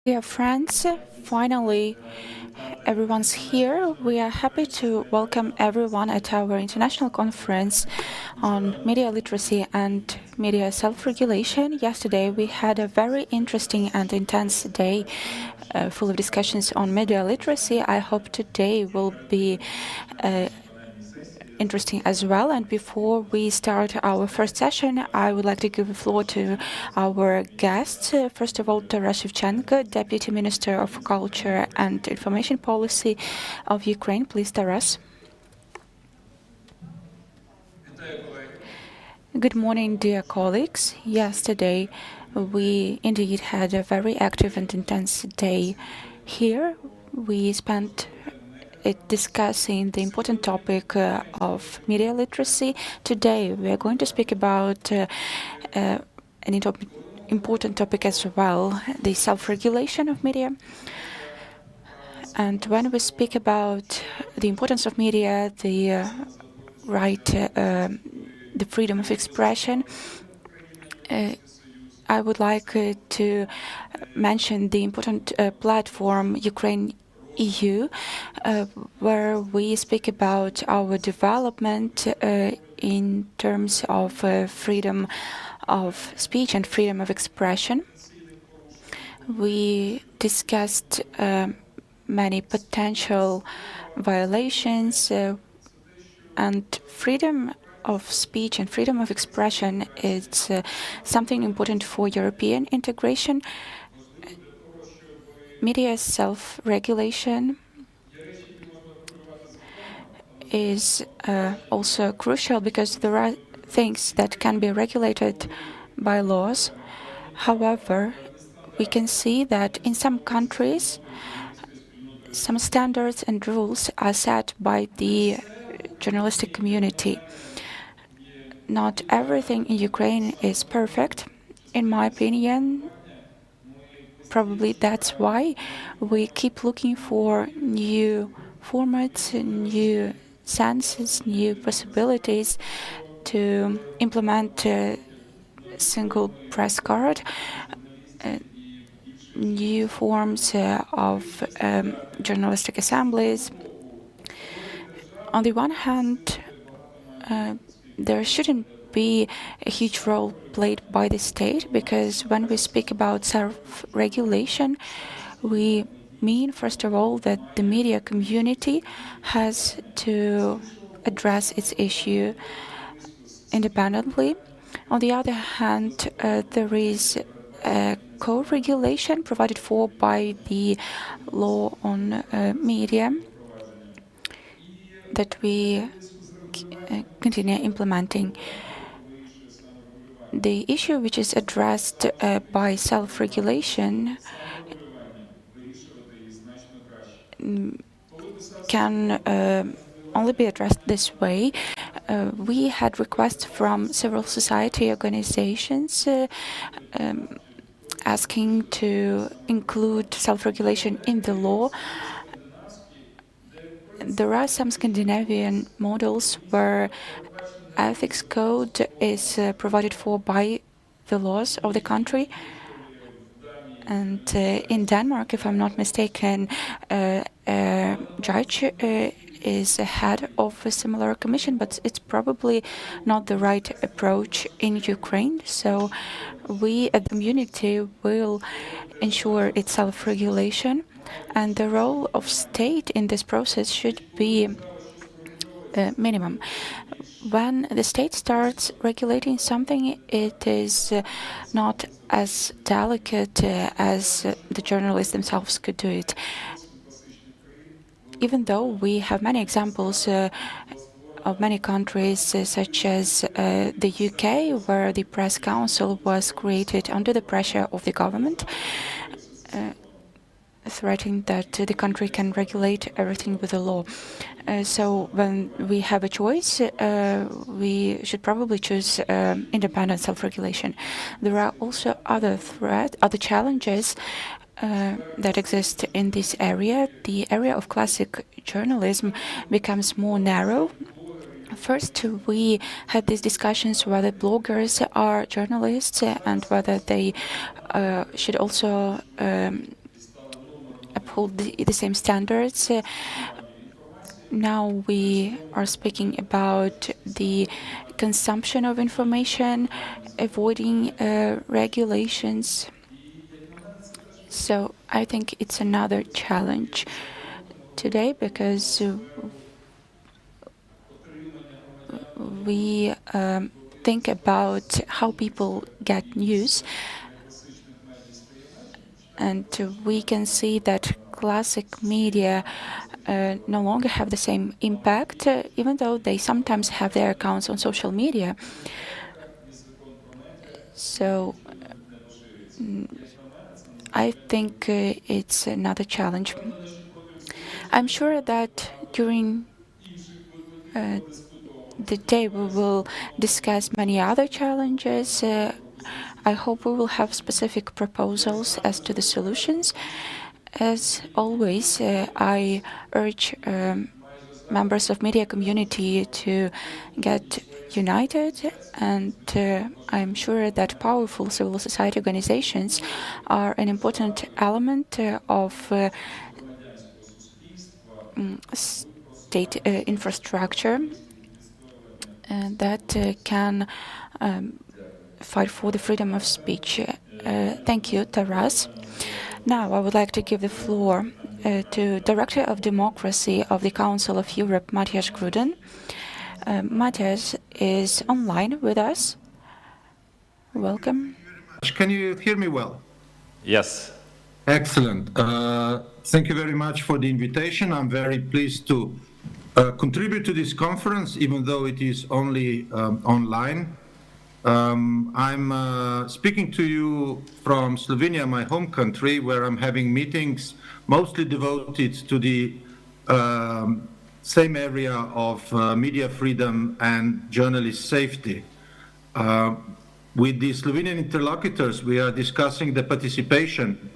Dear friends, finally everyone's here. We are happy to welcome everyone at our international conference on media literacy and media self-regulation. Yesterday we had a very interesting and intense day full of discussions on media literacy. I hope today will be interesting as well. And before we start our first session, I would like to give the floor to our guests. First of all, Taras Shevchenko, Deputy Minister of Culture and Information Policy of Ukraine. Please, Taras. Good morning, dear colleagues. Yesterday, we indeed had a very active and intense day here. We spent discussing the important topic of media literacy. Today, we are going to speak about an important topic as well, the self-regulation of media. And when we speak about the importance of media, the right, the freedom of expression, I would like to mention the important platform Ukraine EU, where we speak about our development in terms of freedom of speech and freedom of expression. We discussed many potential violations, and freedom of speech and freedom of expression is something important for European integration. Media self-regulation is also crucial because there are things that can be regulated by laws. However, we can see that in some countries, some standards and rules are set by the journalistic community. Not everything in Ukraine is perfect. In my opinion, probably that's why we keep looking for new formats, new senses, new possibilities to implement a single press card, new forms of journalistic assemblies. On the one hand, there shouldn't be a huge role played by the state, because when we speak about self-regulation, we mean, first of all, that the media community has to address its issue independently. On the other hand, there is a co-regulation provided for by the law on media that we continue implementing. The issue which is addressed by self-regulation can only be addressed this way. We had requests from civil society organizations asking to include self-regulation in the law. There are some Scandinavian models where ethics code is provided for by the laws of the country. And in Denmark, if I'm not mistaken, a judge is head of a similar commission, but it's probably not the right approach in Ukraine. So we, as a community, will ensure its self-regulation, and the role of state in this process should be minimum. When the state starts regulating something, it is not as delicate as the journalists themselves could do it. Even though we have many examples of many countries, such as the UK, where the press council was created under the pressure of the government, threatening that the country can regulate everything with the law. So when we have a choice, we should probably choose independent self-regulation. There are also other challenges that exist in this area. The area of classic journalism becomes more narrow. First, we had these discussions whether bloggers are journalists and whether they should also hold the same standards. Now we are speaking about the consumption of information, avoiding regulations. So I think it's another challenge today because we think about how people get news, and we can see that classic media no longer have the same impact, even though they sometimes have their accounts on social media. So I think it's another challenge. I'm sure that during the day we will discuss many other challenges. I hope we will have specific proposals as to the solutions. As always, I urge members of media community to get united, and I'm sure that powerful civil society organizations are an important element of state infrastructure that can fight for the freedom of speech. Thank you, Taras. Now I would like to give the floor to Director of Democracy of the Council of Europe, Matthias Gruden. Matthias is online with us. Welcome. Can you hear me well? Yes. Excellent. Thank you very much for the invitation. I'm very pleased to contribute to this conference, even though it is only online. I'm speaking to you from Slovenia, my home country, where I'm having meetings mostly devoted to the same area of media freedom and journalist safety. With the Slovenian interlocutors, we are discussing the participation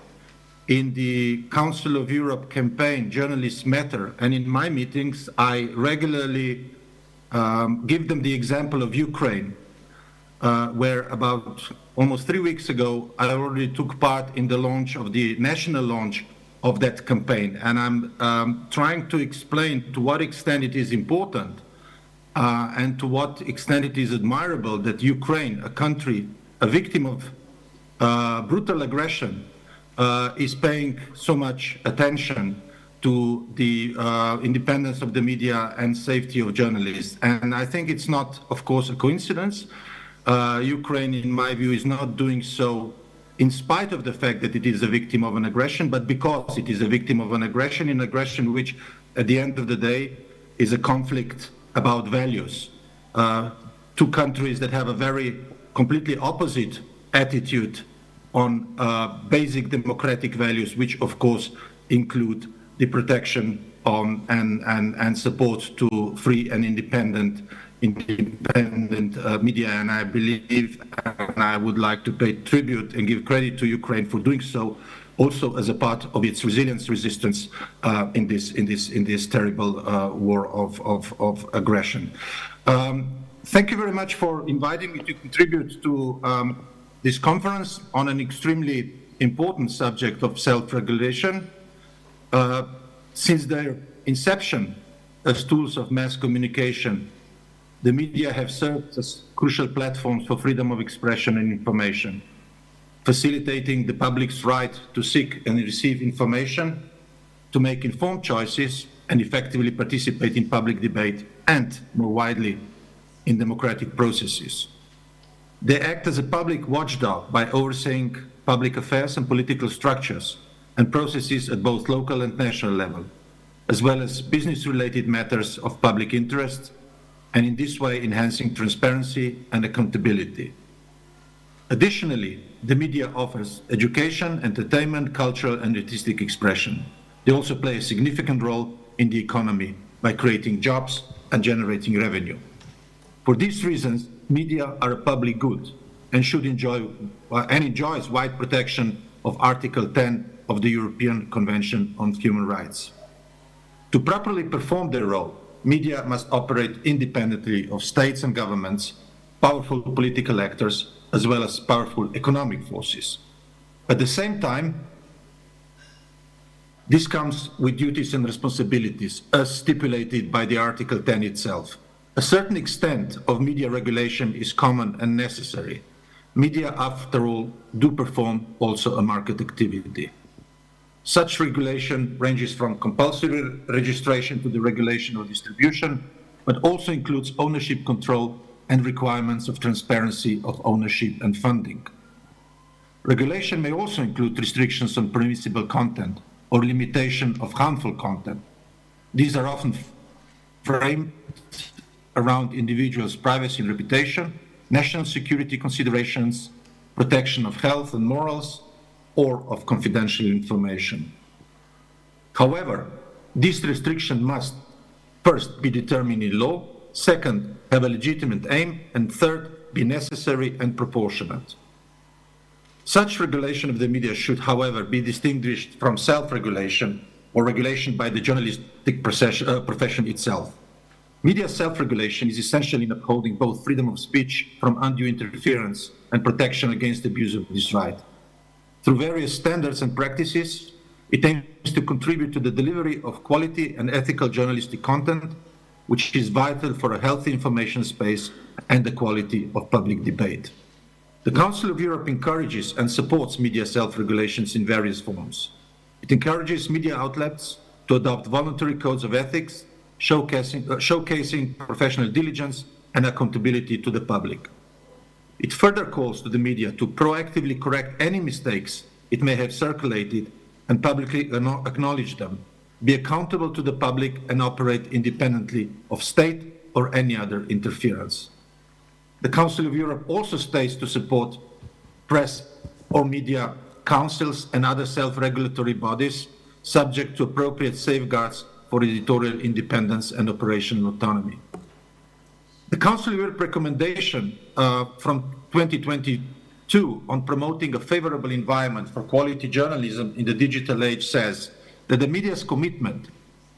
in the Council of Europe campaign, Journalists Matter, and in my meetings, I regularly give them the example of Ukraine, where about almost 3 weeks ago, I already took part in the launch of the national launch of that campaign. And I'm trying to explain to what extent it is important and to what extent it is admirable that Ukraine, a country, a victim of brutal aggression, is paying so much attention to the independence of the media and safety of journalists. And I think it's not, of course, a coincidence. Ukraine, in my view, is not doing so in spite of the fact that it is a victim of an aggression, but because it is a victim of an aggression which, at the end of the day, is a conflict about values. Two countries that have a very completely opposite attitude on basic democratic values, which of course include the protection on and support to free and independent media. And I believe, and I would like to pay tribute and give credit to Ukraine for doing so, also as a part of its resistance in this terrible war of aggression. Thank you very much for inviting me to contribute to this conference on an extremely important subject of self-regulation. Since their inception as tools of mass communication, the media have served as crucial platforms for freedom of expression and information, facilitating the public's right to seek and receive information, to make informed choices, and effectively participate in public debate and, more widely, in democratic processes. They act as a public watchdog by overseeing public affairs and political structures and processes at both local and national level, as well as business-related matters of public interest, and in this way enhancing transparency and accountability. Additionally, the media offers education, entertainment, cultural and artistic expression. They also play a significant role in the economy by creating jobs and generating revenue. For these reasons, media are a public good and should enjoy and enjoys wide protection of Article 10 of the European Convention on Human Rights. To properly perform their role, media must operate independently of states and governments, powerful political actors, as well as powerful economic forces. At the same time, This comes with duties and responsibilities as stipulated by the Article 10 itself. A certain extent of media regulation is common and necessary. Media, after all, do perform also a market activity. Such regulation ranges from compulsory registration to the regulation of distribution, but also includes ownership control and requirements of transparency of ownership and funding. Regulation may also include restrictions on permissible content or limitation of harmful content. These are often framed around individuals' privacy and reputation, national security considerations, protection of health and morals, or of confidential information. However, this restriction must first be determined in law, second, have a legitimate aim, and third, be necessary and proportionate. Such regulation of the media should, however, be distinguished from self-regulation or regulation by the journalistic profession itself. Media self-regulation is essential in upholding both freedom of speech from undue interference and protection against abuse of this right. Through various standards and practices, it aims to contribute to the delivery of quality and ethical journalistic content, which is vital for a healthy information space and the quality of public debate. The Council of Europe encourages and supports media self-regulations in various forms. It encourages media outlets to adopt voluntary codes of ethics, showcasing professional diligence and accountability to the public. It further calls to the media to proactively correct any mistakes it may have circulated and publicly acknowledge them, be accountable to the public, and operate independently of state or any other interference. The Council of Europe also states to support press or media councils and other self-regulatory bodies subject to appropriate safeguards for editorial independence and operational autonomy. The Council of Europe recommendation from 2022 on promoting a favorable environment for quality journalism in the digital age says that the media's commitment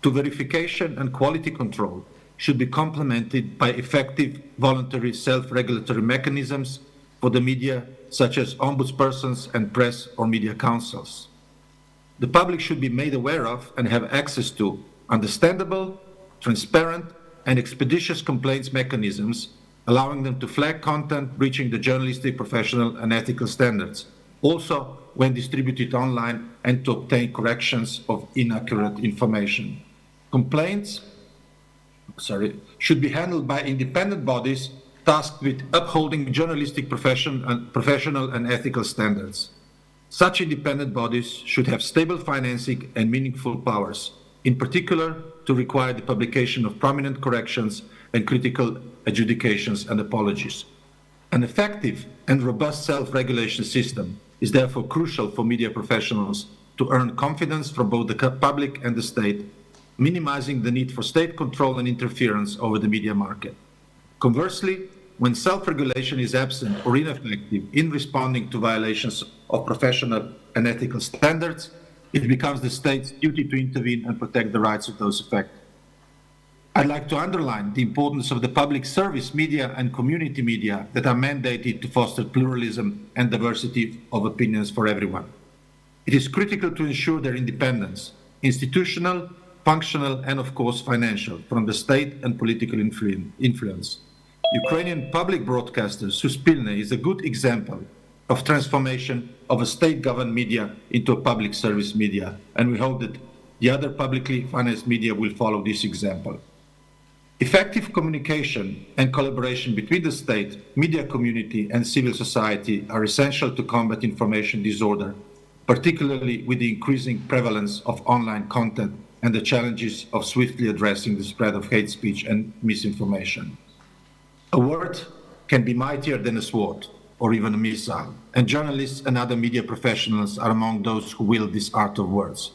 to verification and quality control should be complemented by effective voluntary self-regulatory mechanisms for the media, such as ombudspersons and press or media councils. The public should be made aware of and have access to understandable, transparent, and expeditious complaints mechanisms, allowing them to flag content breaching the journalistic, professional, and ethical standards, also when distributed online, and to obtain corrections of inaccurate information. Complaints should be handled by independent bodies tasked with upholding journalistic professional and ethical standards. Such independent bodies should have stable financing and meaningful powers, in particular to require the publication of prominent corrections and critical adjudications and apologies. An effective and robust self-regulation system is therefore crucial for media professionals to earn confidence from both the public and the state, minimizing the need for state control and interference over the media market. Conversely, when self-regulation is absent or ineffective in responding to violations of professional and ethical standards, it becomes the state's duty to intervene and protect the rights of those affected. I'd like to underline the importance of the public service media and community media that are mandated to foster pluralism and diversity of opinions for everyone. It is critical to ensure their independence, institutional, functional, and of course financial, from the state and political influence. Ukrainian public broadcaster Suspilne is a good example of transformation of a state-governed media into a public service media, and we hope that the other publicly financed media will follow this example. Effective communication and collaboration between the state, media community, and civil society are essential to combat information disorder, particularly with the increasing prevalence of online content and the challenges of swiftly addressing the spread of hate speech and misinformation. A word can be mightier than a sword, or even a missile, and journalists and other media professionals are among those who wield this art of words.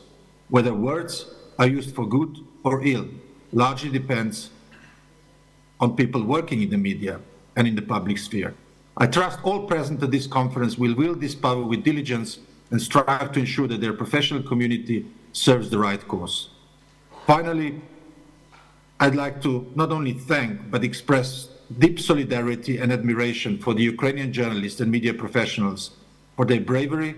Whether words are used for good or ill largely depends on people working in the media and in the public sphere. I trust all present at this conference will wield this power with diligence and strive to ensure that their professional community serves the right cause. Finally, I'd like to not only thank but express deep solidarity and admiration for the Ukrainian journalists and media professionals for their bravery,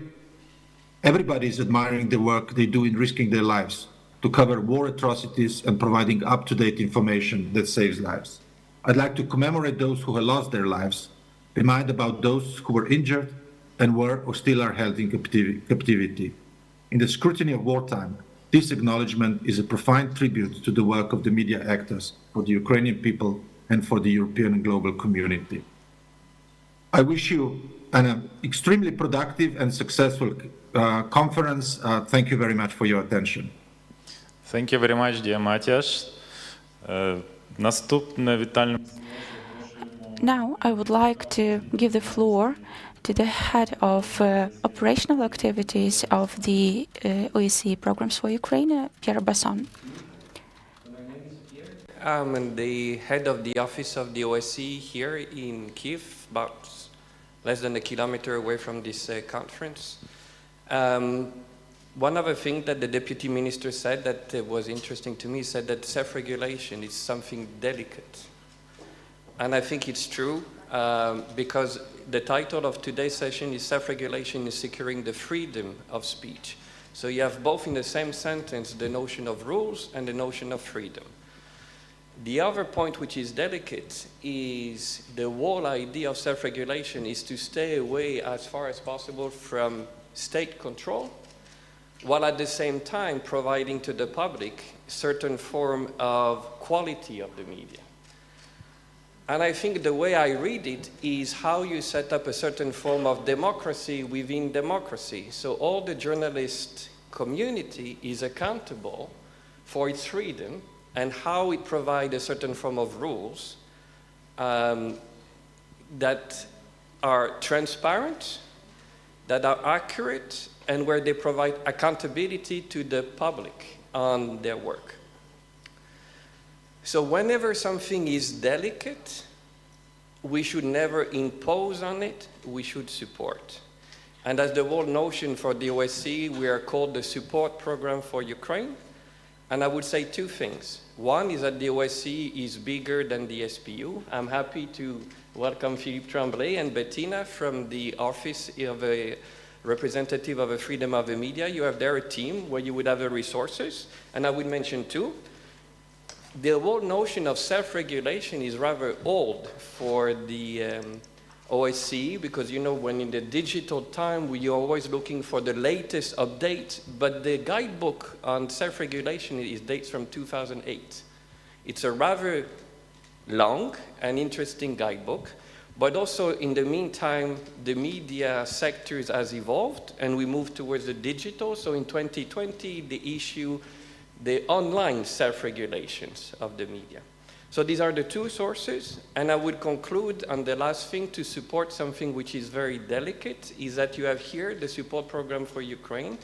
Everybody is admiring the work they do in risking their lives to cover war atrocities and providing up-to-date information that saves lives. I'd like to commemorate those who have lost their lives, remind about those who were injured and were or still are held in captivity. In the scrutiny of wartime, this acknowledgement is a profound tribute to the work of the media actors for the Ukrainian people and for the European and global community. I wish you an extremely productive and successful conference. Thank you very much for your attention. Thank you very much, dear Matthias. Наступне вітальне. Now I would like to give the floor to the head of operational activities of the OSCE programs for Ukraine, Pierre Basson. I'm the head of the office of the OSCE here in Kyiv, about less than a kilometer away from this conference. One other thing that the deputy minister said that was interesting to me said that self-regulation is something delicate. And I think it's true because the title of today's session is Self-Regulation is Securing the Freedom of Speech. So you have both in the same sentence the notion of rules and the notion of freedom. The other point which is delicate is the whole idea of self-regulation is to stay away as far as possible from state control, while at the same time providing to the public certain form of quality of the media. And I think the way I read it is how you set up a certain form of democracy within democracy. So all the journalist community is accountable for its freedom and how it provides a certain form of rules that are transparent, that are accurate, and where they provide accountability to the public on their work. So whenever something is delicate, we should never impose on it, we should support. And as the whole notion for the OSCE, we are called the Support Program for Ukraine. And I would say two things. One is that the OSCE is bigger than the SPU. I'm happy to welcome Philippe Tremblay and Bettina from the Office of a Representative of the Freedom of the Media. You have there a team where you would have the resources. And I would mention too, the whole notion of self-regulation is rather old for the OSCE because, you know, when in the digital time, we are always looking for the latest update, but the guidebook on self-regulation dates from 2008. It's a rather long and interesting guidebook, but also in the meantime, the media sectors has evolved and we moved towards the digital. So in 2020, they issue the online self-regulations of the media. So these are the two sources, and I would conclude on the last thing to support something which is very delicate, is that you have here the support program for Ukraine.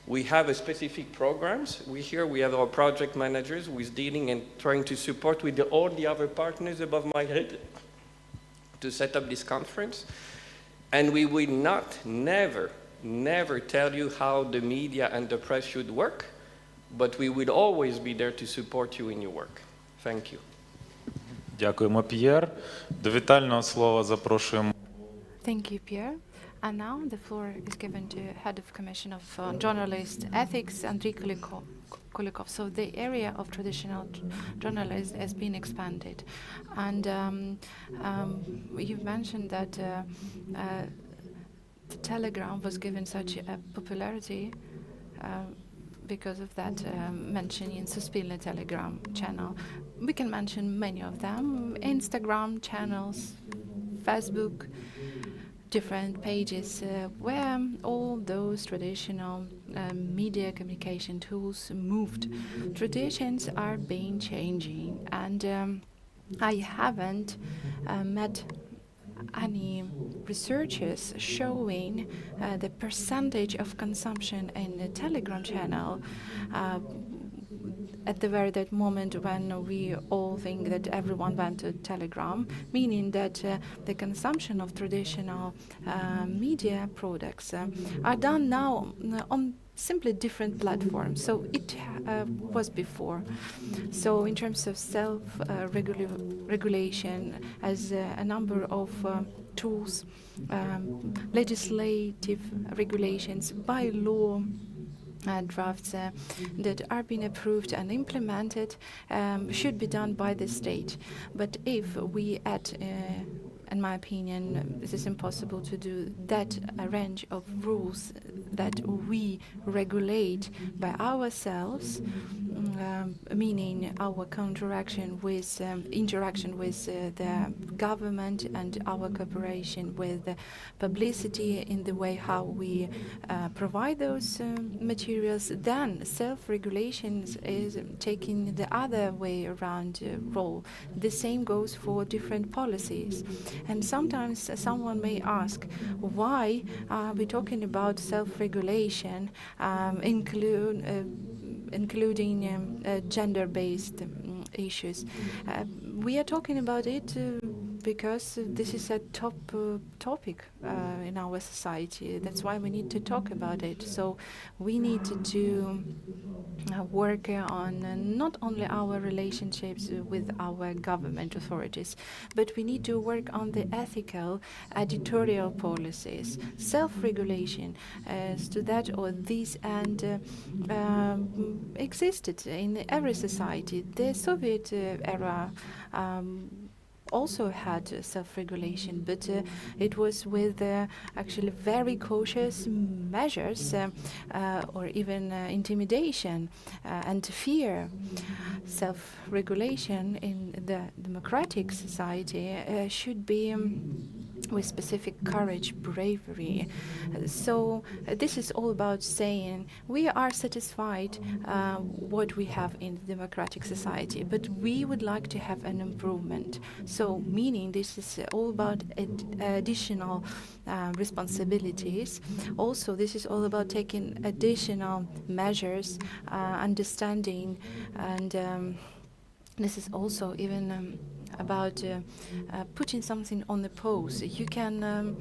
We have a specific programs. We have our project managers who is dealing and trying to support with all the other partners above my head to set up this conference. And we will not, never tell you how the media and the press should work, but we will always be there to support you in your work. Thank you. Дякуємо, П'єр. До вітального слова запрошуємо. Thank you, Pierre. And now the floor is given to Head of Commission of Journalist Ethics, Andriy Kulikov. So the area of traditional journalism has been expanded. And you've mentioned that the Telegram was given such a popularity because of that mention in Suspilne Telegram channel. We can mention many of them: Instagram channels, Facebook, different pages where all those traditional media communication tools moved. Traditions are being changing, and I haven't met any researchers showing the percentage of consumption in the Telegram channel at the very that moment when we all think that everyone went to Telegram, meaning that the consumption of traditional media products are done now on simply different platforms. So it was before. So in terms of self-regulation, as a number of tools, legislative regulations, by law, drafts that are being approved and implemented should be done by the state. But if we add, in my opinion, this is impossible to do, that a range of rules that we regulate by ourselves, meaning our interaction with the government and our cooperation with publicity in the way how we provide those materials, then self-regulation is taking the other way around role. The same goes for different policies. And sometimes someone may ask, why are we talking about self-regulation, including gender-based issues? We are talking about it because this is a top topic in our society. That's why we need to talk about it. So we need to work on not only our relationships with our government authorities, but we need to work on the ethical editorial policies, self-regulation as to that or this, and existed in every society. The Soviet era also had self-regulation, but it was with actually very cautious measures or even intimidation and fear. Self-regulation in the democratic society should be with specific courage, bravery. So this is all about saying we are satisfied what we have in the democratic society, but we would like to have an improvement. So meaning this is all about additional responsibilities. Also, this is all about taking additional measures, understanding, and this is also even about putting something on the pause. You can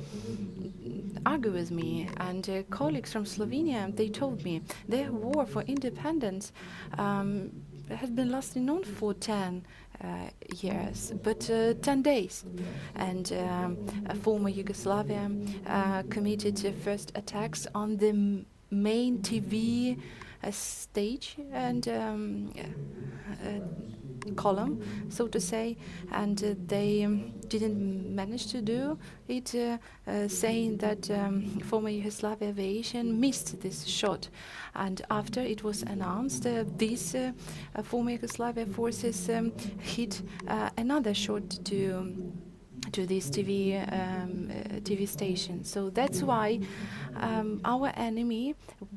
argue with me, and colleagues from Slovenia, they told me their war for independence has been lasting not for 10 years, but 10 days. And former Yugoslavia committed first attacks on the main TV stage and column, so to say, and they didn't manage to do it, saying that former Yugoslavia aviation missed this shot. And after it was announced, these former Yugoslavia forces hit another shot to this TV station. So that's why our enemy,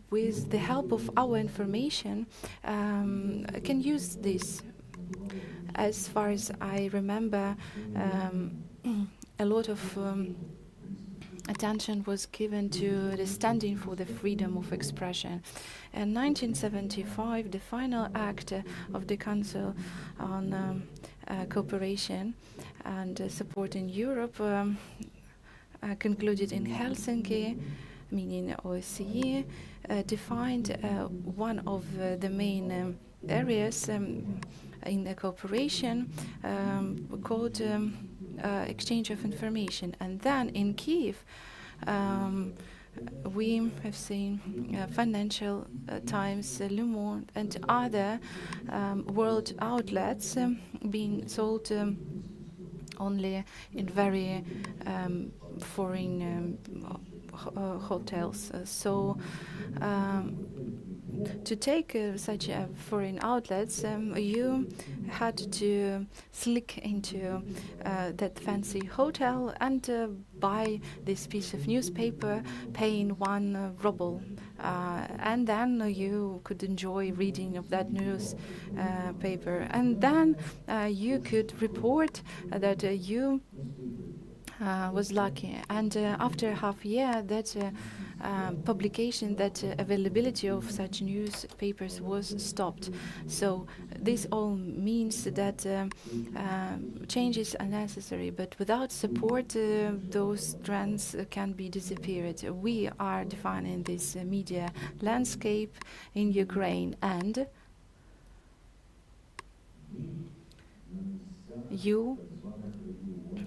with the help of our information, can use this. As far as I remember, a lot of attention was given to the standing for the freedom of expression. In 1975, the final act of the Council on Cooperation and Support in Europe concluded in Helsinki, meaning OSCE, defined one of the main areas in the cooperation called exchange of information. And then in Kiev, we have seen Financial Times, Le Monde, and other world outlets being sold only in very foreign hotels. So to take such foreign outlets, you had to slick into that fancy hotel and buy this piece of newspaper, paying 1 ruble, and then you could enjoy reading of that newspaper, and then you could report that you was lucky, and after half a year that publication, that availability of such newspapers was stopped. So this all means that changes are necessary, but without support, those trends can be disappeared. We are defining this media landscape in Ukraine, and you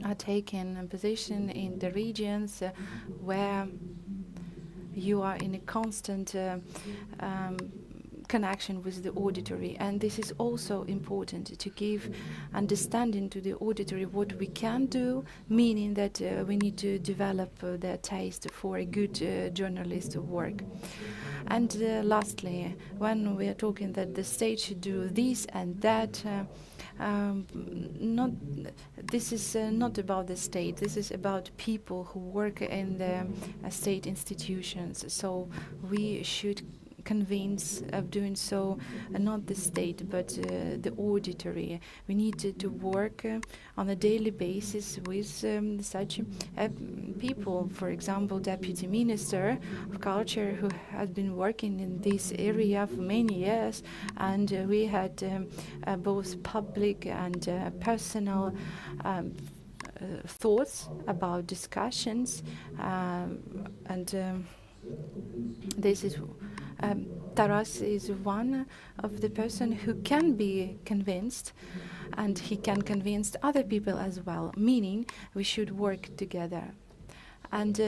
are taking a position in the regions where you are in a constant connection with the auditory, and this is also important to give understanding to the auditory what we can do, meaning that we need to develop their taste for a good journalist work. And lastly, when we are talking that the state should do this and that, this is not about the state. This is about people who work in the state institutions. So we should convince of doing so, not the state, but the auditory. We need to work on a daily basis with such people. For example, Deputy Minister of Culture, who has been working in this area for many years, and we had both public and personal thoughts about discussions, and this is Taras is one of the person who can be convinced, and he can convince other people as well, meaning we should work together. And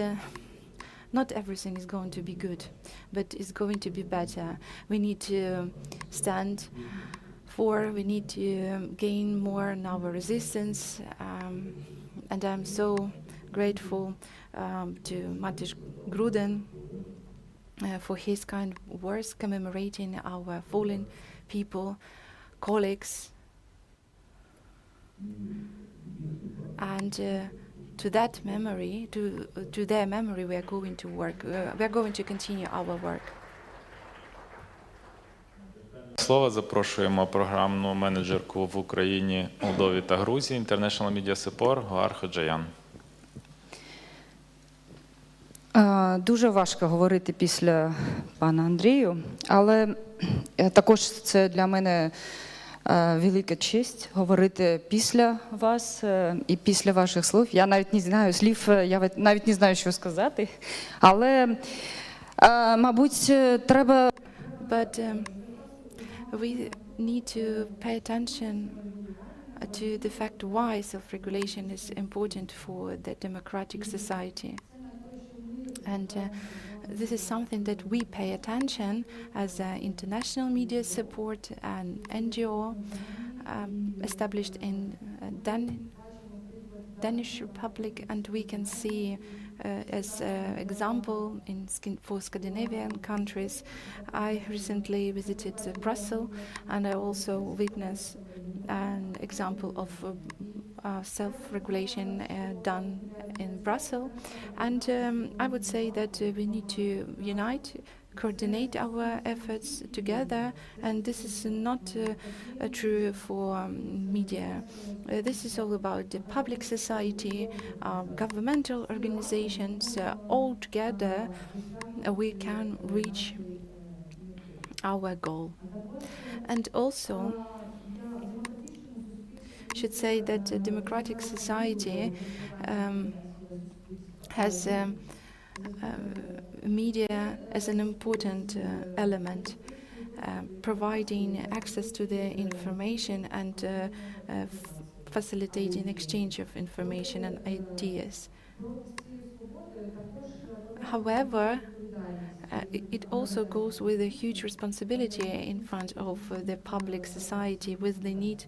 not everything is going to be good, but it's going to be better. We need to stand for, we need to gain more in our resistance, and I'm so grateful to Mateusz Gruden for his kind words commemorating our fallen people, colleagues, and to that memory, to their memory, we are going to work. We are going to continue our work. Слово запрошуємо програмну менеджерку в Україні, Молдові та Грузії International Media Support Гоар Ходжаян. Дуже важко говорити після пана Андрію, але також це для мене велика честь говорити після вас і після ваших слів. Я навіть не знаю слів, я навіть не знаю, що сказати, але, мабуть, треба... But we need to pay attention to the fact why self-regulation is important for the democratic society. And this is something that we pay attention as international media support and NGO established in Danish Republic, and we can see as example for Scandinavian countries. I recently visited Brussels, and I also witnessed an example of self-regulation done in Brussels. And I would say that we need to unite, coordinate our efforts together, and this is not true for media. This is all about the public society, governmental organizations. All together we can reach our goal. And also should say that a democratic society has media as an important element, providing access to the information and facilitating exchange of information and ideas. However, it also goes with a huge responsibility in front of the public society, with the need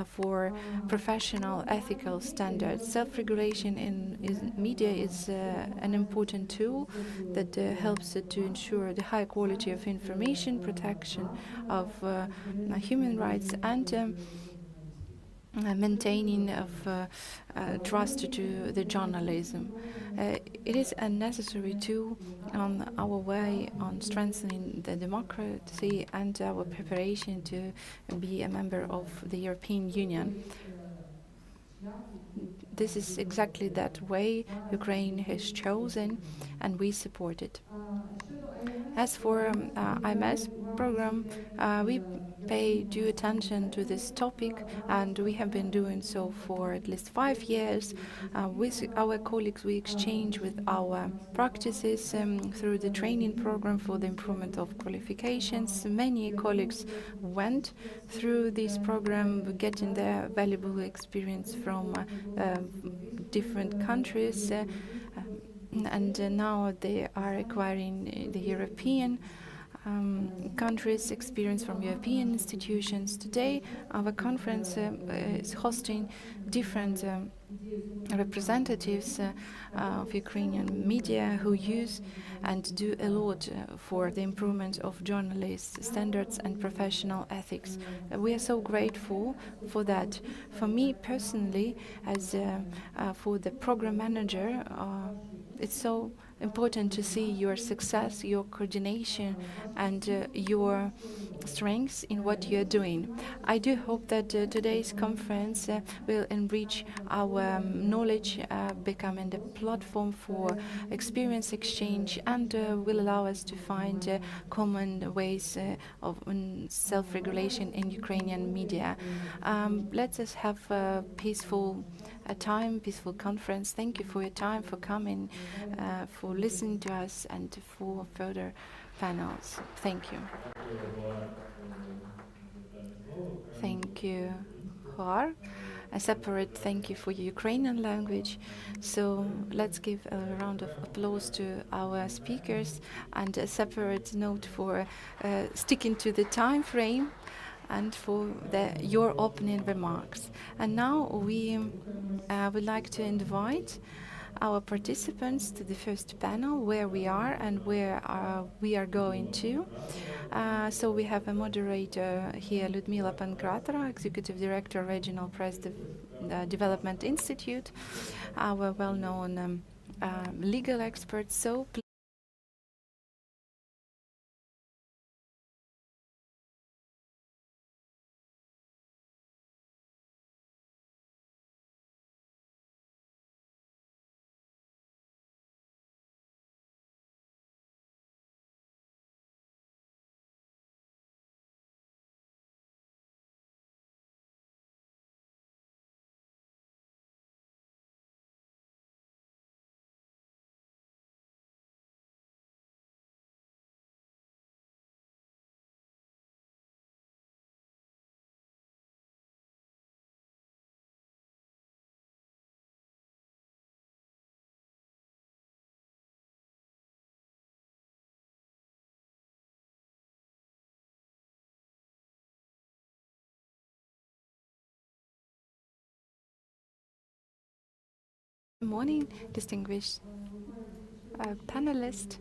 for professional ethical standards. Self-regulation in media is an important tool that helps to ensure the high quality of information, protection of human rights, and maintaining of trust to the journalism. It is a necessary tool on our way on strengthening the democracy and our preparation to be a member of the European Union. this is exactly that way Ukraine has chosen, and we support it. As for IMS program, we pay due attention to this topic, and we have been doing so for at least 5 years. With our colleagues, we exchange with our practices through the training program for the improvement of qualifications. Many colleagues went through this program, getting their valuable experience from different countries. And now they are acquiring the European countries' experience from European institutions. Today, our conference is hosting different representatives of Ukrainian media who use and do a lot for the improvement of journalists' standards and professional ethics. We are so grateful for that. For me personally, as for the program manager, it's so important to see your success, your coordination, and your strengths in what you're doing. I do hope that today's conference will enrich our knowledge, becoming a platform for experience exchange, and will allow us to find common ways of self-regulation in Ukrainian media. Let us have a peaceful peaceful conference. Thank you for your time, for coming, for listening to us, and for further panels. Thank you. Thank you, Har. A separate thank you for your Ukrainian language. So let's give a round of applause to our speakers, and a separate note for sticking to the time frame and for your opening remarks. And now we would like to invite our participants to the first panel, where we are and where we are going to. So we have a moderator here, Ludmila Pankratra, Executive Director, Regional Press Development Institute, our well-known legal expert. So good morning, distinguished panelists.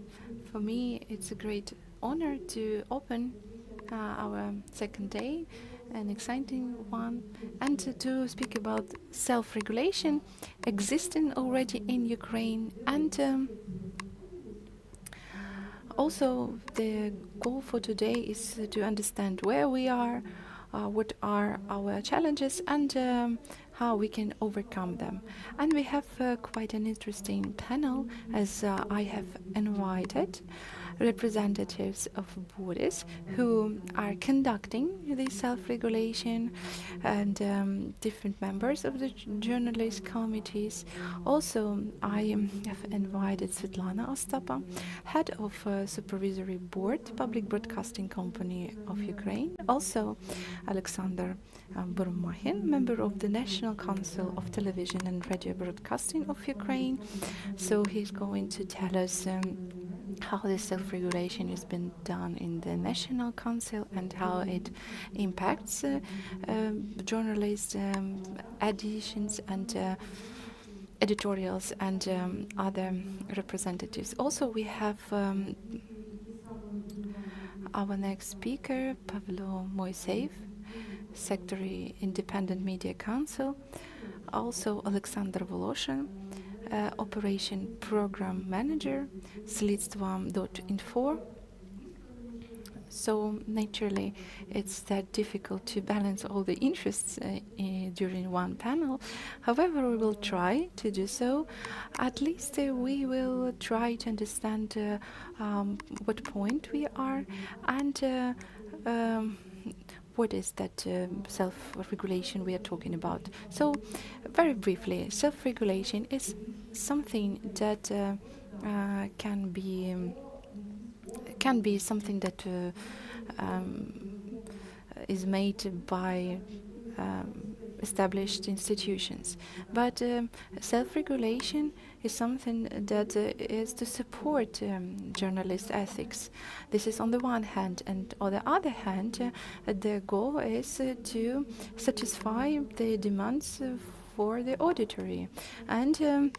For me, it's a great honor to open our second day, an exciting one, and to speak about self-regulation existing already in Ukraine. And also, the goal for today is to understand where we are, what are our challenges, and how we can overcome them. And we have quite an interesting panel, as I have invited representatives of bodies who are conducting the self-regulation, and different members of the journalist committees. Also, I have invited Svetlana Ostapa, head of Supervisory Board, Public Broadcasting Company of Ukraine. Also, Alexander Burmahin, member of the National Council of Television and Radio Broadcasting of Ukraine. So he's going to tell us how the self-regulation has been done in the National Council and how it impacts journalists, editions, and editorials, and other representatives. Also, we have our next speaker, Pavlo Moiseev, Secretary, Independent Media Council. Also, Alexander Voloshin, Operation Program Manager, Slidstva.info. So naturally, it's that difficult to balance all the interests during one panel. However, we will try to do so. At least we will try to understand what point we are and what is that self-regulation we are talking about. So, very briefly, self-regulation is something that can be something that is made by established institutions. But self-regulation is something that is to support journalist ethics. This is on the one hand, and on the other hand, the goal is to satisfy the demands for the auditory. And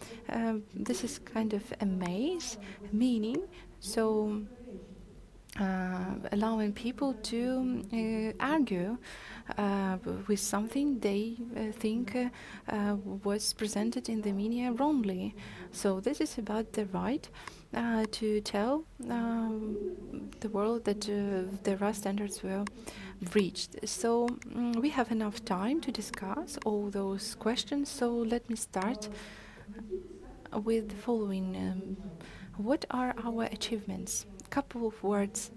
this is kind of a maze, meaning so allowing people to argue with something they think was presented in the media wrongly. So this is about the right to tell the world that there are standards were breached. So we have enough time to discuss all those questions. So let me start with the following. What are our achievements? Couple of words.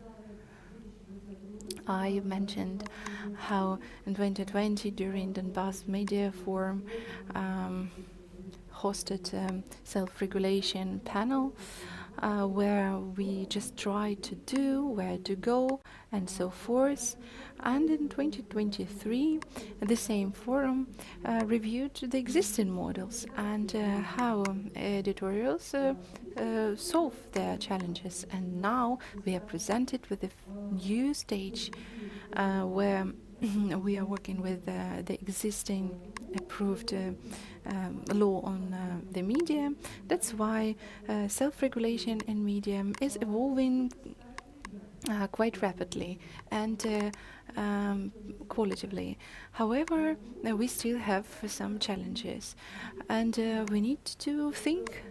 I mentioned how in 2020 during Donbass Media Forum hosted self-regulation panel where we just tried to do where to go and so forth. And in 2023, the same forum reviewed the existing models and how editorials solve their challenges. And now we are presented with a new stage where we are working with the existing approved law on the media. That's why self-regulation in media is evolving quite rapidly and qualitatively. However, we still have some challenges, and we need to think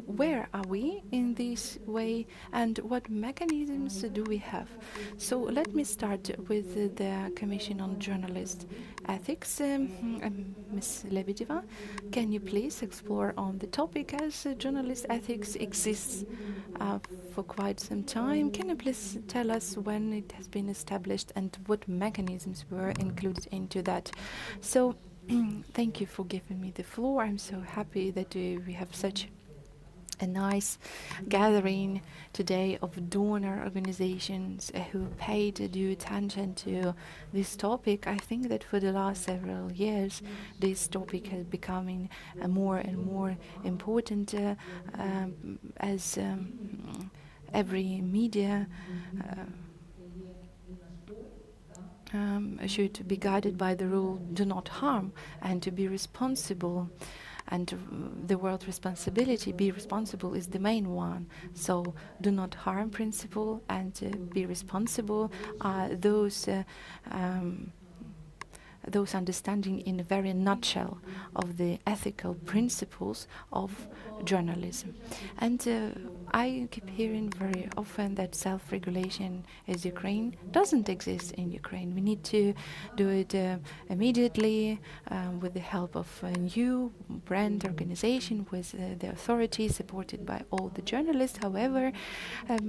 where are we in this way and what mechanisms do we have. So let me start with the Commission on Journalist Ethics. Ms. Lebedeva, can you please explore on the topic, as journalist ethics exists for quite some time? Can you please tell us when it has been established and what mechanisms were included into that? So thank you for giving me the floor. I'm so happy that we have such a nice gathering today of donor organizations who paid due attention to this topic. I think that for the last several years, this topic has becoming more and more important as every media should be guided by the rule "do not harm" and to be responsible. And the word responsibility, be responsible, is the main one. So do not harm principle and be responsible are those understanding in a very nutshell of the ethical principles of journalism. And I keep hearing very often that self-regulation in Ukraine doesn't exist in Ukraine. We need to do it immediately with the help of a new brand organization with the authorities supported by all the journalists. However,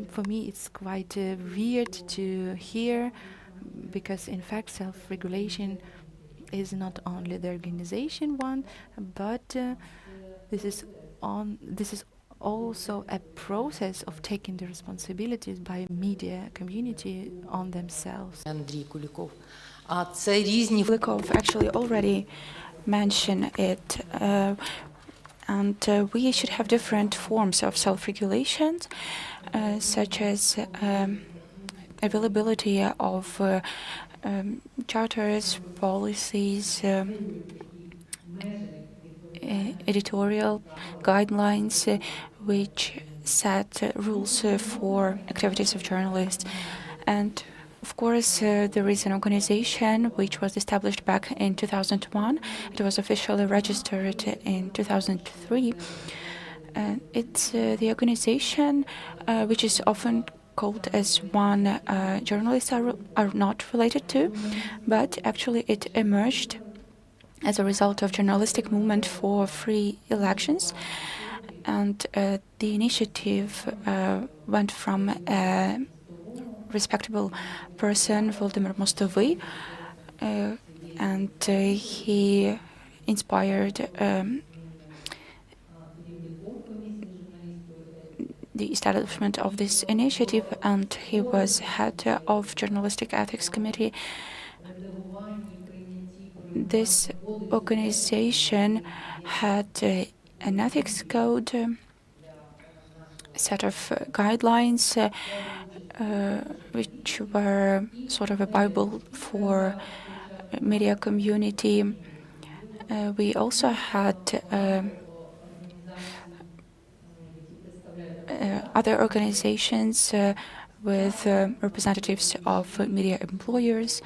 for me it's quite weird to hear, because in fact self-regulation is not only the organization one, but this is also a process of taking the responsibilities by media community on themselves. Андрій Куліков. А це різні Kulikov actually already mentioned it, and we should have different forms of self-regulation, such as availability of charters, policies, editorial guidelines which set rules for activities of journalists. And of course, there is an organization which was established back in 2001. It was officially registered in 2003. It's the organization which is often called as one journalists are not related to, but actually it emerged as a result of journalistic movement for free elections. And the initiative went from a respectable person, Volodymyr Mostovy, and he inspired the establishment of this initiative, and he was head of Journalistic Ethics Committee. This organization had an ethics code, a set of guidelines, which were sort of a Bible for media community. We also had other organizations with representatives of media employers.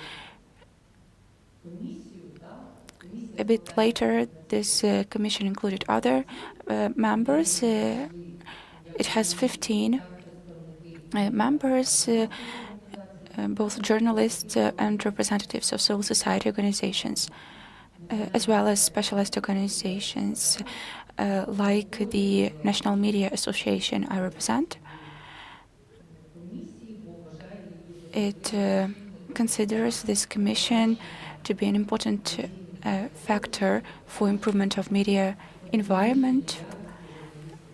A bit later, this commission included other members. It has 15 members, both journalists and representatives of civil society organizations, as well as specialized organizations like the National Media Association I represent. It considers this commission to be an important factor for improvement of media environment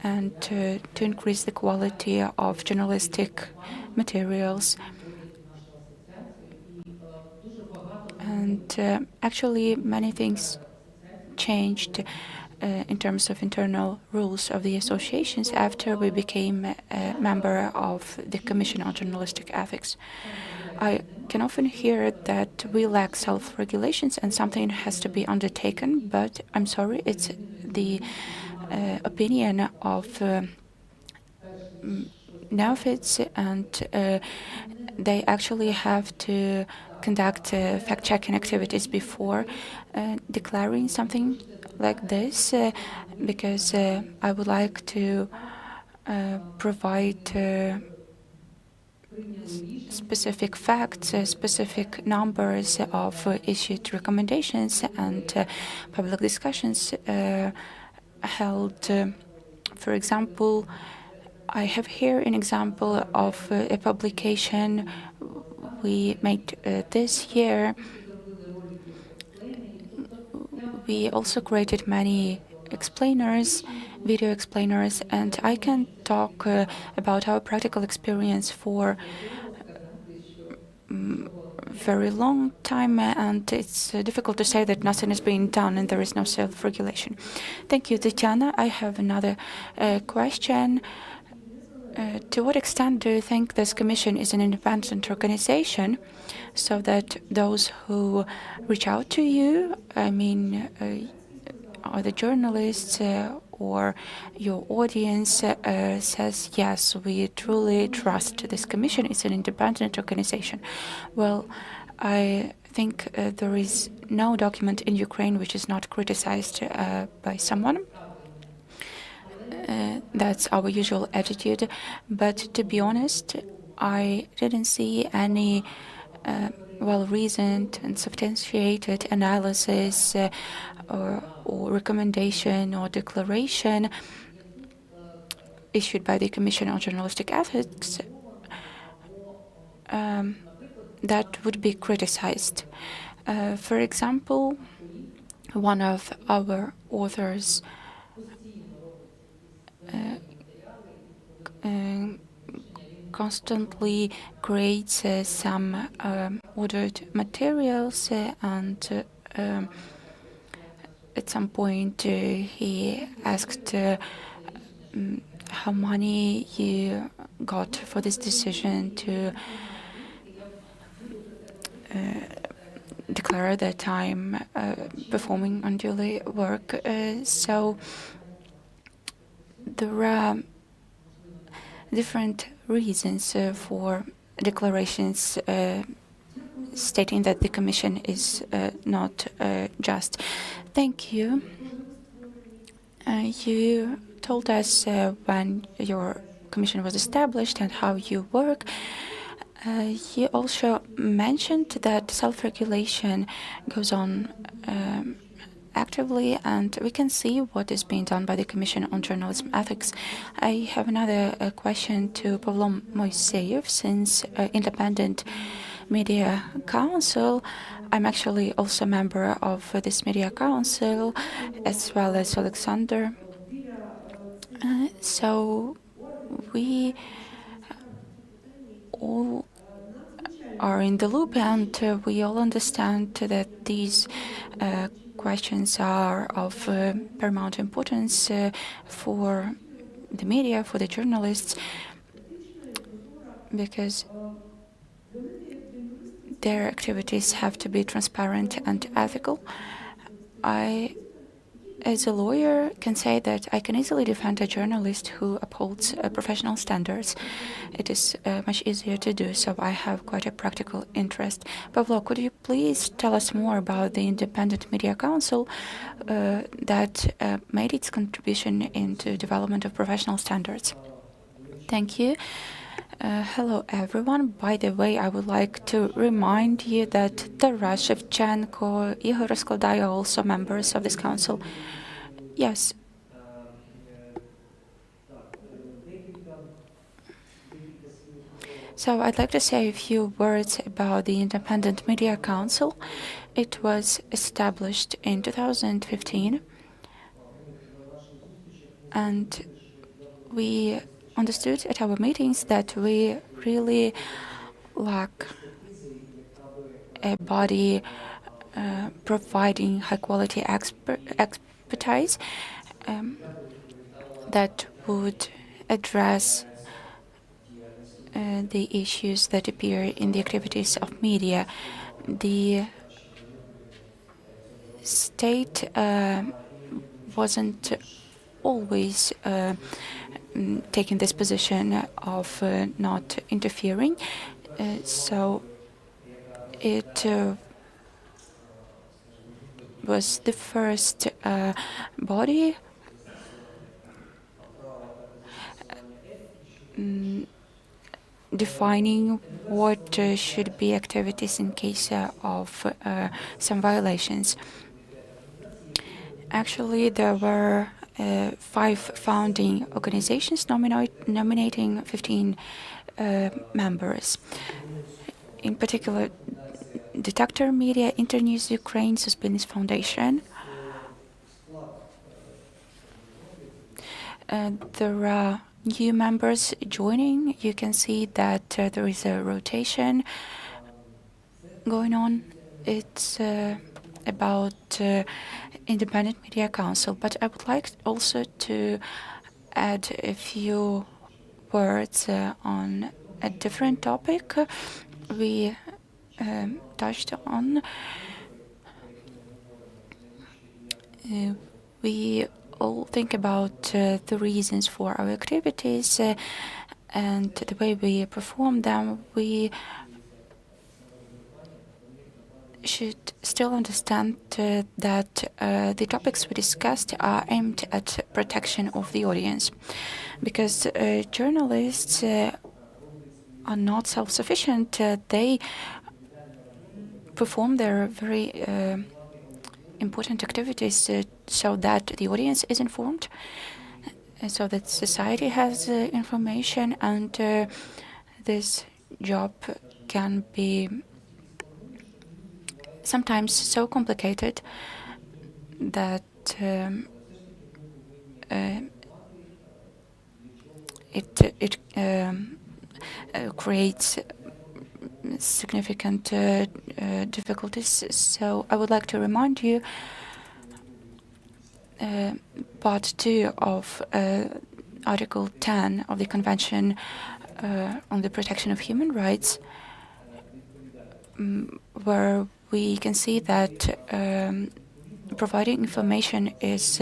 and to increase the quality of journalistic materials. And actually, many things changed in terms of internal rules of the associations after we became a member of the Commission on Journalistic Ethics. I can often hear that we lack self-regulations and something has to be undertaken, but I'm sorry, it's the opinion of neophytes, and they actually have to conduct fact-checking activities before declaring something like this, because I would like to provide specific facts, specific numbers of issued recommendations and public discussions held. For example, I have here an example of a publication we made this year. We also created many explainers, video explainers, and I can talk about our practical experience for very long time, and it's difficult to say that nothing is being done and there is no self-regulation. Thank you, Tatiana. I have another question. To what extent do you think this commission is an independent organization, so that those who reach out to you, I mean, are the journalists or your audience says, yes, we truly trust this commission, it's an independent organization? Well, I think there is no document in Ukraine which is not criticized by someone. That's our usual attitude. But to be honest, I didn't see any well-reasoned and substantiated analysis or recommendation or declaration issued by the Commission on Journalistic Ethics that would be criticized. For example, one of our authors constantly creates some ordered materials, and at some point he asked how money you got for this decision to declare that I'm performing unduly work. So there are different reasons for declarations stating that the Commission is not just. Thank you. You told us when your Commission was established and how you work. You also mentioned that self-regulation goes on actively, and we can see what is being done by the Commission on Journalism Ethics. I have another question to Pavlo Moiseyev. Since Independent Media Council, I'm actually also a member of this Media Council, as well as Alexander. So we all are in the loop, and we all understand that these questions are of paramount importance for the media, for the journalists, because their activities have to be transparent and ethical. I, as a lawyer, can say that I can easily defend a journalist who upholds professional standards. It is much easier to do so. I have quite a practical interest. Pavlo, could you please tell us more about the Independent Media Council that made its contribution into development of professional standards? Thank you. Hello, everyone. By the way, I would like to remind you that Taras Shevchenko, Igor Skladai are also members of this council. Yes. So I'd like to say a few words about the Independent Media Council. It was established in 2015, and we understood at our meetings that we really lack a body providing high-quality expertise that would address the issues that appear in the activities of media. The state wasn't always taking this position of not interfering, so it was the first body defining what should be activities in case of some violations. Actually, there were 5 founding organizations nominating 15 members. In particular, Detector Media, Internews Ukraine, Suspinnis Foundation. There are new members joining. You can see that there is a rotation going on. It's about Independent Media Council, but I would like also to add a few words on a different topic we touched on. We all think about the reasons for our activities and the way we perform them. We should still understand that the topics we discussed are aimed at protection of the audience, because journalists are not self-sufficient. They perform their very important activities so that the audience is informed, so that society has information, and this job can be sometimes so complicated that it creates significant difficulties. So I would like to remind you Part 2 of Article 10 of the Convention on the Protection of Human Rights, where we can see that providing information is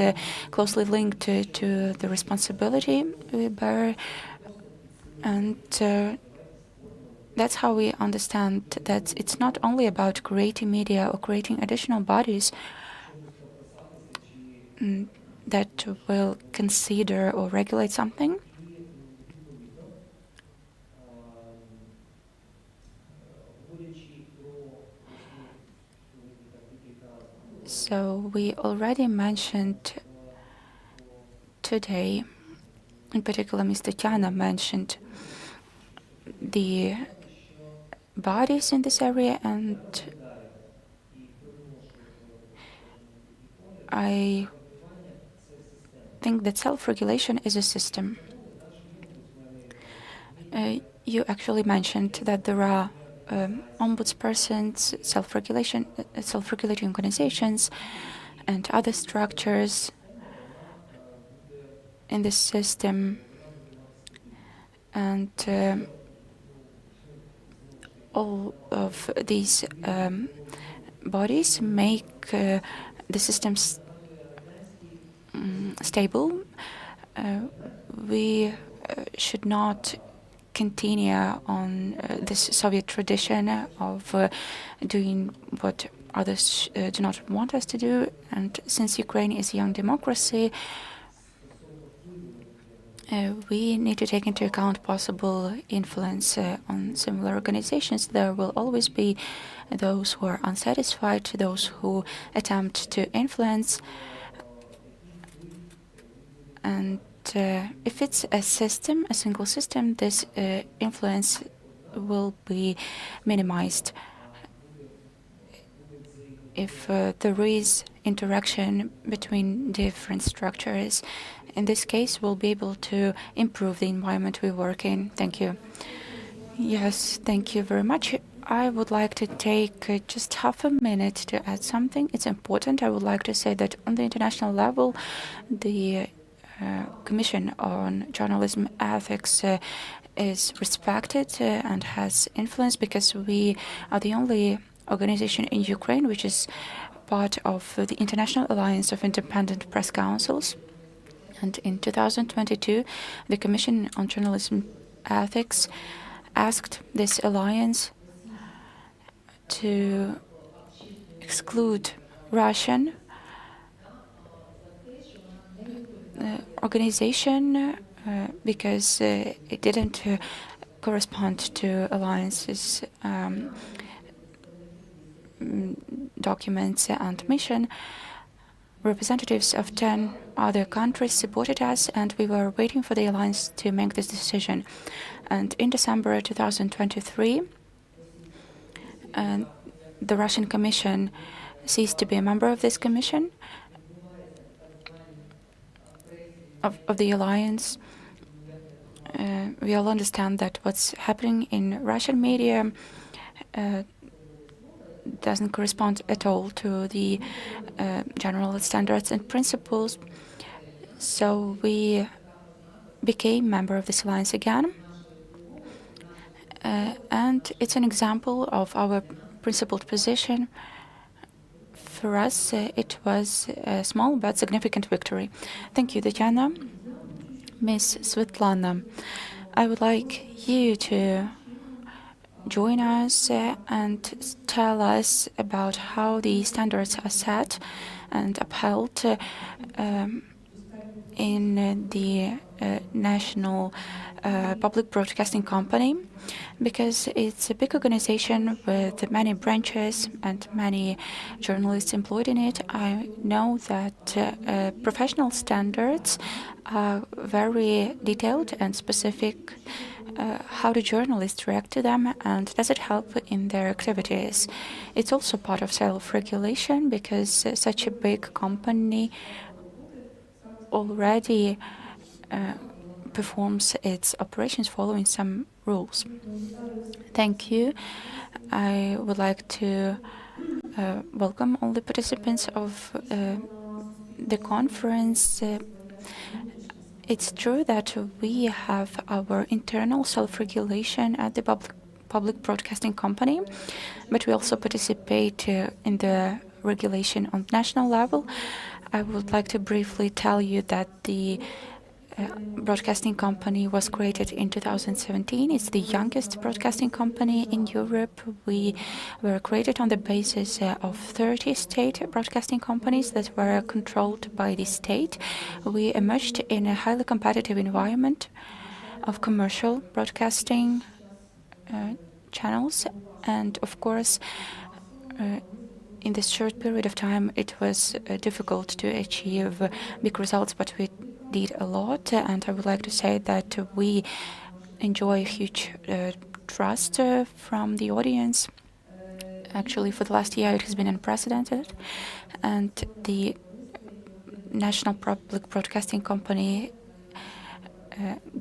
closely linked to the responsibility we bear, and that's how we understand that it's not only about creating media or creating additional bodies that will consider or regulate something, So we already mentioned today, in particular, Ms. Tatiana mentioned the bodies in this area, and I think that self-regulation is a system. You actually mentioned that there are ombudspersons, self-regulating organizations, and other structures in this system, and all of these bodies make the systems stable. We should not continue on this Soviet tradition of doing what others do not want us to do. And since Ukraine is a young democracy, we need to take into account possible influence on similar organizations. There will always be those who are unsatisfied, those who attempt to influence. And if it's a system, a single system, this influence will be minimized. If there is interaction between different structures, in this case, we'll be able to improve the environment we work in. Thank you. Yes, thank you very much. I would like to take just half a minute to add something. It's important. I would like to say that on the international level, the Commission on Journalism Ethics is respected and has influence because we are the only organization in Ukraine which is part of the International Alliance of Independent Press Councils. And in 2022, the Commission on Journalism Ethics asked this alliance to exclude Russian organization because it didn't correspond to alliance's documents and mission. Representatives of 10 other countries supported us, and we were waiting for the alliance to make this decision. And in December 2023, the Russian Commission ceased to be a member of this commission of the alliance. We all understand that what's happening in Russian media doesn't correspond at all to the general standards and principles. So we became member of this alliance again. And it's an example of our principled position. For us, it was a small but significant victory. Thank you, Tatiana. Ms. Svetlana, I would like you to join us and tell us about how the standards are set and upheld in the National Public Broadcasting Company, because it's a big organization with many branches and many journalists employed in it. I know that professional standards are very detailed and specific. How do journalists react to them, and does it help in their activities? It's also part of self-regulation because such a big company already performs its operations following some rules. Thank you. I would like to welcome all the participants of the conference. It's true that we have our internal self-regulation at the public broadcasting company, but we also participate in the regulation on national level. I would like to briefly tell you that the broadcasting company was created in 2017. It's the youngest broadcasting company in Europe. We were created on the basis of 30 state broadcasting companies that were controlled by the state. We emerged in a highly competitive environment of commercial broadcasting channels, and of course in this short period of time, it was difficult to achieve big results, but we did a lot. And I would like to say that we enjoy huge trust from the audience. Actually, for the last year, it has been unprecedented. And the National Public Broadcasting Company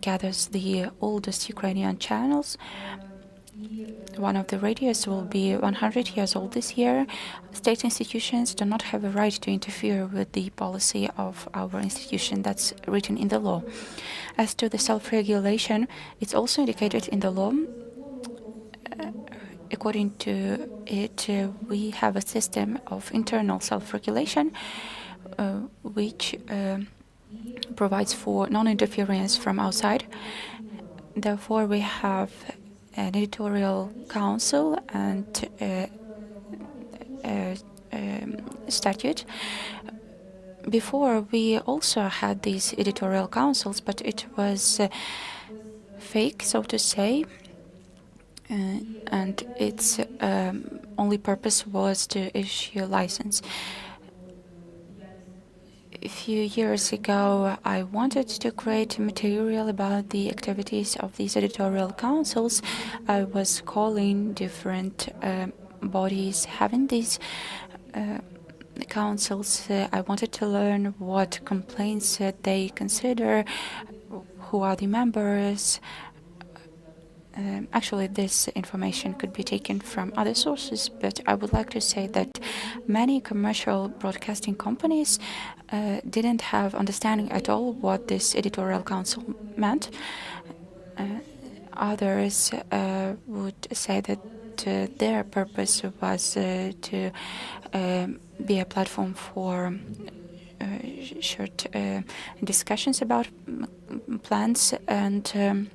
gathers the oldest Ukrainian channels. One of the radios will be 100 years old this year. State institutions do not have a right to interfere with the policy of our institution. That's written in the law. As to the self-regulation, it's also indicated in the law. According to it, we have a system of internal self-regulation, which provides for non-interference from outside. Therefore, we have an editorial council and statute. Before, we also had these editorial councils, but it was fake, so to say, and its only purpose was to issue a license. A few years ago, I wanted to create material about the activities of these editorial councils. I was calling different bodies having these councils. I wanted to learn what complaints they consider, who are the members. Actually, this information could be taken from other sources, but I would like to say that many commercial broadcasting companies didn't have understanding at all what this editorial council meant. Others would say that their purpose was to be a platform for short discussions about plans, and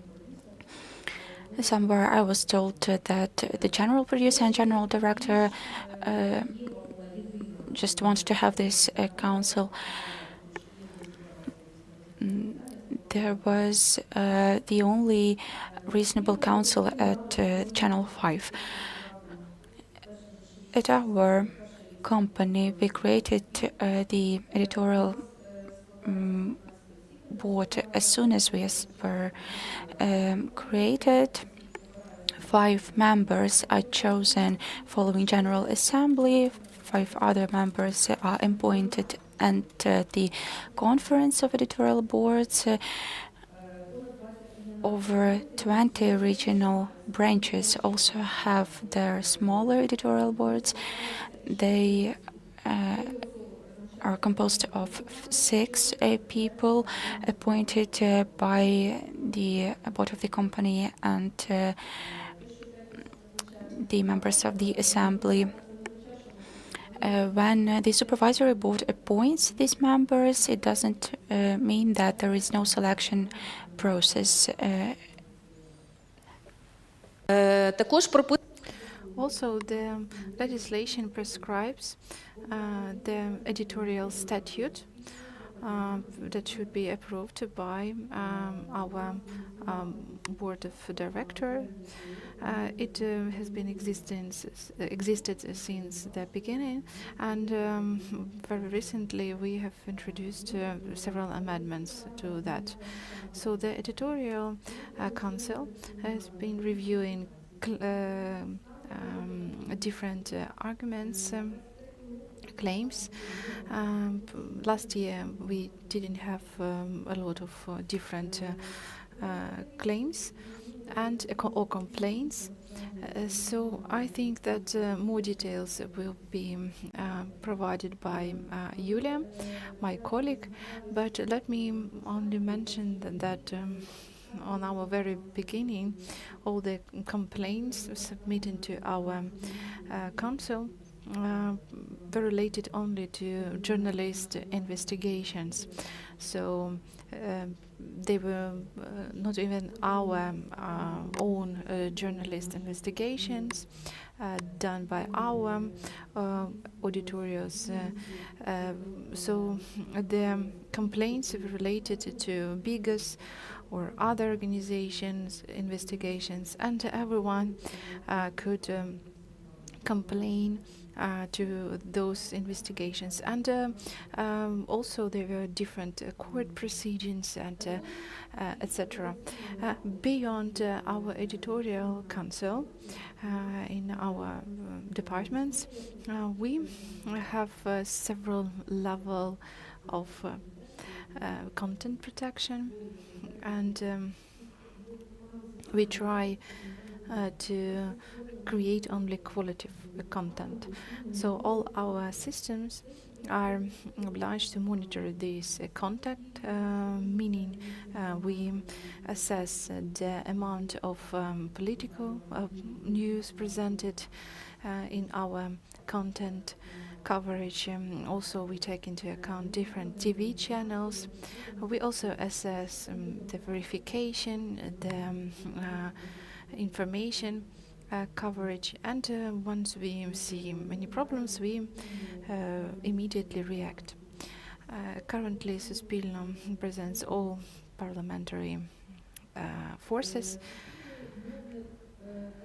somewhere I was told that the general producer and general director just wanted to have this council. There was the only reasonable council at Channel 5. At our company, we created the editorial board as soon as we were created. 5 members are chosen following General Assembly. 5 other members are appointed at the Conference of Editorial Boards. Over 20 regional branches also have their smaller editorial boards. They are composed of 6 people appointed by the board of the company and the members of the assembly. When the supervisory board appoints these members, it doesn't mean that there is no selection process. Also, the legislation prescribes the editorial statute that should be approved by our board of directors. It has been existed since the beginning, and very recently we have introduced several amendments to that. So the editorial council has been reviewing different arguments, claims. Last year we didn't have a lot of different claims and or complaints. So I think that more details will be provided by Yulia, my colleague. But let me only mention that on our very beginning, all the complaints submitted to our council were related only to journalist investigations. So they were not even our own journalist investigations done by our auditorials. So the complaints were related to biggest or other organizations' investigations, and everyone could complain to those investigations. And also there were different court proceedings and etc. Beyond our editorial council, in our departments, we have several level of content protection, and we try to create only quality content. So all our systems are obliged to monitor this content, meaning we assess the amount of political news presented in our content coverage. Also, we take into account different TV channels. We also assess the verification, the information coverage, and once we see many problems, we immediately react. Currently, Suspilno presents all parliamentary forces.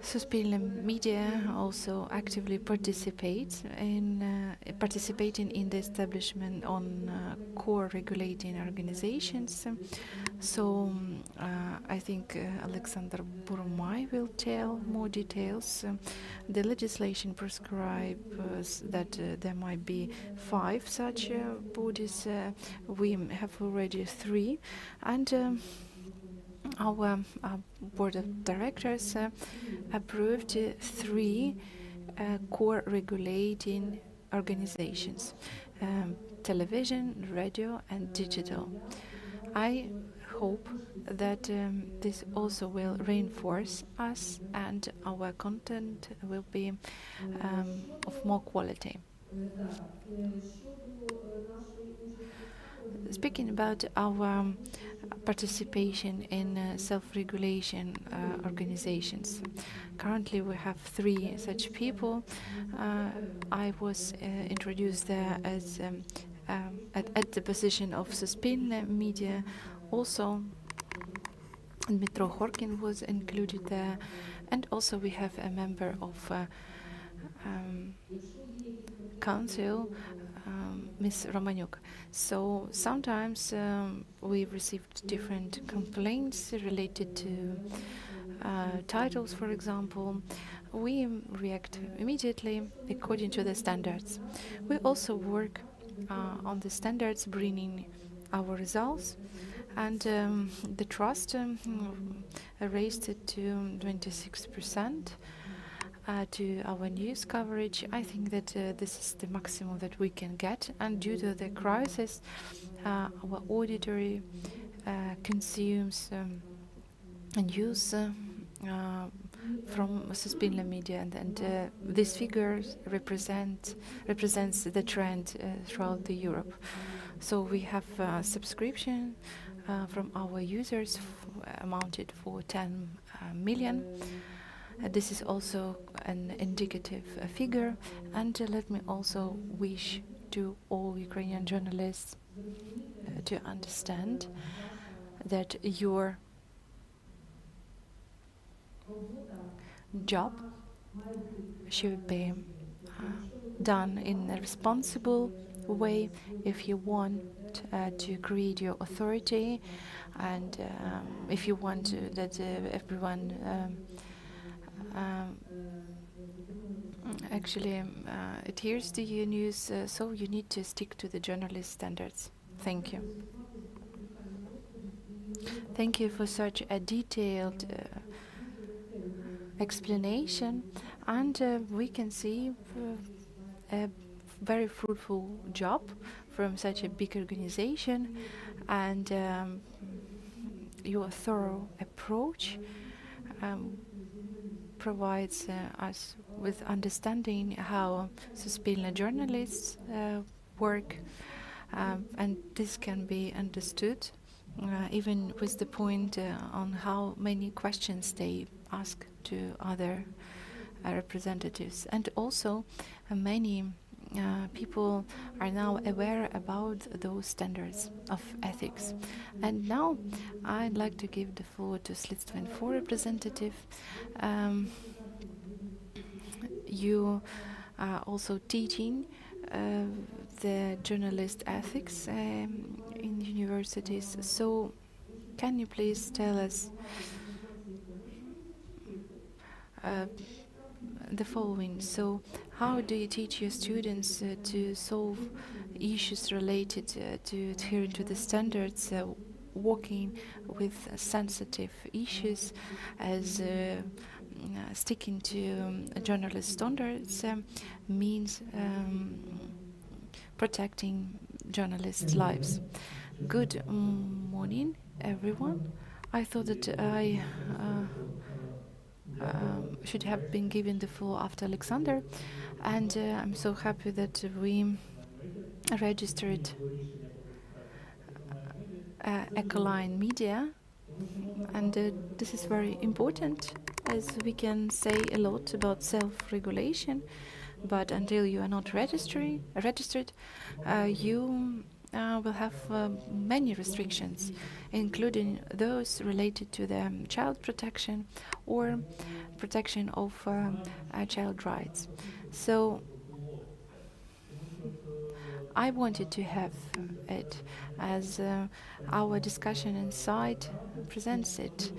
Suspilno Media also actively participates in participating in the establishment on core regulating organizations. So I think Alexander Burmai will tell more details. The legislation prescribes that there might be 5 such bodies. We have already 3, and our board of directors approved 3 core regulating organizations: television, radio, and digital. I hope that this also will reinforce us, and our content will be of more quality. Speaking about our participation in self-regulation organizations, currently we have 3 such people. I was introduced there as at the position of Suspilno Media. Also, Dmitro Horkin was included there, and also we have a member of council, Ms. Romaniuk. So sometimes we received different complaints related to titles, for example. We react immediately according to the standards. We also work on the standards, bringing our results, and the trust raised it to 26%. To our news coverage. I think that this is the maximum that we can get, and due to the crisis, our auditory consumes news from Suspilno Media, and these figures represents the trend throughout the Europe. So we have subscription from our users amounted for 10 million. This is also an indicative figure, and let me also wish to all Ukrainian journalists to understand that your job should be done in a responsible way if you want to create your authority, and if you want that everyone actually adheres to your news, so you need to stick to the journalist standards. Thank you. Thank you for such a detailed explanation, and we can see a very fruitful job from such a big organization, and your thorough approach provides us with understanding how Suspilno journalists work, and this can be understood even with the point on how many questions they ask to other representatives. And also many people are now aware about those standards of ethics. And now I'd like to give the floor to Следственный representative. You also teaching the journalist ethics in universities. So can you please tell us the following? So how do you teach your students to solve issues related to adhering to the standards, working with sensitive issues, as sticking to journalist standards means protecting journalists' lives? Good morning, everyone. I thought that I should have been given the floor after Alexander, and I'm so happy that we registered Ecoline Media, and this is very important, as we can say a lot about self-regulation, but until you are not registered, you will have many restrictions, including those related to the child protection or protection of child rights. So I wanted to have it, as our discussion inside presents it.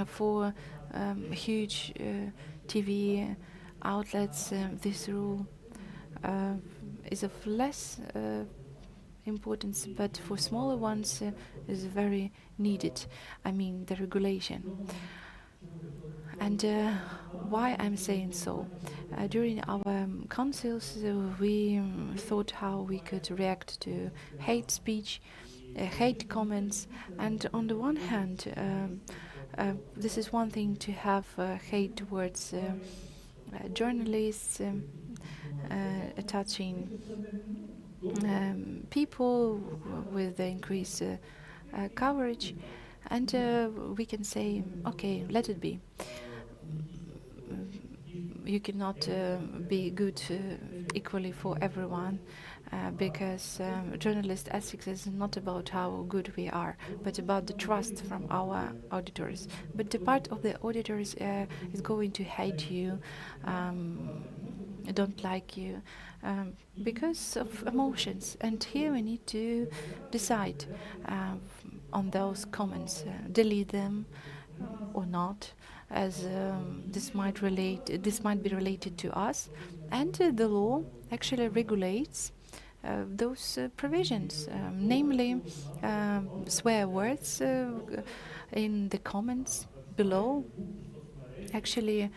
For huge TV outlets, this rule is of less importance, but for smaller ones is very needed. I mean, the regulation. And why I'm saying so? During our councils, we thought how we could react to hate speech, hate comments, and on the one hand, this is one thing to have hate towards journalists, touching people with the increased coverage, and we can say, okay, let it be. You cannot be good equally for everyone, because journalist ethics is not about how good we are, but about the trust from our auditors. But the part of the auditors is going to hate you, don't like you, because of emotions. And here we need to decide on those comments, delete them or not, as this might be related to us, and the law actually regulates those provisions, namely swear words in the comments below. Actually,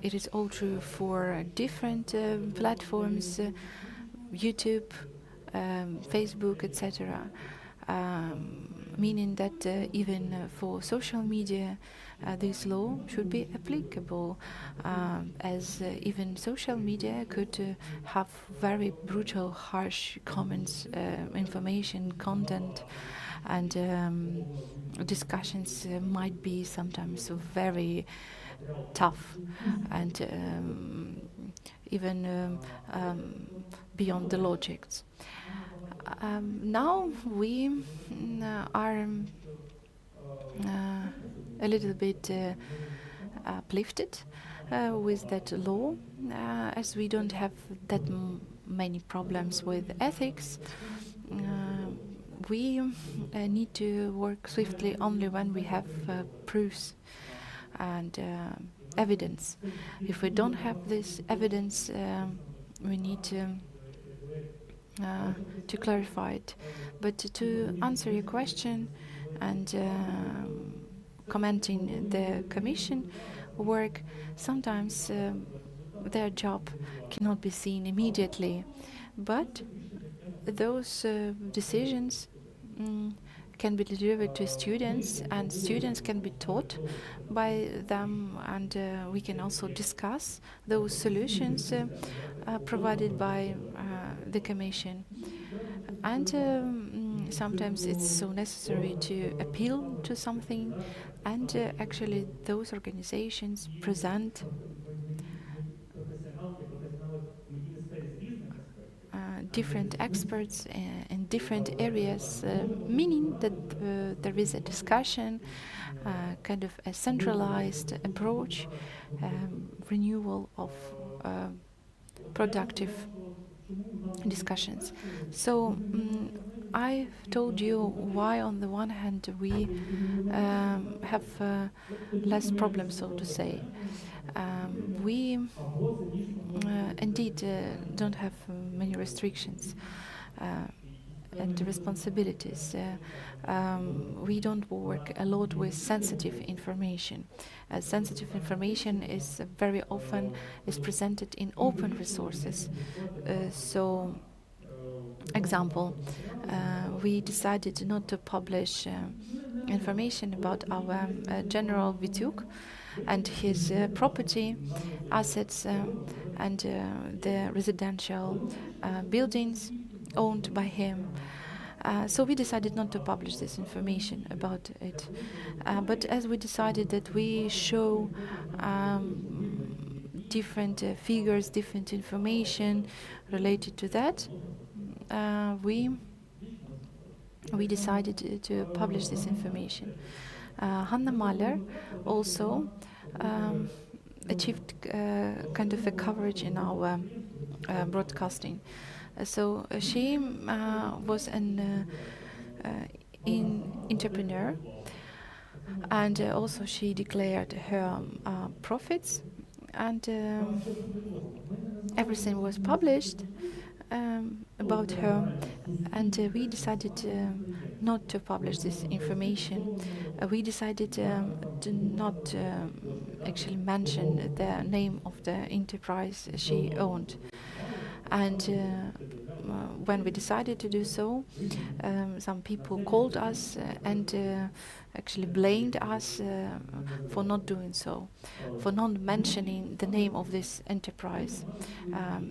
it is all true for different platforms, YouTube, Facebook, etc. Meaning that even for social media, this law should be applicable, as even social media could have very brutal, harsh comments, information, content, and discussions might be sometimes very tough and even beyond the logics. Now we are a little bit uplifted with that law, as we don't have that many problems with ethics. We need to work swiftly only when we have proofs and evidence. If we don't have this evidence, we need to clarify it. But to answer your question and commenting the Commission work, sometimes their job cannot be seen immediately, but those decisions can be delivered to students, and students can be taught by them, and we can also discuss those solutions provided by the Commission. And sometimes it's so necessary to appeal to something, and actually those organizations present different experts in different areas, meaning that there is a discussion, kind of a centralized approach, renewal of productive discussions. So I've told you why on the one hand we have less problems, so to say. We indeed don't have many restrictions and responsibilities. We don't work a lot with sensitive information. Sensitive information is very often is presented in open resources. So, example, we decided not to publish information about our General Vityuk and his property, assets, and the residential buildings owned by him. So we decided not to publish this information about it. But as we decided that we show different figures, different information related to that, we decided to publish this information. Hanna Mahler also achieved kind of a coverage in our broadcasting. So she was an entrepreneur, and also she declared her profits, and everything was published about her, and we decided not to publish this information. We decided to not actually mention the name of the enterprise she owned. And when we decided to do so, some people called us and actually blamed us for not doing so, for not mentioning the name of this enterprise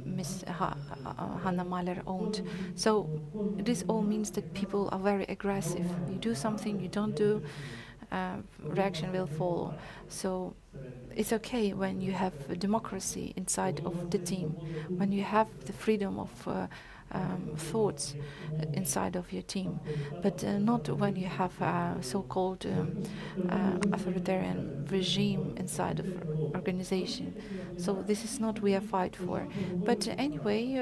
Miss Hanna Mahler owned. So this all means that people are very aggressive. You do something, you don't do, reaction will follow. So it's okay when you have a democracy inside of the team, when you have the freedom of thoughts inside of your team, but not when you have a so-called authoritarian regime inside of organization. So this is not we are fight for. But anyway,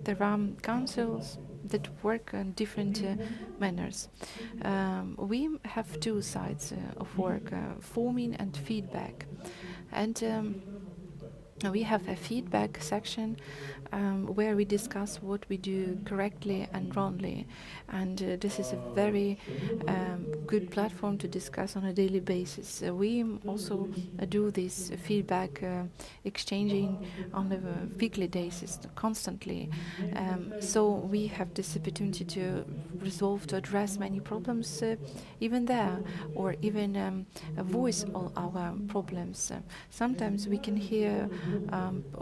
there are councils that work in different manners. We have two sides of work, forming and feedback. And we have a feedback section where we discuss what we do correctly and wrongly. And this is a very good platform to discuss on a daily basis. We also do this feedback exchanging on a weekly basis, constantly. So we have this opportunity to resolve, to address many problems even there, or even voice all our problems. Sometimes we can hear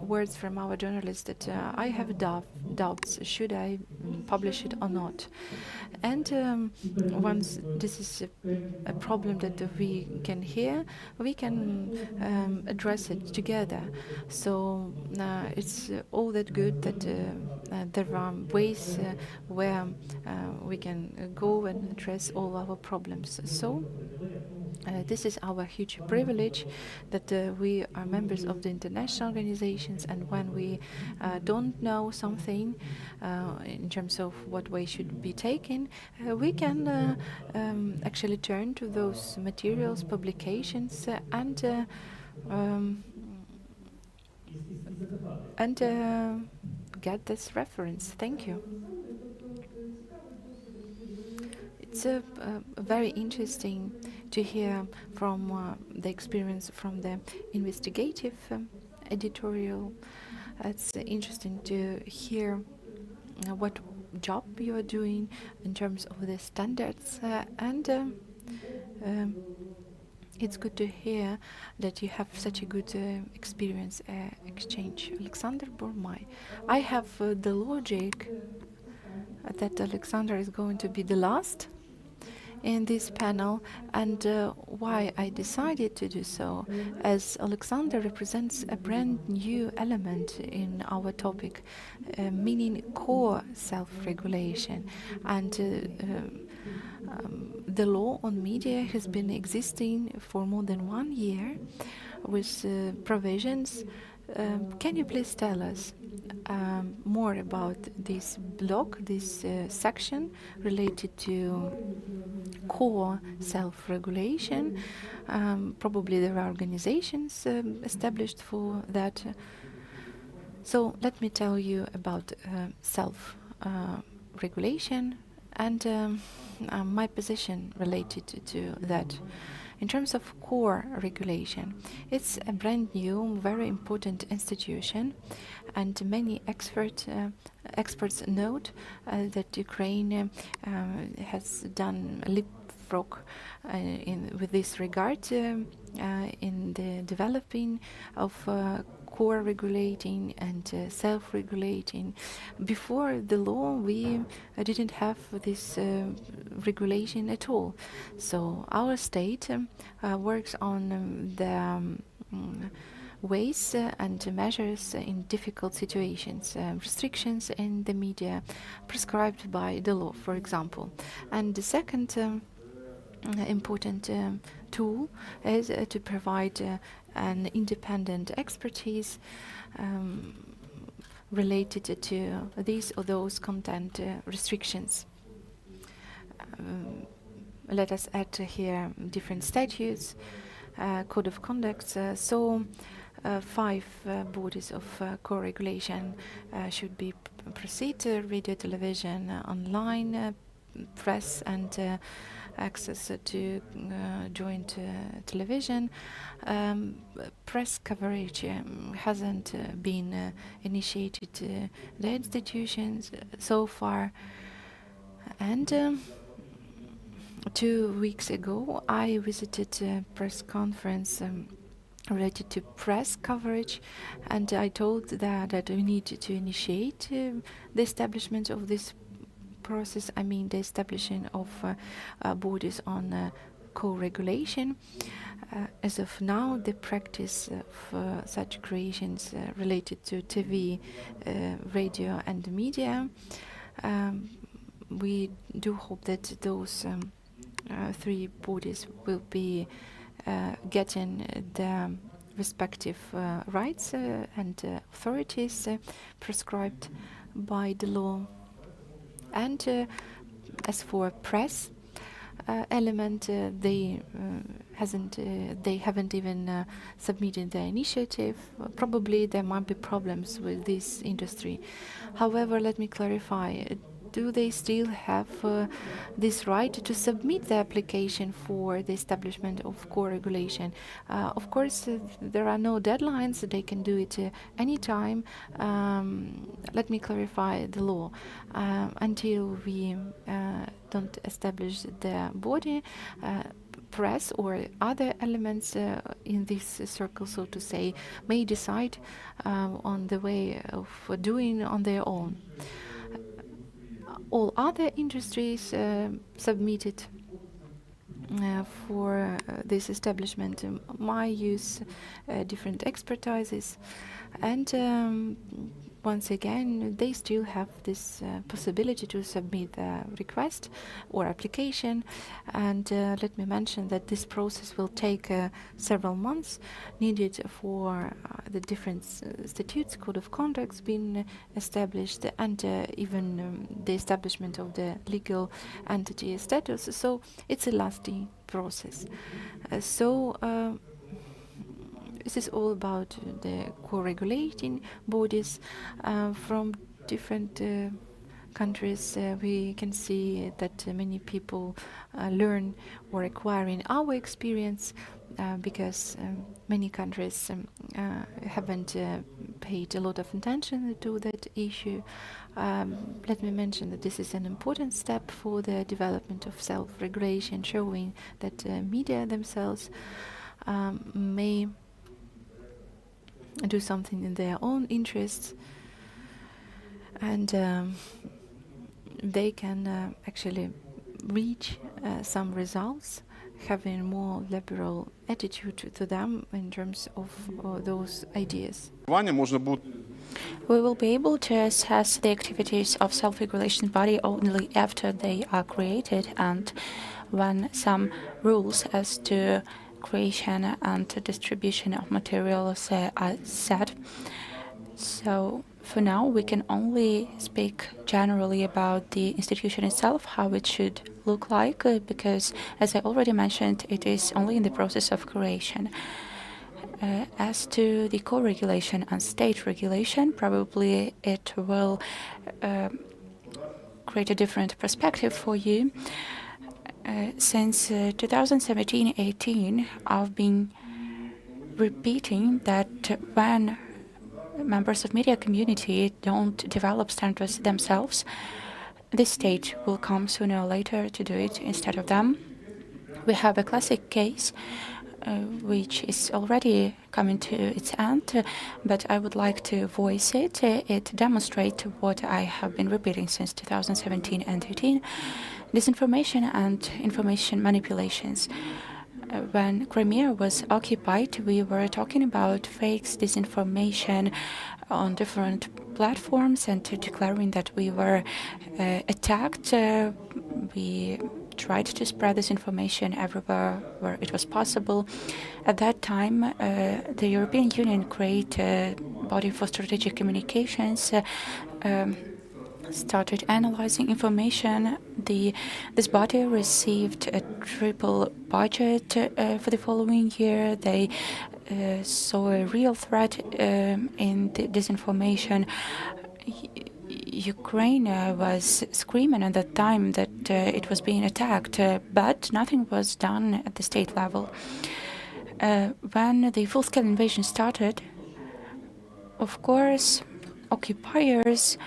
words from our journalists that I have doubts, should I publish it or not? And once this is a problem that we can hear, we can address it together. So it's all that good that there are ways where we can go and address all our problems. So this is our huge privilege that we are members of the international organizations, and when we don't know something in terms of what way should be taken, we can actually turn to those materials, publications, and get this reference. Thank you. It's very interesting to hear from the experience from the investigative editorial. It's interesting to hear what job you are doing in terms of the standards, and it's good to hear that you have such a good experience exchange. Alexander Burmai. I have the logic that Alexander is going to be the last. in this panel, and why I decided to do so, as Alexander represents a brand new element in our topic, meaning core self-regulation. And the law on media has been existing for more than 1 year with provisions. Can you please tell us more about this block, this section related to core self-regulation? Probably there are organizations established for that. So let me tell you about self-regulation and my position related to that. In terms of core regulation, it's a brand new, very important institution, and many experts note that Ukraine has done a leapfrog with this regard in the developing of core regulating and self-regulating. Before the law, we didn't have this regulation at all. So our state works on the ways and measures in difficult situations, restrictions in the media prescribed by the law, for example. And the second important tool is to provide an independent expertise related to these or those content restrictions. Let us add here different statutes, code of conduct. So 5 bodies of core regulation should be proceed: radio, television, online, press, and access to joint television. Press coverage hasn't been initiated the institutions so far. And 2 weeks ago, I visited a press conference related to press coverage, and I told that we need to initiate the establishment of this process. I mean the establishing of bodies on co-regulation. As of now, the practice of such creations related to TV, radio and media, we do hope that those 3 bodies will be getting the respective rights and authorities prescribed by the law. And as for press element, they haven't even submitted the initiative. Probably there might be problems with this industry. However, let me clarify. Do they still have this right to submit the application for the establishment of core regulation? Of course, there are no deadlines. They can do it anytime. Let me clarify the law. Until we don't establish the body, press or other elements in this circle, so to say, may decide on the way of doing on their own. All other industries submitted for this establishment might use different expertises, and once again, they still have this possibility to submit a request or application. And let me mention that this process will take several months, needed for the different statutes, code of conducts being established, and even the establishment of the legal entity status. So it's a lasting process. This is all about the co-regulating bodies from different countries. We can see that many people learn or acquire in our experience because many countries haven't paid a lot of attention to that issue. Let me mention that this is an important step for the development of self-regulation, showing that media themselves may do something in their own interests, and they can actually reach some results, having more liberal attitude to them in terms of those ideas. Можна буде We will be able to assess the activities of self-regulation body only after they are created and when some rules as to creation and distribution of materials are set. So for now, we can only speak generally about the institution itself, how it should look like, because, as I already mentioned, it is only in the process of creation. As to the co-regulation and state regulation, probably it will create a different perspective for you. Since 2017-18, I've been repeating that when members of media community don't develop standards themselves, the state will come sooner or later to do it instead of them. We have a classic case which is already coming to its end, but I would like to voice it. It demonstrates what I have been repeating since 2017 and 18, disinformation and information manipulations. When Crimea was occupied, we were talking about fakes, disinformation on different platforms and declaring that we were attacked. We tried to spread this information everywhere where it was possible. At that time, the European Union created a body for strategic communications, started analyzing information. This body received a triple budget for the following year. They saw a real threat in the disinformation. Ukraine was screaming at that time that it was being attacked, but nothing was done at the state level. When the full-scale invasion started, of course, occupiers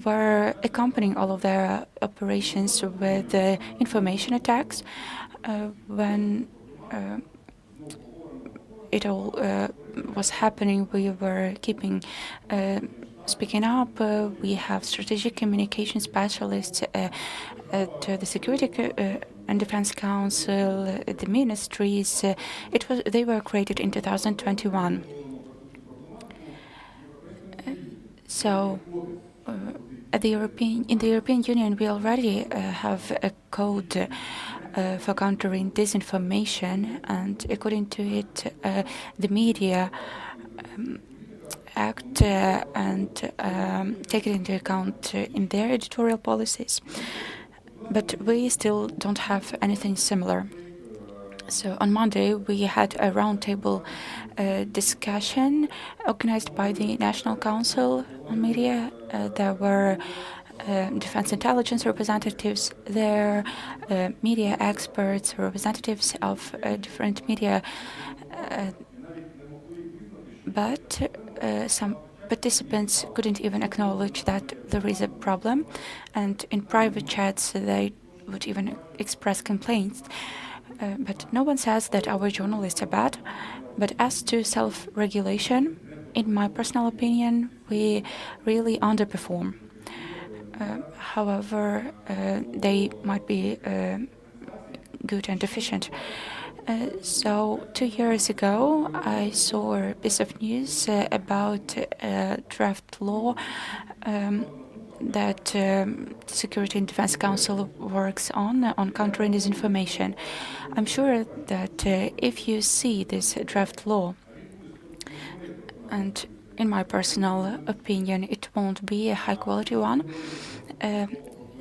were accompanying all of their operations with information attacks. When it all was happening, we were speaking up. We have strategic communication specialists at the Security and Defense Council, the ministries. They were created in 2021. So. In the European Union, we already have a code for countering disinformation, and according to it, the media act and take it into account in their editorial policies. But we still don't have anything similar. So on Monday, we had a roundtable discussion organized by the National Council on Media. There were defense intelligence representatives there, media experts, representatives of different media. But some participants couldn't even acknowledge that there is a problem. And in private chats, they would even express complaints. But no one says that our journalists are bad. But as to self-regulation, in my personal opinion, we really underperform. However, they might be good and efficient. So 2 years ago, I saw a piece of news about a draft law that the Security and Defense Council works on countering disinformation. I'm sure that if you see this draft law, and in my personal opinion, it won't be a high-quality one,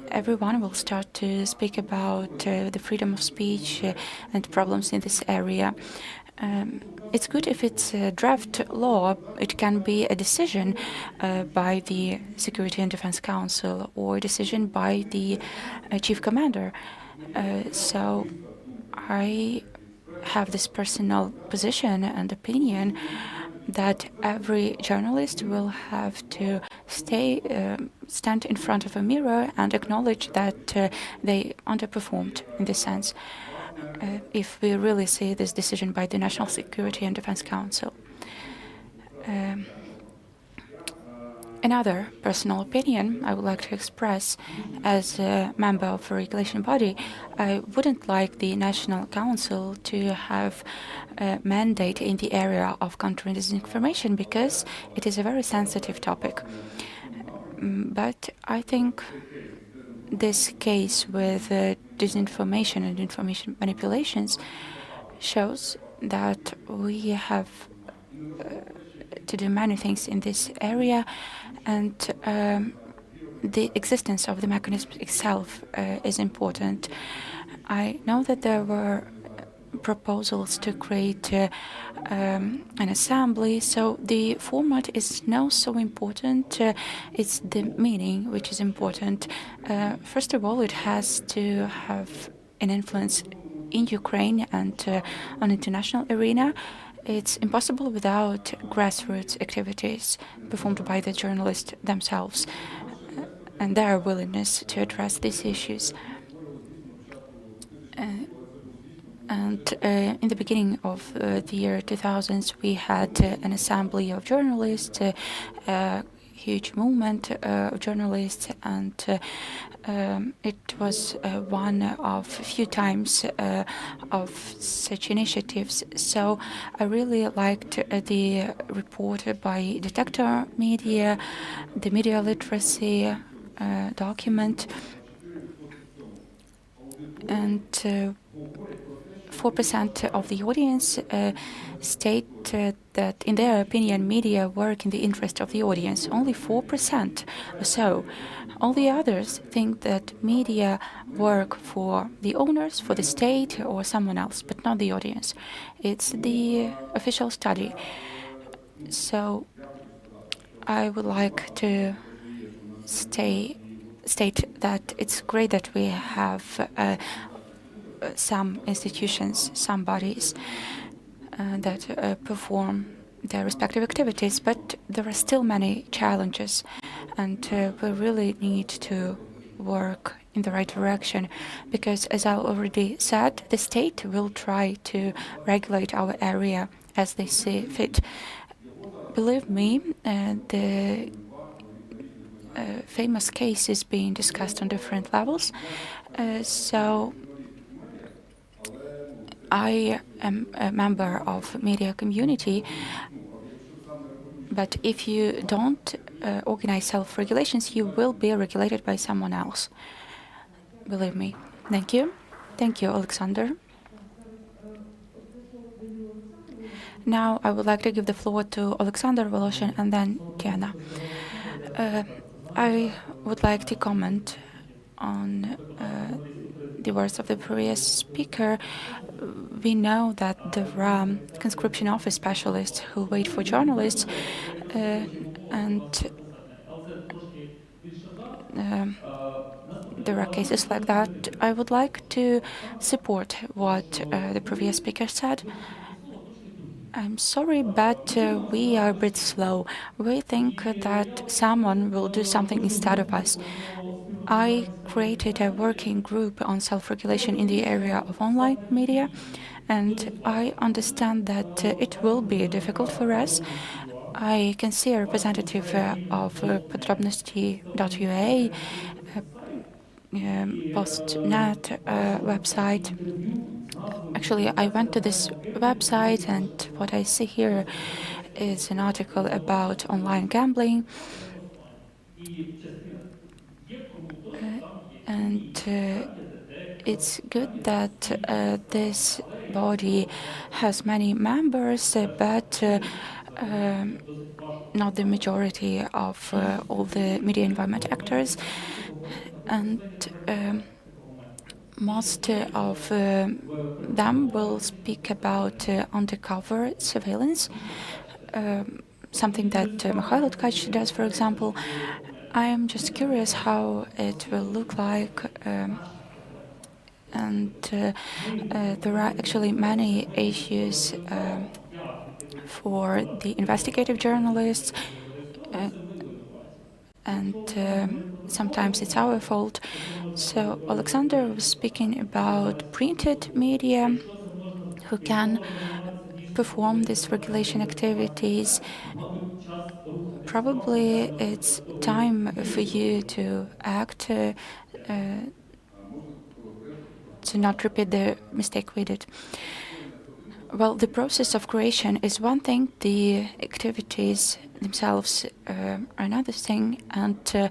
everyone will start to speak about the freedom of speech and problems in this area. It's good if it's a draft law. It can be a decision by the Security and Defense Council or a decision by the chief commander. So I have this personal position and opinion that every journalist will have to stand in front of a mirror and acknowledge that they underperformed in this sense. If we really see this decision by the National Security and Defense Council. Another personal opinion I would like to express as a member of a regulation body, I wouldn't like the National Council to have a mandate in the area of countering disinformation because it is a very sensitive topic. But I think this case with disinformation and information manipulations shows that we have to do many things in this area, and the existence of the mechanism itself is important. I know that there were proposals to create an assembly, so the format is not so important. It's the meaning which is important. First of all, it has to have an influence in Ukraine and on international arena. It's impossible without grassroots activities performed by the journalists themselves and their willingness to address these issues. In the beginning of the year 2000s, we had an assembly of journalists, a huge movement of journalists, and it was one of few times of such initiatives. So I really liked the report by Detector Media, the media literacy document, and 4% of the audience state that, in their opinion, media work in the interest of the audience. Only 4% or so. All the others think that media work for the owners, for the state, or someone else, but not the audience. It's the official study. So I would like to state that it's great that we have some institutions, some bodies that perform their respective activities, but there are still many challenges, and we really need to work in the right direction, because, as I already said, the state will try to regulate our area as they see fit. Believe me, the famous case is being discussed on different levels, so I am a member of media community, but if you don't organize self-regulations, you will be regulated by someone else. Believe me. Thank you. Thank you, Alexander. Now I would like to give the floor to Alexander Voloshin and then Diana. I would like to comment on the words of the previous speaker. We know that there are conscription office specialists who wait for journalists, and there are cases like that. I would like to support what the previous speaker said. I'm sorry, but we are a bit slow. We think that someone will do something instead of us. I created a working group on self-regulation in the area of online media, and I understand that it will be difficult for us. I can see a representative of Podrobnosti.ua, Postnet website. Actually, I went to this website, and what I see here is an article about online gambling. And it's good that this body has many members, but not the majority of all the media environment actors. And most of them will speak about undercover surveillance, something that Mikhailo Tkach does, for example. I am just curious how it will look like, and there are actually many issues for the investigative journalists, and sometimes it's our fault. So Alexander was speaking about printed media who can perform these regulation activities Probably it's time for you to act, to not repeat the mistake we did. Well, the process of creation is one thing, the activities themselves are another thing, and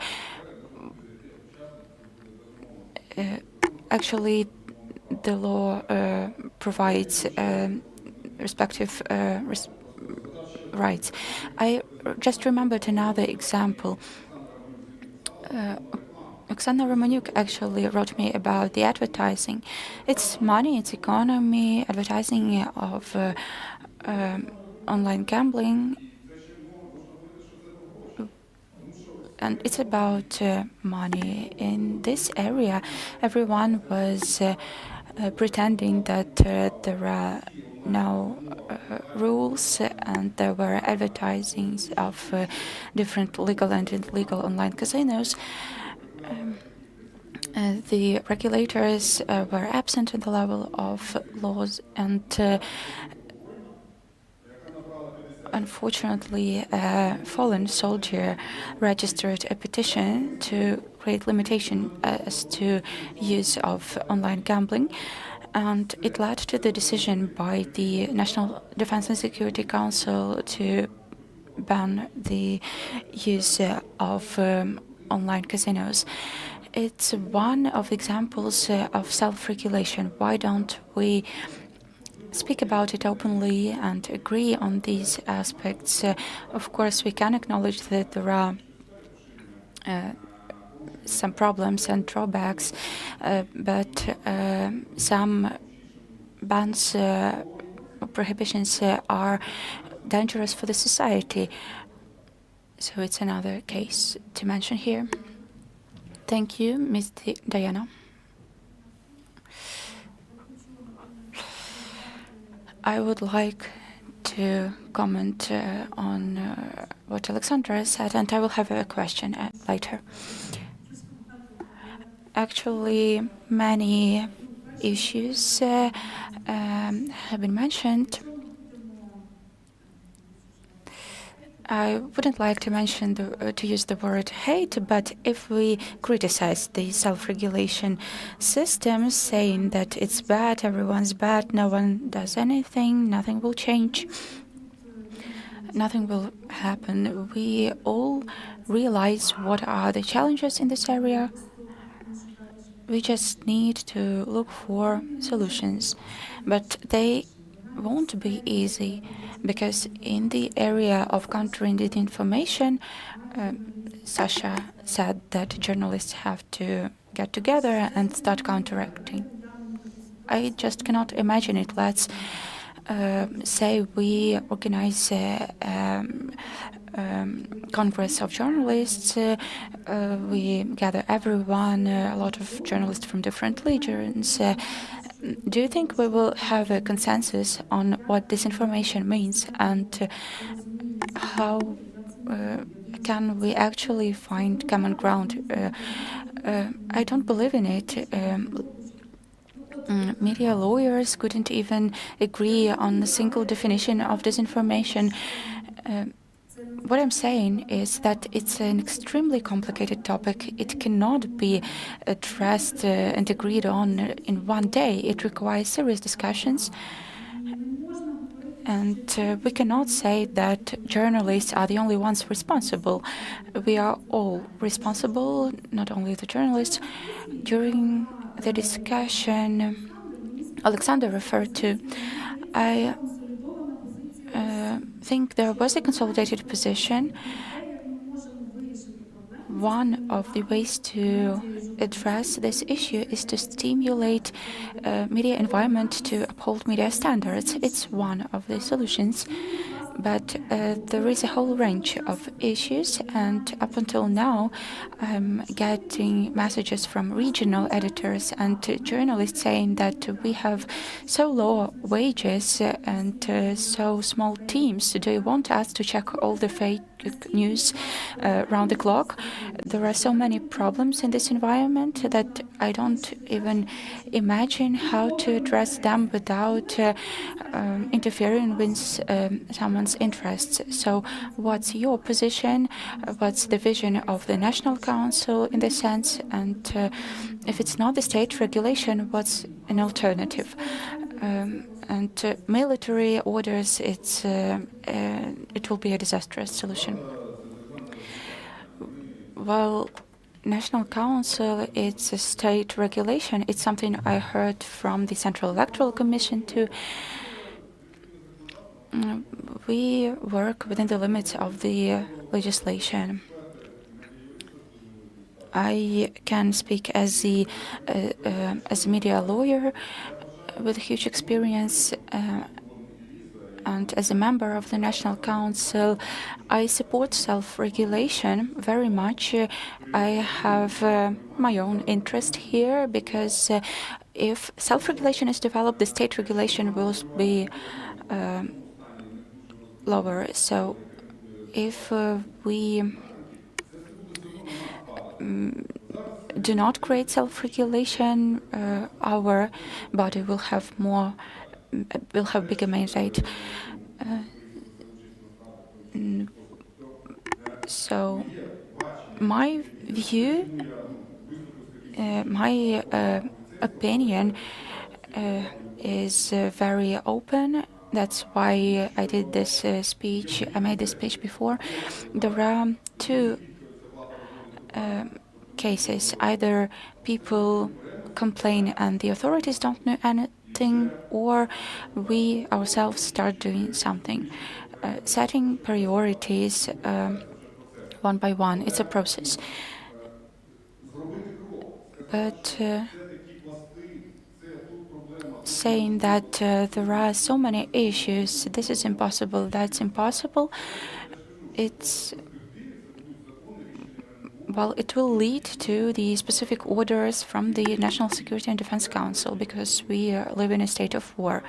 actually the law provides respective rights. I just remembered another example. Oksana Romaniuk actually wrote me about the advertising. It's money, it's economy, advertising of online gambling. And it's about money. In this area, everyone was pretending that there are no rules, and there were advertisings of different legal and illegal online casinos. The regulators were absent at the level of laws, and unfortunately, a fallen soldier registered a petition to create limitation as to use of online gambling, and it led to the decision by the National Defense and Security Council to ban the use of online casinos. It's one of the examples of self-regulation. Why don't we speak about it openly and agree on these aspects? Of course, we can acknowledge that there are some problems and drawbacks, but some bans or prohibitions are dangerous for the society. So it's another case to mention here. Thank you, Ms. Diana. I would like to comment on what Alexandra said, and I will have a question later. Actually, many issues have been mentioned. I wouldn't like to mention to use the word hate, but if we criticize the self-regulation system, saying that it's bad, everyone's bad, no one does anything, nothing will change, nothing will happen. We all realize what are the challenges in this area. We just need to look for solutions, but they won't be easy, because in the area of countering the information, Sasha said that journalists have to get together and start counteracting. I just cannot imagine it. Let's say we organize Congress of Journalists. We gather everyone, a lot of journalists from different regions. Do you think we will have a consensus on what disinformation means, and how can we actually find common ground? I don't believe in it. Media lawyers couldn't even agree on a single definition of disinformation. What I'm saying is that it's an extremely complicated topic. It cannot be addressed and agreed on in one day. It requires serious discussions. And we cannot say that journalists are the only ones responsible. We are all responsible, not only the journalists. During the discussion Alexander referred to, I think there was a consolidated position. One of the ways to address this issue is to stimulate media environment to uphold media standards. It's one of the solutions. But there is a whole range of issues, and up until now, I'm getting messages from regional editors and journalists saying that we have so low wages and so small teams. Do you want us to check all the fake good news round the clock. There are so many problems in this environment that I don't even imagine how to address them without interfering with someone's interests. So what's your position? What's the vision of the National Council in this sense? And if it's not the state regulation, what's an alternative? And military orders, it will be a disastrous solution. Well, National Council, it's a state regulation. It's something I heard from the Central Electoral Commission too. We work within the limits of the legislation. I can speak as a media lawyer with huge experience, and as a member of the National Council, I support self-regulation very much. I have my own interest here because if self-regulation is developed, the state regulation will be lower. So if we do not create self-regulation, our body will have bigger mandate. So my view, my opinion is very open. That's why I did this speech. I made this speech before. There are two cases. Either people complain and the authorities don't know anything, or we ourselves start doing something. Setting priorities one by one, it's a process. But saying that there are so many issues, this is impossible, that's impossible, it will lead to the specific orders from the National Security and Defense Council, because we live in a state of war.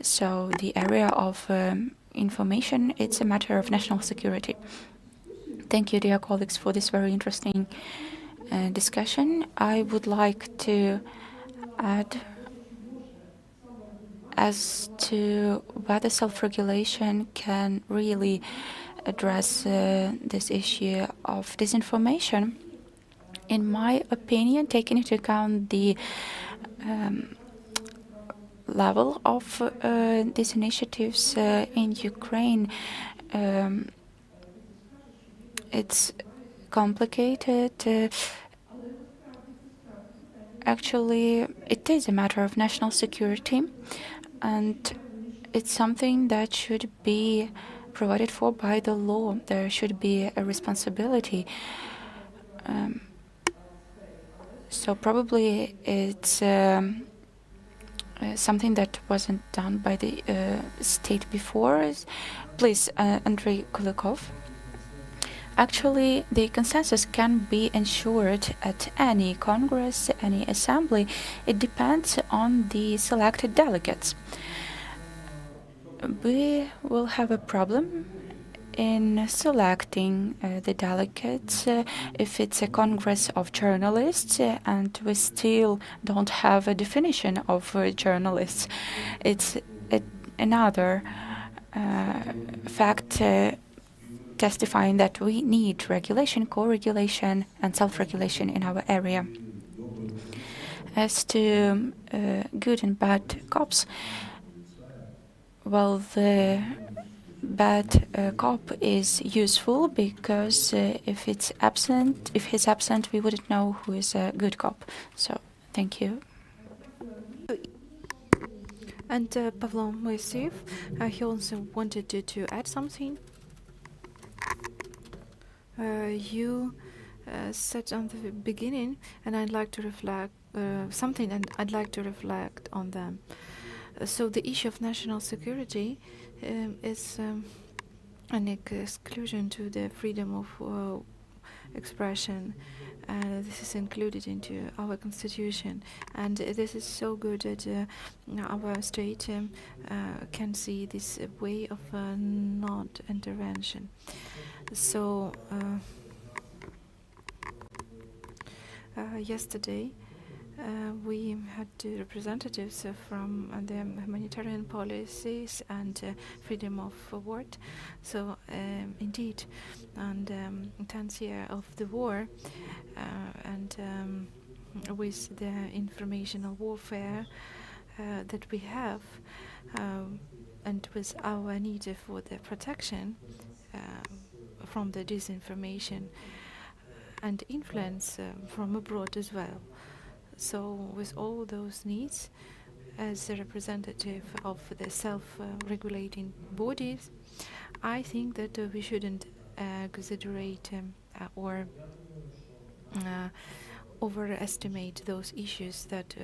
So the area of information, it's a matter of national security. Thank you, dear colleagues, for this very interesting discussion. I would like to add as to whether self-regulation can really address this issue of disinformation. In my opinion, taking into account the level of these initiatives in Ukraine, it's complicated. Actually, it is a matter of national security, and it's something that should be provided for by the law. There should be a responsibility. So probably it's something that wasn't done by the state before. Please, Andrei Kulikov. Actually, the consensus can be ensured at any Congress, any assembly. It depends on the selected delegates. We will have a problem in selecting the delegates if it's a Congress of journalists, and we still don't have a definition of journalists. It's another fact testifying that we need regulation, co-regulation, and self-regulation in our area. As to good and bad cops, well, the bad cop is useful because if he's absent, we wouldn't know who is a good cop. So, thank you. And Pavlo Moiseev, he also wanted to add something. You said on the beginning, and I'd like to reflect something, and I'd like to reflect on them. So the issue of national security is an exclusion to the freedom of expression. This is included into our constitution, and this is so good that our state can see this way of not intervention. So yesterday we had representatives from the humanitarian policies and freedom of word. So indeed, and 10th year of the war, and with the informational warfare that we have, and with our need for the protection from the disinformation and influence from abroad as well. So with all those needs, as a representative of the self-regulating bodies, I think that we shouldn't exaggerate or overestimate those issues that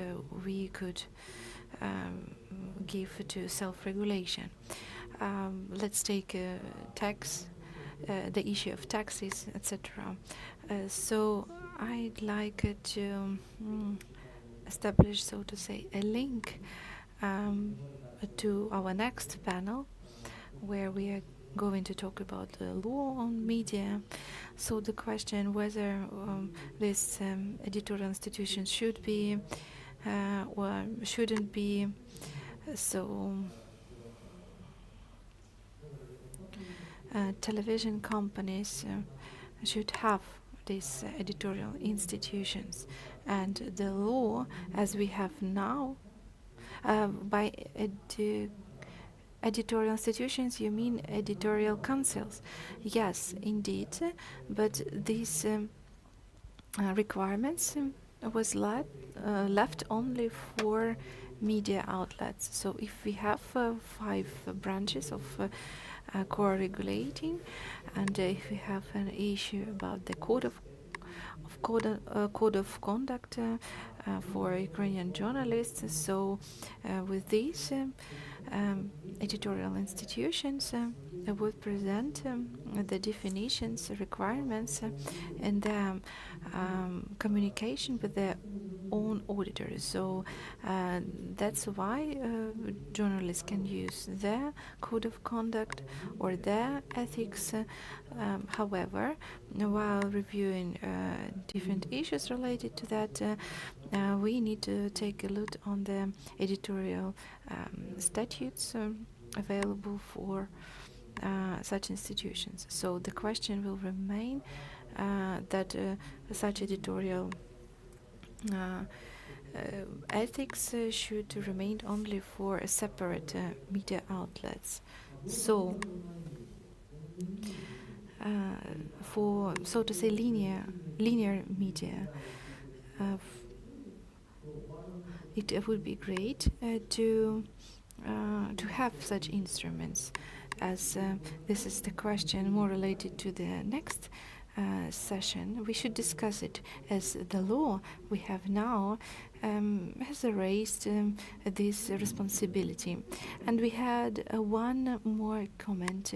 we could give to self-regulation. Let's take tax, the issue of taxes, etc. So I'd like to establish, so to say, a link to our next panel, where we are going to talk about the law on media. So the question whether this editorial institution should be or shouldn't be. So television companies should have these editorial institutions, and the law as we have now, by editorial institutions you mean editorial councils? Yes, indeed, but these requirements was left only for media outlets. So if we have 5 branches of co-regulating, and if we have an issue about the code of conduct for Ukrainian journalists, so with these editorial institutions would present the definitions, requirements, and the communication with their own auditors. So that's why journalists can use their code of conduct or their ethics. However, while reviewing different issues related to that, we need to take a look on the editorial statutes available for such institutions. So the question will remain that such editorial ethics should remain only for separate media outlets. So for, so to say, linear media, it would be great to have such instruments, as this is the question more related to the next session. We should discuss it, as the law we have now has erased this responsibility. And we had one more comment.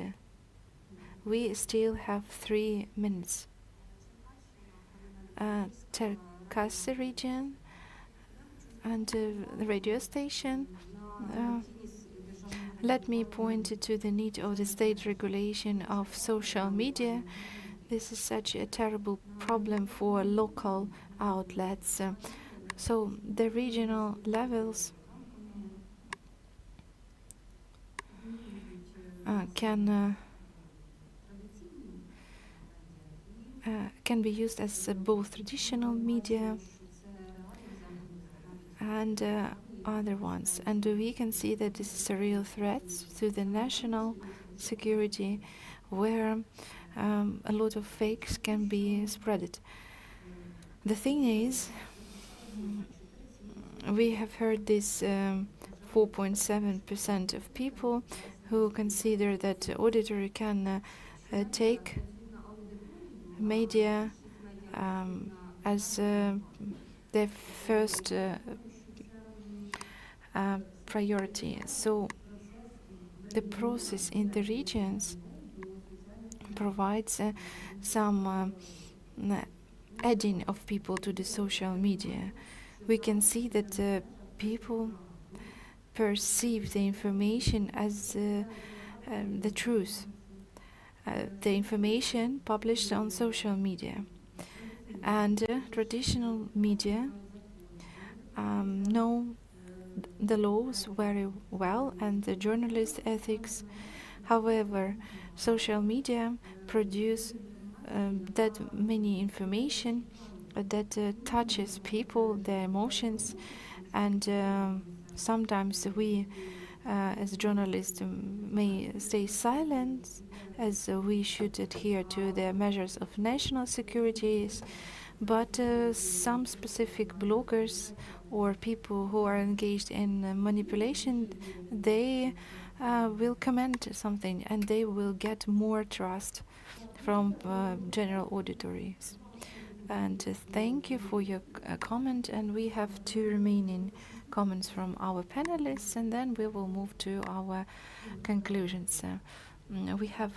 We still have 3 minutes. Terkasy region and the radio station. Let me point to the need of the state regulation of social media. This is such a terrible problem for local outlets. So the regional levels can be used as both traditional media and other ones, and we can see that this is a real threat to the national security, where a lot of fakes can be spreaded. The thing is, we have heard this 4.7% of people who consider that the auditor can take media as their first priority. So the process in the regions provides some adding of people to the social media. We can see that people perceive the information as the truth. the information published on social media. And traditional media know the laws very well and the journalist ethics. However, social media produce that many information that touches people, their emotions, and sometimes we as journalists may stay silent, as we should adhere to the measures of national security. But some specific bloggers or people who are engaged in manipulation, they will comment something and they will get more trust from general auditories. And thank you for your comment. And we have 2 remaining comments from our panelists, and then we will move to our conclusions. We have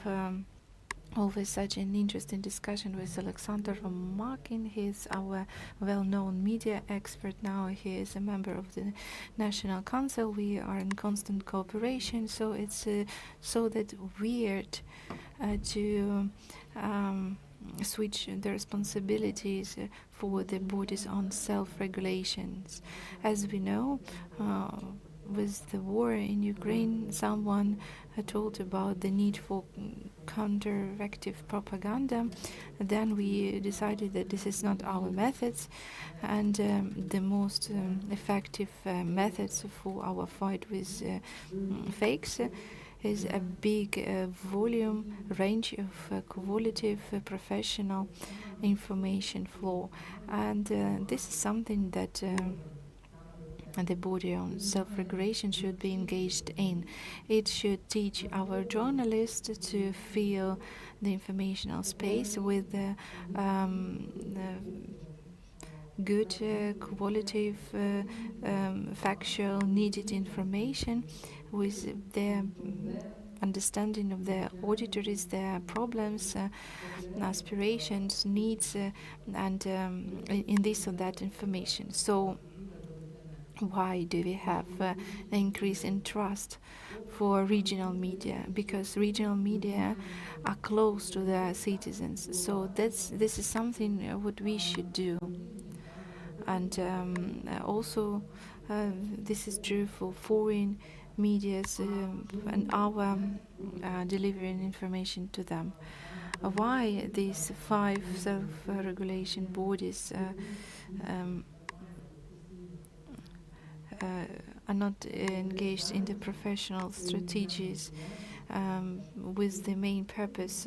always such an interesting discussion with Alexander Romakin. He is our well-known media expert now. He is a member of the National Council. We are in constant cooperation, so it's so that weird to switch the responsibilities for the bodies on self-regulations. As we know, with the war in Ukraine, someone told about the need for counteractive propaganda. Then we decided that this is not our methods, and the most effective methods for our fight with fakes is a big volume range of qualitative professional information flow, and this is something that the body on self-regulation should be engaged in. It should teach our journalists to fill the informational space with good qualitative factual needed information with their understanding of their auditories, their problems, aspirations, needs, and in this or that information. So why do we have an increase in trust for regional media? Because regional media are close to their citizens. So this is something what we should do. And also this is true for foreign medias and our delivering information to them. Why these 5 self-regulation bodies are not engaged in the professional strategies with the main purpose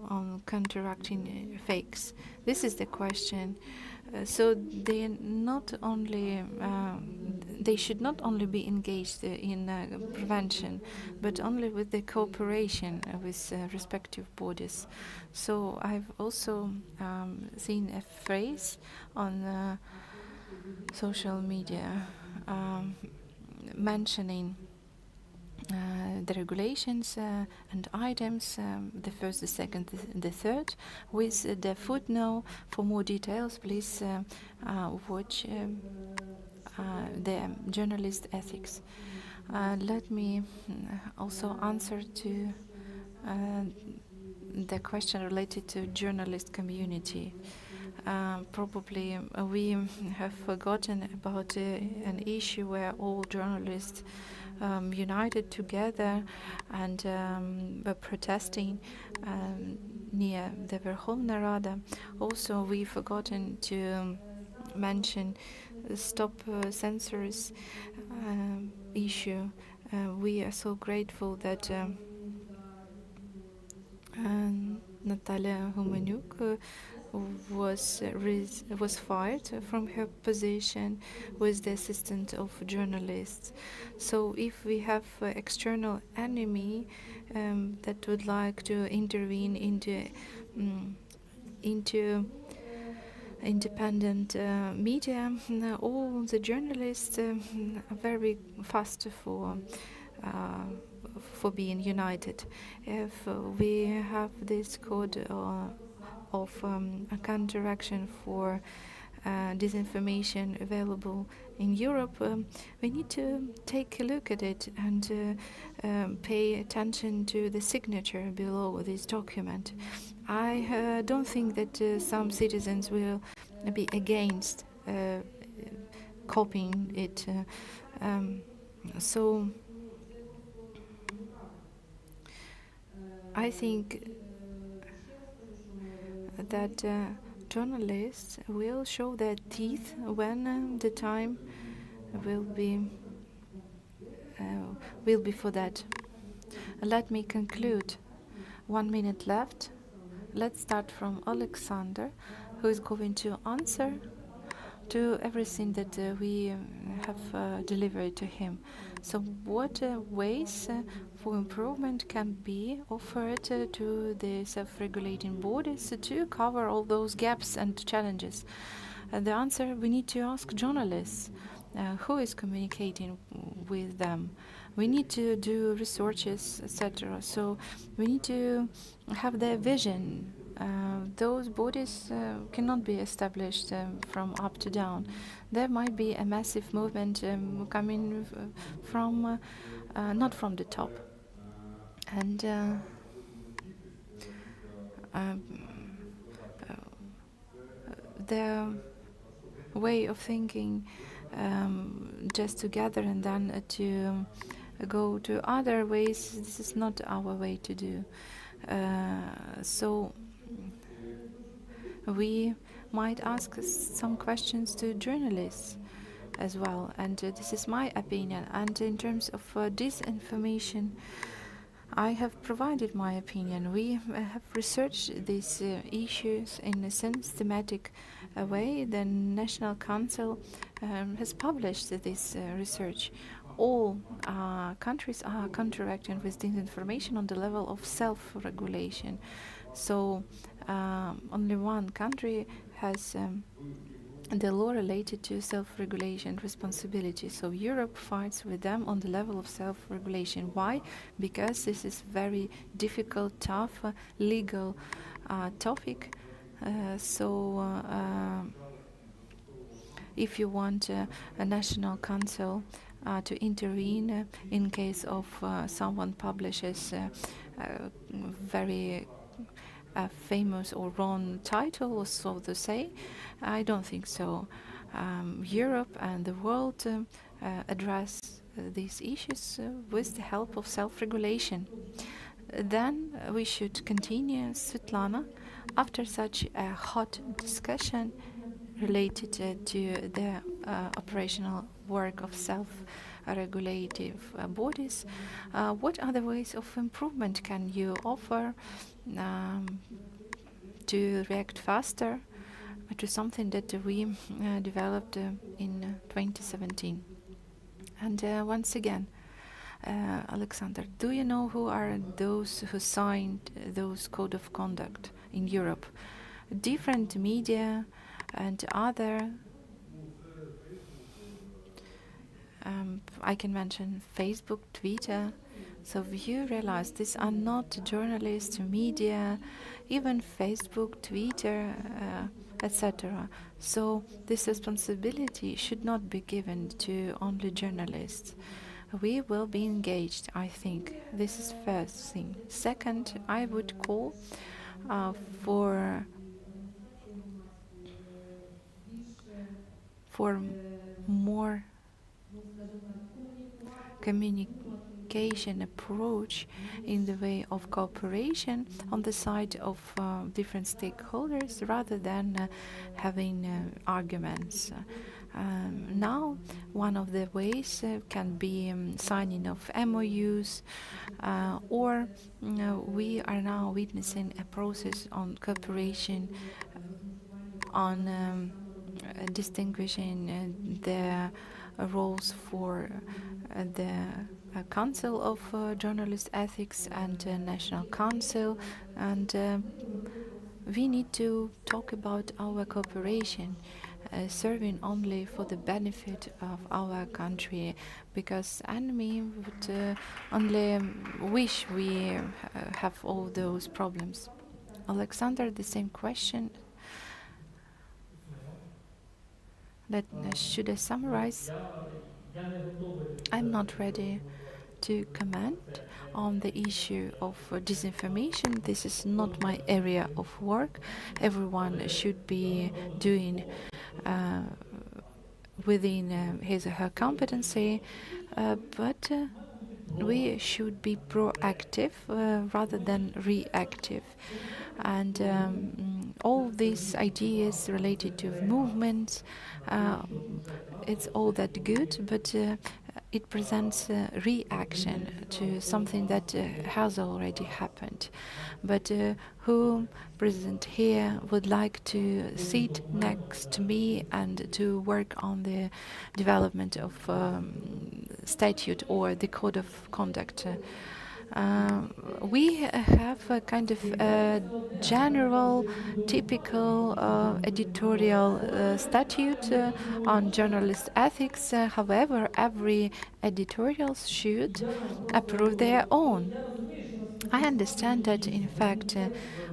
on counteracting fakes? This is the question. So they not only they should not only be engaged in prevention, but only with the cooperation with respective bodies. So I've also seen a phrase on social media mentioning the regulations and items, the first, the second, the third, with the footnote. For more details, please watch the journalist ethics. Let me also answer to the question related to journalist community. Probably we have forgotten about an issue where all journalists united together and were protesting near the Verkhovna Rada. Also, we've forgotten to mention the Stop Censors issue. We are so grateful that Natalia Humaniuk was fired from her position with the assistance of journalists. So if we have external enemy that would like to intervene into independent media, all the journalists are very fast for being united. If we have this code of a counteraction for disinformation available in Europe, we need to take a look at it and pay attention to the signature below this document. I don't think that some citizens will be against copying it. So I think that journalists will show their teeth when the time will be for that. Let me conclude. 1 minute left. Let's start from Alexander, who is going to answer to everything that we have delivered to him. So what ways for improvement can be offered to the self-regulating bodies to cover all those gaps and challenges? The answer, we need to ask journalists who is communicating with them. We need to do researches, etc. So we need to have their vision. Those bodies cannot be established from up to down. There might be a massive movement coming from, not from the top. And their way of thinking just to gather and then to go to other ways, this is not our way to do. So we might ask some questions to journalists as well, and this is my opinion. And in terms of disinformation, I have provided my opinion. We have researched these issues in a systematic way. The National Council has published this research. All countries are counteracting with disinformation on the level of self-regulation. So only one country has the law related to self-regulation responsibility. So Europe fights with them on the level of self-regulation. Why? Because this is very difficult, tough, legal topic. If you want a national council to intervene in case of someone publishes very famous or wrong title, or so to say, I don't think so. Europe and the world address these issues with the help of self-regulation. Then we should continue, Svetlana, after such a hot discussion related to the operational work of self-regulative bodies. What other ways of improvement can you offer to react faster to something that we developed in 2017? And once again, Alexander, do you know who are those who signed those code of conduct in Europe? Different media and other, I can mention Facebook, Twitter. So you realize these are not journalists, media, even Facebook, Twitter, etc. So this responsibility should not be given to only journalists. We will be engaged, I think. This is first thing. Second, I would call for more communication approach in the way of cooperation on the side of different stakeholders rather than having arguments. Now, one of the ways can be signing of MOUs, or we are now witnessing a process on cooperation on distinguishing the roles for the Council of Journalist Ethics and National Council, and we need to talk about our cooperation serving only for the benefit of our country, because enemy would only wish we have all those problems. Alexander, the same question. Should I summarize? I'm not ready to comment on the issue of disinformation. This is not my area of work. Everyone should be doing within his or her competency, but we should be proactive rather than reactive. And all these ideas related to movements, it's all that good, but it presents a reaction to something that has already happened. But who present here would like to sit next to me and to work on the development of statute or the code of conduct? We have a kind of general, typical editorial statute on journalist ethics. However, every editorial should approve their own. I understand that, in fact,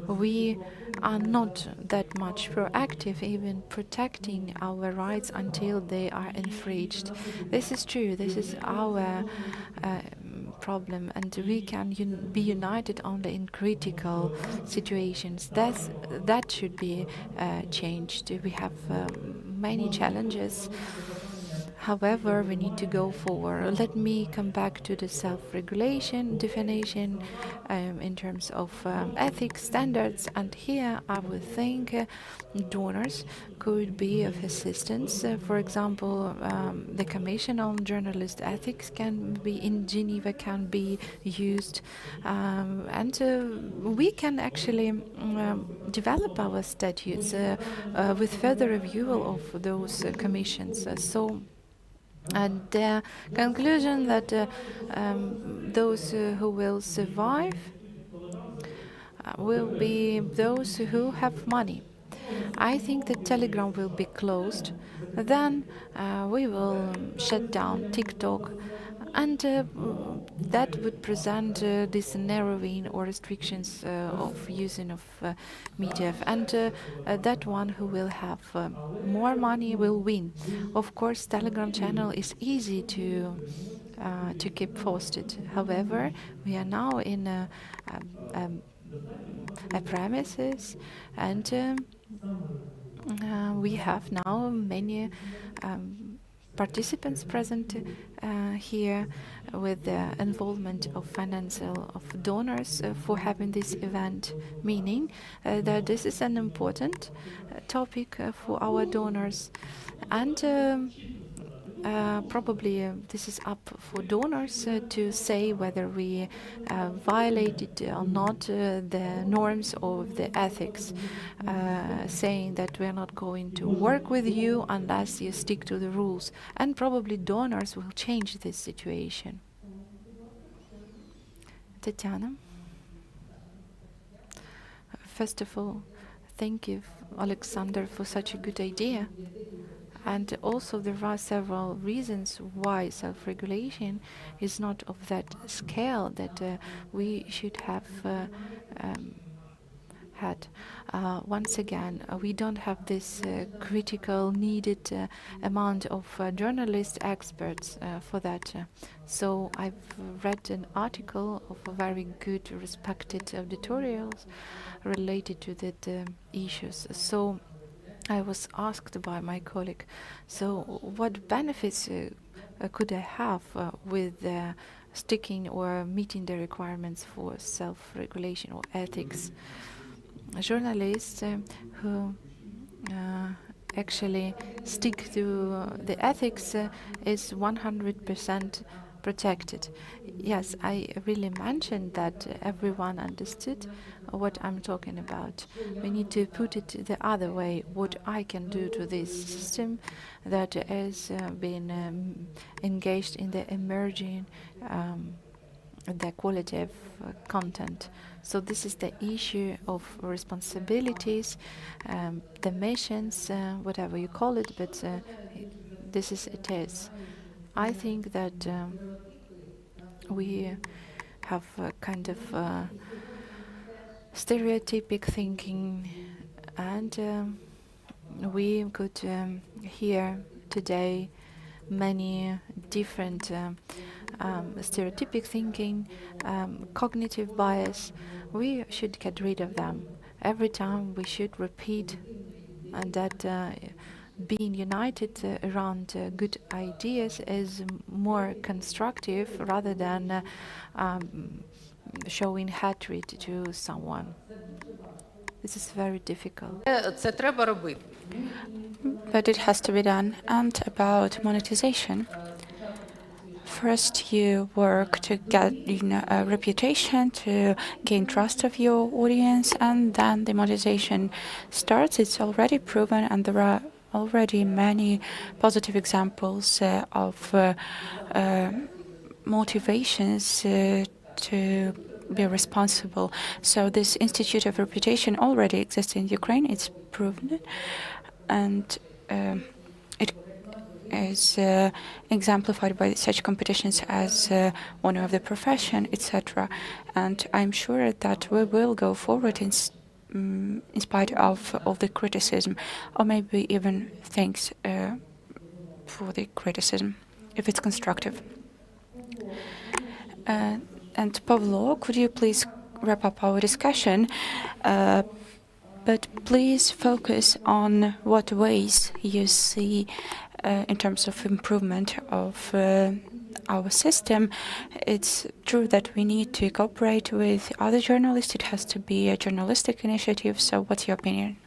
we are not that much proactive, even protecting our rights until they are infringed. This is true. This is our problem, and we can be united only in critical situations. That should be changed. We have many challenges. However, we need to go forward. Let me come back to the self-regulation definition in terms of ethics standards. And here I would think donors could be of assistance. For example, the Commission on Journalist Ethics can be in Geneva, can be used, and we can actually develop our statutes with further review of those commissions. And the conclusion that those who will survive will be those who have money. I think that Telegram will be closed. Then we will shut down TikTok, and that would present this narrowing or restrictions of using of media, and that one who will have more money will win. Of course, Telegram channel is easy to keep posted. However, we are now in a premises, and we have now many participants present here with the involvement of financial of donors for having this event, meaning that this is an important topic for our donors, and probably this is up for donors to say whether we violated or not the norms of the ethics, saying that we're not going to work with you unless you stick to the rules. And probably donors will change this situation. Tatiana? First of all, thank you, Alexander, for such a good idea. And also there are several reasons why self-regulation is not of that scale that we should have had. Once again, we don't have this critical needed amount of journalist experts for that. So I've read an article of a very good respected editorials related to that issues. So I was asked by my colleague, so what benefits could I have with sticking or meeting the requirements for self-regulation or ethics? Journalists who actually stick to the ethics is 100% protected. Yes, I really mentioned that everyone understood what I'm talking about. We need to put it the other way, what I can do to this system that has been engaged in the emerging the quality of content. So this is the issue of responsibilities, the missions, whatever you call it, but this is it is. I think that we have a kind of stereotypic thinking, and we could hear today many different stereotypic thinking, cognitive bias. We should get rid of them. Every time we should repeat that being united around good ideas is more constructive rather than showing hatred to someone. This is very difficult. Це треба робити. But it has to be done. And about monetization, first you work to get a reputation, to gain trust of your audience, and then the monetization starts. It's already proven, and there are already many positive examples of motivations to be responsible. So this Institute of Reputation already exists in Ukraine. It's proven it, and it is exemplified by such competitions as Honor of the Profession, etc. And I'm sure that we will go forward in spite of all the criticism, or maybe even thanks for the criticism, if it's constructive. And Pavlo, could you please wrap up our discussion? But please focus on what ways you see in terms of improvement of our system. It's true that we need to cooperate with other journalists. It has to be a journalistic initiative. So what's your opinion?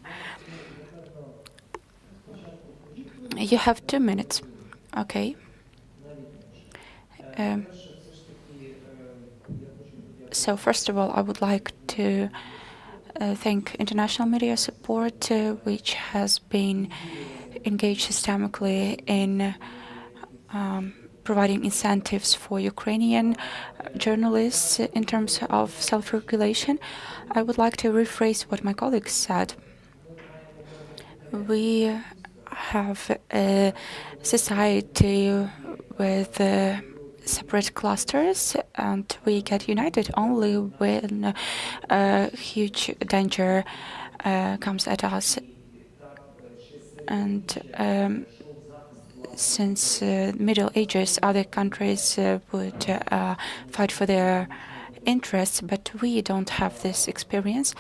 You have 2 minutes. Okay. So first of all, I would like to thank International Media Support, which has been engaged systemically in providing incentives for Ukrainian journalists in terms of self-regulation. I would like to rephrase what my colleagues said. We have a society with separate clusters, and we get united only when a huge danger comes at us. And since Middle Ages, other countries would fight for their interests, but we don't have this experience.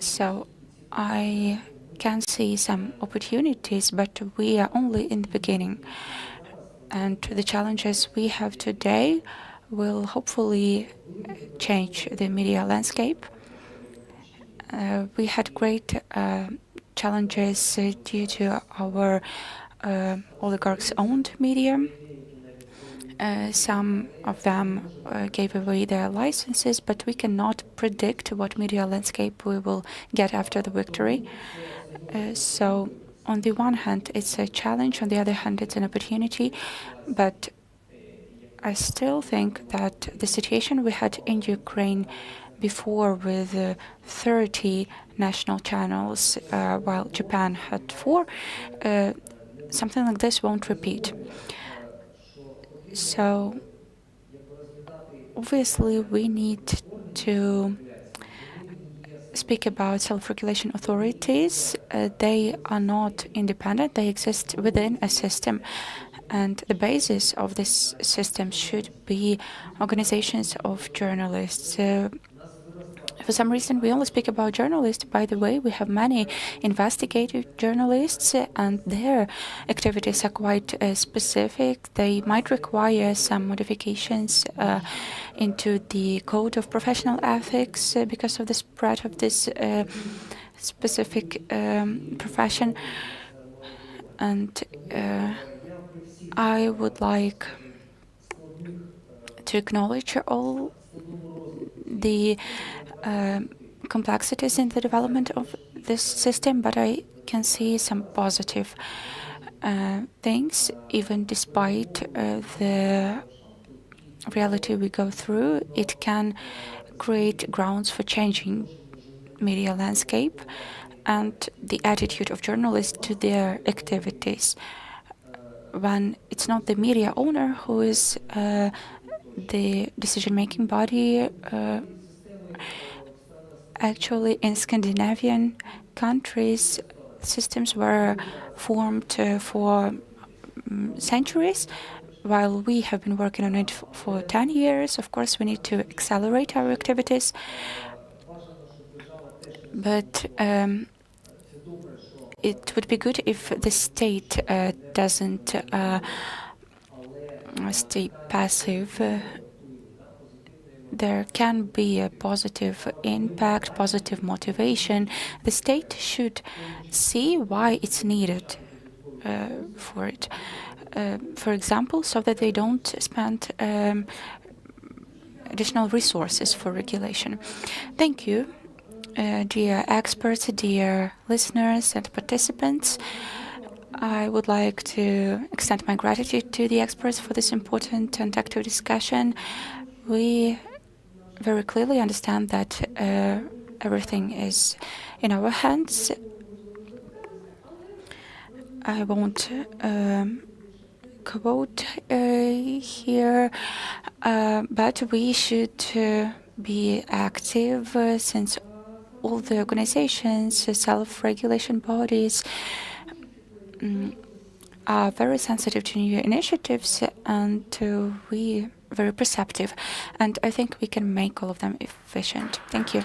So I can see some opportunities, but we are only in the beginning. And the challenges we have today will hopefully change the media landscape. We had great challenges due to our oligarchs-owned media. Some of them gave away their licenses, but we cannot predict what media landscape we will get after the victory. So on the one hand, it's a challenge. On the other hand, it's an opportunity. But I still think that the situation we had in Ukraine before with 30 national channels, while Japan had 4, something like this won't repeat. So obviously we need to speak about self-regulation authorities. They are not independent. They exist within a system. And the basis of this system should be organizations of journalists. For some reason, we only speak about journalists. By the way, we have many investigative journalists, and their activities are quite specific. They might require some modifications into the Code of Professional Ethics because of the spread of this specific profession. And I would like to acknowledge all the complexities in the development of this system, but I can see some positive things, even despite the reality we go through. It can create grounds for changing media landscape and the attitude of journalists to their activities. When it's not the media owner who is the decision-making body, actually in Scandinavian countries, systems were formed for centuries, while we have been working on it for 10 years. Of course, we need to accelerate our activities. But it would be good if the state doesn't stay passive. There can be a positive impact, positive motivation. The state should see why it's needed for it. For example, so that they don't spend additional resources for regulation. Thank you, dear experts, dear listeners and participants. I would like to extend my gratitude to the experts for this important and active discussion. We very clearly understand that everything is in our hands. I won't quote here, but we should be active since all the organizations, self-regulation bodies are very sensitive to new initiatives, and we very perceptive. And I think we can make all of them efficient. Thank you.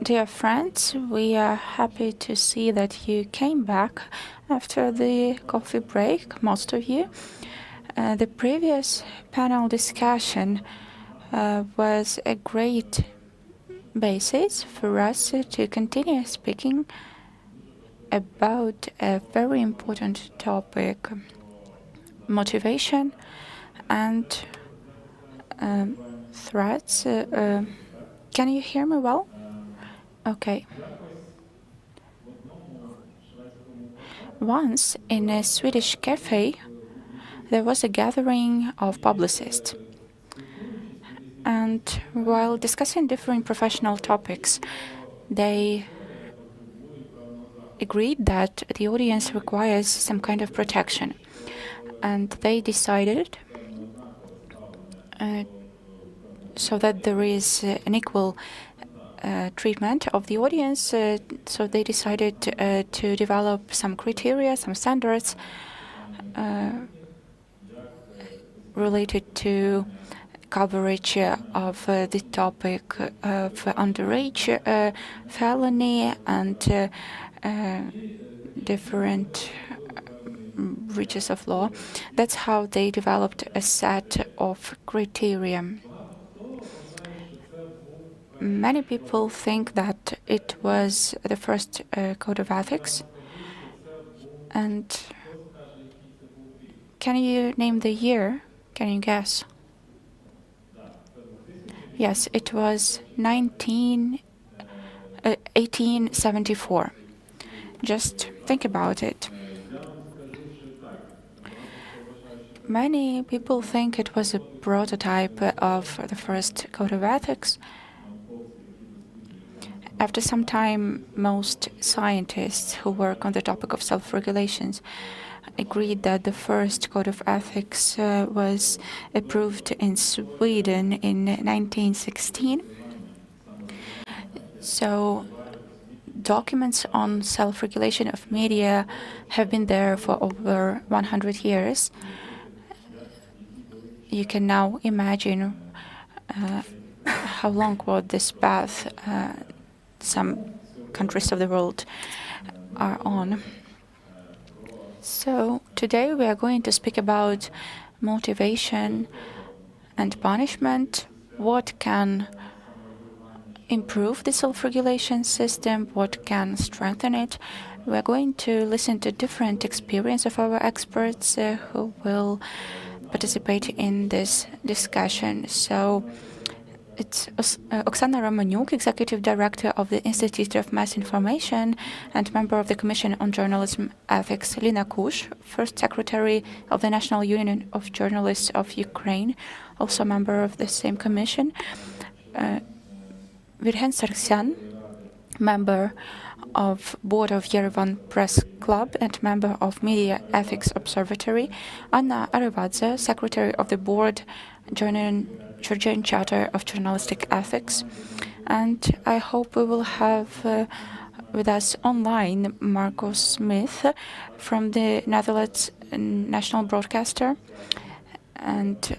Dear friends, we are happy to see that you came back after the coffee break, most of you. The previous panel discussion was a great basis for us to continue speaking about a very important topic, motivation and threats. Can you hear me well? Okay. Once in a Swedish cafe, there was a gathering of publicists. And while discussing different professional topics, they agreed that the audience requires some kind of protection. And they decided so that there is an equal treatment of the audience. So they decided to develop some criteria, some standards related to coverage of the topic of underage felony and different breaches of law. That's how they developed a set of criteria. Many people think that it was the first code of ethics. And can you name the year? Can you guess? Yes, it was 1874. Just think about it. Many people think it was a prototype of the first code of ethics. After some time, most scientists who work on the topic of self-regulations agreed that the first code of ethics was approved in Sweden in 1916. So documents on self-regulation of media have been there for over 100 years. You can now imagine how long was this path some countries of the world are on. So today we are going to speak about motivation and punishment, what can improve the self-regulation system, what can strengthen it. We are going to listen to different experience of our experts who will participate in this discussion. So it's Oksana Romaniuk, Executive Director of the Institute of Mass Information and member of the Commission on Journalism Ethics, Lina Kush, First Secretary of the National Union of Journalists of Ukraine, also member of the same commission, Virhen Sargsyan, member of Board of Yerevan Press Club and member of Media Ethics Observatory, Anna Arivadze, Secretary of the Board, Georgian Charter of Journalistic Ethics. And I hope we will have with us online Marco Smith from the Netherlands National Broadcaster and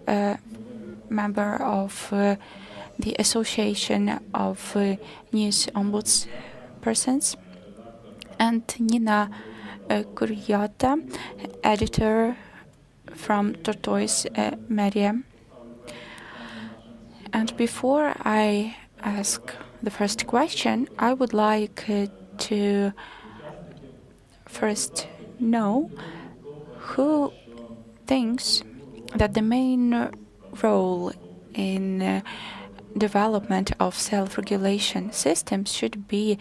member of the Association of News Ombudspersons, and Nina Kuryata, editor from Tortoise Media. And before I ask the first question, I would like to first know who thinks that the main role in development of self-regulation systems should be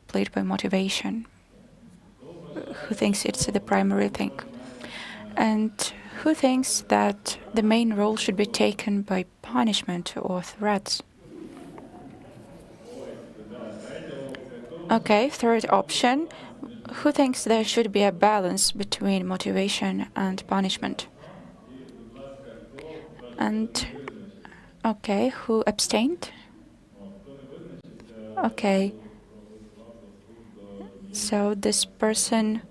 played by motivation. Who thinks it's the primary thing? And who thinks that the main role should be taken by punishment or threats? Okay, third option. Who thinks there should be a balance between motivation and punishment? And okay, who abstained? Okay. So this person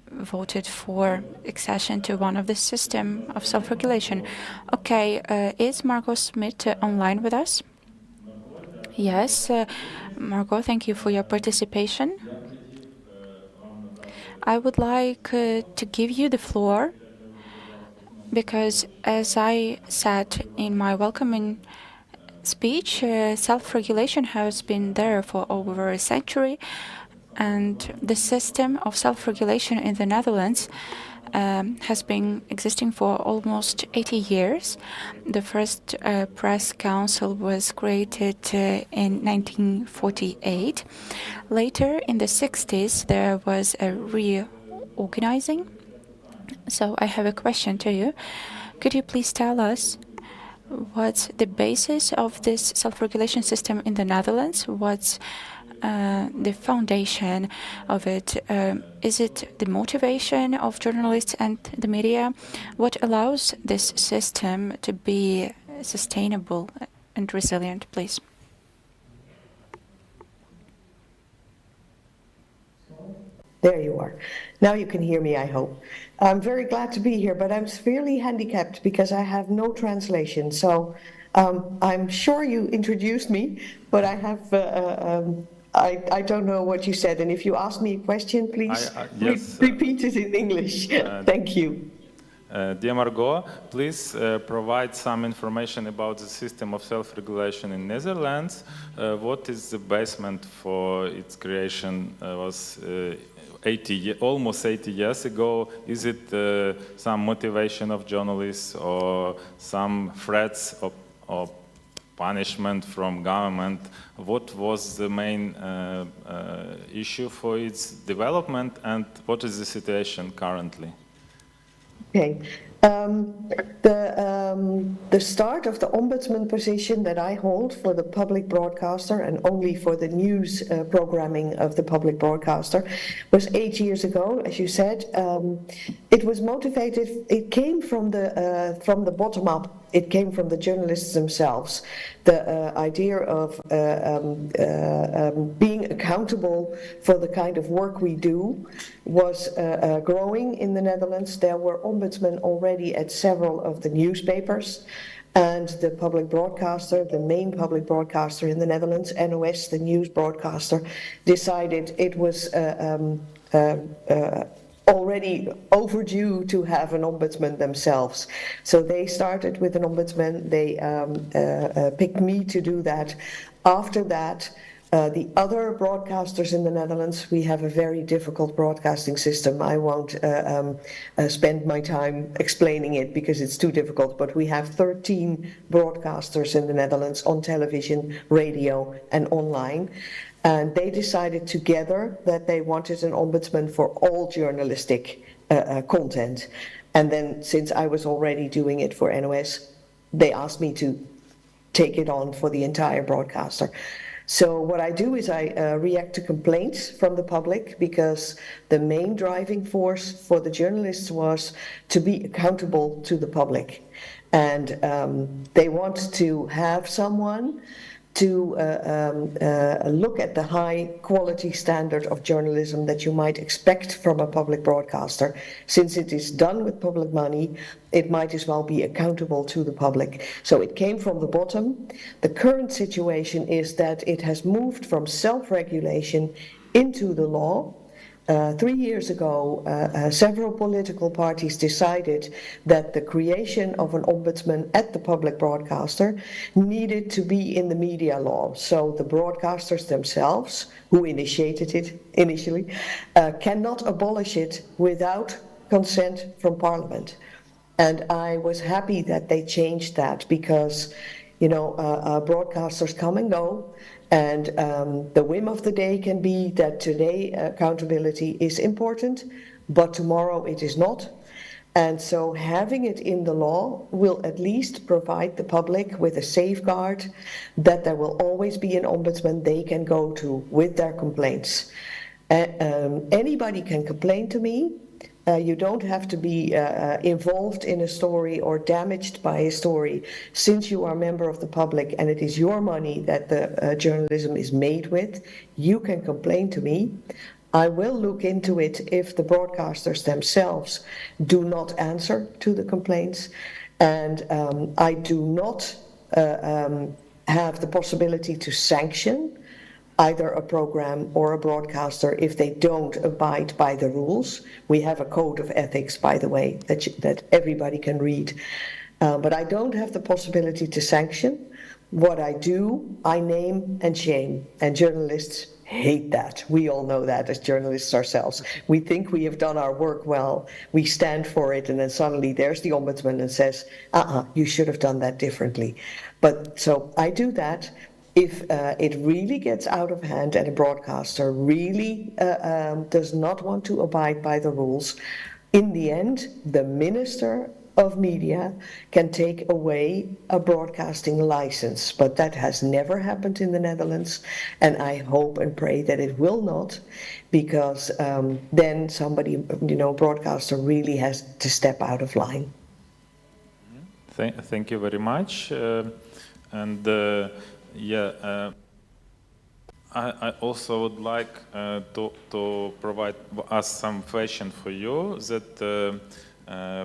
voted for accession to one of the system of self-regulation. Okay, is Marco Smith online with us? Yes, Margot, thank you for your participation. I would like to give you the floor because, as I said in my welcoming speech, self-regulation has been there for over a century, and the system of self-regulation in the Netherlands has been existing for almost 80 years. The first press council was created in 1948. Later, in the 60s, there was a reorganizing. So I have a question to you. Could you please tell us what's the basis of this self-regulation system in the Netherlands? What's the foundation of it? Is it the motivation of journalists and the media? What allows this system to be sustainable and resilient, please? There you are. Now you can hear me, I hope. I'm very glad to be here, but I'm severely handicapped because I have no translation. So I'm sure you introduced me, but I have I don't know what you said. And if you ask me a question, please yes, repeat it in English. Thank you. Dear Margot, please provide some information about the system of self-regulation in Netherlands. What is the basement for its creation? Was almost 80 years ago. Is it some motivation of journalists or some threats or punishment from government? What was the main issue for its development, and what is the situation currently? Okay. The start of the ombudsman position that I hold for the public broadcaster and only for the news programming of the public broadcaster was 8 years ago, as you said. It was motivated, it came from the bottom up. It came from the journalists themselves. The idea of being accountable for the kind of work we do was growing in the Netherlands. There were ombudsmen already at several of the newspapers, and the public broadcaster, the main public broadcaster in the Netherlands, NOS, the news broadcaster, decided it was already overdue to have an ombudsman themselves. So they started with an ombudsman. They picked me to do that. After that, the other broadcasters in the Netherlands, we have a very difficult broadcasting system. I won't spend my time explaining it because it's too difficult, but we have 13 broadcasters in the Netherlands on television, radio, and online. And they decided together that they wanted an ombudsman for all journalistic content. And then, since I was already doing it for NOS, they asked me to take it on for the entire broadcaster. So what I do is I react to complaints from the public, because the main driving force for the journalists was to be accountable to the public. And they want to have someone to look at the high quality standard of journalism that you might expect from a public broadcaster. Since it is done with public money, it might as well be accountable to the public. So it came from the bottom. The current situation is that it has moved from self-regulation into the law. 3 years ago, several political parties decided that the creation of an ombudsman at the public broadcaster needed to be in the media law. So the broadcasters themselves, who initiated it initially, cannot abolish it without consent from Parliament. And I was happy that they changed that, because, you know, broadcasters come and go. And the whim of the day can be that today accountability is important, but tomorrow it is not. And so having it in the law will at least provide the public with a safeguard that there will always be an ombudsman they can go to with their complaints. Anybody can complain to me. You don't have to be involved in a story or damaged by a story. Since you are a member of the public and it is your money that the journalism is made with, you can complain to me. I will look into it if the broadcasters themselves do not answer to the complaints. And I do not have the possibility to sanction either a program or a broadcaster if they don't abide by the rules. We have a code of ethics, by the way, that everybody can read. But I don't have the possibility to sanction. What I do, I name and shame, and journalists hate that. We all know that as journalists ourselves. We think we have done our work well, we stand for it, and then suddenly there's the ombudsman and says, you should have done that differently. But so I do that. If it really gets out of hand and a broadcaster really does not want to abide by the rules, in the end, the Minister of Media can take away a broadcasting license. But that has never happened in the Netherlands, and I hope and pray that it will not, because then somebody, broadcaster really has to step out of line. Thank you very much. I also would like to provide us some question for you that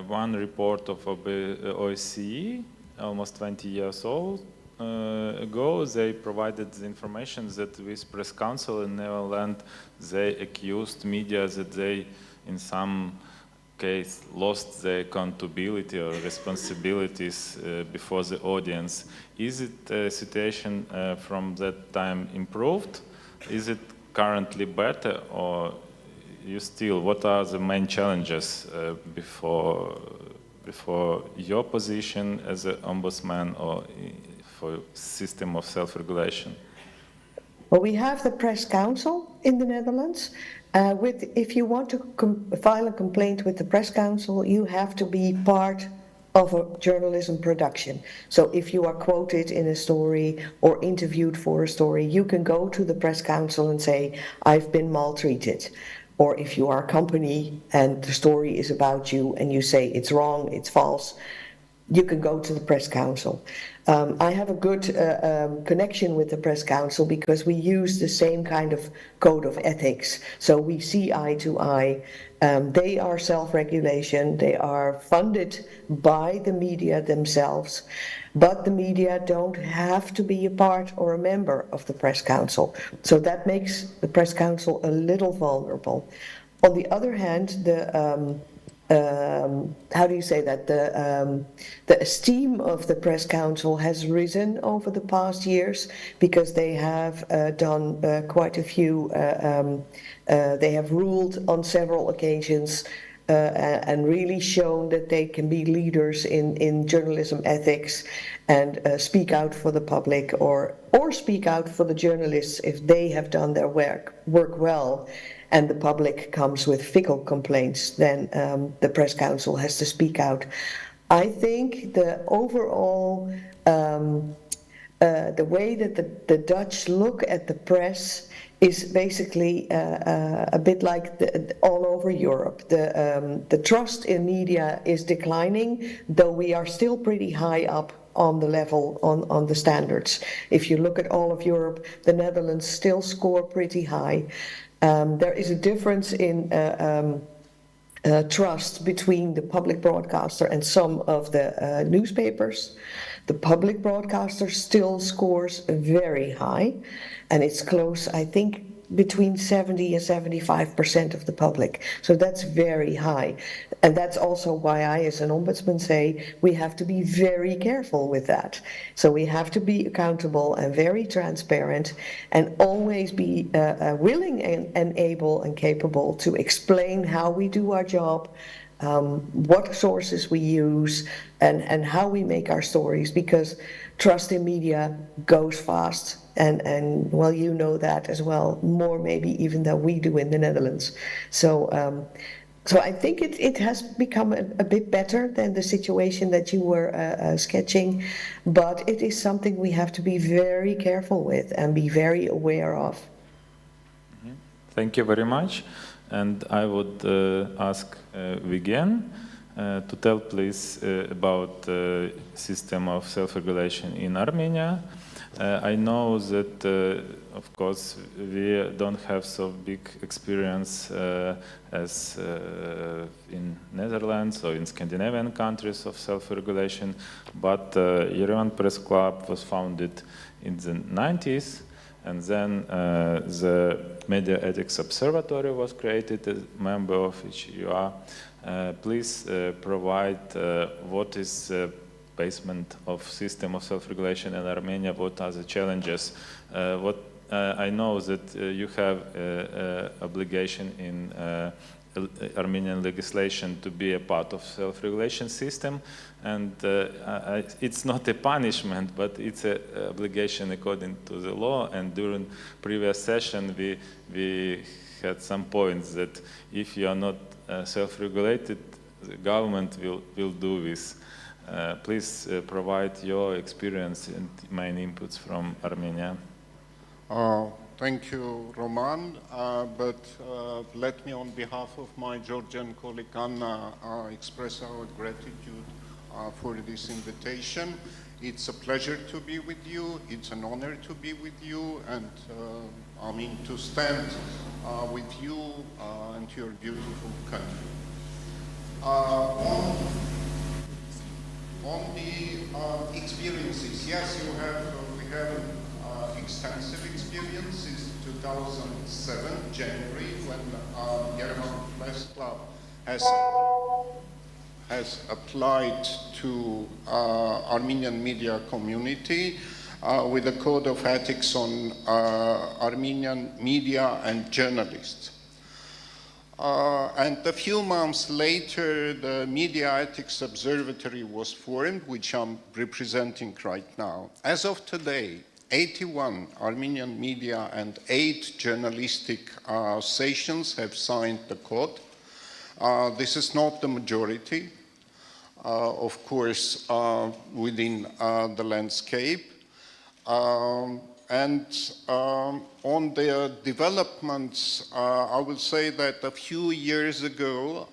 one report of OSCE, almost 20 years old ago, they provided the information that with Press Council in Netherlands, they accused media that they, in some case, lost their accountability or responsibilities before the audience. Is it a situation from that time improved? Is it currently better, or you still, what are the main challenges before your position as an ombudsman or for system of self-regulation? Well, we have the Press Council in the Netherlands. If you want to file a complaint with the Press Council, you have to be part of a journalism production. So if you are quoted in a story or interviewed for a story, you can go to the Press Council and say, I've been maltreated. Or if you are a company and the story is about you and you say it's wrong, it's false, you can go to the Press Council. I have a good connection with the Press Council because we use the same kind of code of ethics. So we see eye to eye. They are self-regulation. They are funded by the media themselves. But the media don't have to be a part or a member of the Press Council. So that makes the Press Council a little vulnerable. On the other hand, how do you say that? The esteem of the Press Council has risen over the past years because they have done quite a few, they have ruled on several occasions and really shown that they can be leaders in journalism ethics and speak out for the public or speak out for the journalists if they have done their work well. And the public comes with fickle complaints, then the Press Council has to speak out. I think the overall, the way that the Dutch look at the press is basically a bit like all over Europe. The trust in media is declining, though we are still pretty high up on the level, on the standards. If you look at all of Europe, the Netherlands still score pretty high. There is a difference in trust between the public broadcaster and some of the newspapers. The public broadcaster still scores very high, and it's close, I think, between 70 and 75% of the public. So that's very high. And that's also why I, as an ombudsman, say we have to be very careful with that. So we have to be accountable and very transparent and always be willing and able and capable to explain how we do our job, what sources we use, and how we make our stories, because trust in media goes fast. And well, you know that as well, more maybe even than we do in the Netherlands. So I think it has become a bit better than the situation that you were sketching, but it is something we have to be very careful with and be very aware of. Mm-hmm. Thank you very much. And I would ask Vigen to tell, please, about the system of self-regulation in Armenia. I know that, of course, we don't have so big experience as in Netherlands or in Scandinavian countries of self-regulation, but Yerevan Press Club was founded in the 90s, and then the Media Ethics Observatory was created, a member of which you are. Please provide what is the basement of system of self-regulation in Armenia, what are the challenges? I know that you have obligation in Armenian legislation to be a part of self-regulation system, and it's not a punishment, but it's an obligation according to the law. And during previous session, we had some points that if you are not self-regulated, the government will do this. Please provide your experience and main inputs from Armenia. Thank you, Roman. But let me, on behalf of my Georgian colleague Anna, express our gratitude for this invitation. It's a pleasure to be with you. It's an honor to be with you, and I mean to stand with you and your beautiful country. On the experiences, yes, we have extensive experience. Since 2007, January, when Yerevan Press Club has applied to Armenian media community with a code of ethics on Armenian media and journalists. And a few months later, the Media Ethics Observatory was formed, which I'm representing right now. As of today, 81 Armenian media and 8 journalistic stations have signed the code. This is not the majority, of course, within the landscape. And on the developments, I will say that a few years ago,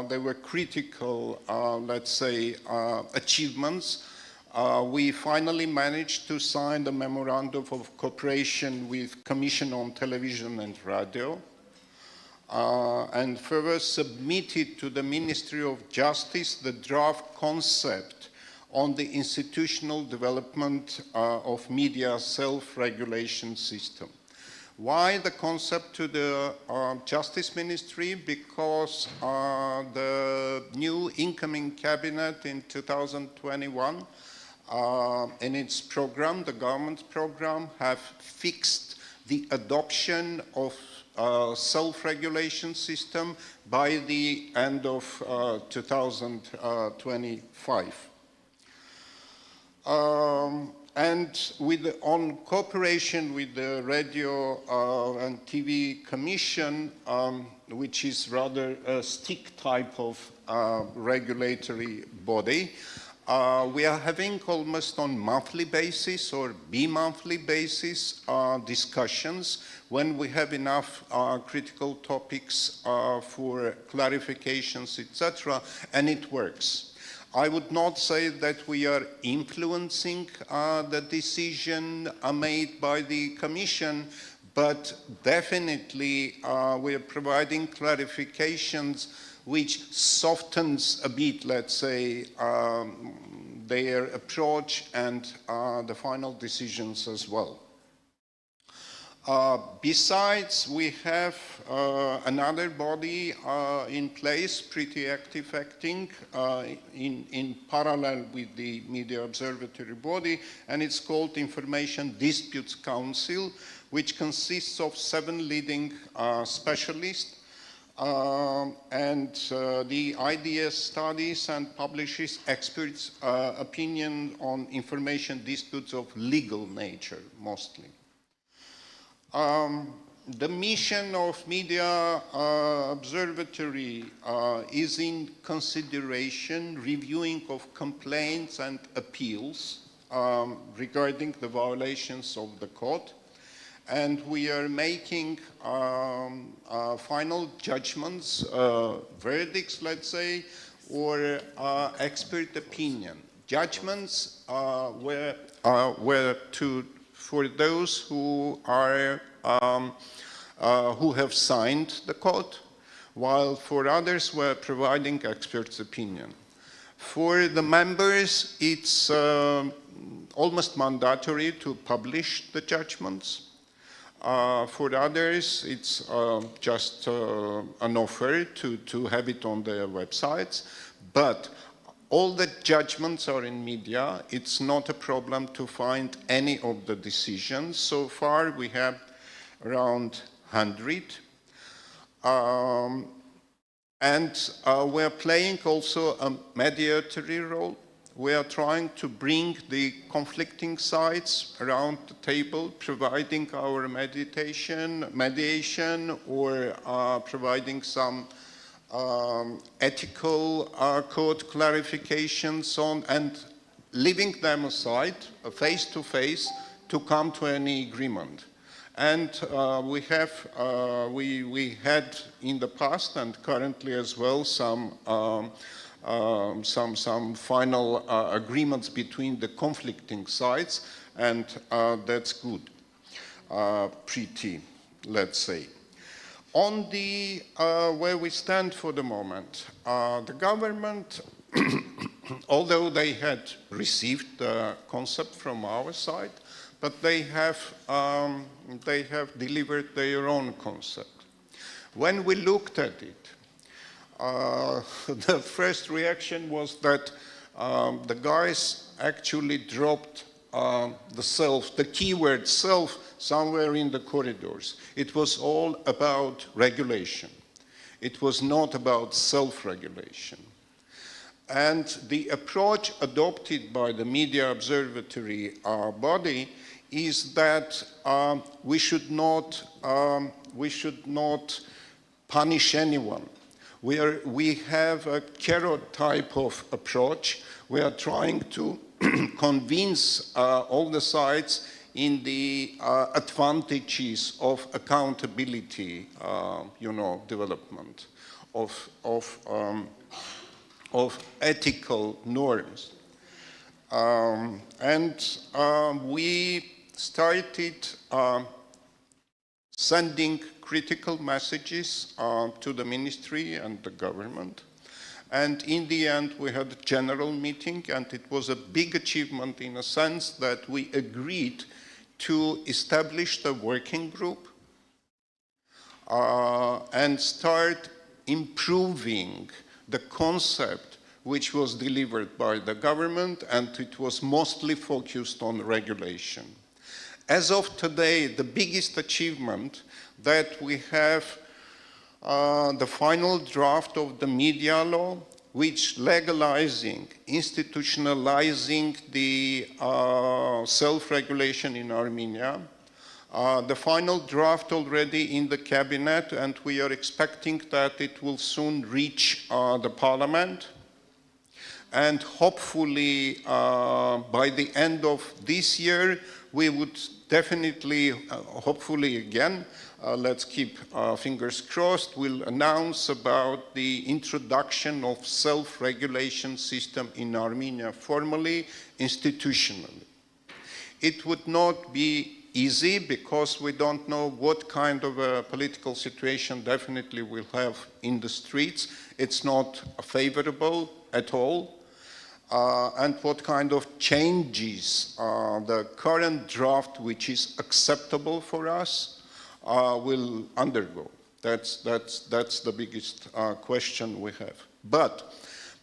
there were critical, let's say, achievements. We finally managed to sign the Memorandum of Cooperation with Commission on Television and Radio, and further submitted to the Ministry of Justice the draft concept on the institutional development of media self-regulation system. Why the concept to the Justice Ministry? Because the new incoming cabinet in 2021, in its program, the government's program, have fixed the adoption of self-regulation system by the end of 2025. And on cooperation with the Radio and TV Commission, which is rather a stick type of regulatory body, we are having almost on monthly basis or bi-monthly basis discussions when we have enough critical topics for clarifications, etc., and it works. I would not say that we are influencing the decision made by the Commission, but definitely we are providing clarifications which softens a bit, let's say, their approach and the final decisions as well. Besides, we have another body in place, pretty active acting in parallel with the Media Observatory body, and it's called Information Disputes Council, which consists of 7 leading specialists, and the IDS studies and publishes experts' opinion on information disputes of legal nature, mostly. The mission of Media Observatory is in consideration reviewing of complaints and appeals regarding the violations of the code, and we are making final judgments, verdicts, let's say, or expert opinion. Judgments were to for those who are who have signed the code, while for others we're providing experts' opinion. For the members, it's almost mandatory to publish the judgments. For others, it's just an offer to have it on their websites. But all the judgments are in media. It's not a problem to find any of the decisions. So far, we have around 100. And we're playing also a mediatory role. We are trying to bring the conflicting sides around the table, providing our mediation, or providing some ethical code clarifications on, and leaving them aside, face-to-face, to come to any agreement. And we had in the past and currently as well some final agreements between the conflicting sides, and that's good, pretty, let's say. On the where we stand for the moment, the government, although they had received the concept from our side, but they have delivered their own concept. When we looked at it, the first reaction was that the guys actually dropped the keyword self somewhere in the corridors. It was all about regulation. It was not about self-regulation. And the approach adopted by the Media Observatory body is that we should not punish anyone. We have a carrot type of approach. We are trying to convince all the sides in the advantages of accountability, development, of ethical norms. We started sending critical messages to the ministry and the government. And in the end, we had a general meeting, and it was a big achievement in a sense that we agreed to establish the working group and start improving the concept which was delivered by the government, and it was mostly focused on regulation. As of today, the biggest achievement that we have the final draft of the media law, which legalizing, institutionalizing the self-regulation in Armenia. The final draft already in the cabinet, and we are expecting that it will soon reach the parliament. And hopefully, by the end of this year, we would definitely, hopefully again, let's keep fingers crossed, we'll announce about the introduction of self-regulation system in Armenia, formally, institutionally. It would not be easy because we don't know what kind of a political situation definitely we'll have in the streets. It's not favorable at all. And what kind of changes the current draft, which is acceptable for us, will undergo. That's the biggest question we have. But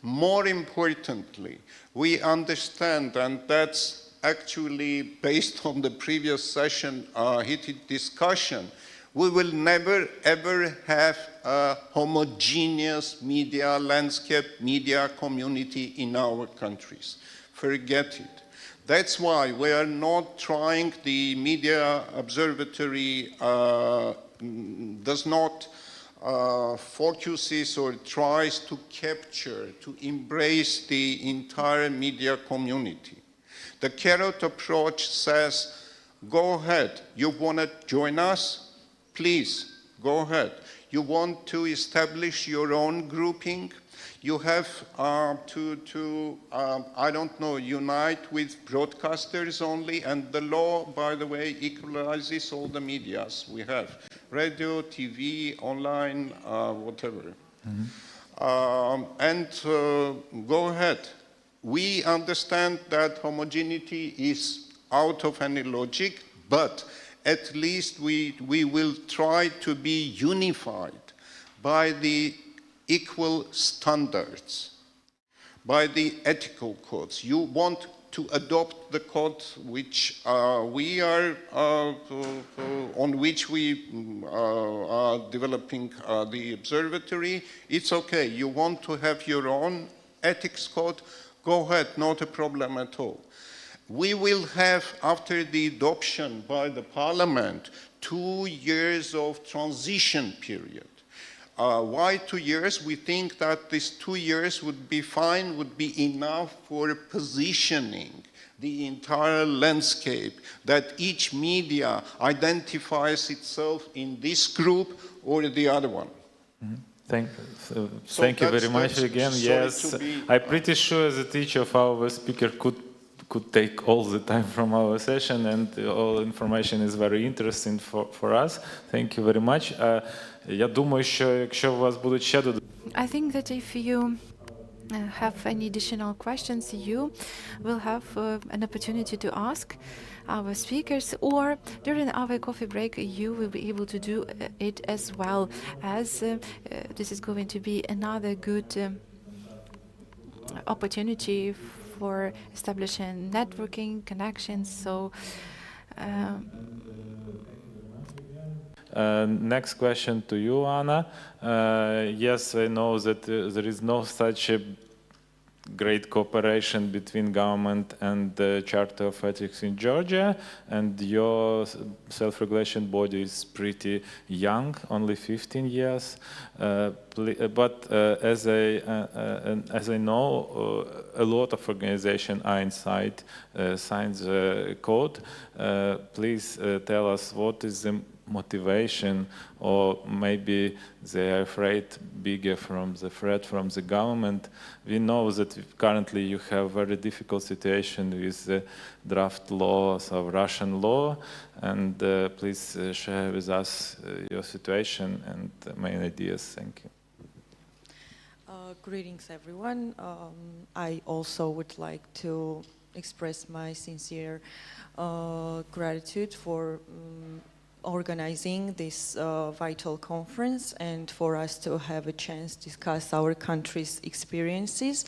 more importantly, we understand, and that's actually based on the previous session heated discussion, we will never ever have a homogeneous media landscape, media community in our countries. Forget it. That's why we are not trying, the Media Observatory does not focuses or tries to capture, to embrace the entire media community. The carrot approach says, go ahead, you want to join us? Please, go ahead. you want to establish your own grouping, you have I don't know, unite with broadcasters only, and the law, by the way, equalizes all the medias we have, radio, TV, online, whatever. Go ahead. We understand that homogeneity is out of any logic, but at least we will try to be unified by the equal standards, by the ethical codes. You want to adopt the code which we are, on which we are developing the observatory. It's okay. You want to have your own ethics code, go ahead, not a problem at all. We will have, after the adoption by the parliament, 2 years of transition period. Why 2 years? We think that these 2 years would be fine, would be enough for positioning the entire landscape, that each media identifies itself in this group or the other one. Thank you very much again. Yes, I'm pretty sure that each of our speakers could take all the time from our session, and all information is very interesting for us. Thank you very much. Я думаю, що якщо у вас будуть ще I think that if you have any additional questions, you will have an opportunity to ask our speakers, or during our coffee break you will be able to do it as well, as this is going to be another good opportunity for establishing networking connections. So next question to you, Anna. Yes, I know that there is no such a great cooperation between government and the Charter of Ethics in Georgia, and your self-regulation body is pretty young, only 15 years. But as I know, a lot of organizations are inside, signs the code. Please tell us what is the motivation, or maybe they are afraid bigger from the threat from the government. We know that currently you have very difficult situation with the draft laws of Russian law, and please share with us your situation and main ideas. Thank you. Greetings, everyone. I also would like to express my sincere gratitude for organizing this vital conference, and for us to have a chance to discuss our country's experiences.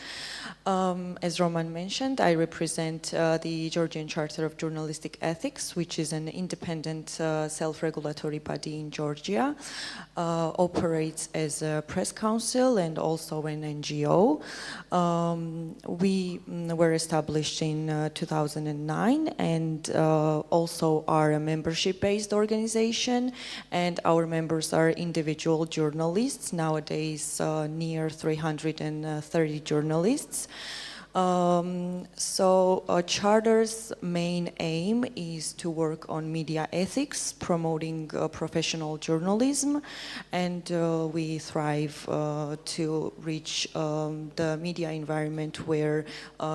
As Roman mentioned, I represent the Georgian Charter of Journalistic Ethics, which is an independent self-regulatory body in Georgia, operates as a press council and also an NGO. We were established in 2009, and also are a membership-based organization, and our members are individual journalists, nowadays near 330 journalists. Charter's main aim is to work on media ethics, promoting professional journalism, and we thrive to reach the media environment where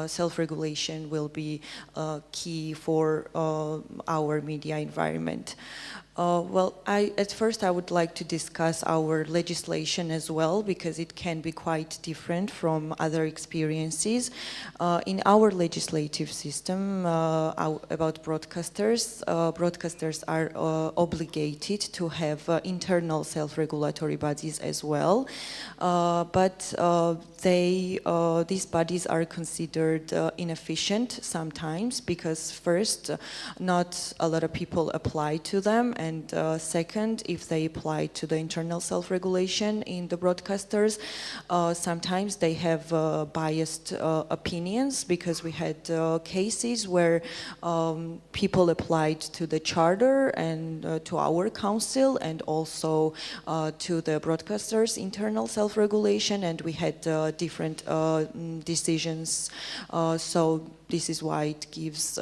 self-regulation will be key for our media environment. At first I would like to discuss our legislation as well, because it can be quite different from other experiences. In our legislative system about broadcasters, broadcasters are obligated to have internal self-regulatory bodies as well, but these bodies are considered inefficient sometimes, because first, not a lot of people apply to them, and second, if they apply to the internal self-regulation in the broadcasters, sometimes they have biased opinions, because we had cases where people applied to the charter and to our council, and also to the broadcasters' internal self-regulation, and we had different decisions. So this is why it gives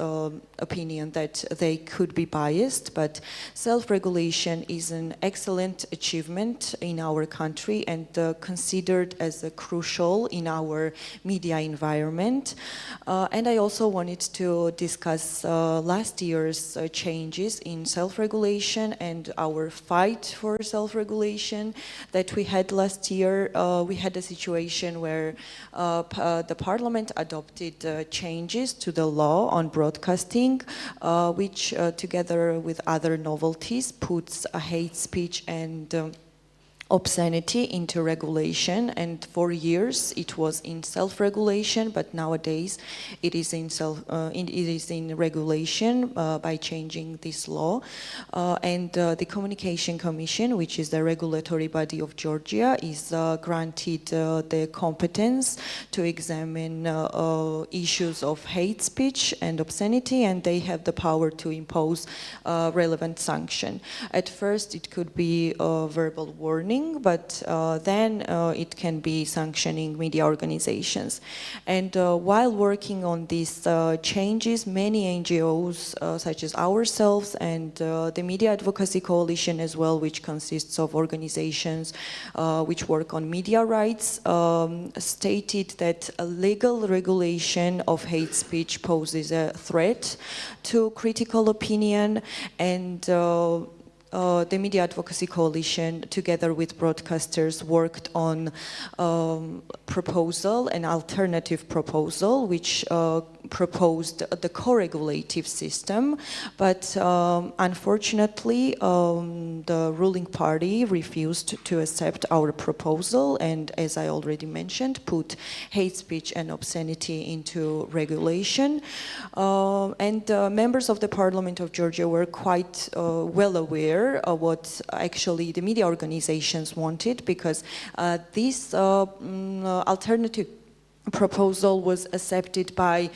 opinion that they could be biased, but self-regulation is an excellent achievement in our country and considered as crucial in our media environment. And I also wanted to discuss last year's changes in self-regulation and our fight for self-regulation that we had last year. We had a situation where the Parliament adopted changes to the law on broadcasting, which together with other novelties puts hate speech and obscenity into regulation, and for years it was in self-regulation, but nowadays it is in regulation by changing this law. And the Communication Commission, which is the regulatory body of Georgia, is granted the competence to examine issues of hate speech and obscenity, and they have the power to impose relevant sanction. At first it could be a verbal warning, but then it can be sanctioning media organizations. And while working on these changes, many NGOs, such as ourselves and the Media Advocacy Coalition as well, which consists of organizations which work on media rights, stated that a legal regulation of hate speech poses a threat to critical opinion, and the Media Advocacy Coalition, together with broadcasters, worked on an alternative proposal, which proposed the co-regulative system, but unfortunately the ruling party refused to accept our proposal, and as I already mentioned, put hate speech and obscenity into regulation. And members of the Parliament of Georgia were quite well aware of what actually the media organizations wanted, because this alternative proposal was accepted by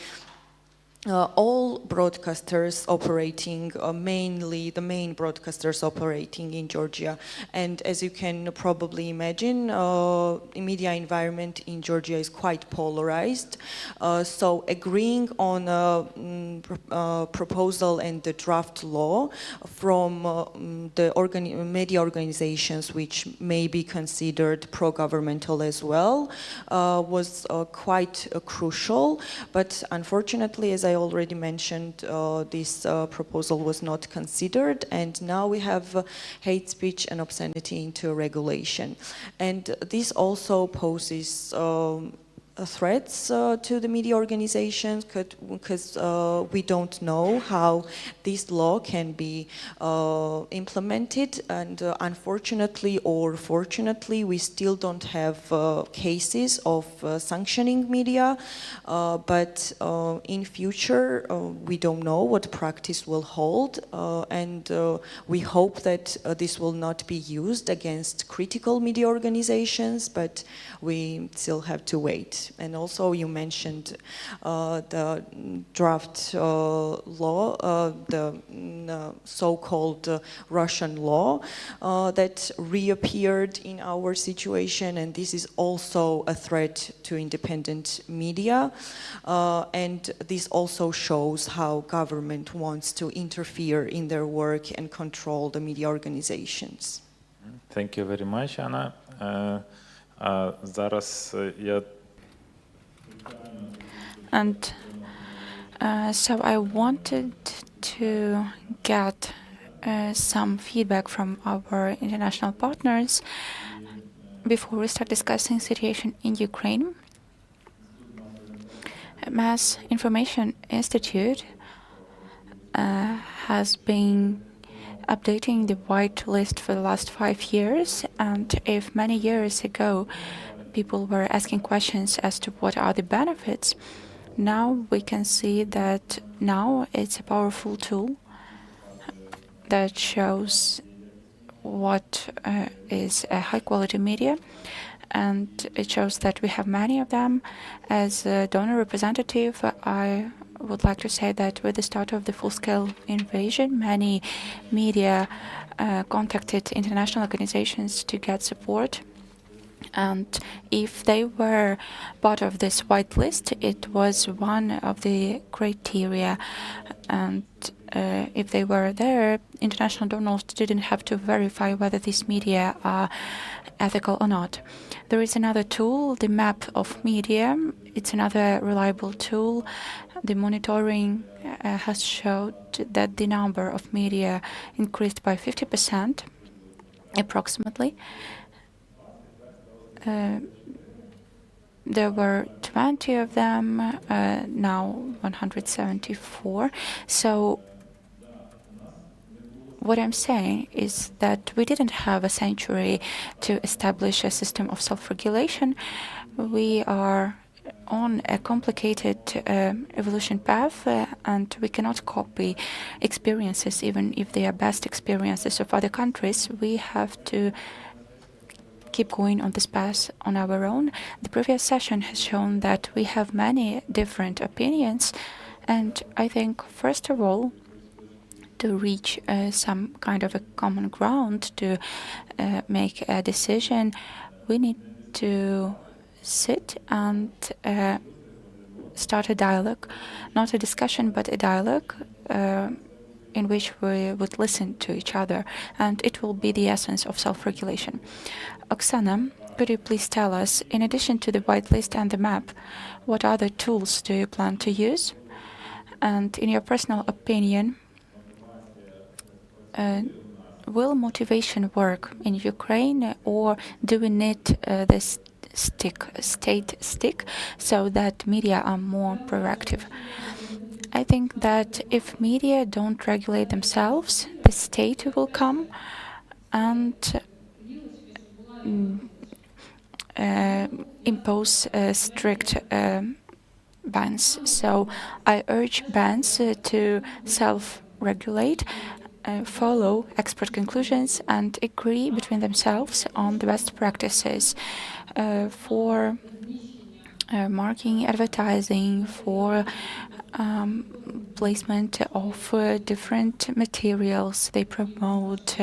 all broadcasters operating, mainly the main broadcasters operating in Georgia. And as you can probably imagine, the media environment in Georgia is quite polarized. So agreeing on a proposal and the draft law from the media organizations, which may be considered pro-governmental as well, was quite crucial. But unfortunately, as I already mentioned, this proposal was not considered, and now we have hate speech and obscenity into regulation. And this also poses threats to the media organizations, because we don't know how this law can be implemented, and unfortunately or fortunately we still don't have cases of sanctioning media, but in future we don't know what practice will hold, and we hope that this will not be used against critical media organizations, but we still have to wait. And also you mentioned the draft law, the so-called Russian law that reappeared in our situation, and this is also a threat to independent media, and this also shows how government wants to interfere in their work and control the media organizations. Thank you very much, Anna. Зараз я And so I wanted to get some feedback from our international partners before we start discussing situation in Ukraine. Mass Information Institute has been updating the white list for the last 5 years, and if many years ago people were asking questions as to what are the benefits, now we can see that now it's a powerful tool that shows what is a high-quality media, and it shows that we have many of them. As a donor representative, I would like to say that with the start of the full-scale invasion, many media contacted international organizations to get support. And if they were part of this white list, it was one of the criteria. And if they were there, international journalists didn't have to verify whether these media are ethical or not. There is another tool, the map of media. It's another reliable tool. The monitoring has showed that the number of media increased by 50%, approximately. There were 20 of them, now 174. So what I'm saying is that we didn't have a century to establish a system of self-regulation. We are on a complicated evolution path, and we cannot copy experiences, even if they are best experiences of other countries. We have to keep going on this path on our own. The previous session has shown that we have many different opinions, and I think, first of all, to reach some kind of a common ground to make a decision, we need to sit and start a dialogue, not a discussion, but a dialogue in which we would listen to each other, and it will be the essence of self-regulation. Oksana, could you please tell us, in addition to the whitelist and the map, what other tools do you plan to use? And in your personal opinion, will motivation work in Ukraine, or do we need this state stick so that media are more proactive? I think that if media don't regulate themselves, the state will come and impose strict bans. So I urge banks to self-regulate, follow expert conclusions, and agree between themselves on the best practices for marketing, advertising, for placement of different materials they promote.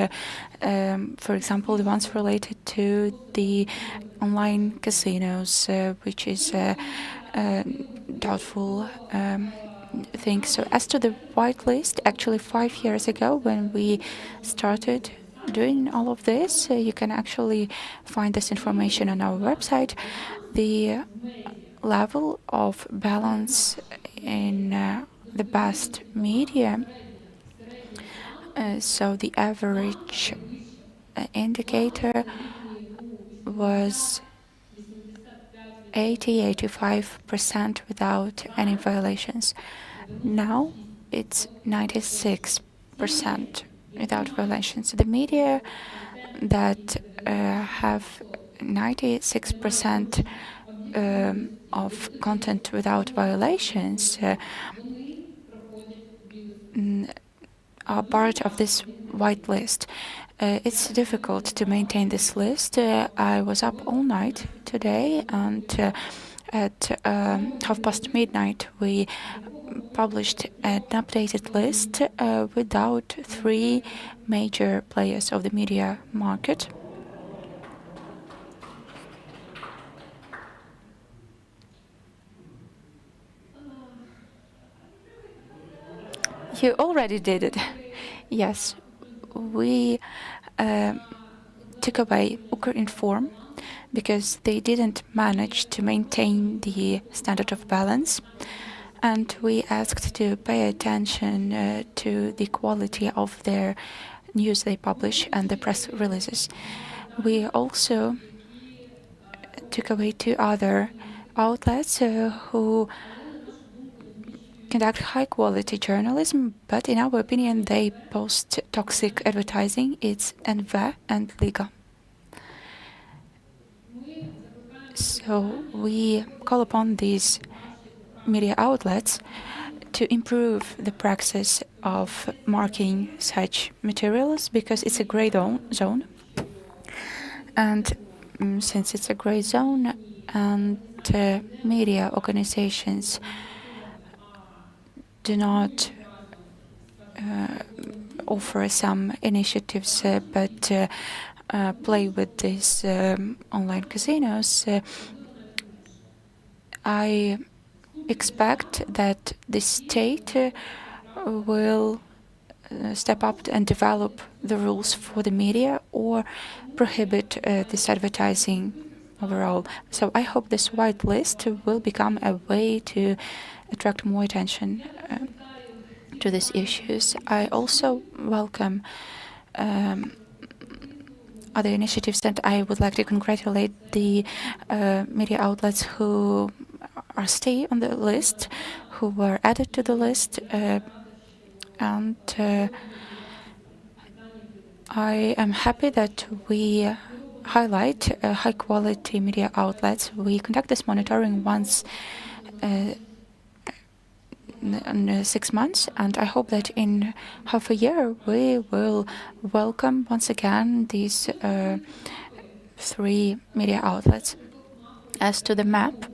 For example, the ones related to the online casinos, which is a doubtful thing. So as to the whitelist, actually 5 years ago when we started doing all of this, you can actually find this information on our website. The level of balance in the best media, so the average indicator was 80-85% without any violations. Now it's 96% without violations. The media that have 96% of content without violations are part of this whitelist. It's difficult to maintain this list. I was up all night today, and at midnight we published an updated list without 3 major players of the media market. You already did it. Yes, we took away Ukrinform because they didn't manage to maintain the standard of balance, and we asked to pay attention to the quality of their news they publish and the press releases. We also took away 2 other outlets who conduct high-quality journalism, but in our opinion, they post toxic advertising. It's NV and Liga. So we call upon these media outlets to improve the practice of marking such materials, because it's a gray zone. And since it's a gray zone, and media organizations do not offer some initiatives, but play with these online casinos, I expect that the state will step up and develop the rules for the media or prohibit this advertising overall. So I hope this white list will become a way to attract more attention to these issues. I also welcome other initiatives, and I would like to congratulate the media outlets who are stay on the list, who were added to the list, and I am happy that we highlight high-quality media outlets. We conduct this monitoring once in 6 months, and I hope that in half a year we will welcome once again these 3 media outlets. As to the map,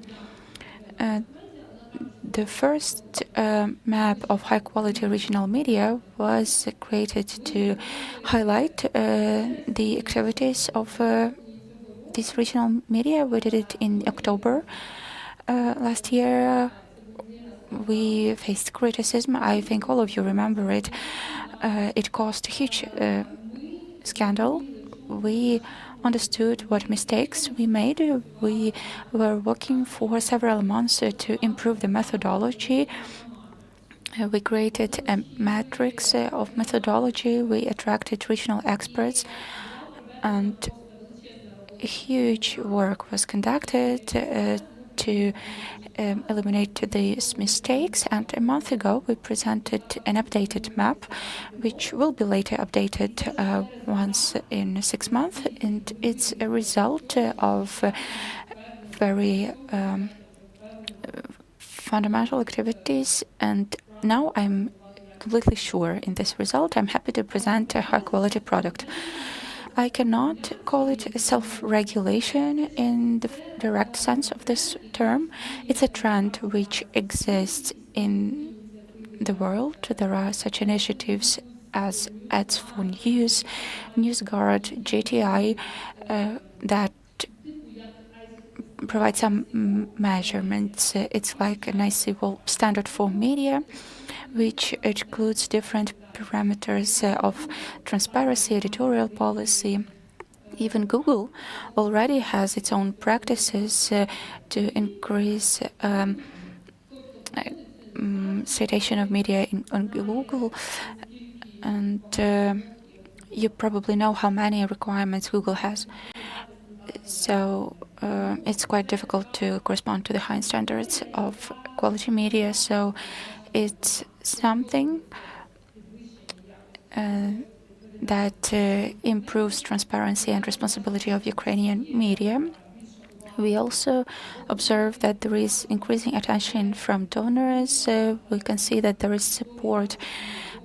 the first map of high-quality regional media was created to highlight the activities of these regional media. We did it in October last year. We faced criticism. I think all of you remember it. It caused a huge scandal. We understood what mistakes we made. We were working for several months to improve the methodology. We created a matrix of methodology. We attracted regional experts, and huge work was conducted to eliminate these mistakes. And a month ago, we presented an updated map, which will be later updated once in 6 months. And it's a result of very fundamental activities. And now I'm completely sure in this result. I'm happy to present a high-quality product. I cannot call it a self-regulation in the direct sense of this term. It's a trend which exists in the world. There are such initiatives as Ads for News, NewsGuard, JTI, that provide some measurements. It's like an ICWL standard for media, which includes different parameters of transparency, editorial policy. Even Google already has its own practices to increase citation of media on Google. And you probably know how many requirements Google has. So it's quite difficult to correspond to the high standards of quality media. So it's something that improves transparency and responsibility of Ukrainian media. We also observe that there is increasing attention from donors. We can see that there is support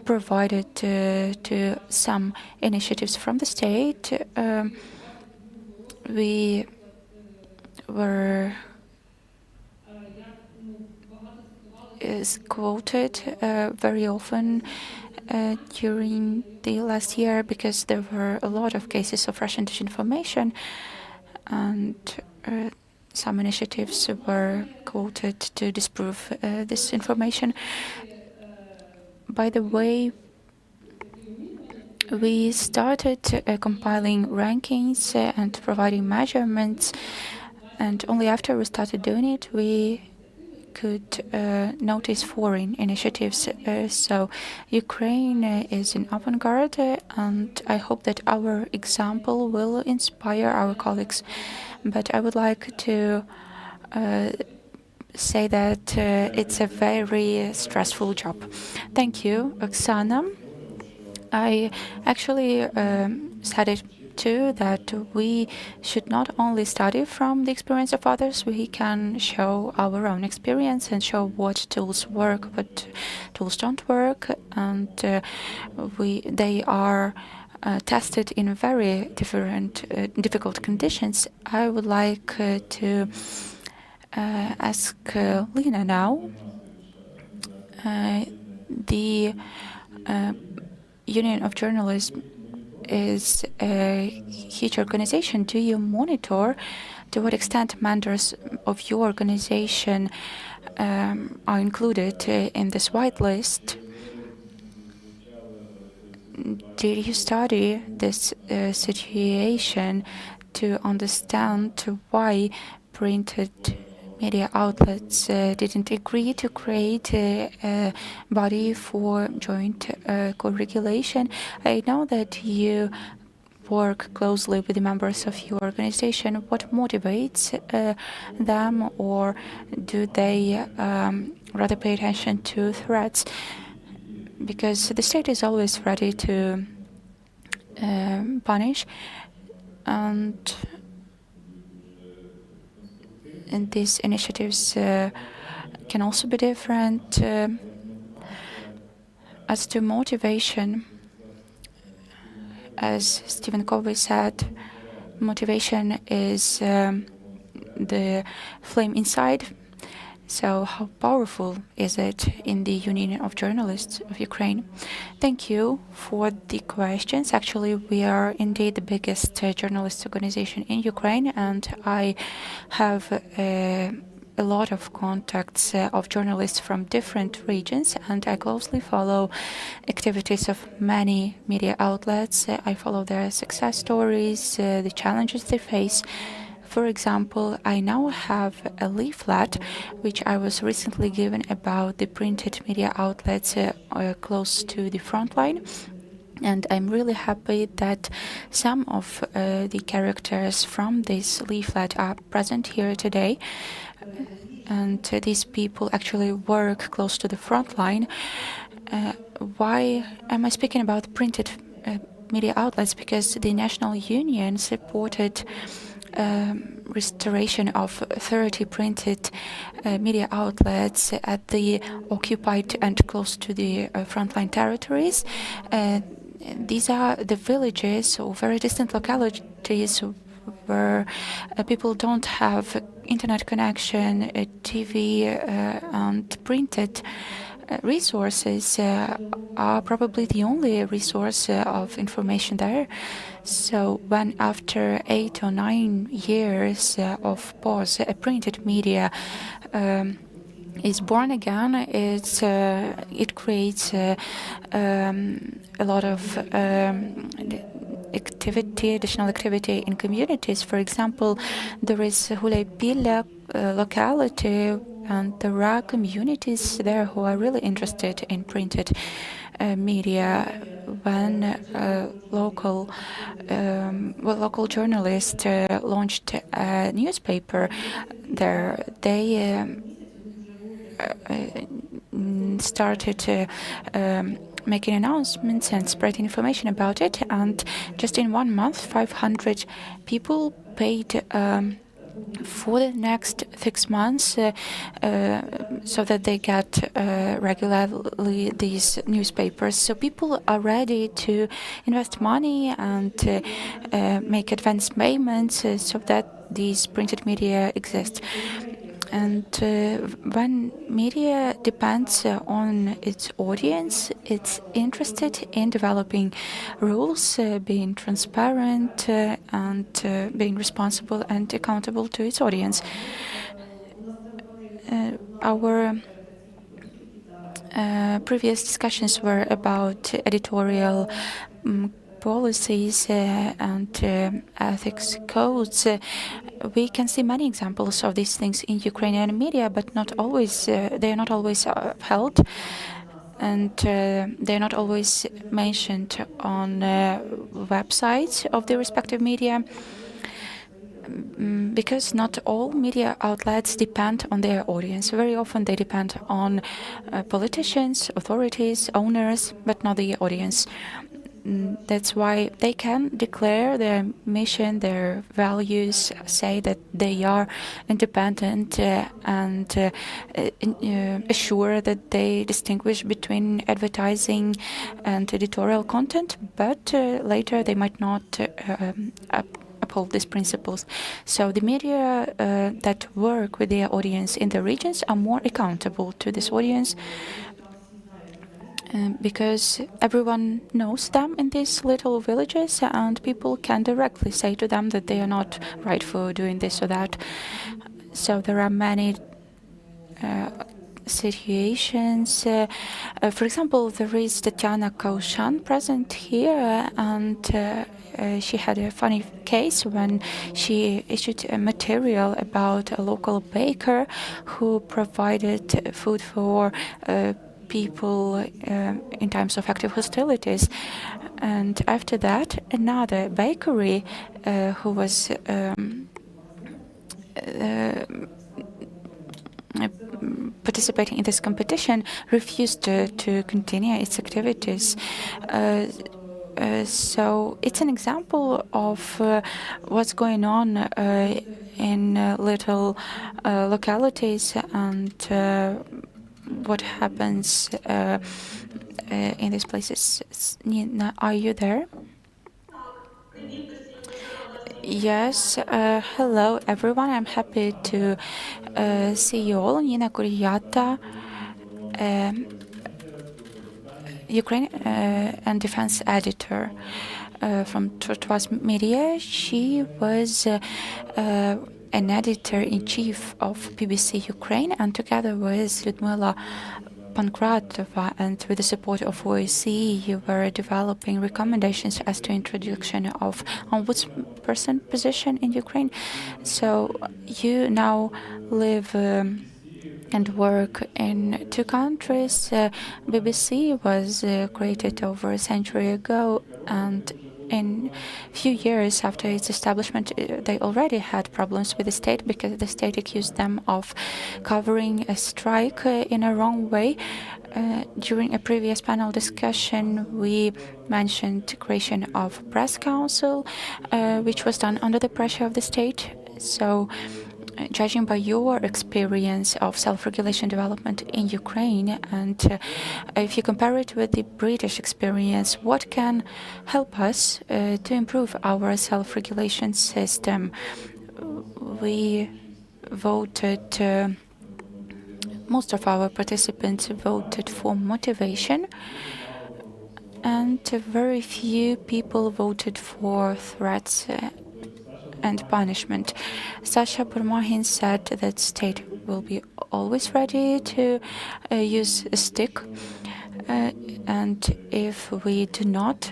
provided to some initiatives from the state. We were quoted very often during the last year because there were a lot of cases of Russian disinformation, and some initiatives were quoted to disprove this information. By the way, we started compiling rankings and providing measurements, and only after we started doing it, we could notice foreign initiatives. So Ukraine is in avant-garde, and I hope that our example will inspire our colleagues. But I would like to say that it's a very stressful job. Thank you, Oksana. I actually said it too, that we should not only study from the experience of others, we can show our own experience and show what tools work, what tools don't work, and they are tested in very difficult conditions. I would like to ask Lena now. The Union of Journalism is a huge organization. Do you monitor to what extent members of your organization are included in this white list? did you study this situation to understand why printed media outlets didn't agree to create a body for joint co-regulation? I know that you work closely with the members of your organization. What motivates them, or do they rather pay attention to threats? Because the state is always ready to punish, and these initiatives can also be different. As to motivation, as Stephen Covey said, motivation is the flame inside. So how powerful is it in the Union of Journalists of Ukraine? Thank you for the questions. Actually, we are indeed the biggest journalist organization in Ukraine, and I have a lot of contacts of journalists from different regions, and I closely follow activities of many media outlets. I follow their success stories, the challenges they face. For example, I now have a leaflet which I was recently given about the printed media outlets close to the front line. And I'm really happy that some of the characters from this leaflet are present here today. And these people actually work close to the front line. Why am I speaking about printed media outlets? Because the National Union supported restoration of 30 printed media outlets at the occupied and close to the frontline territories. These are the villages or very distant localities where people don't have internet connection, TV, and printed resources are probably the only resource of information there. So when after 8 or 9 years of pause, a printed media is born again, it creates a lot of additional activity in communities. For example, there is Hulaypilla locality, and there are communities there who are really interested in printed media. When local journalists launched a newspaper there, they started making announcements and spreading information about it, and just in 1 month 500 people paid for the next 6 months so that they get regularly these newspapers. So people are ready to invest money and make advance payments so that these printed media exist. And when media depends on its audience, it's interested in developing rules, being transparent, and being responsible and accountable to its audience. Our previous discussions were about editorial policies and ethics codes. We can see many examples of these things in Ukrainian media, but not always. They are not always upheld, and they are not always mentioned on websites of the respective media. Because not all media outlets depend on their audience. Very often they depend on politicians, authorities, owners, but not the audience. That's why they can declare their mission, their values, say that they are independent and assure that they distinguish between advertising and editorial content, but later they might not uphold these principles. So the media that work with their audience in the regions are more accountable to this audience, because everyone knows them in these little villages, and people can directly say to them that they are not right for doing this or that. So there are many situations. For example, there is Tatiana Kaushan present here, and she had a funny case when she issued a material about a local baker who provided food for people in times of active hostilities. And after that, another bakery who was participating in this competition refused to continue its activities. So it's an example of what's going on in little localities and what happens in these places. Nina, are you there? Yes, hello everyone. I'm happy to see you all. Nina Kuryata, Ukraine and defense editor from Trotwas Media. She was an editor-in-chief of BBC Ukraine, and together with Lyudmila Pankratova and with the support of OSCE, you were developing recommendations as to introduction of ombudsperson position in Ukraine. So you now live and work in two countries. BBC was created over a century ago, and in few years after its establishment, they already had problems with the state because the state accused them of covering a strike in a wrong way. During a previous panel discussion, we mentioned creation of press council, which was done under the pressure of the state. So, judging by your experience of self-regulation development in Ukraine, and if you compare it with the British experience, what can help us to improve our self-regulation system? We voted, most of our participants voted for motivation, and very few people voted for threats and punishment. Sasha Burmahin said that state will be always ready to use a stick, and if we do not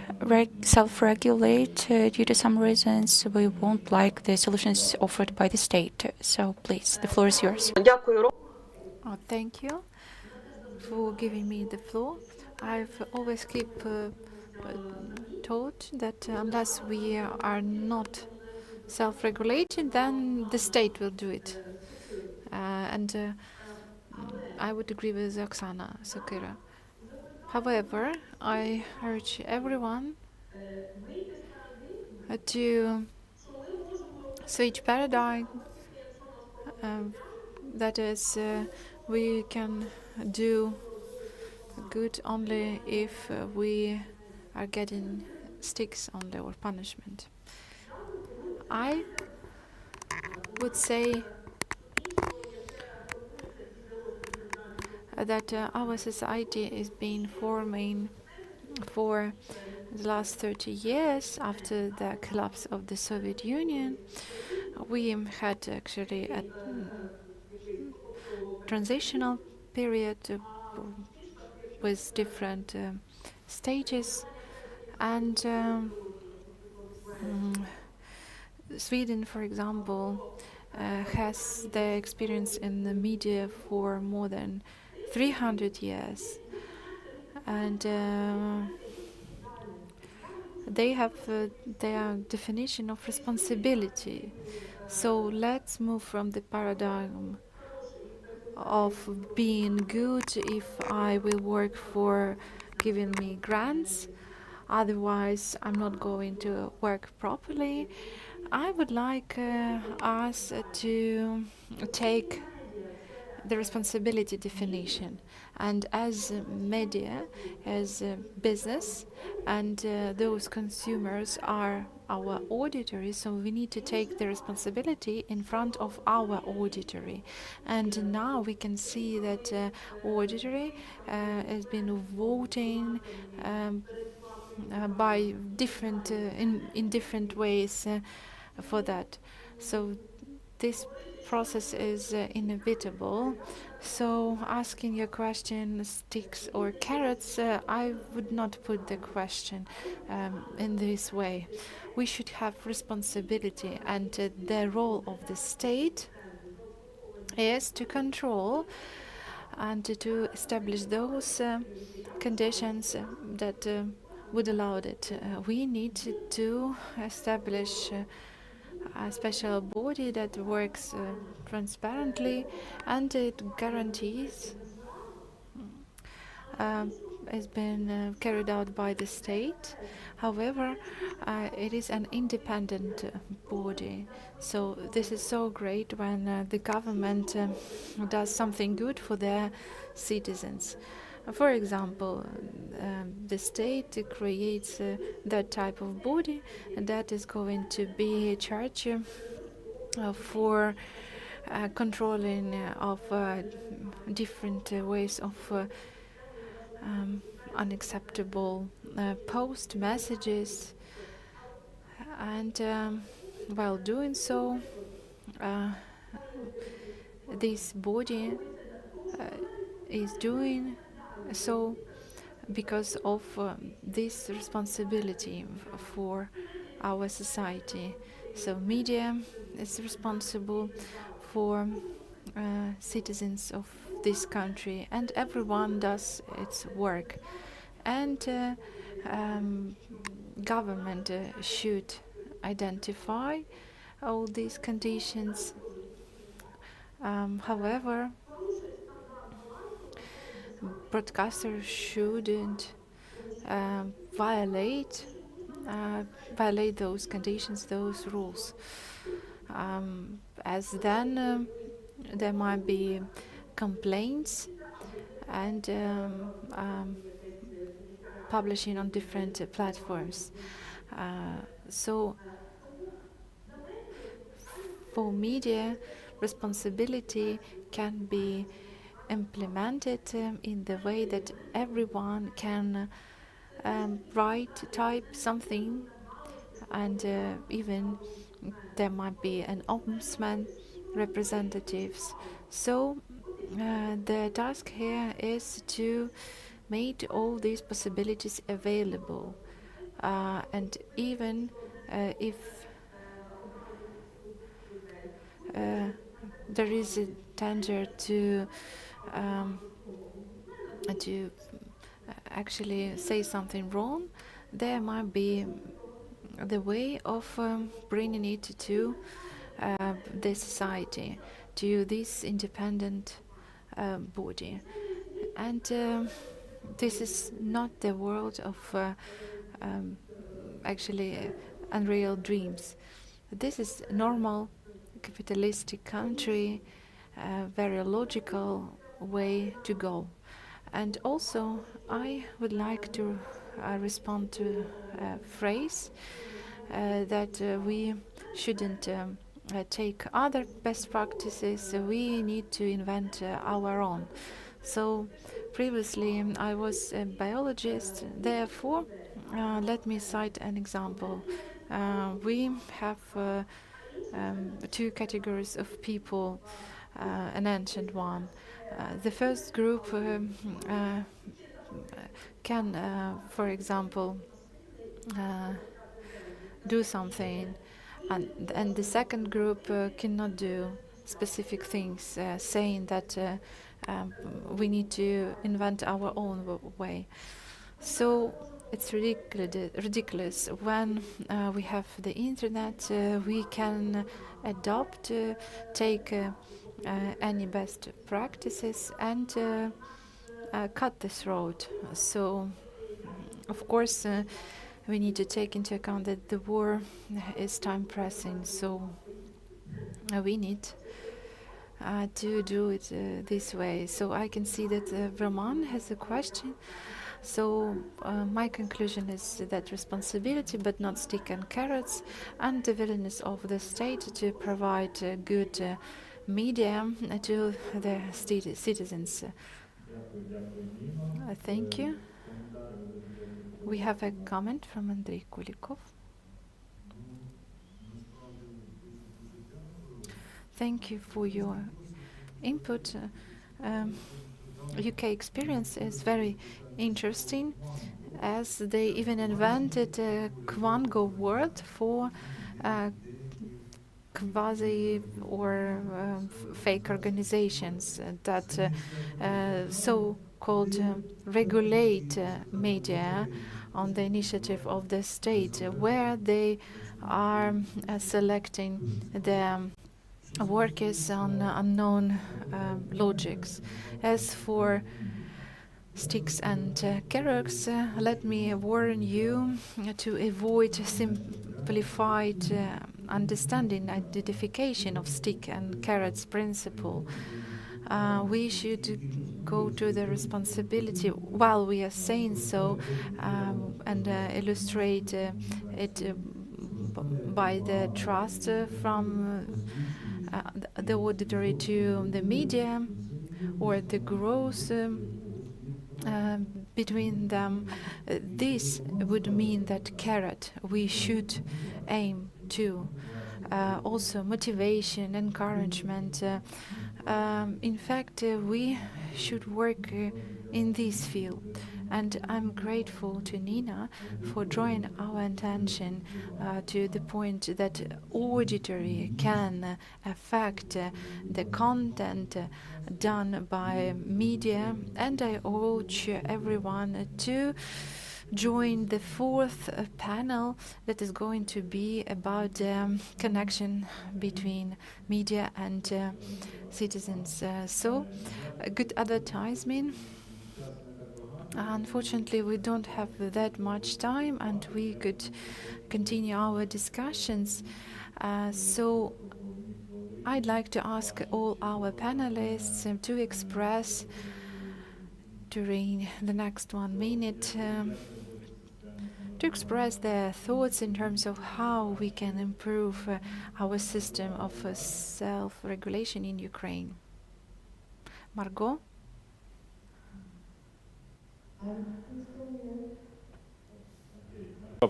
self-regulate due to some reasons, we won't like the solutions offered by the state. So please, the floor is yours. Thank you for giving me the floor. I've always keep taught that unless we are not self-regulated, then the state will do it. And I would agree with Oksana Sakira. However, I urge everyone to switch paradigm. That is, we can do good only if we are getting sticks only or punishment. I would say that our society is being forming for the last 30 years after the collapse of the Soviet Union. We had actually a transitional period with different stages, and Sweden, for example, has the experience in the media for more than 300 years, and they have their definition of responsibility. So let's move from the paradigm of being good if I will work for giving me grants, otherwise I'm not going to work properly. I would like us to take the responsibility definition, and as media, as business, and those consumers are our auditory, so we need to take the responsibility in front of our auditory. And now we can see that auditory has been voting by different in different ways for that. So this process is inevitable. So asking your question, sticks or carrots, I would not put the question in this way. We should have responsibility, and the role of the state is to control and to establish those conditions that would allow it. We need to establish a special body that works transparently, and it guarantees has been carried out by the state. However, it is an independent body. So this is so great when the government does something good for their citizens. For example, the state creates that type of body that is going to be charged for controlling of different ways of unacceptable post messages, and while doing so, this body is doing so because of this responsibility for our society. So media is responsible for citizens of this country, and everyone does its work. And government should identify all these conditions. However, broadcasters shouldn't violate those conditions, those rules, as then there might be complaints and publishing on different platforms. So for media, responsibility can be implemented in the way that everyone can type something, and even there might be an ombudsman representatives. So the task here is to make all these possibilities available, and even if there is a danger to actually say something wrong, there might be the way of bringing it to the society, to this independent body. And this is not the world of actually unreal dreams. This is normal capitalistic country, very logical way to go. And also, I would like to respond to a phrase that we shouldn't take other best practices, we need to invent our own. So previously I was a biologist, therefore let me cite an example. We have two categories of people, an ancient one. The first group can, for example, do something, and the second group cannot do specific things, saying that we need to invent our own way. So it's ridiculous. When we have the internet, we can adopt, take any best practices and cut this road. So, of course, we need to take into account that the war is time pressing. So we need to do it this way. So I can see that Roman has a question. So my conclusion is that responsibility, but not stick and carrots, and the willingness of the state to provide good media to the citizens. Thank you. We have a comment from Andrei Kulikov. Thank you for your input. UK experience is very interesting, as they even invented a Kwango word for quasi or fake organizations that so-called regulate media on the initiative of the state, where they are selecting the workers on unknown logics. As for sticks and carrots, let me warn you to avoid simplified understanding, identification of stick and carrots principle. We should go to the responsibility while we are saying so, and illustrate it by the trust from the auditory to the media, or the growth between them. This would mean that carrot we should aim to. Also motivation, encouragement. In fact, we should work in this field. And I'm grateful to Nina for drawing our attention to the point that auditory can affect the content done by media. And I urge everyone to join the fourth panel that is going to be about the connection between media and citizens. So, a good advertisement. Unfortunately, we don't have that much time, and we could continue our discussions. So I'd like to ask all our panelists to express during the next 1 minute to express their thoughts in terms of how we can improve our system of self-regulation in Ukraine. Margot?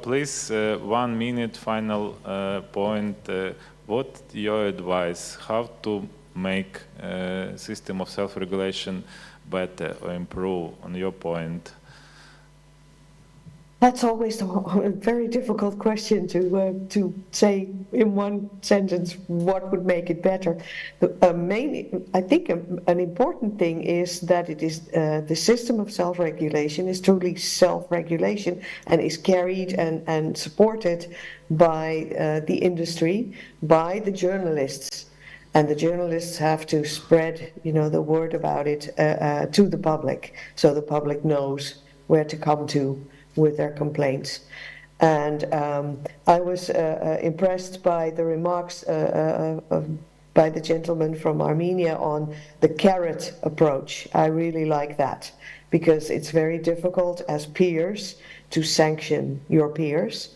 Please, 1 minute final point. What your advice? How to make system of self-regulation better or improve on your point? That's always a very difficult question to say in one sentence what would make it better. I think an important thing is that it is the system of self-regulation is truly self-regulation and is carried and supported by the industry, by the journalists. And the journalists have to spread, the word about it to the public, so the public knows where to come to with their complaints. And I was impressed by the remarks by the gentleman from Armenia on the carrot approach. I really like that, because it's very difficult as peers to sanction your peers.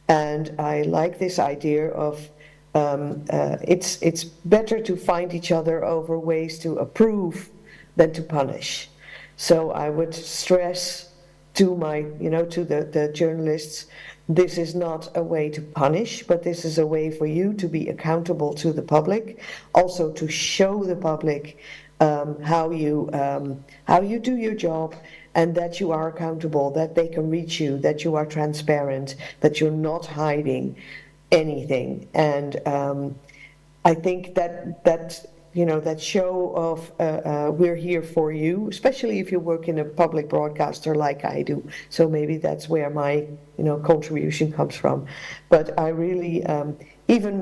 And I like this idea of it's better to find each other over ways to approve than to punish. So I would stress to the journalists, this is not a way to punish, but this is a way for you to be accountable to the public, also to show the public how you do your job, and that you are accountable, that they can reach you, that you are transparent, that you're not hiding anything. And I think that show of we're here for you, especially if you work in a public broadcaster like I do. So maybe that's where my contribution comes from. But I really even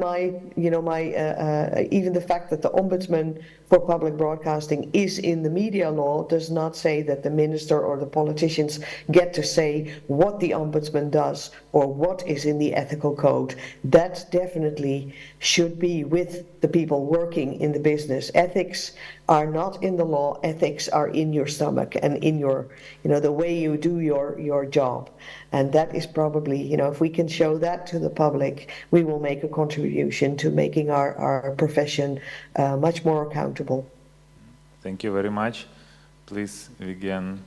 even the fact that the ombudsman for public broadcasting is in the media law does not say that the minister or the politicians get to say what the ombudsman does or what is in the ethical code. That definitely should be with the people working in the business. Ethics are not in the law. Ethics are in your stomach and in your, the way you do your job. And that is probably, if we can show that to the public, we will make a contribution to making our profession much more accountable. Thank you very much. Please begin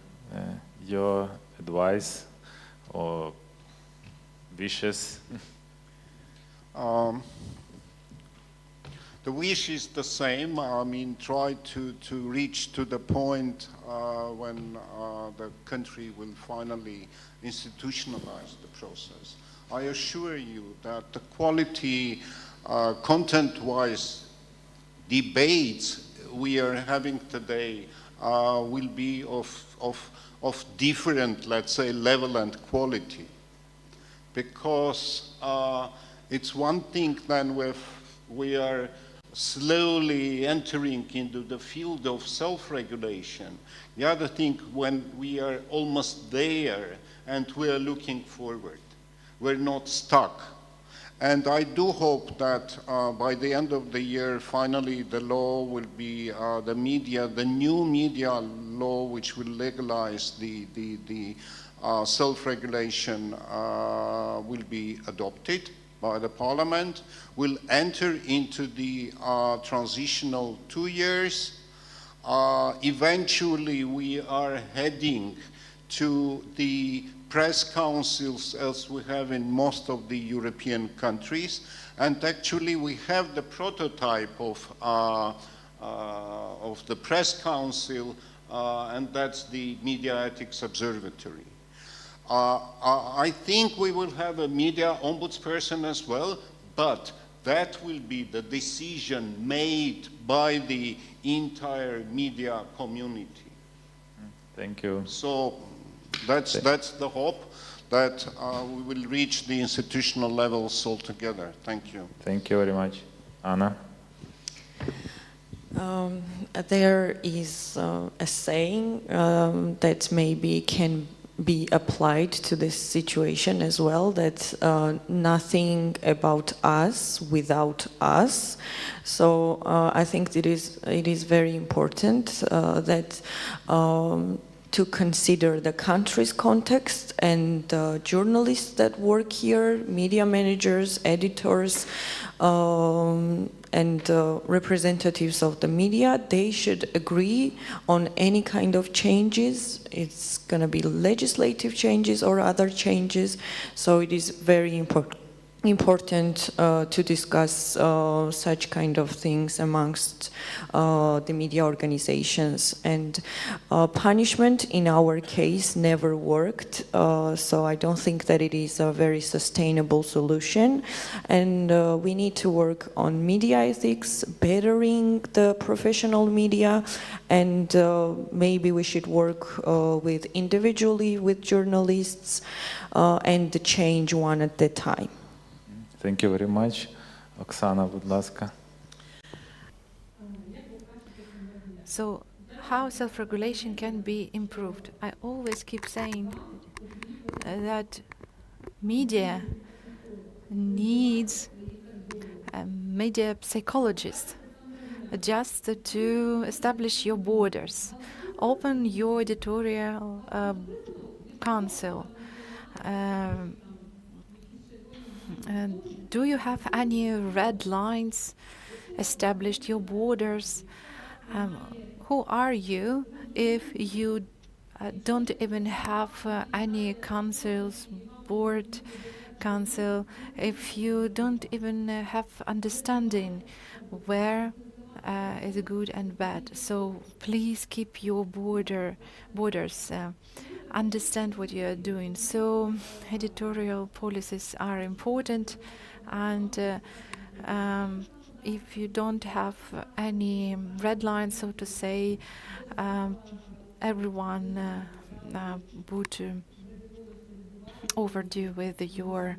your advice or wishes. The the wish is the same. I mean, try to reach to the point when the country will finally institutionalize the process. I assure you that the quality, content-wise debates we are having today will be of different, let's say, level and quality. Because it's one thing then we are slowly entering into the field of self-regulation. The other thing when we are almost there and we are looking forward. We're not stuck. And I do hope that by the end of the year, finally the law will be, the new media law which will legalize the self-regulation will be adopted by the parliament, will enter into the transitional 2 years. Eventually we are heading to the press councils as we have in most of the European countries. And actually we have the prototype of the press council, and that's the Media Ethics Observatory. I think we will have a media ombudsperson as well, but that will be the decision made by the entire media community. Thank you. So that's the hope that we will reach the institutional levels altogether. Thank you. Thank you very much. Anna? There is a saying that maybe can be applied to this situation as well, that nothing about us without us. So I think it is very important that to consider the country's context, and journalists that work here, media managers, editors, and representatives of the media, they should agree on any kind of changes. It's going to be legislative changes or other changes. So it is very important to discuss such kind of things amongst the media organizations. And punishment in our case never worked, so I don't think that it is a very sustainable solution. And we need to work on media ethics, bettering the professional media, and maybe we should work individually with journalists and change one at a time. Thank you very much. Oksana, будь ласка. So, how self-regulation can be improved? I always keep saying that media needs a media psychologist just to establish your borders, open your editorial council. Do you have any red lines established, your borders? Who are you if you don't even have any board council, if you don't even have understanding where is good and bad? So please keep your borders. Understand what you are doing. So editorial policies are important, and if you don't have any red lines, so to say, everyone would overdo with your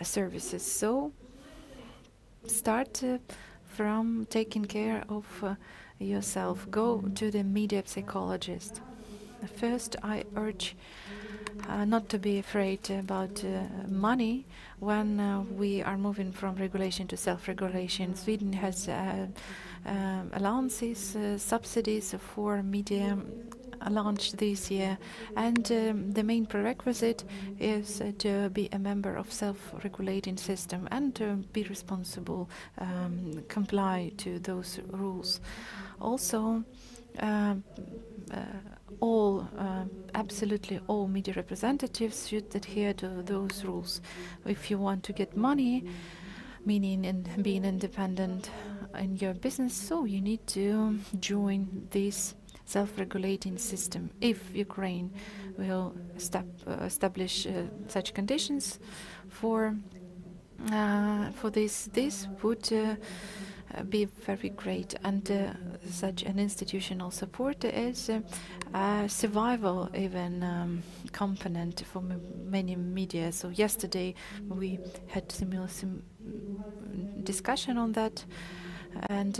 services. So start from taking care of yourself. Go to the media psychologist. First, I urge not to be afraid about money when we are moving from regulation to self-regulation. Sweden has allowances, subsidies for media launched this year, and the main prerequisite is to be a member of self-regulating system and to be responsible, comply to those rules. Also, absolutely all media representatives should adhere to those rules. If you want to get money, meaning in being independent in your business. So you need to join this self-regulating system. If Ukraine will establish such conditions for this would be very great, and such an institutional support is a survival even component for many media. So yesterday we had similar discussion on that, and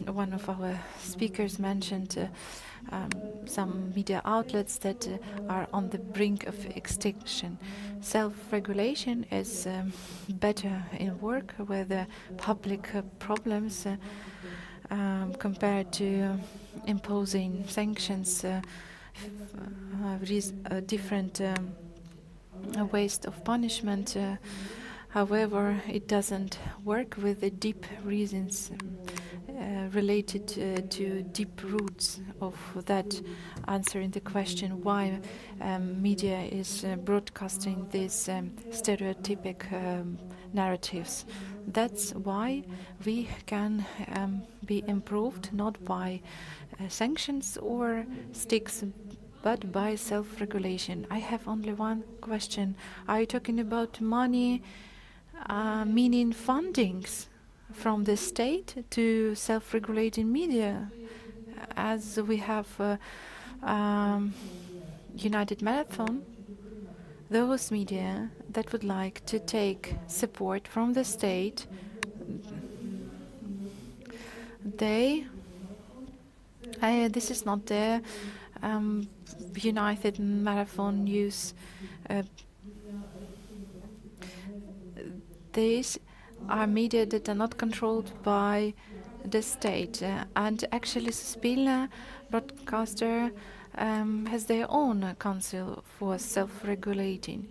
one of our speakers mentioned some media outlets that are on the brink of extinction. Self-regulation is better in work with public problems compared to imposing sanctions, different ways of punishment. However, it doesn't work with the deep reasons related to deep roots of that, answering the question why media is broadcasting these stereotypic narratives. That's why we can be improved not by sanctions or sticks, but by self-regulation. I have only one question. Are you talking about money, meaning fundings from the state to self-regulating media, as we have United Marathon? Those media that would like to take support from the state, this is not the United Marathon News. These are media that are not controlled by the state, and actually Suspilne broadcaster has their own council for self-regulating.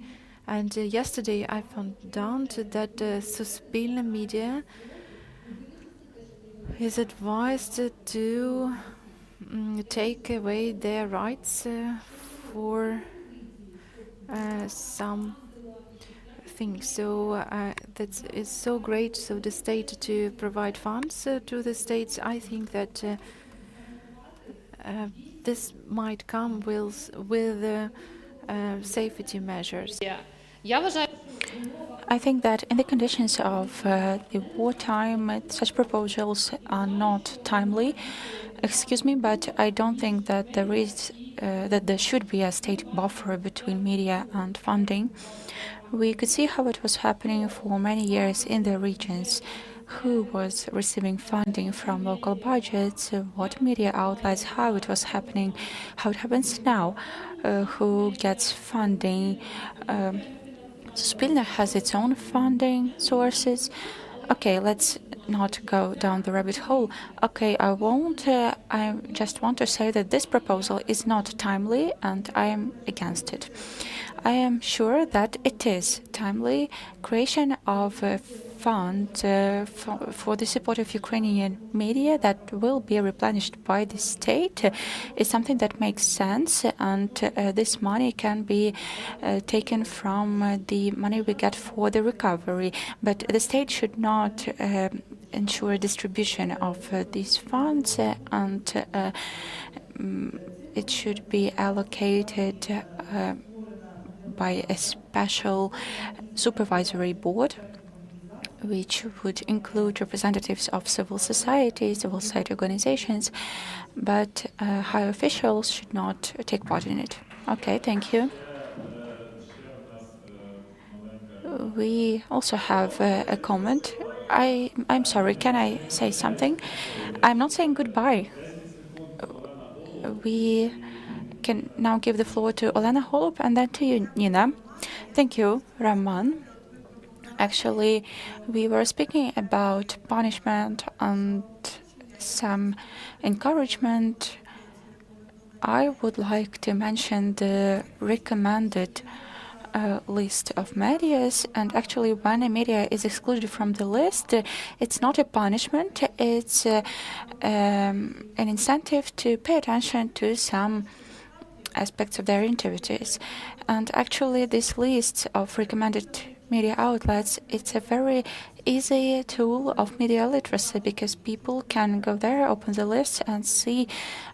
And yesterday I found out that Suspilne media is advised to take away their rights for some things. So that is so great. So the state to provide funds to the states. I think that this might come with safety measures. I think that in the conditions of the wartime, such proposals are not timely. Excuse me, but I don't think that there should be a state buffer between media and funding. We could see how it was happening for many years in the regions. Who was receiving funding from local budgets, what media outlets, how it was happening, how it happens now, who gets funding. Suspilne has its own funding sources. Okay, let's not go down the rabbit hole. Okay, I won't. I just want to say that this proposal is not timely, and I am against it. I am sure that it is timely. Creation of a fund for the support of Ukrainian media that will be replenished by the state is something that makes sense, and this money can be taken from the money we get for the recovery. But the state should not ensure distribution of these funds, and it should be allocated by a special supervisory board, which would include representatives of civil society organizations, but high officials should not take part in it. Okay, thank you. We also have a comment. I'm sorry, can I say something? I'm not saying goodbye. We can now give the floor to Olena Holub and then to you, Nina. Thank you, Raman. Actually, we were speaking about punishment and some encouragement. I would like to mention the recommended list of medias, and actually when a media is excluded from the list, it's not a punishment, it's an incentive to pay attention to some aspects of their activities. And actually this list of recommended media outlets, it's a very easy tool of media literacy because people can go there, open the list, and see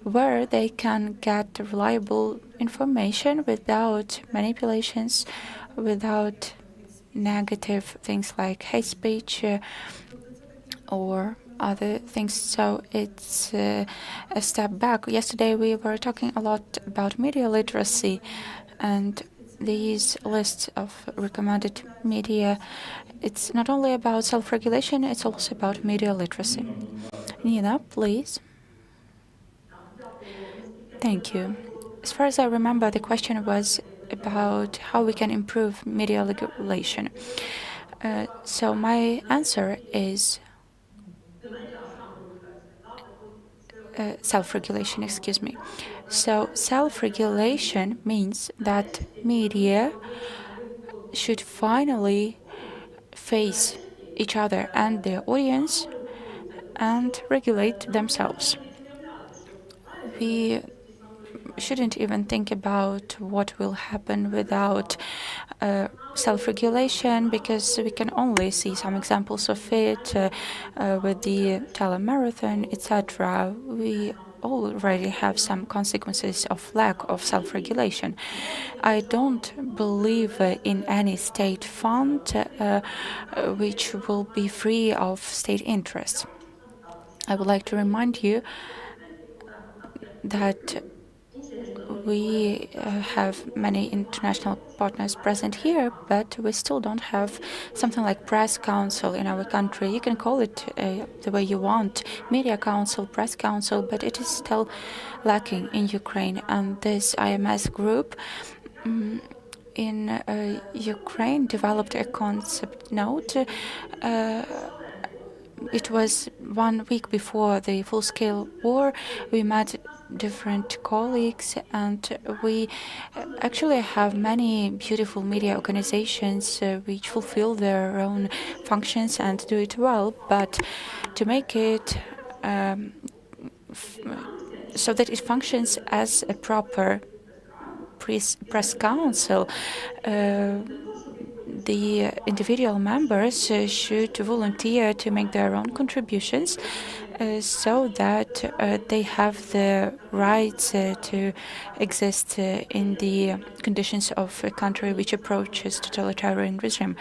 where they can get reliable information without manipulations, without negative things like hate speech or other things. So it's a step back. Yesterday we were talking a lot about media literacy, and these lists of recommended media, it's not only about self-regulation, it's also about media literacy. Nina, please. Thank you. As far as I remember, the question was about how we can improve media regulation. So my answer is self-regulation, excuse me. So self-regulation means that media should finally face each other and their audience and regulate themselves. We shouldn't even think about what will happen without self-regulation, because we can only see some examples of it with the telemarathon, etc. We already have some consequences of lack of self-regulation. I don't believe in any state fund which will be free of state interests. I would like to remind you that we have many international partners present here, but we still don't have something like press council in our country. You can call it the way you want, media council, press council, but it is still lacking in Ukraine. And this IMS group in Ukraine developed a concept note. It was 1 week before the full-scale war. We met different colleagues, and we actually have many beautiful media organizations which fulfill their own functions and do it well. But to make it so that it functions as a proper press council, the individual members should volunteer to make their own contributions so that they have the rights to exist in the conditions of a country which approaches totalitarian regime.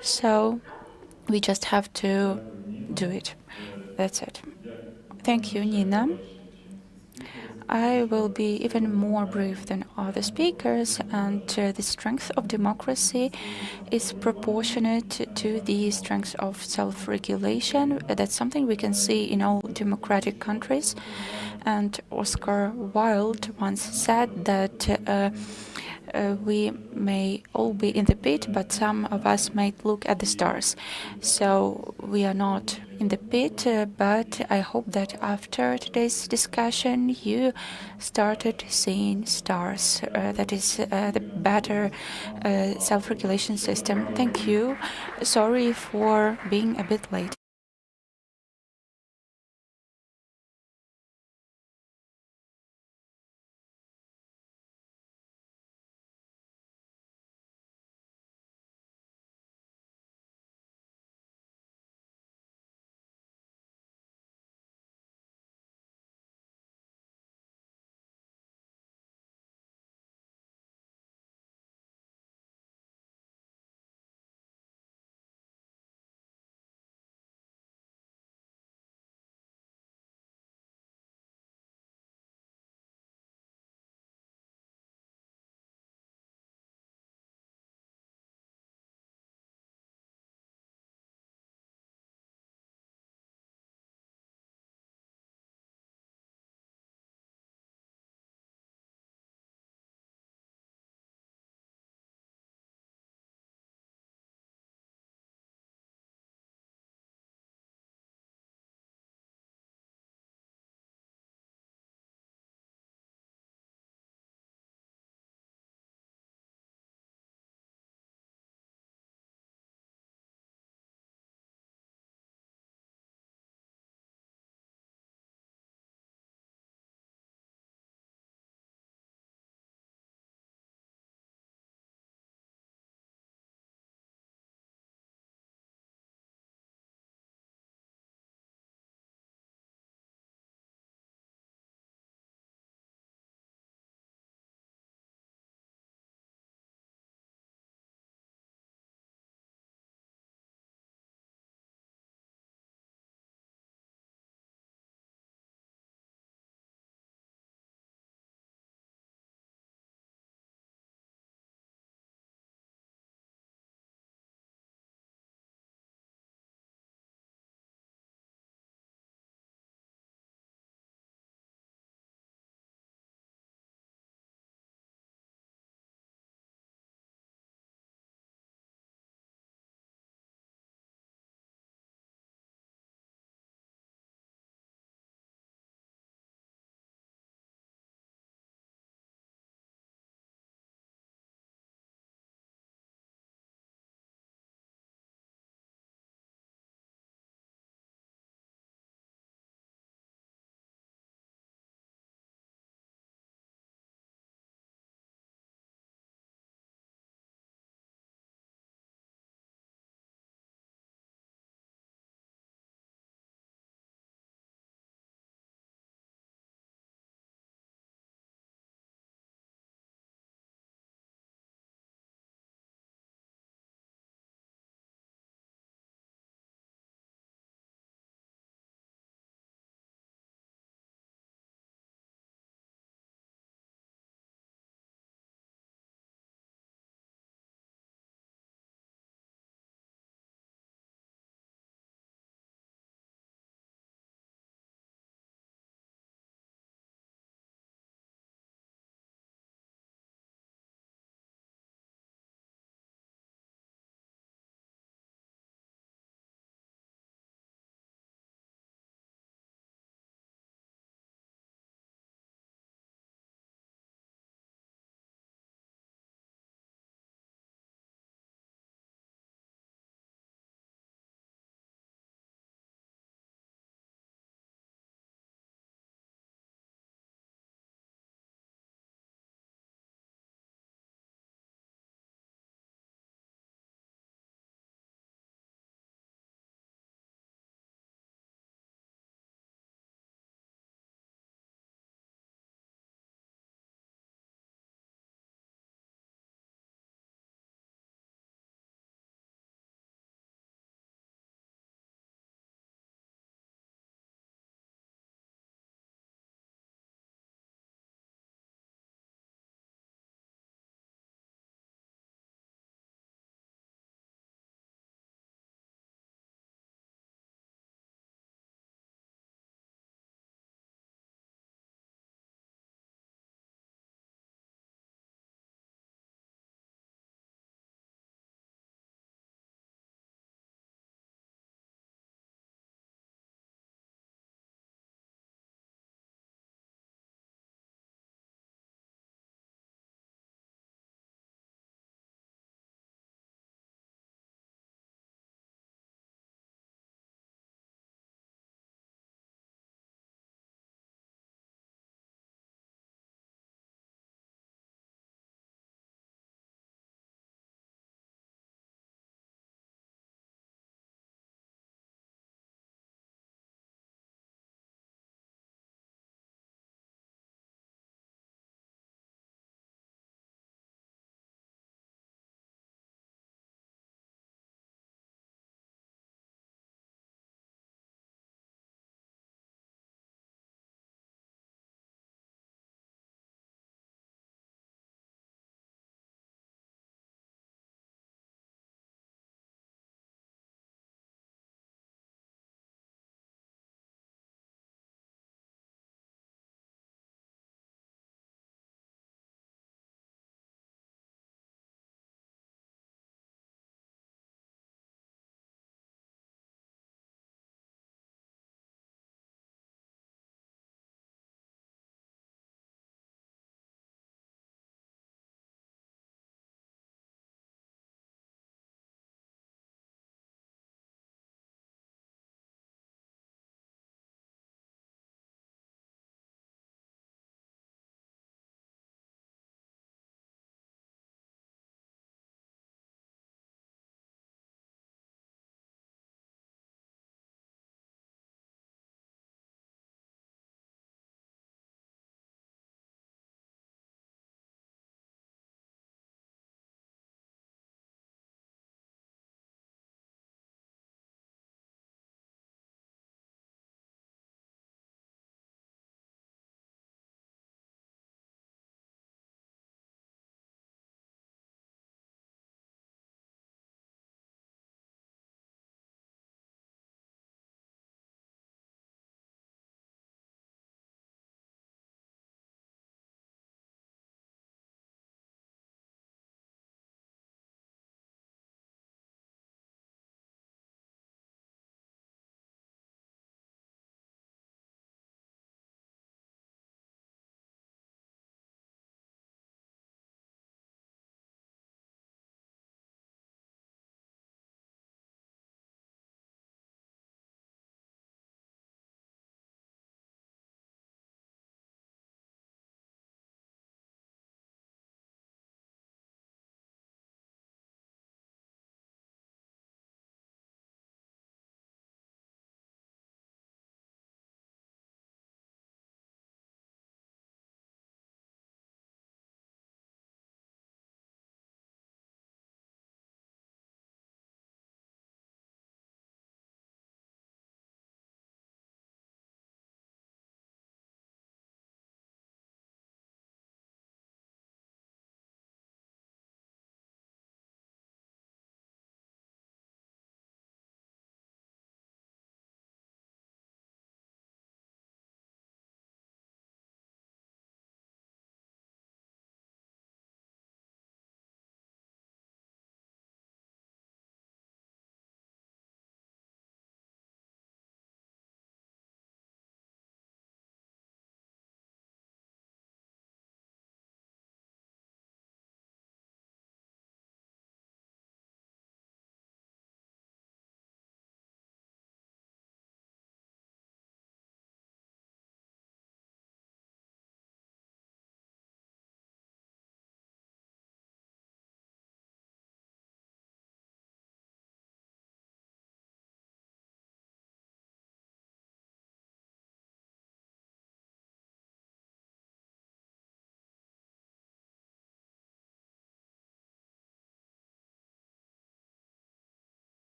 So we just have to do it. That's it. Thank you, Nina. I will be even more brief than other speakers, and the strength of democracy is proportionate to the strength of self-regulation. That's something we can see in all democratic countries. And Oscar Wilde once said that we may all be in the pit, but some of us might look at the stars. So we are not in the pit, but I hope that after today's discussion you started seeing stars. That is the better self-regulation system. Thank you. Sorry for being a bit late.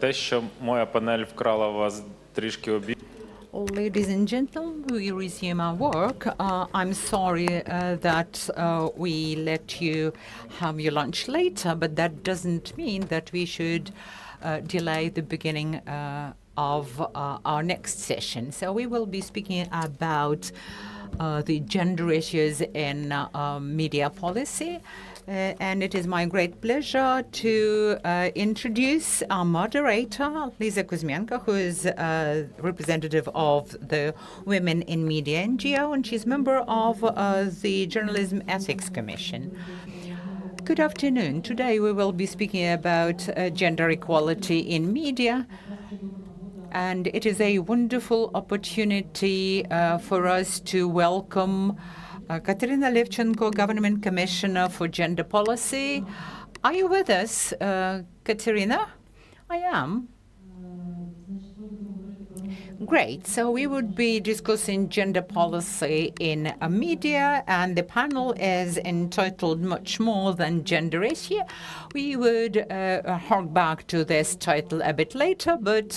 Те, що моя панель вкрала у вас трішки обід. Ladies and gentlemen, we resume our work. I'm sorry that we let you have your lunch later, but that doesn't mean that we should delay the beginning of our next session. So we will be speaking about the gender issues in media policy. And it is my great pleasure to introduce our moderator, Lisa Kuzmenko, who is a representative of the Women in Media NGO, and she's member of the Journalism Ethics Commission. Good afternoon. Today we will be speaking about gender equality in media. And it is a wonderful opportunity for us to welcome Katerina Levchenko, Government Commissioner for Gender Policy. Are you with us, Katerina? I am. Great. So we would be discussing gender policy in media, and the panel is entitled Much More Than Gender Issue. We would hark back to this title a bit later, but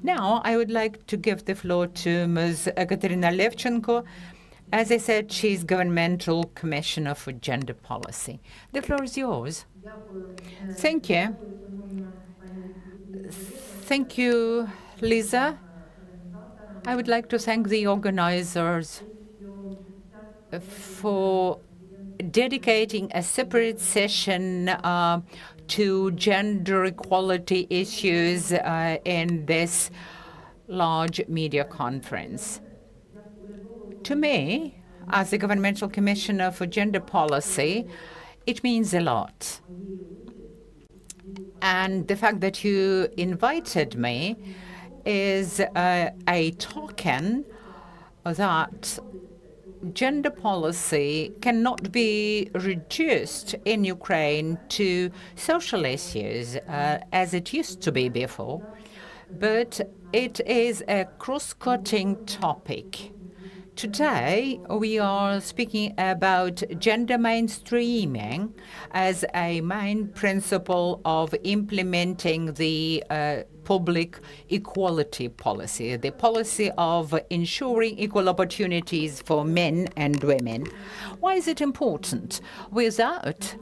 now I would like to give the floor to Ms. Katerina Levchenko. As I said, she's Governmental Commissioner for Gender Policy. The floor is yours. Thank you. Thank you, Lisa. I would like to thank the organizers for dedicating a separate session to gender equality issues in this large media conference. To me, as the Governmental Commissioner for Gender Policy, it means a lot. And the fact that you invited me is a token that gender policy cannot be reduced in Ukraine to social issues as it used to be before, but it is a cross-cutting topic. Today, we are speaking about gender mainstreaming as a main principle of implementing the public equality policy, the policy of ensuring equal opportunities for men and women. Why is it important? Without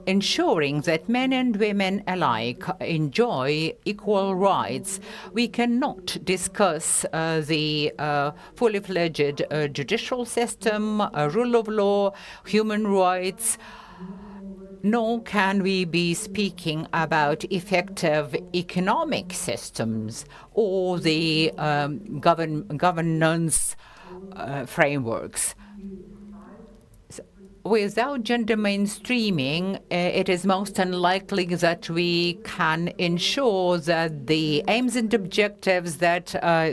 ensuring that men and women alike enjoy equal rights, we cannot discuss the fully fledged judicial system, rule of law, human rights, nor can we be speaking about effective economic systems or the governance frameworks. Without gender mainstreaming, it is most unlikely that we can ensure that the aims and objectives that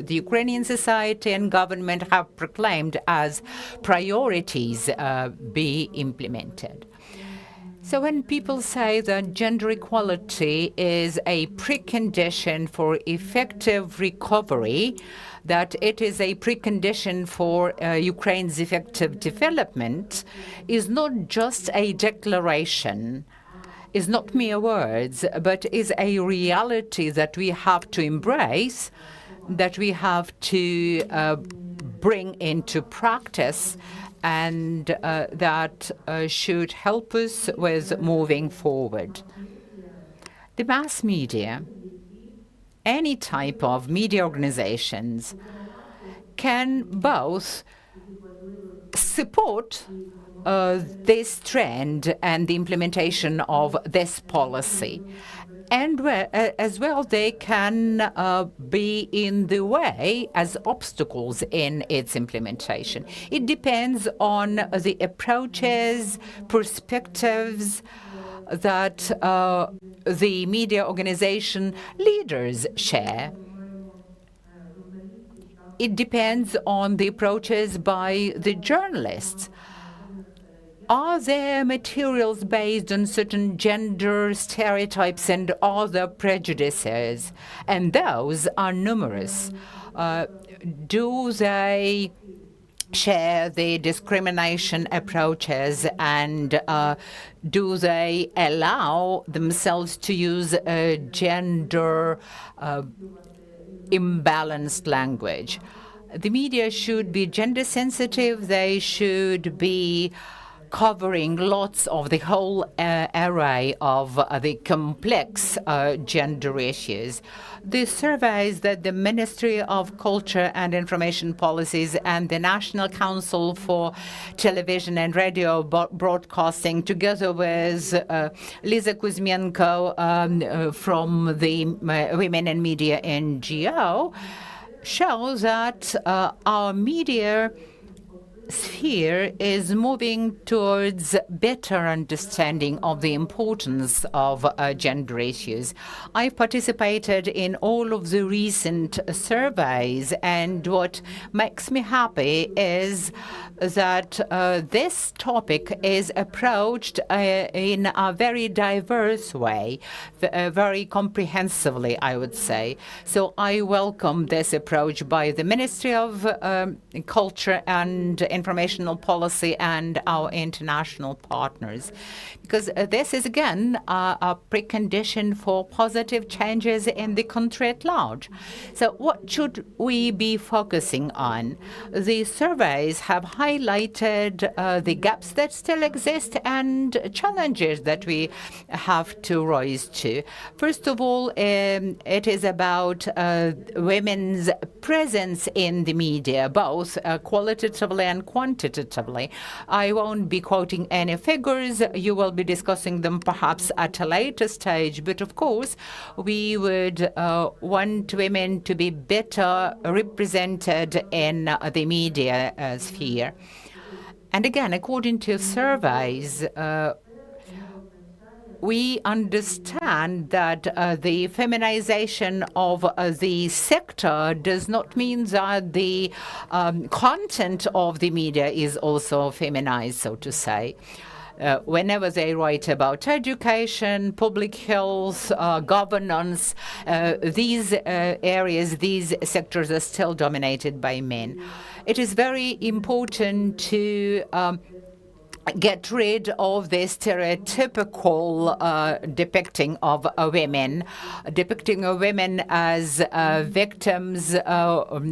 the Ukrainian society and government have proclaimed as priorities be implemented. So when people say that gender equality is a precondition for effective recovery, that it is a precondition for Ukraine's effective development, is not just a declaration, is not mere words, but is a reality that we have to embrace, that we have to bring into practice, and that should help us with moving forward. The mass media, any type of media organizations, can both support this trend and the implementation of this policy, and as well they can be in the way as obstacles in its implementation. It depends on the approaches, perspectives that the media organization leaders share. It depends on the approaches by the journalists. Are there materials based on certain gender stereotypes and other prejudices? And those are numerous. Do they share the discrimination approaches, and do they allow themselves to use gender imbalanced language? The media should be gender sensitive. They should be covering lots of the whole array of the complex gender issues. The surveys that the Ministry of Culture and Information Policies and the National Council for Television and Radio Broadcasting, together with Lisa Kuzmenko from the Women in Media NGO, show that our media sphere is moving towards better understanding of the importance of gender issues. I've participated in all of the recent surveys, and what makes me happy is that this topic is approached in a very diverse way, very comprehensively, I would say. So I welcome this approach by the Ministry of Culture and Informational Policy and our international partners, because this is again a precondition for positive changes in the country at large. So what should we be focusing on? The surveys have highlighted the gaps that still exist and challenges that we have to rise to. First of all, it is about women's presence in the media, both qualitatively and quantitatively. I won't be quoting any figures. You will be discussing them perhaps at a later stage. But of course, we would want women to be better represented in the media sphere. And again, according to surveys, we understand that the feminization of the sector does not mean that the content of the media is also feminized, so to say. Whenever they write about education, public health, governance, these areas, these sectors are still dominated by men. It is very important to get rid of the stereotypical depicting of women as victims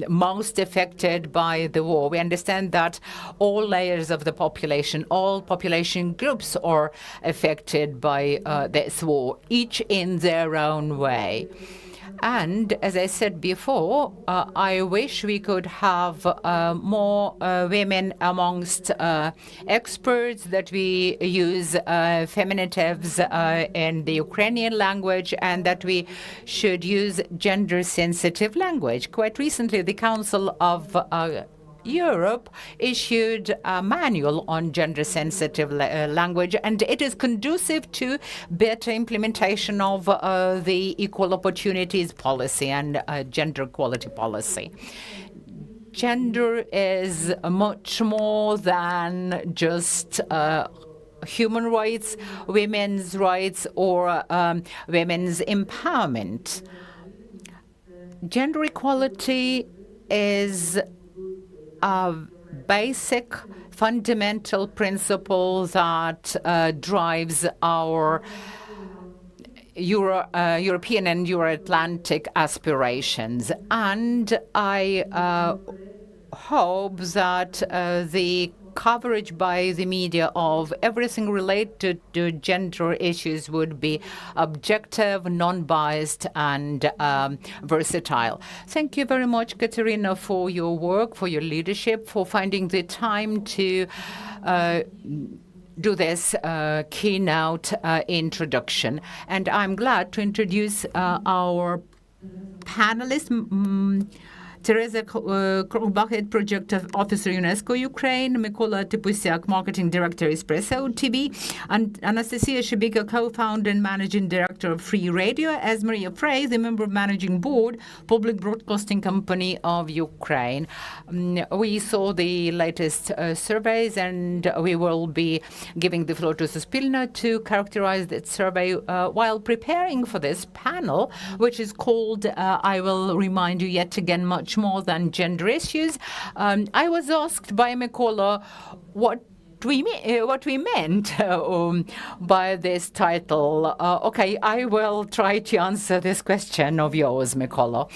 most affected by the war. We understand that all layers of the population, all population groups are affected by this war, each in their own way. And as I said before, I wish we could have more women amongst experts, that we use feminitives in the Ukrainian language, and that we should use gender-sensitive language. Quite recently, the Council of Europe issued a manual on gender-sensitive language, and it is conducive to better implementation of the equal opportunities policy and gender equality policy. Gender is much more than just human rights, women's rights, or women's empowerment. Gender equality is a basic fundamental principle that drives our European and Euro-Atlantic aspirations. And I hope that the coverage by the media of everything related to gender issues would be objective, non-biased, and versatile. Thank you very much, Katerina, for your work, for your leadership, for finding the time to do this keynote introduction. And I'm glad to introduce our panelists. Teresa Krolbach, Head Project Officer, UNESCO Ukraine, Mykola Typusiak, Marketing Director, Espresso TV, and Anastasia Shebika, Co-founder and Managing Director of Free Radio, as Maria Frey, the Member of Managing Board, Public Broadcasting Company of Ukraine. We saw the latest surveys, and we will be giving the floor to Suspilna to characterize that survey while preparing for this panel, which is called, I will remind you yet again much much more than gender issues. I was asked by Mykola what we meant by this title. Okay, I will try to answer this question of yours, Mykola.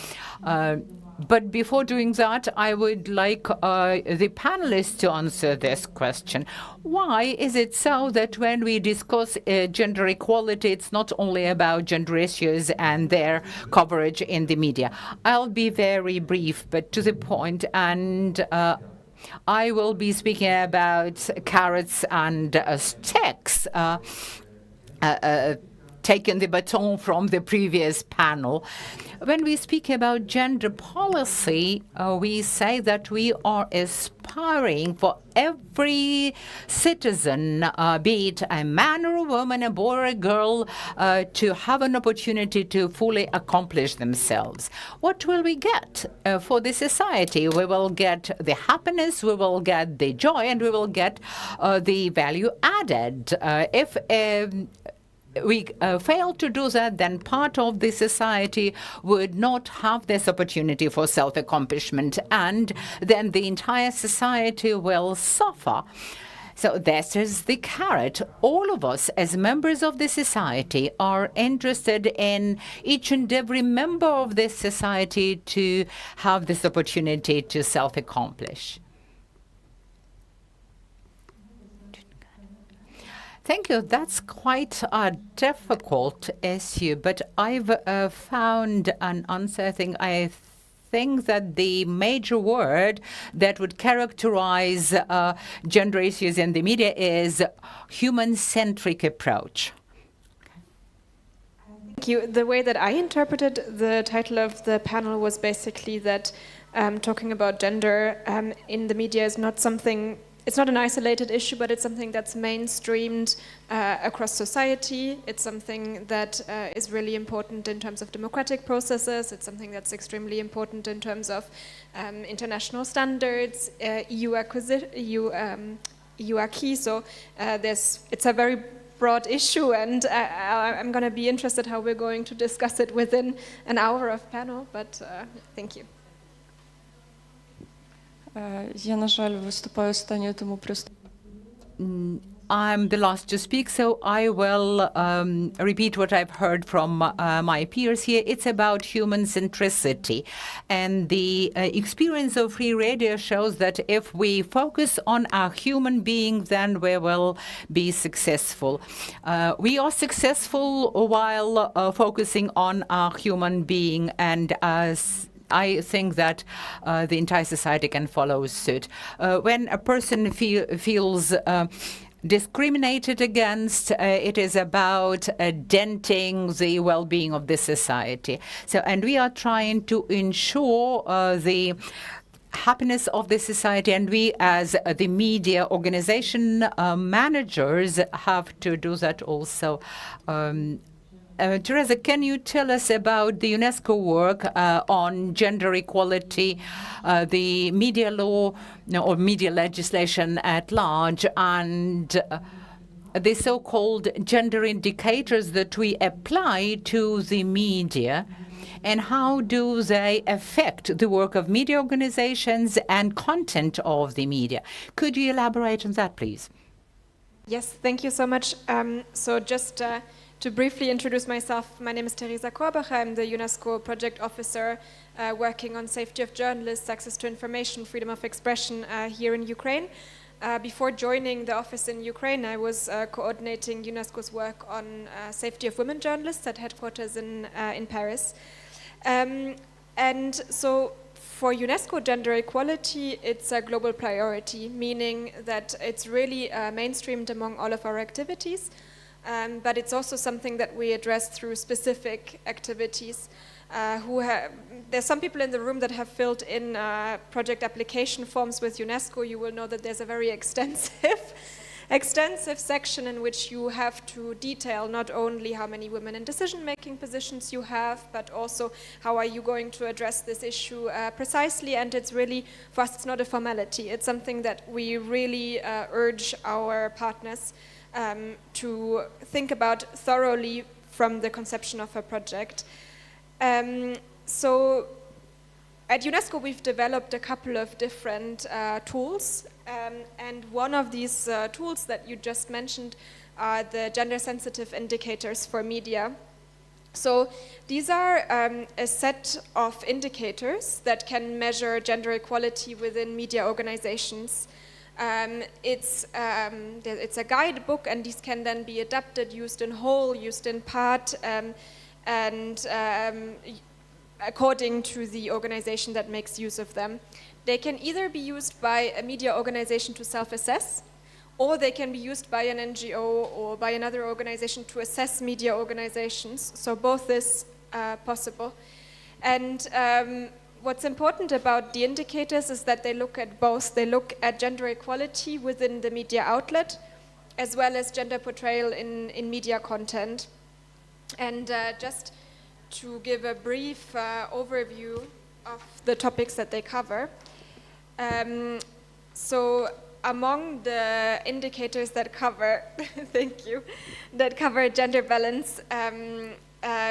But before doing that, I would like the panelists to answer this question. Why is it so that when we discuss gender equality, it's not only about gender issues and their coverage in the media? I'll be very brief, but to the point, and I will be speaking about carrots and sticks, taking the baton from the previous panel. When we speak about gender policy, we say that we are aspiring for every citizen, be it a man or a woman, a boy or a girl, to have an opportunity to fully accomplish themselves. What will we get for the society? We will get the happiness, we will get the joy, and we will get the value added. If we fail to do that, then part of the society would not have this opportunity for self-accomplishment, and then the entire society will suffer. So this is the carrot. All of us, as members of the society, are interested in each and every member of this society to have this opportunity to self-accomplish. Thank you. That's quite a difficult issue, but I've found an answer. I think that the major word that would characterize gender issues in the media is human-centric approach. Thank you. The way that I interpreted the title of the panel was basically that talking about gender in the media is not something. It's not an isolated issue, but it's something that's mainstreamed across society. It's something that is really important in terms of democratic processes. It's something that's extremely important in terms of international standards, EU acquis. So it's a very broad issue, and I'm going to be interested how we're going to discuss it within an hour of panel. But thank you. Я, на жаль, виступаю останньою, тому просто... I'm the last to speak, so I will repeat what I've heard from my peers here. It's about human centricity. And the experience of free radio shows that if we focus on our human being, then we will be successful. We are successful while focusing on our human being, and I think that the entire society can follow suit. When a person feels discriminated against, it is about denting the well-being of the society. So, and we are trying to ensure the happiness of the society, and we as the media organization managers have to do that also. Teresa, can you tell us about the UNESCO work on gender equality, the media law or media legislation at large, and the so-called gender indicators that we apply to the media, and how do they affect the work of media organizations and content of the media? Could you elaborate on that, please? Yes, thank you so much. So just to briefly introduce myself, my name is Teresa Korbach. I'm the UNESCO project officer working on safety of journalists, access to information, freedom of expression here in Ukraine. Before joining the office in Ukraine, I was coordinating UNESCO's work on safety of women journalists at headquarters in Paris. And so for UNESCO, gender equality, it's a global priority, meaning that it's really mainstreamed among all of our activities. But it's also something that we address through specific activities. There's some people in the room that have filled in project application forms with UNESCO. You will know that there's a very extensive section in which you have to detail not only how many women in decision-making positions you have, but also how are you going to address this issue precisely. And it's really, for us, it's not a formality. It's something that we really urge our partners to think about thoroughly from the conception of a project. So At UNESCO, we've developed a couple of different tools, and one of these tools that you just mentioned are the gender-sensitive indicators for media. So these are a set of indicators that can measure gender equality within media organizations. It's a guidebook, and these can then be adapted, used in whole, used in part, and according to the organization that makes use of them. They can either be used by a media organization to self-assess, or they can be used by an NGO or by another organization to assess media organizations. So both is possible. And what's important about the indicators is that they look at both. They look at gender equality within the media outlet, as well as gender portrayal in media content. And just to give a brief overview of the topics that they cover. So among the indicators that cover, thank you, that cover gender balance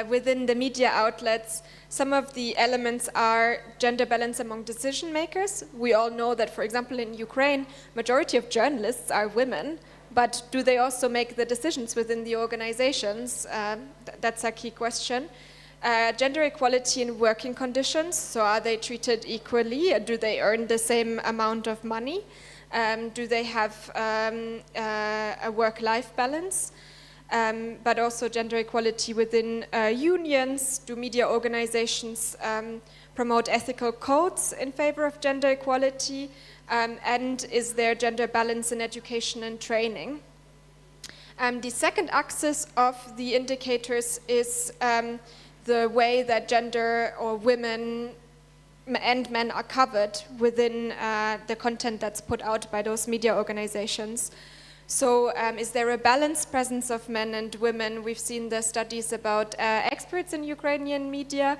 within the media outlets, some of the elements are gender balance among decision makers. We all know that, for example, in Ukraine, majority of journalists are women, but do they also make the decisions within the organizations? That's a key question. Gender equality in working conditions, so are they treated equally? Do they earn the same amount of money? Do they have a work-life balance? But also gender equality within unions. Do media organizations promote ethical codes in favor of gender equality? And is there gender balance in education and training? The second axis of the indicators is the way that gender or women and men are covered within the content that's put out by those media organizations. So is there a balanced presence of men and women? We've seen the studies about experts in Ukrainian media.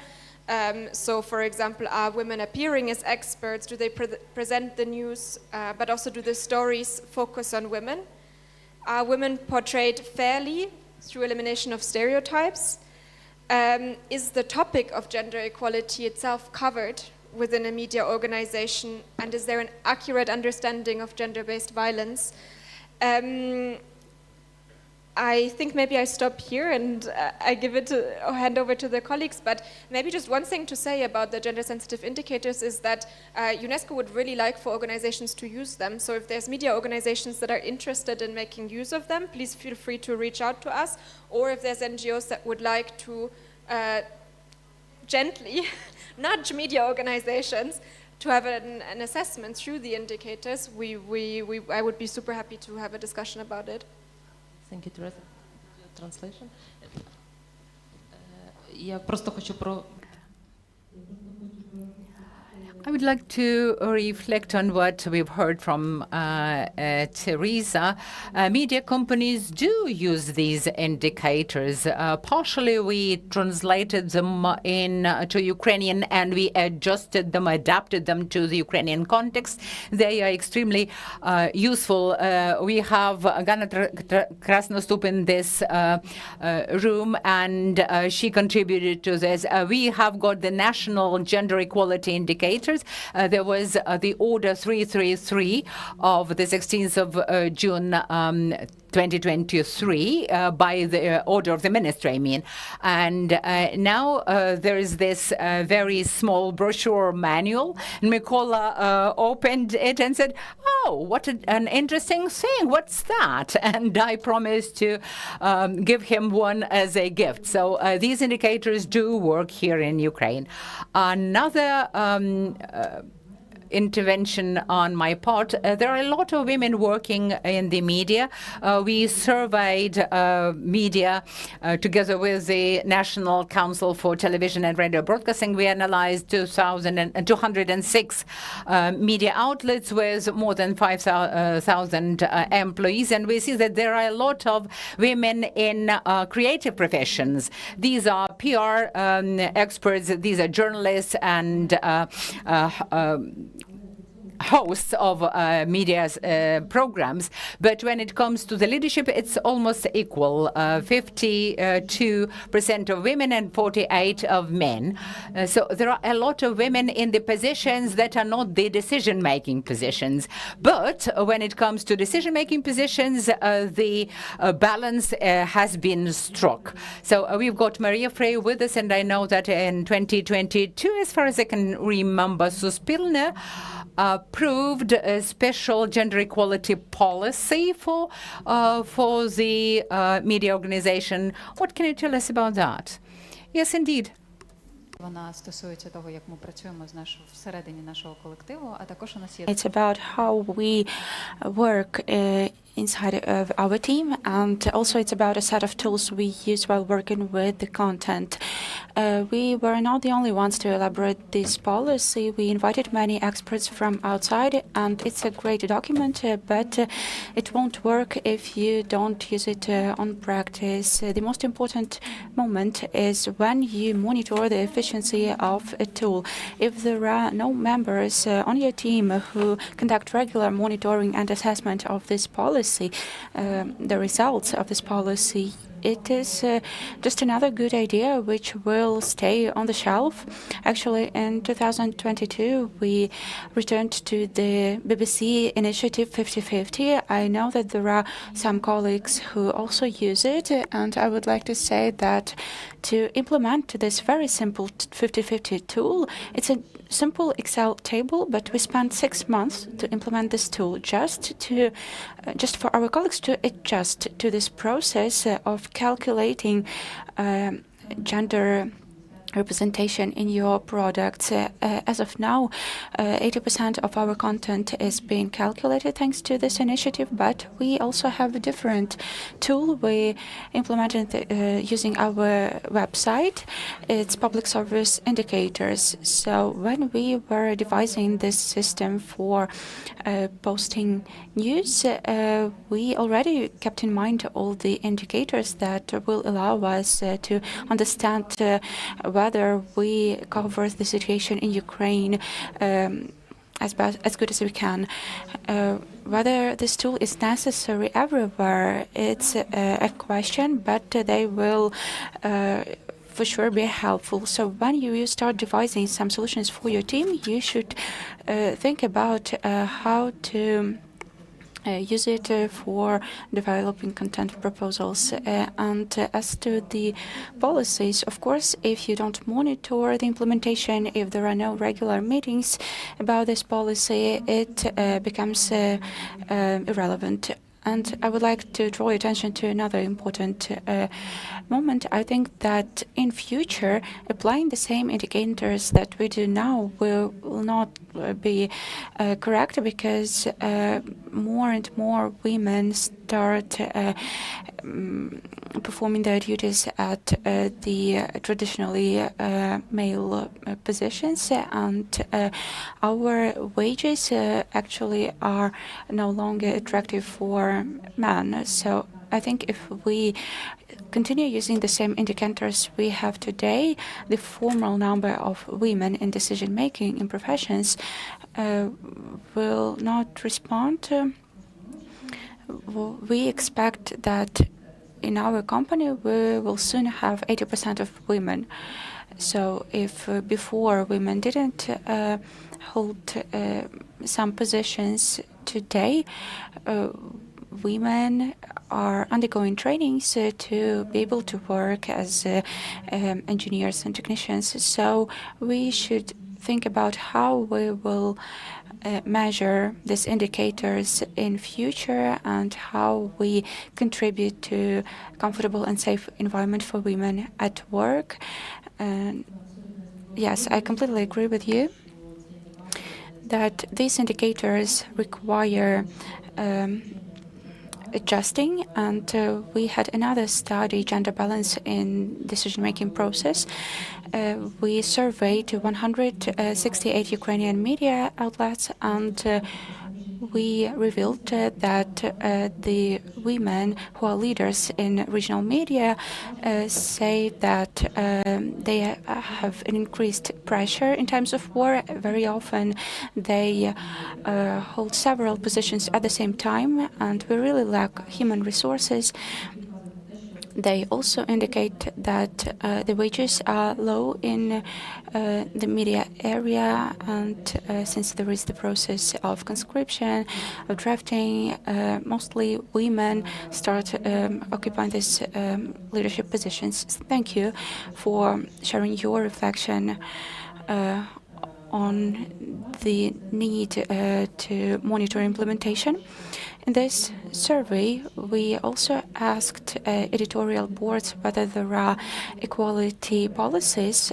So for example, are women appearing as experts? Do they present the news? But also, do the stories focus on women? Are women portrayed fairly through elimination of stereotypes? Is the topic of gender equality itself covered within a media organization? And is there an accurate understanding of gender-based violence? I think maybe I stop here and I give it or hand over to the colleagues, but maybe just one thing to say about the gender-sensitive indicators is that UNESCO would really like for organizations to use them. So if there's media organizations that are interested in making use of them, please feel free to reach out to us. Or if there's NGOs that would like to gently nudge media organizations to have an assessment through the indicators, I would be super happy to have a discussion about it. Thank you, Teresa. Translation. Я просто хочу I would like to reflect on what we've heard from Teresa. Media companies do use these indicators. Partially, we translated them to Ukrainian and we adjusted them, adapted them to the Ukrainian context. They are extremely useful. We have Gana Krasnostup in this room, and she contributed to this. We have got the national gender equality indicators. There was the Order 333 of the 16th of June 2023 by the order of the ministry, I mean. And now there is this very small brochure manual. And Mykola opened it and said, oh, what an interesting thing. What's that? And I promised to give him one as a gift. So these indicators do work here in Ukraine. Another intervention on my part. There are a lot of women working in the media. We surveyed media together with the National Council for Television and Radio Broadcasting. We analyzed 206 media outlets with more than 5,000 employees, and we see that there are a lot of women in creative professions. These are PR experts, these are journalists and hosts of media's programs, but when it comes to the leadership, it's almost equal, 52% of women and 48% of men. So there are a lot of women in the positions that are not the decision-making positions. But when it comes to decision-making positions, the balance has been struck. So we've got Maria Frey with us, and I know that in 2022, as far as I can remember, Suspilne approved a special gender equality policy for the media organization. What can you tell us about that? Yes, indeed. Вона стосується того, як ми працюємо всередині нашого колективу, а також у нас є It's about how we work inside of our team, and also it's about a set of tools we use while working with the content. We were not the only ones to elaborate this policy. We invited many experts from outside, and it's a great document, but it won't work if you don't use it on practice. The most important moment is when you monitor the efficiency of a tool. If there are no members on your team who conduct regular monitoring and assessment of this policy, the results of this policy, it is just another good idea which will stay on the shelf. Actually, in 2022, we returned to the BBC initiative 50/50. I know that there are some colleagues who also use it, and I would like to say that to implement this very simple 50/50 tool, it's a simple Excel table, but we spent 6 months to implement this tool just for our colleagues to adjust to this process of calculating gender representation in your products. As of now, 80% of our content is being calculated thanks to this initiative, but we also have a different tool we implemented using our website. It's public service indicators. So when we were devising this system for posting news, we already kept in mind all the indicators that will allow us to understand whether we cover the situation in Ukraine as good as we can. Whether this tool is necessary everywhere, it's a question, but they will for sure be helpful. So when you start devising some solutions for your team, you should think about how to use it for developing content proposals. And as to the policies, of course, if you don't monitor the implementation, if there are no regular meetings about this policy, it becomes irrelevant. And I would like to draw your attention to another important moment. I think that in future, applying the same indicators that we do now will not be correct, because more and more women start performing their duties at the traditionally male positions, and our wages actually are no longer attractive for men. So I think if we continue using the same indicators we have today, the formal number of women in decision-making in professions will not respond. We expect that in our company we will soon have 80% of women. So if before women didn't hold some positions, today women are undergoing trainings to be able to work as engineers and technicians. So we should think about how we will measure these indicators in future, and how we contribute to comfortable and safe environment for women at work. And yes, I completely agree with you that these indicators require adjusting, and we had another study, gender balance in decision-making process. We surveyed 168 Ukrainian media outlets, and we revealed that the women who are leaders in regional media say that they have an increased pressure in times of war. Very often they hold several positions at the same time, and we really lack human resources. They also indicate that the wages are low in the media area, and since there is the process of conscription, of drafting, mostly women start occupying these leadership positions. Thank you for sharing your reflection on the need to monitor implementation. In this survey, we also asked editorial boards whether there are equality policies.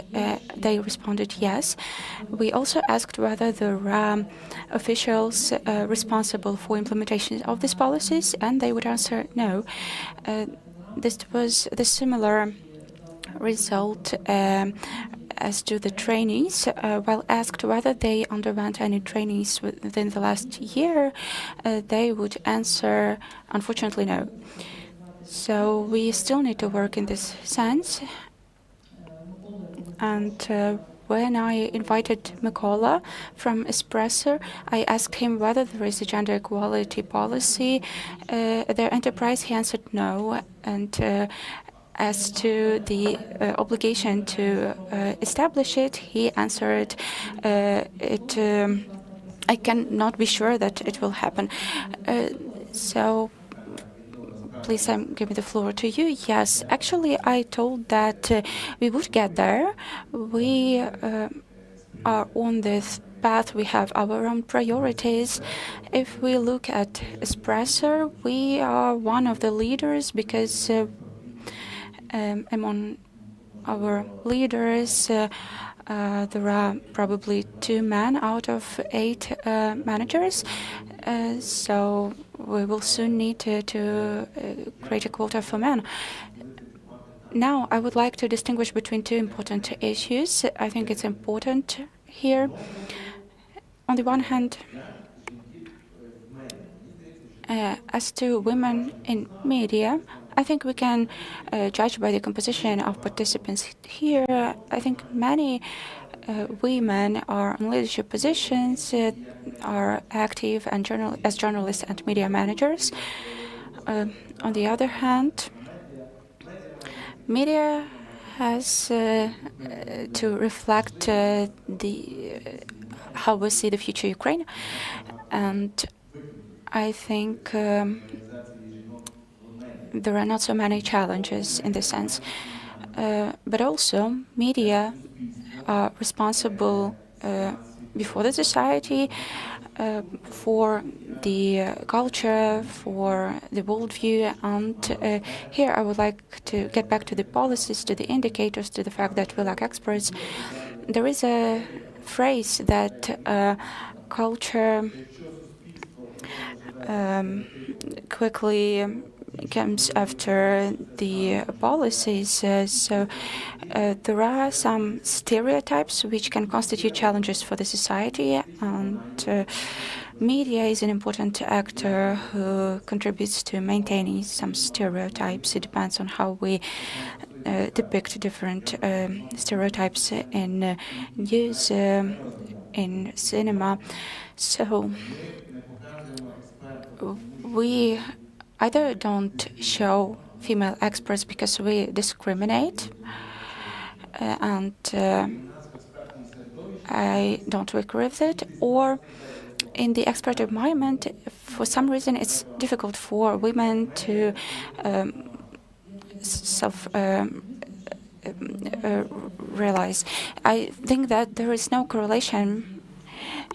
They responded yes. We also asked whether there are officials responsible for implementation of these policies, and they would answer no. This was the similar result as to the trainees. While asked whether they underwent any trainings within the last year, they would answer, unfortunately, no. So we still need to work in this sense. And when I invited Mykola from Espresso, I asked him whether there is a gender equality policy at their enterprise. He answered no. And as to the obligation to establish it, he answered, I cannot be sure that it will happen. So please give me the floor to you. Yes, actually, I told that we would get there. We are on this path. We have our own priorities. If we look at Espresso, we are one of the leaders because among our leaders, there are probably 2 men out of 8 managers. So we will soon need to create a quota for men. Now, I would like to distinguish between 2 important issues. I think it's important here. On the one hand, as to women in media, I think we can judge by the composition of participants here. I think many women are in leadership positions, are active and as journalists and media managers. On the other hand, media has to reflect how we see the future Ukraine, and I think there are not so many challenges in this sense. But also, media are responsible before the society for the culture, for the worldview. And here I would like to get back to the policies, to the indicators, to the fact that we lack experts. There is a phrase that culture quickly comes after the policies. So there are some stereotypes which can constitute challenges for the society, and media is an important actor who contributes to maintaining some stereotypes. It depends on how we depict different stereotypes in news, in cinema. So we either don't show female experts because we discriminate, and I don't agree with it, or in the expert environment, for some reason, it's difficult for women to realize. I think that there is no correlation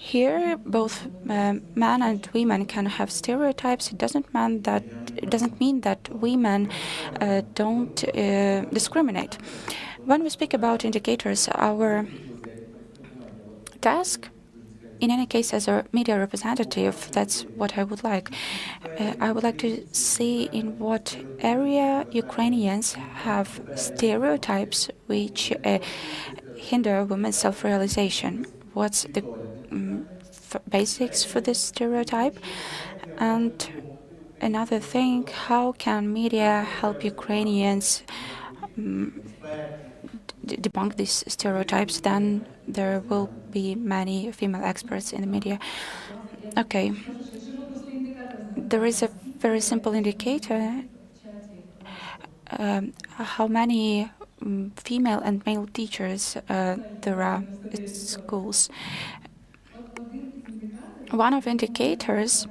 here. Both men and women can have stereotypes. It doesn't mean that women don't discriminate. When we speak about indicators, our task, in any case, as a media representative, that's what I would like. I would like to see in what area Ukrainians have stereotypes which hinder women's self-realization. What's the basics for this stereotype? And another thing, how can media help Ukrainians debunk these stereotypes? Then there will be many female experts in the media. Okay. There is a very simple indicator, how many female and male teachers there are at schools. One of the indicators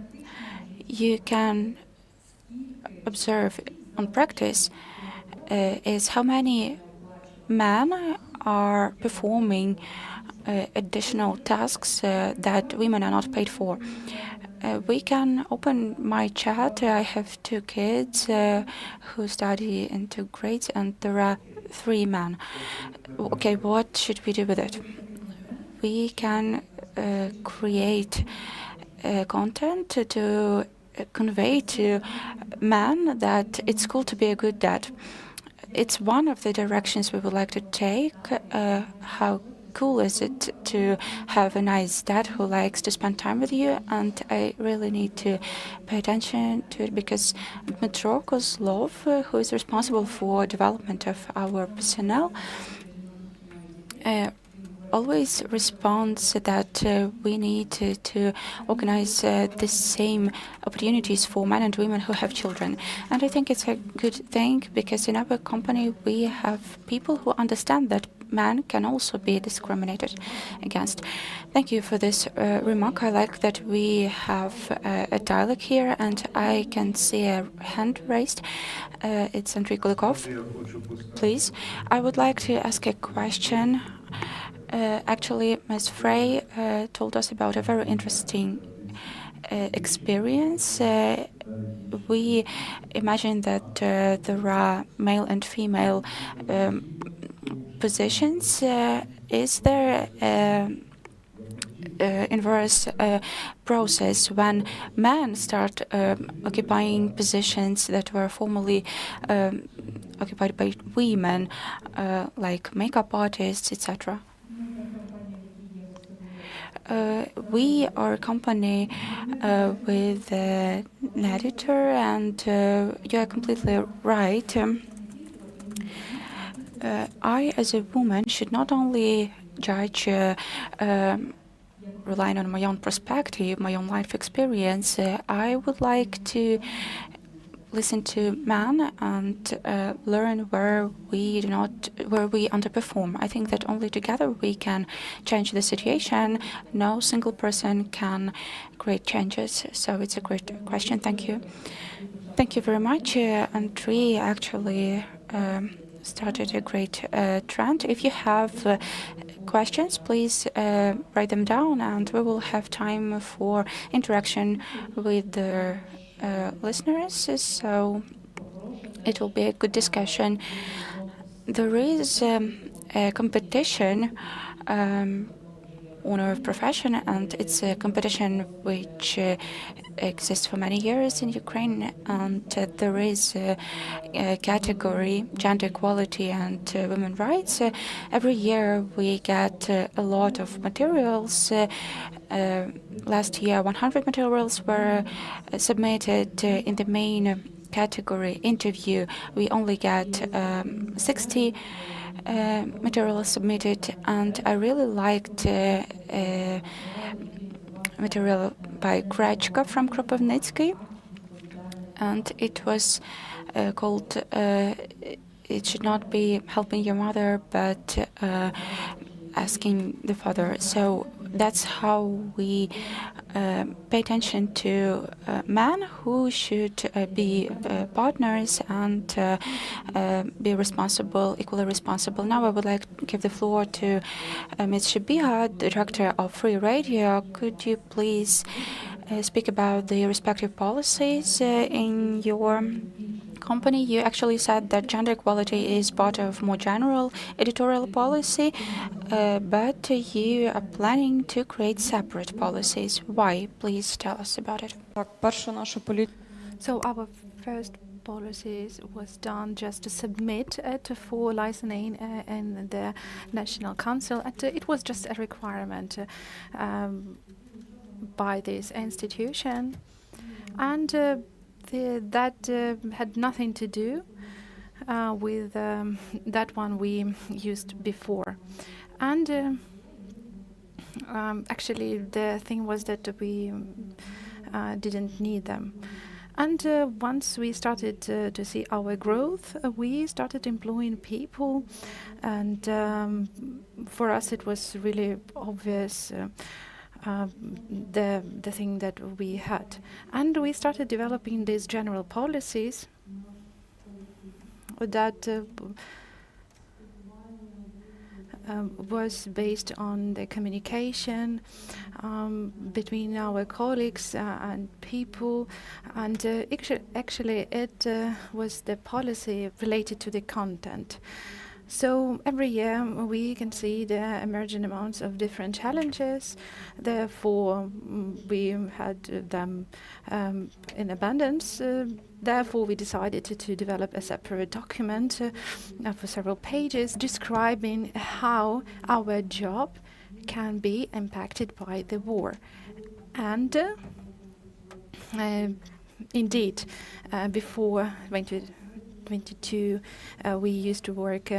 you can observe on practice is how many men are performing additional tasks that women are not paid for. We can open my chat. I have 2 kids who study in 2 grades, and there are 3 men. Okay, what should we do with it? We can create content to convey to men that it's cool to be a good dad. It's one of the directions we would like to take. How cool is it to have a nice dad who likes to spend time with you? And I really need to pay attention to it, because Dmytro Kozlov, who is responsible for development of our personnel, always responds that we need to organize the same opportunities for men and women who have children. And I think it's a good thing, because in our company we have people who understand that men can also be discriminated against. Thank you for this remark. I like that we have a dialogue here, and I can see a hand raised. It's Andrei Kulikov. Please. I would like to ask a question. Actually, Ms. Frey told us about a very interesting experience. We imagine that there are male and female positions. Is there inverse process when men start occupying positions that were formerly occupied by women, like makeup artists, etc.? We are a company with an editor, and you are completely right. I, as a woman, should not only judge relying on my own perspective, my own life experience. I would like to listen to men and learn where we underperform. I think that only together we can change the situation. No single person can create changes. So it's a great question. Thank you. Thank you very much. Andrei actually started a great trend. If you have questions, please write them down, and we will have time for interaction with the listeners, so it will be a good discussion. There is a competition honor of profession, and it's a competition which exists for many years in Ukraine, and there is a category, gender equality and women's rights. Every year we get a lot of materials. Last year 100 materials were submitted. In the main category interview we only get 60 materials submitted, and I really liked material by Krachka from Kropivnitsky, and it was called It Should Not Be Helping Your Mother, but Asking the Father. So that's how we pay attention to men who should be partners and be responsible, equally responsible. Now I would like to give the floor to Ms. Shabiha, the director of Free Radio. Could you please speak about the respective policies in your company? You actually said that gender equality is part of more general editorial policy, but you are planning to create separate policies. Why? Please tell us about it. So our first policies was done just to submit it for licensing in the National Council, and it was just a requirement. by this institution, and that had nothing to do with that one we used before. And actually, the thing was that we didn't need them. And once we started to see our growth, we started employing people, and for us it was really obvious the thing that we had. And we started developing these general policies that was based on the communication between our colleagues and people, and actually it was the policy related to the content. So every year we can see the emerging amounts of different challenges. Therefore, we had them in abundance. Therefore, we decided to develop a separate document for several pages describing how our job can be impacted by the war. And indeed, before 2022, we used to work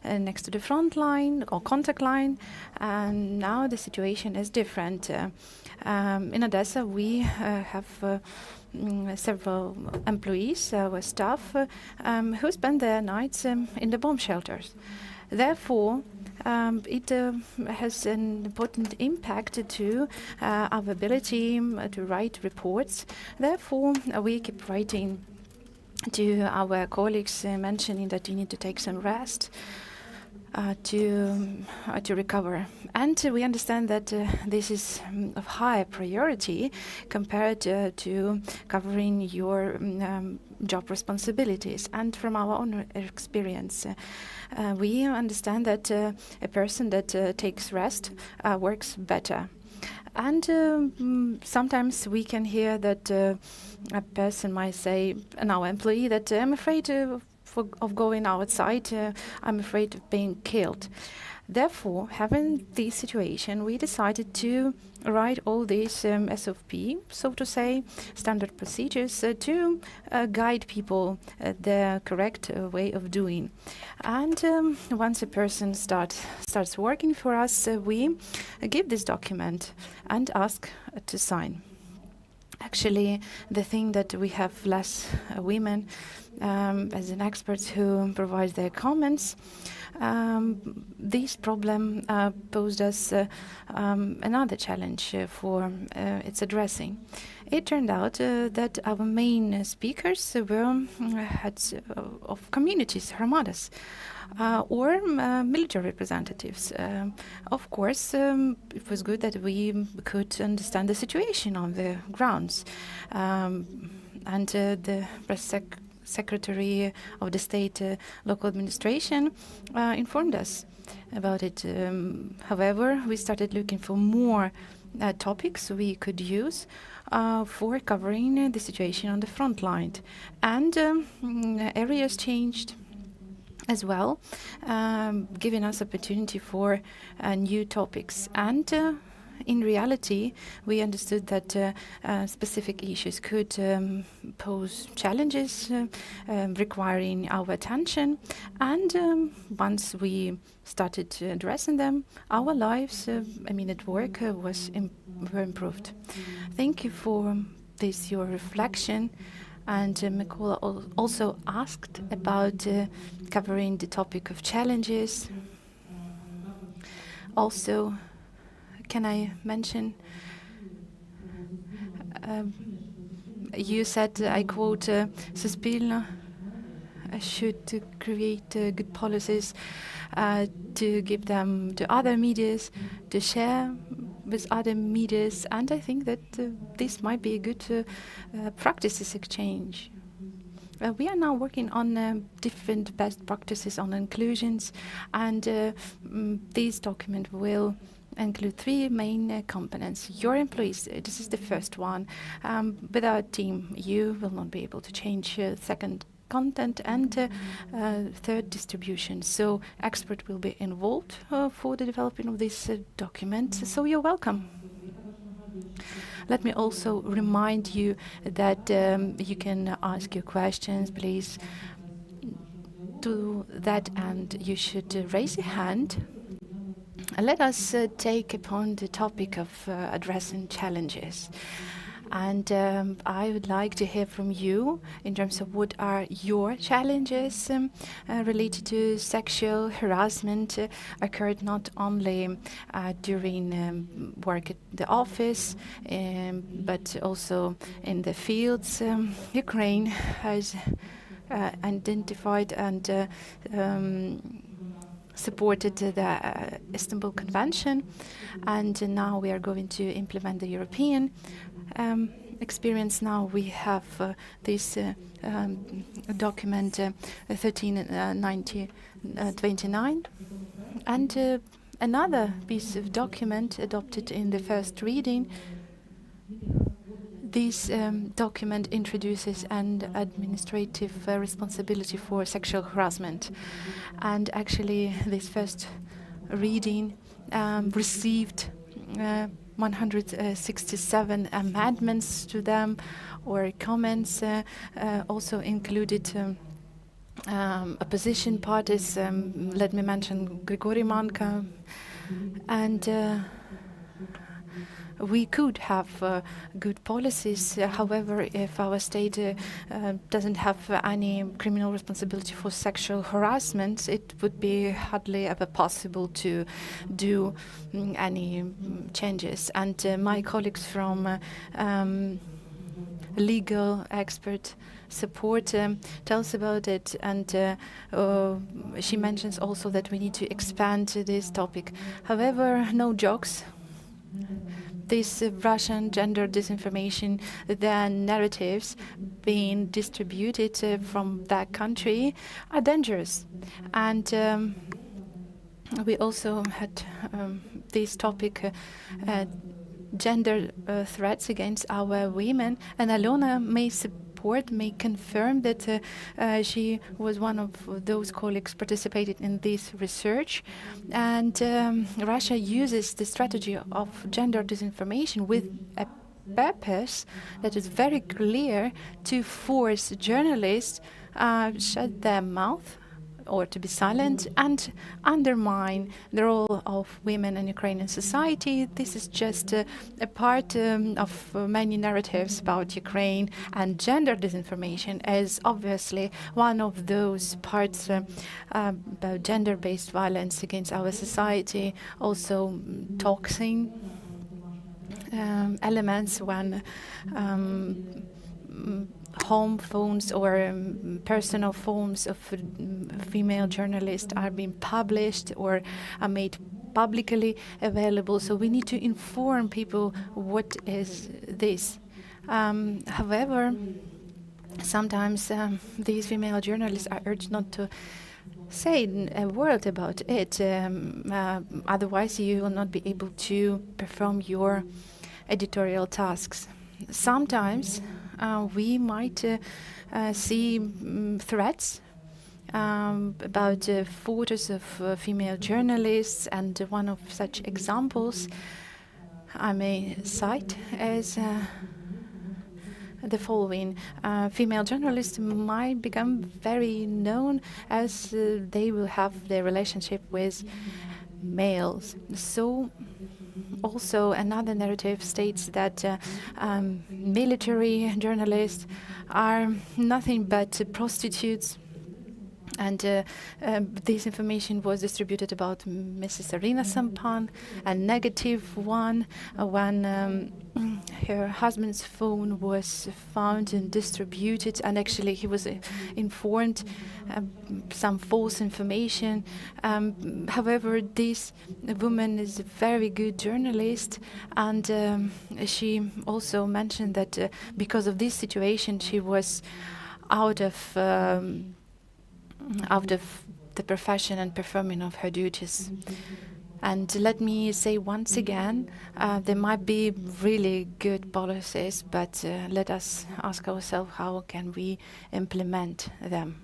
next to the front line or contact line, and now the situation is different. In Odessa, we have several employees, our staff, who spend their nights in the bomb shelters. Therefore, it has an important impact to our ability to write reports. Therefore, we keep writing to our colleagues, mentioning that you need to take some rest to recover. And we understand that this is of high priority compared to covering your job responsibilities. And from our own experience, we understand that a person that takes rest works better. And sometimes we can hear that a person might say, an our employee, that I'm afraid of going outside, I'm afraid of being killed. Therefore, having this situation, we decided to write all these SOP, so to say, standard procedures, to guide people the correct way of doing. And once a person starts working for us, we give this document and ask to sign. Actually, the thing that we have less women as an experts who provide their comments, this problem posed us another challenge for its addressing. It turned out that our main speakers were heads of communities, Hromadas, or military representatives. Of course, it was good that we could understand the situation on the grounds. And the press Secretary of the State Local Administration informed us about it. However, we started looking for more topics we could use for covering the situation on the front line. And areas changed as well, giving us opportunity for new topics. And in reality, we understood that specific issues could pose challenges requiring our attention. And once we started addressing them, our lives, at work, were improved. Thank you for this, your reflection. And Mykola also asked about covering the topic of challenges. Also, can I mention, you said, I quote, Suspilno should create good policies to give them to other medias, to share with other medias, and I think that this might be a good practices exchange. We are now working on different best practices on inclusions, and this document will include three main components. Your employees, this is the first one. Without a team, you will not be able to change. Second, content, and third, distribution. So expert will be involved for the developing of this document. So you're welcome. Let me also remind you that you can ask your questions. Please do that, and you should raise your hand. Let us take upon the topic of addressing challenges. And I would like to hear from you in terms of what are your challenges related to sexual harassment occurred not only during work at the office, but also in the fields. Ukraine has identified and supported the Istanbul Convention, and now we are going to implement the European experience. Now we have this document 1329, and another piece of document adopted in the first reading. This document introduces an administrative responsibility for sexual harassment. And actually, this first reading received 167 amendments to them, or comments, also included opposition parties. Let me mention Grigory Manka. And we could have good policies. However, if our state doesn't have any criminal responsibility for sexual harassment, it would be hardly ever possible to do any changes. And my colleagues from legal expert support tells about it, and she mentions also that we need to expand this topic. However, no jokes. This Russian gender disinformation, the narratives being distributed from that country are dangerous. And we also had this topic, gender threats against our women, and Alona may confirm that she was one of those colleagues participated in this research. And Russia uses the strategy of gender disinformation with a purpose that is very clear to force journalists shut their mouth or to be silent and undermine the role of women in Ukrainian society. This is just a part of many narratives about Ukraine, and gender disinformation is obviously one of those parts about gender-based violence against our society, also toxic elements when home phones or personal phones of female journalists are being published or are made publicly available. So we need to inform people what is this. However, sometimes these female journalists are urged not to say a word about it. Otherwise, you will not be able to perform your editorial tasks. Sometimes we might see threats about photos of female journalists, and one of such examples I may cite as the following. Female journalists might become very known as they will have their relationship with males. So also another narrative states that military journalists are nothing but prostitutes, and this information was distributed about Mrs. Arina Sampan, a negative one when her husband's phone was found and distributed, and actually he was informed some false information. However, this woman is a very good journalist, and she also mentioned that because of this situation she was out of the profession and performing of her duties. And let me say once again, there might be really good policies, but let us ask ourselves how can we implement them.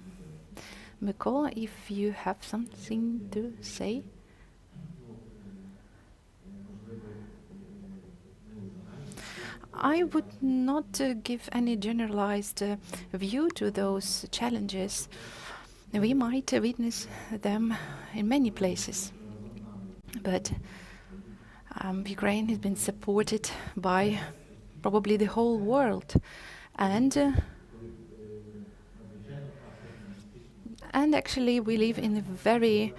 Mykola, if you have something to say. I would not give any generalized view to those challenges. We might witness them in many places, but Ukraine has been supported by probably the whole world, and actually we live in a very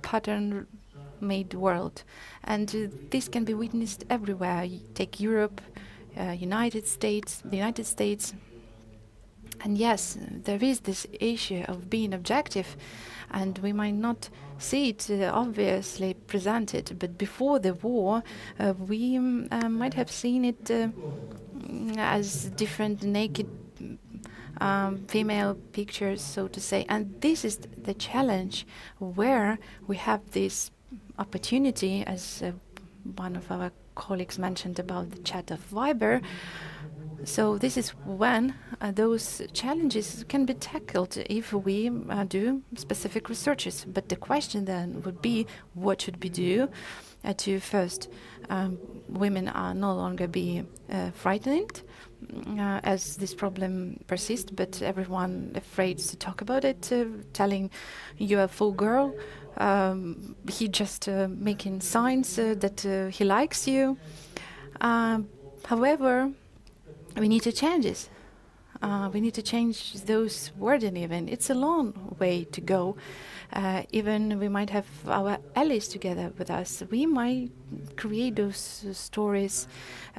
pattern-made world, and this can be witnessed everywhere. You take Europe, the United States, and yes, there is this issue of being objective, and we might not see it obviously presented, but before the war, we might have seen it as different naked female pictures, so to say. And this is the challenge, where we have this opportunity, as one of our colleagues mentioned about the chat of Viber. So this is when those challenges can be tackled if we do specific researches. But the question then would be, what should we do to first, women are no longer be frightened as this problem persists, but everyone afraid to talk about it, telling you're a full girl, he just making signs that he likes you. However, we need to change this. We need to change those wording even. It's a long way to go. Even we might have our allies together with us. We might create those stories,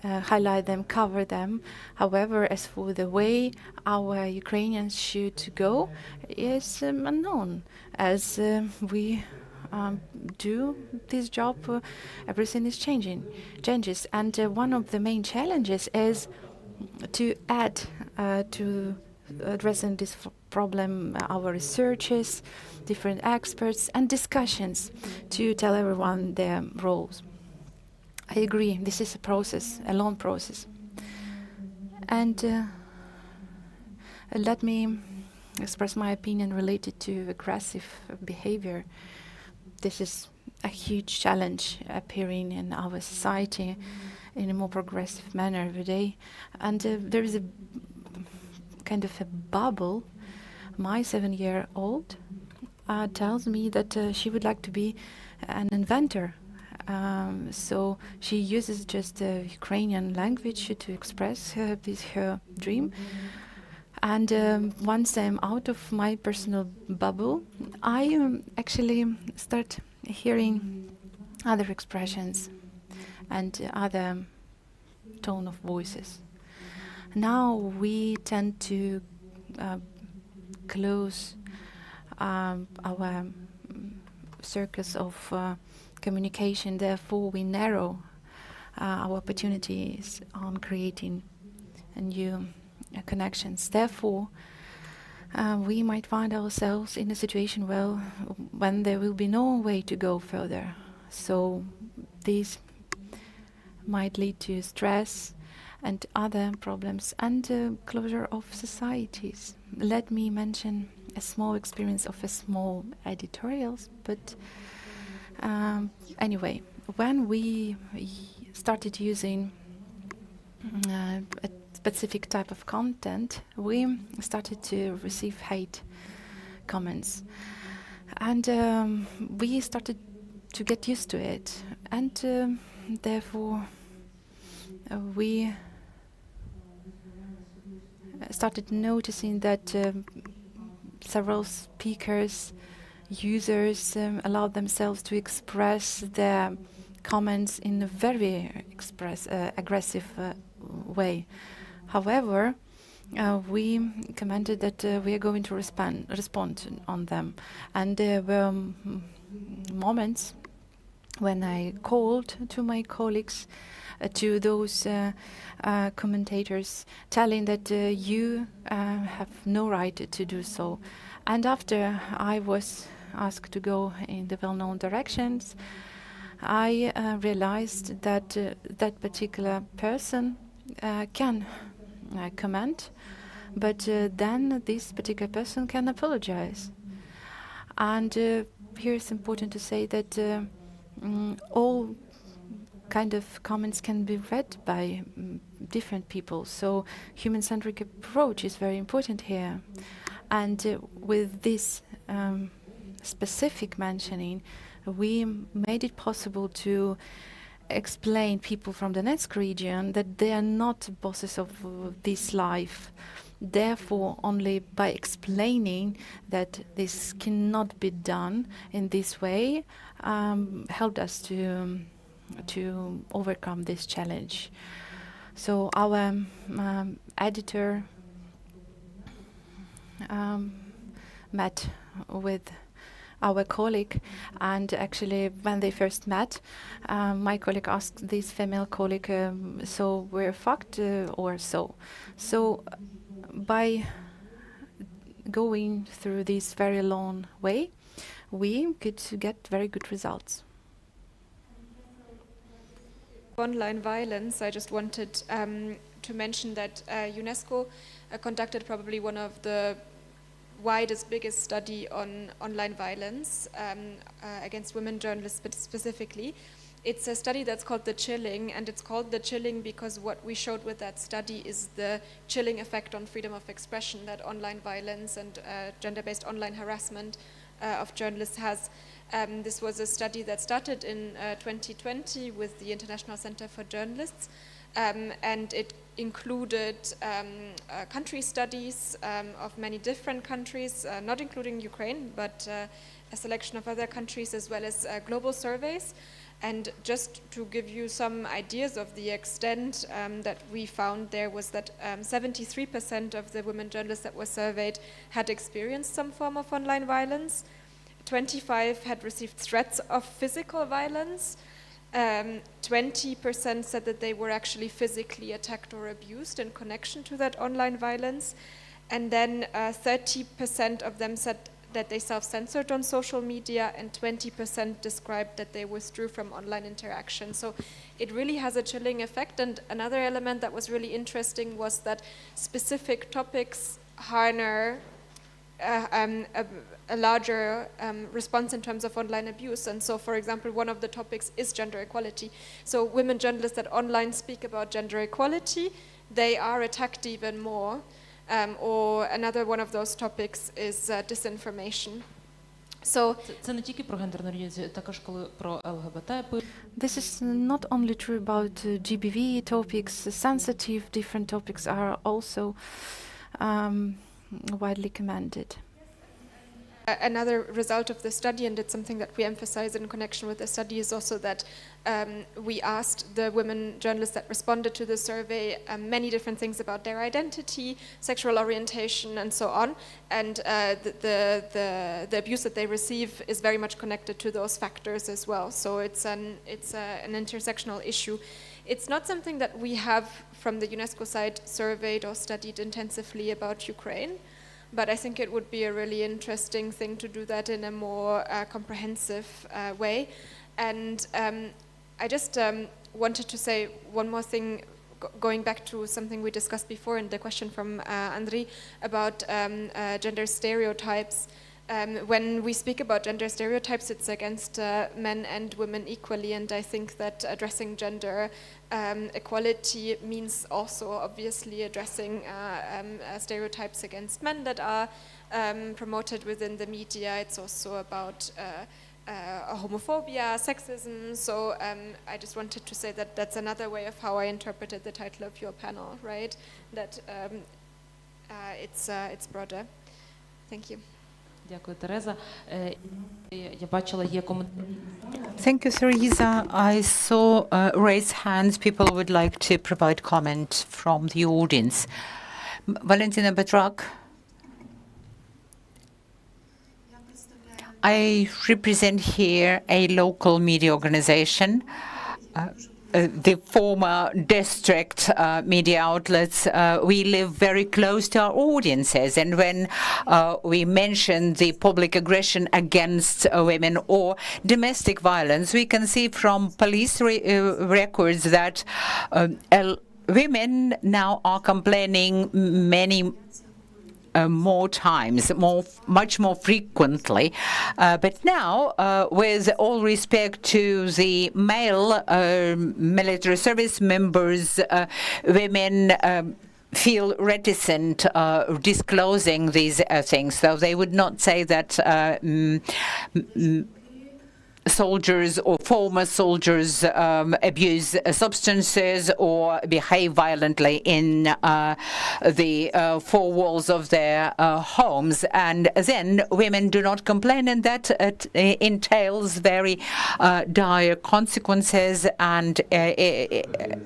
highlight them, cover them. However, as for the way our Ukrainians should go is unknown. As we do this job, everything is changes. And one of the main challenges is to add to addressing this problem our researchers, different experts, and discussions to tell everyone their roles. I agree, this is a process, a long process. And let me express my opinion related to aggressive behavior. This is a huge challenge appearing in our society in a more progressive manner every day. And there is a kind of a bubble. My 7-year-old tells me that she would like to be an inventor. So she uses just the Ukrainian language to express her dream. And once I'm out of my personal bubble, I actually start hearing other expressions and other tone of voices. Now we tend to close our circles of communication. Therefore, we narrow our opportunities on creating new connections. Therefore, we might find ourselves in a situation when there will be no way to go further. So this might lead to stress and other problems and closure of societies. Let me mention a small experience of a small editorials, but anyway, when we started using a specific type of content, we started to receive hate comments, and we started to get used to it, and therefore we started noticing that several speakers, users allowed themselves to express their comments in a very aggressive way. However, we commented that we are going to respond on them, and there were moments when I called to my colleagues, to those commentators, telling that you have no right to do so. And after I was asked to go in the well-known directions, I realized that that particular person can comment, but then this particular person can apologize. And here it's important to say that all kind of comments can be read by different people. So human-centric approach is very important here. And with this specific mentioning, we made it possible to explain people from the Donetsk region that they are not bosses of this life. Therefore, only by explaining that this cannot be done in this way, helped us to overcome this challenge. So our editor met with our colleague, and actually when they first met, my colleague asked this female colleague, so we're fucked or so. So by going through this very long way, we could get very good results. Online violence, I just wanted to mention that UNESCO conducted probably one of the widest, biggest study on online violence against women journalists specifically. It's a study that's called The Chilling, and it's called The Chilling because what we showed with that study is the chilling effect on freedom of expression that online violence and gender-based online harassment of journalists has. This was a study that started in 2020 with the International Center for Journalists, and it included country studies of many different countries, not including Ukraine, but a selection of other countries, as well as global surveys. And just to give you some ideas of the extent that we found there was that 73% of the women journalists that were surveyed had experienced some form of online violence. 25 had received threats of physical violence. 20% said that they were actually physically attacked or abused in connection to that online violence. And then 30% of them said that they self-censored on social media, and 20% described that they withdrew from online interaction. So it really has a chilling effect. And another element that was really interesting was that specific topics garner a larger response in terms of online abuse. And so, for example, one of the topics is gender equality. So women journalists that online speak about gender equality, they are attacked even more. Or another one of those topics is disinformation. So це не тільки про гендерну рівність, також коли про ЛГБТ. This is not only true about GBV topics. Sensitive, different topics are also widely commended. Another result of the study, and it's something that we emphasize in connection with the study, is also that we asked the women journalists that responded to the survey many different things about their identity, sexual orientation, and so on. And the abuse that they receive is very much connected to those factors as well. So it's an intersectional issue. It's not something that we have from the UNESCO side surveyed or studied intensively about Ukraine. But I think it would be a really interesting thing to do that in a more comprehensive way. And I just wanted to say one more thing, going back to something we discussed before in the question from Andri about gender stereotypes. When we speak about gender stereotypes, it's against men and women equally, and I think that addressing gender equality means also obviously addressing stereotypes against men that are promoted within the media. It's also about homophobia, sexism. So I just wanted to say that that's another way of how I interpreted the title of your panel, right? That it's broader. Thank you. Дякую, Тереза. Я бачила, є коментарі. Thank you, Teresa. I saw raised hands. People would like to provide comment from the audience. Valentina Petrak. I represent here a local media organization. The former district media outlets, we live very close to our audiences. And when we mention the public aggression against women or domestic violence, we can see from police records that women now are complaining many more times, much more frequently. But now, with all respect to the male military service members, women feel reticent disclosing these things. So they would not say that soldiers or former soldiers abuse substances or behave violently in the four walls of their homes, and then women do not complain, and that entails very dire consequences and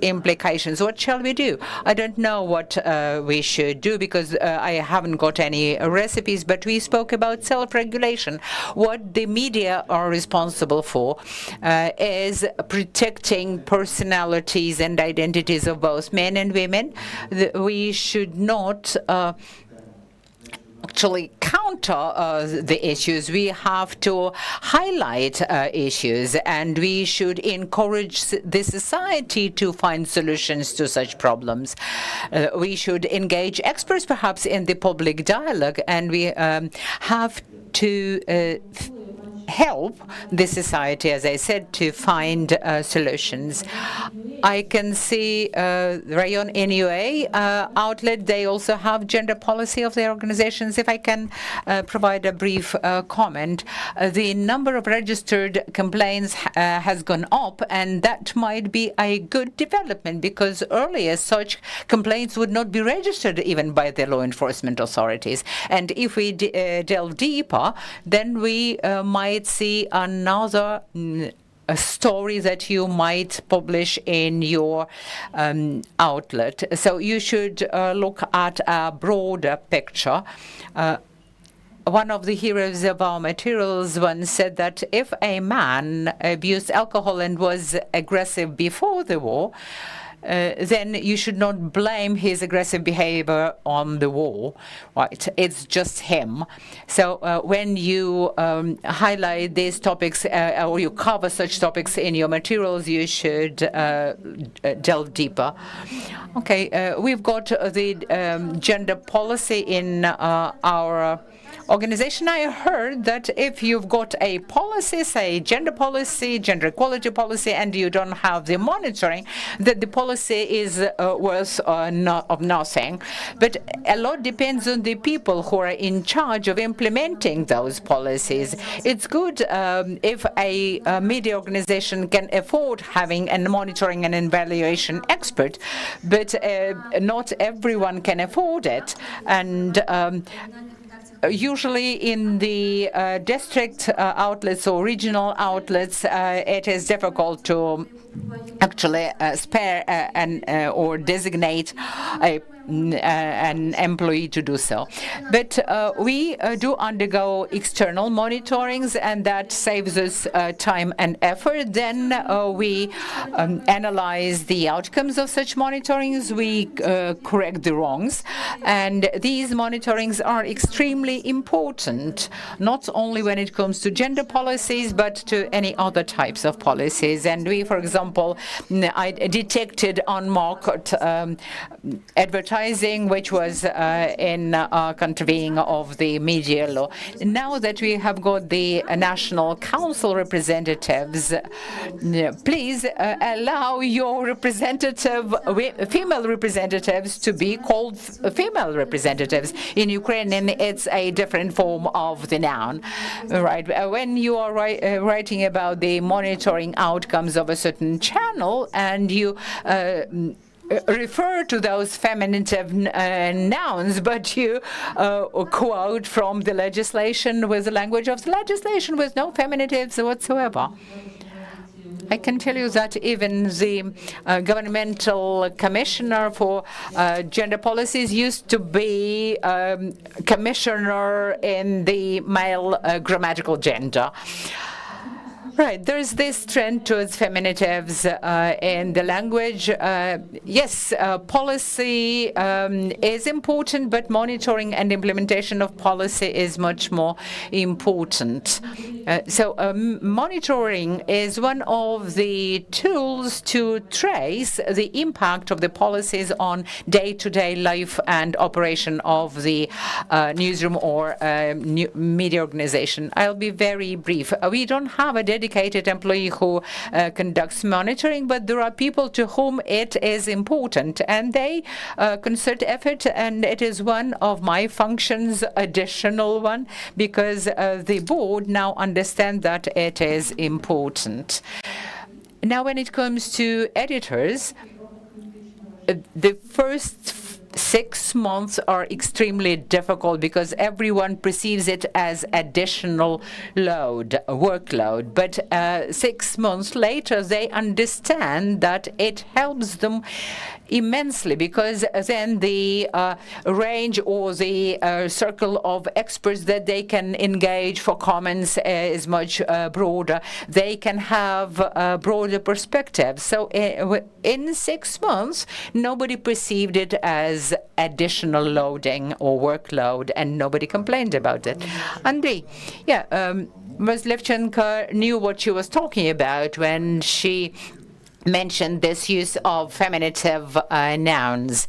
implications. What shall we do? I don't know what we should do, because I haven't got any recipes, but we spoke about self-regulation. What the media are responsible for is protecting personalities and identities of both men and women. We should not actually counter the issues. We have to highlight issues, and we should encourage the society to find solutions to such problems. We should engage experts perhaps in the public dialogue, and we have to help the society, as I said, to find solutions. I can see Rayon NUA outlet, they also have gender policy of their organizations. If I can provide a brief comment, the number of registered complaints has gone up, and that might be a good development, because earlier such complaints would not be registered even by the law enforcement authorities. And if we delve deeper, then we might see another a story that you might publish in your outlet. So you should look at a broader picture. One of the heroes of our materials once said that if a man abused alcohol and was aggressive before the war, then you should not blame his aggressive behavior on the war, right? It's just him. So when you highlight these topics or you cover such topics in your materials, you should delve deeper. Okay, we've got the gender policy in our organization. I heard that if you've got a policy, say gender policy, gender equality policy, and you don't have the monitoring, that the policy is worth of nothing. But a lot depends on the people who are in charge of implementing those policies. It's good if a media organization can afford having a monitoring and evaluation expert, but not everyone can afford it. And usually in the district outlets or regional outlets, it is difficult to actually spare or designate an employee to do so. But we do undergo external monitorings, and that saves us time and effort. Then we analyze the outcomes of such monitorings, we correct the wrongs, and these monitorings are extremely important, not only when it comes to gender policies, but to any other types of policies. And we, for example, I detected unmarked advertising, which was in contravening of the media law. Now that we have got the National Council representatives, please allow your female representatives to be called female representatives. In Ukrainian, it's a different form of the noun, right? When you are writing about the monitoring outcomes of a certain channel, and you refer to those feminative nouns, but you quote from the legislation with the language of the legislation with no feminitives whatsoever. I can tell you that even the governmental commissioner for gender policies used to be commissioner in the male grammatical gender. Right, there is this trend towards feminitives in the language. Yes, policy is important, but monitoring and implementation of policy is much more important. So monitoring is one of the tools to trace the impact of the policies on day-to-day life and operation of the newsroom or media organization. I'll be very brief. We don't have a dedicated employee who conducts monitoring, but there are people to whom it is important, and they concert effort, and it is one of my functions, additional one, because the board now understand that it is important. Now, when it comes to editors, the first 6 months are extremely difficult because everyone perceives it as additional workload. But 6 months later, they understand that it helps them immensely, because then the range or the circle of experts that they can engage for comments is much broader. They can have a broader perspective. So in 6 months, nobody perceived it as additional loading or workload, and nobody complained about it. Andrei, Ms. Levchenko knew what she was talking about when she mentioned this use of feminative nouns.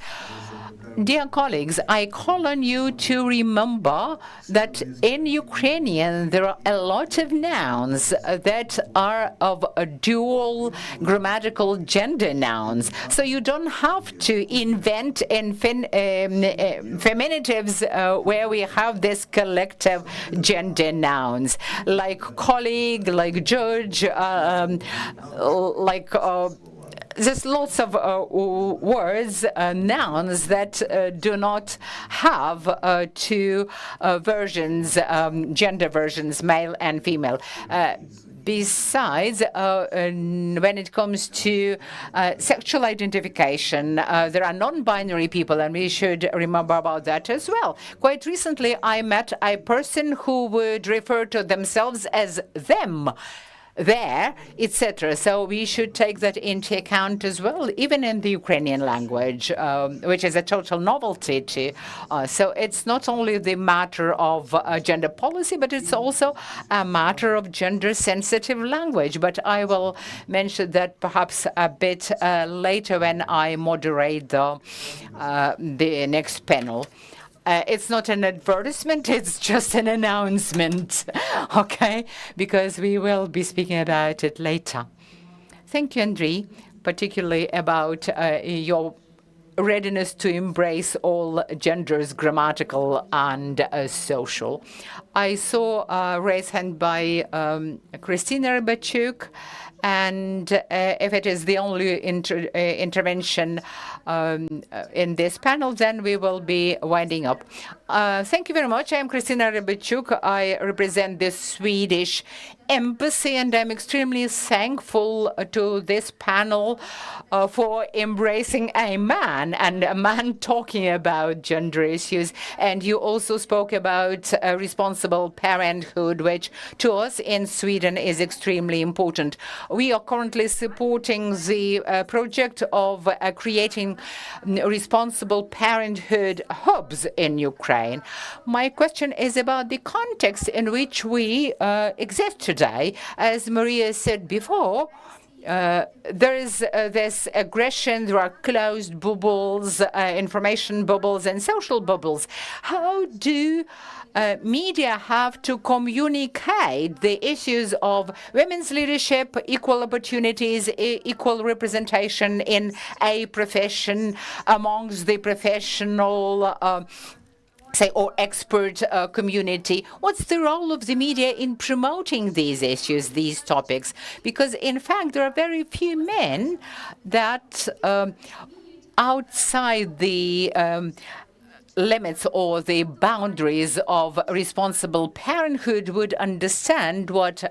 Dear colleagues, I call on you to remember that in Ukrainian there are a lot of nouns that are of a dual grammatical gender nouns. So you don't have to invent feminitives where we have this collective gender nouns, like colleague, like judge, there's lots of words, nouns that do not have two versions, gender versions, male and female. Besides, when it comes to sexual identification, there are non-binary people, and we should remember about that as well. Quite recently, I met a person who would refer to themselves as them, there, etc. So we should take that into account as well, even in the Ukrainian language, which is a total novelty to us. So it's not only the matter of gender policy, but it's also a matter of gender-sensitive language. But I will mention that perhaps a bit later when I moderate the next panel. It's not an advertisement, it's just an announcement, okay? Because we will be speaking about it later. Thank you, Andrei, particularly about your readiness to embrace all genders, grammatical and social. I saw a raised hand by Kristina Rybachuk. And if it is the only intervention in this panel, then we will be winding up. Thank you very much. I am Kristina Rybachuk. I represent the Swedish Embassy, and I'm extremely thankful to this panel for embracing a man and a man talking about gender issues. And you also spoke about responsible parenthood, which to us in Sweden is extremely important. We are currently supporting the project of creating responsible parenthood hubs in Ukraine. My question is about the context in which we exist today. As Maria said before, there is this aggression, there are closed bubbles, information bubbles and social bubbles. How do media have to communicate the issues of women's leadership, equal opportunities, equal representation in a profession amongst the professional or expert community? What's the role of the media in promoting these issues, these topics? Because, in fact, there are very few men that outside the limits or the boundaries of responsible parenthood would understand what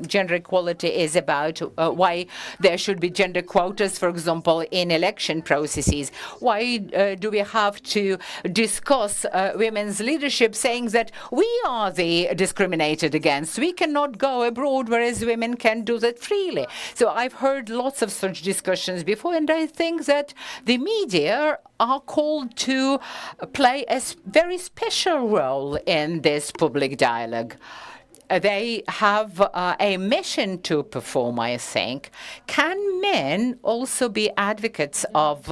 gender equality is about, why there should be gender quotas, for example, in election processes. Why do we have to discuss women's leadership saying that we are the discriminated against? We cannot go abroad, whereas women can do that freely. So I've heard lots of such discussions before, and I think that the media are called to play a very special role in this public dialogue. They have a mission to perform, I think. Can men also be advocates of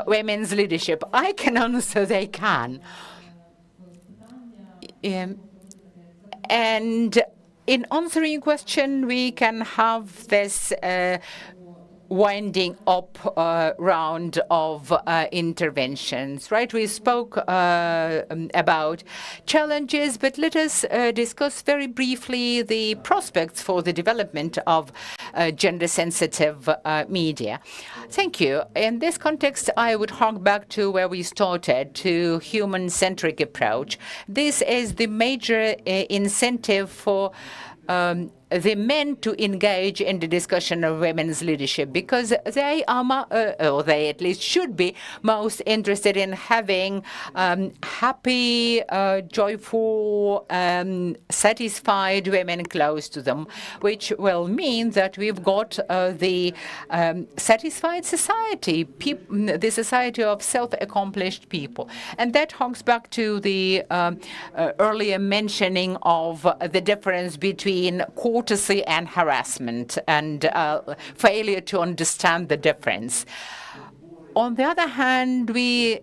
women's leadership? I can answer they can. And in answering your question, we can have this winding up round of interventions, right? We spoke about challenges, but let us discuss very briefly the prospects for the development of gender-sensitive media. Thank you. In this context, I would hark back to where we started, to human-centric approach. This is the major incentive for the men to engage in the discussion of women's leadership, because they are, or they at least should be, most interested in having happy, joyful, satisfied women close to them, which will mean that we've got the satisfied society, the society of self-accomplished people. And that harks back to the earlier mentioning of the difference between courtesy and harassment, and failure to understand the difference. On the other hand, we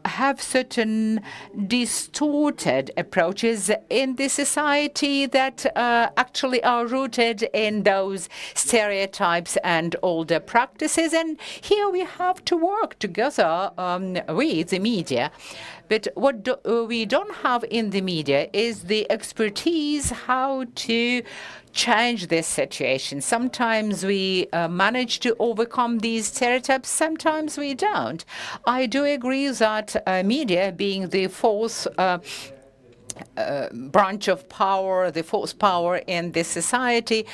have certain distorted approaches in the society that actually are rooted in those stereotypes and older practices. And here we have to work together with the media. But what we don't have in the media is the expertise how to change this situation. Sometimes we manage to overcome these stereotypes, sometimes we don't. I do agree that media, being the fourth branch of power, the fourth power in this society,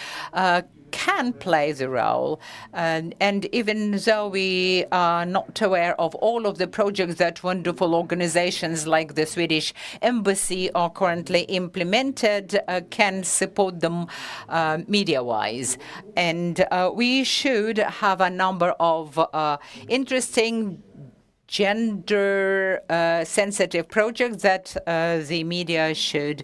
can play the role. And even though we are not aware of all of the projects that wonderful organizations like the Swedish Embassy are currently implemented, can support them media-wise. And we should have a number of interesting gender-sensitive projects that the media should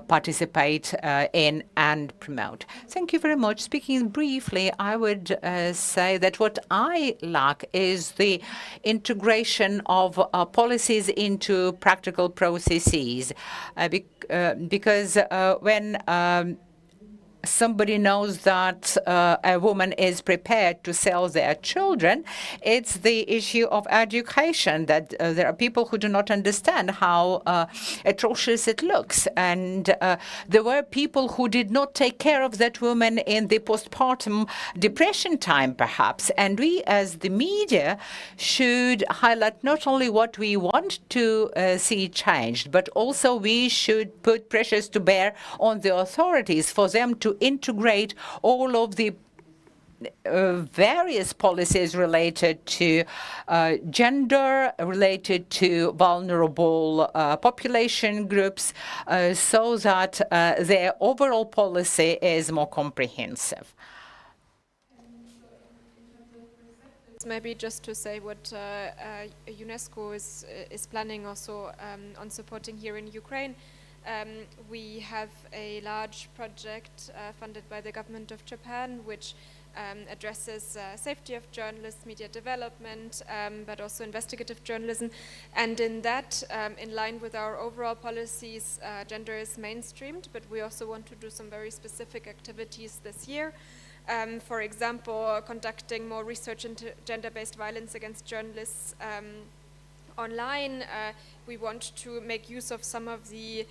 participate in and promote. Thank you very much. Speaking briefly, I would say that what I lack is the integration of policies into practical processes, because when somebody knows that a woman is prepared to sell their children, it's the issue of education, that there are people who do not understand how atrocious it looks. And there were people who did not take care of that woman in the postpartum depression time, perhaps. And we, as the media, should highlight not only what we want to see changed, but also we should put pressures to bear on the authorities for them to integrate all of the various policies related to gender, related to vulnerable population groups, so that their overall policy is more comprehensive. Maybe just to say what UNESCO is planning also on supporting here in Ukraine. We have a large project funded by the government of Japan, which addresses safety of journalists, media development, but also investigative journalism. And in that, in line with our overall policies, gender is mainstreamed, but we also want to do some very specific activities this year. For example, conducting more research into gender-based violence against journalists, online. We want to make use of some of the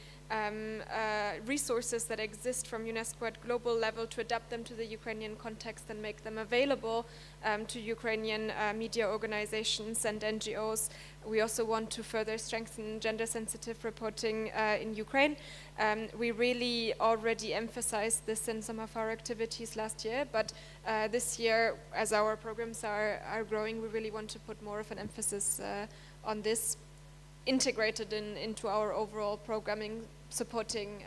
resources that exist from UNESCO at global level to adapt them to the Ukrainian context and make them available to Ukrainian media organizations and NGOs. We also want to further strengthen gender-sensitive reporting in Ukraine. We really already emphasized this in some of our activities last year, but this year, as our programs are growing, we really want to put more of an emphasis on this, integrated into our overall programming, supporting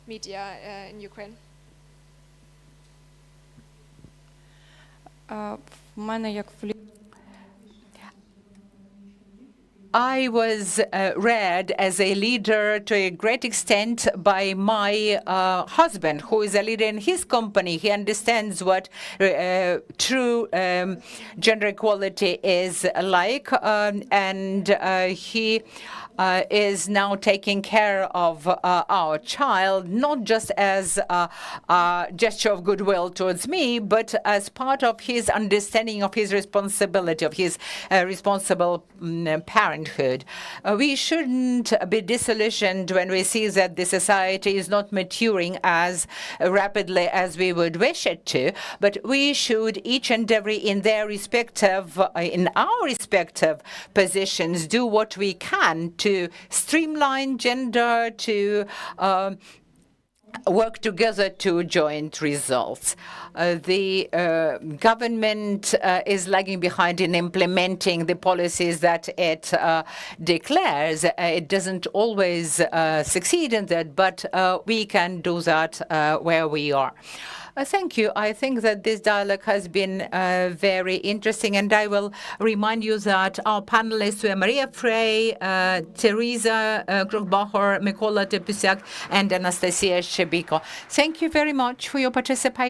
media in Ukraine. В мене як I was read as a leader to a great extent by my husband, who is a leader in his company. He understands what true gender equality is like, and he is now taking care of our child, not just as a gesture of goodwill towards me, but as part of his understanding of his responsibility, of his responsible parenthood. We shouldn't be disillusioned when we see that the society is not maturing as rapidly as we would wish it to, but we should each and every in our respective positions do what we can to streamline gender, to work together to joint results. The government is lagging behind in implementing the policies that it declares. It doesn't always succeed in that, but we can do that where we are. Thank you. I think that this dialogue has been very interesting, and I will remind you that our panelists were Maria Frey, Teresa Kruchbacher, Mykola Tepusiak, and Anastasia Shebiko. Thank you very much for your participation.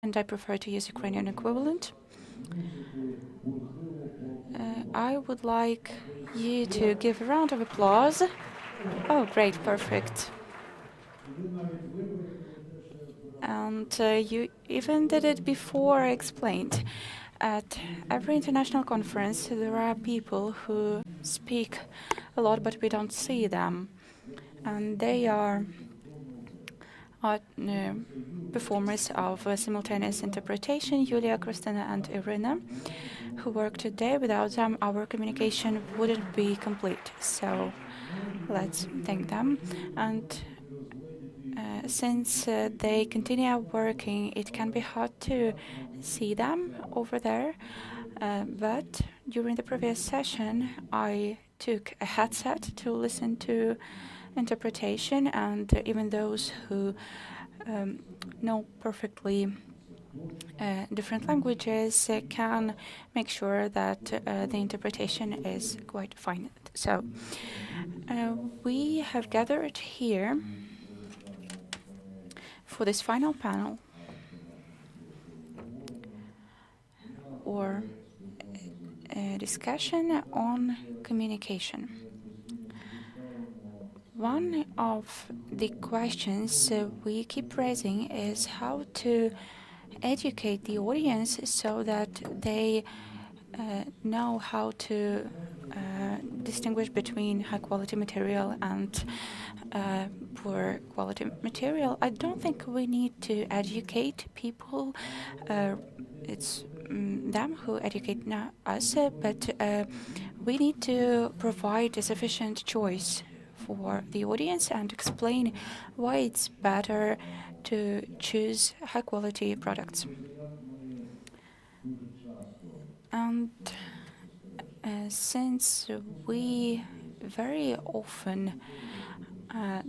and I prefer to use Ukrainian equivalent. I would like you to give a round of applause. Oh, great, perfect. And you even did it before I explained. At every international conference, there are people who speak a lot, but we don't see them. And they are performers of simultaneous interpretation, Yulia, Kristina, and Irina, who work today. Without them, our communication wouldn't be complete. So let's thank them. And since they continue working, it can be hard to see them over there. But during the previous session, I took a headset to listen to interpretation, and even those who know perfectly different languages can make sure that the interpretation is quite fine. So we have gathered here for this final panel, or a discussion on communication. One of the questions we keep raising is how to educate the audience so that they know how to distinguish between high-quality material and poor quality material. I don't think we need to educate people. It's them who educate us, but we need to provide a sufficient choice for the audience and explain why it's better to choose high-quality products. And since we very often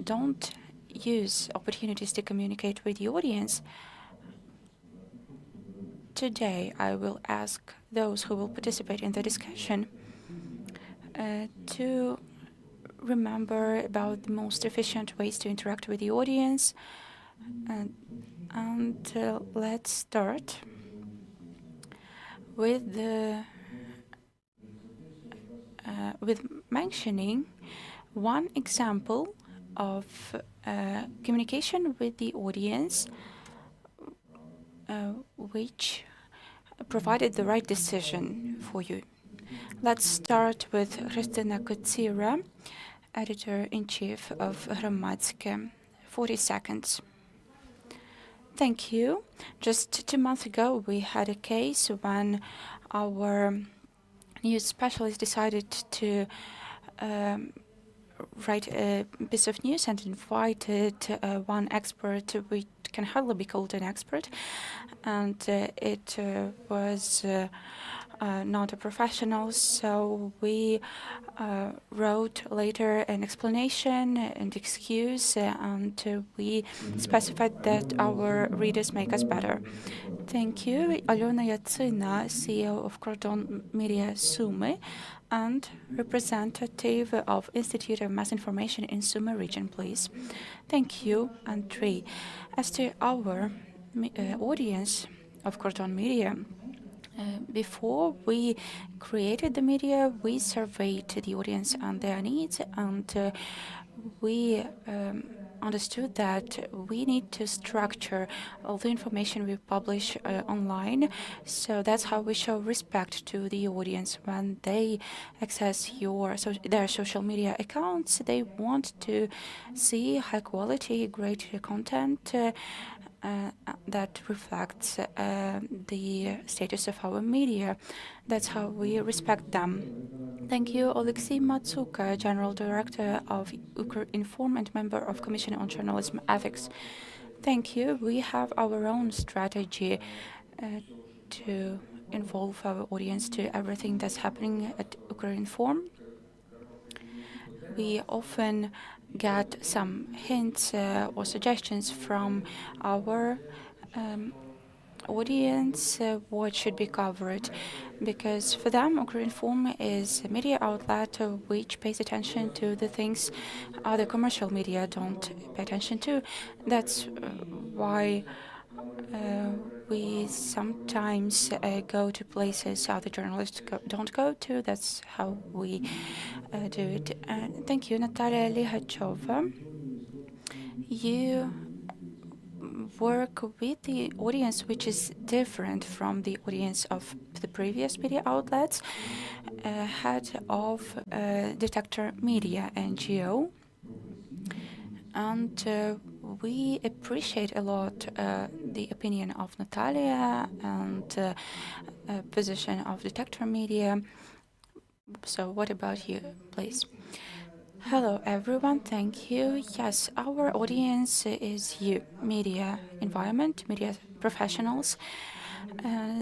don't use opportunities to communicate with the audience, today I will ask those who will participate in the discussion to remember about the most efficient ways to interact with the audience. And let's start with mentioning one example of communication with the audience which provided the right decision for you. Let's start with Kristina Kotsira, Editor-in-Chief of Hromadske. 40 seconds. Thank you. Just 2 months ago, we had a case when our news specialist decided to write a piece of news and invited one expert, which can hardly be called an expert, and it was not a professional, so we wrote later an explanation and excuse, and we specified that our readers make us better. Thank you. Alona Yatsina, CEO of Cordon Media Sumy, and representative of Institute of Mass Information in Sumy region, please. Thank you, Andrei. As to our audience of Cordon Media, before we created the media, we surveyed the audience and their needs, and we understood that we need to structure all the information we publish online. So that's how we show respect to the audience. When they access their social media accounts, they want to see high quality, great content that reflects the status of our media. That's how we respect them. Thank you, Oleksiy Matsuka, General Director of Ukrinform and member of Commission on Journalism Ethics. Thank you. We have our own strategy to involve our audience to everything that's happening at Ukrinform. We often get some hints or suggestions from our audience what should be covered, because for them Ukrinform is a media outlet which pays attention to the things other commercial media don't pay attention to. That's why We sometimes go to places other journalists don't go to. That's how we do it. Thank you, Natalia Likhachova. You work with the audience which is different from the audience of the previous media outlets, head of Detector Media NGO. And we appreciate a lot the opinion of Natalia and position of Detector Media. So what about you, please? Hello, everyone. Thank you. Yes, our audience is you, media environment, media professionals.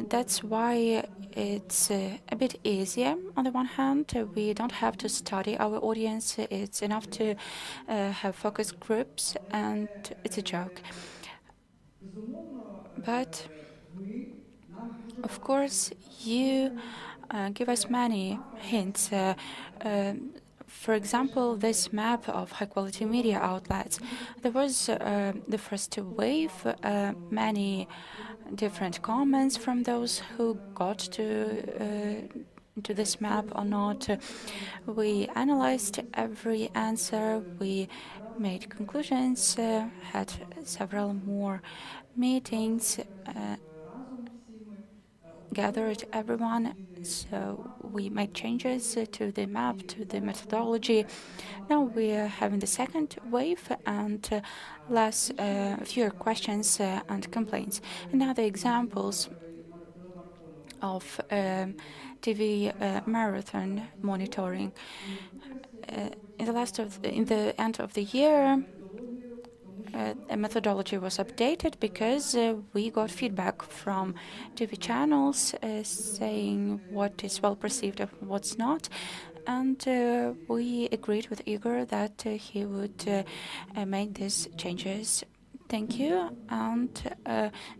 That's why it's a bit easier. On the one hand, we don't have to study our audience. It's enough to have focus groups, and it's a joke. But of course, you give us many hints. For example, this map of high-quality media outlets. There was the first wave, many different comments from those who got to this map or not. We analyzed every answer. We made conclusions, had several more meetings, gathered everyone, so we made changes to the map, to the methodology. Now we are having the second wave and fewer questions and complaints. And now the examples of TV marathon monitoring. In the end of the year, a methodology was updated because we got feedback from TV channels saying what is well perceived and what's not. And we agreed with Igor that he would make these changes. Thank you. And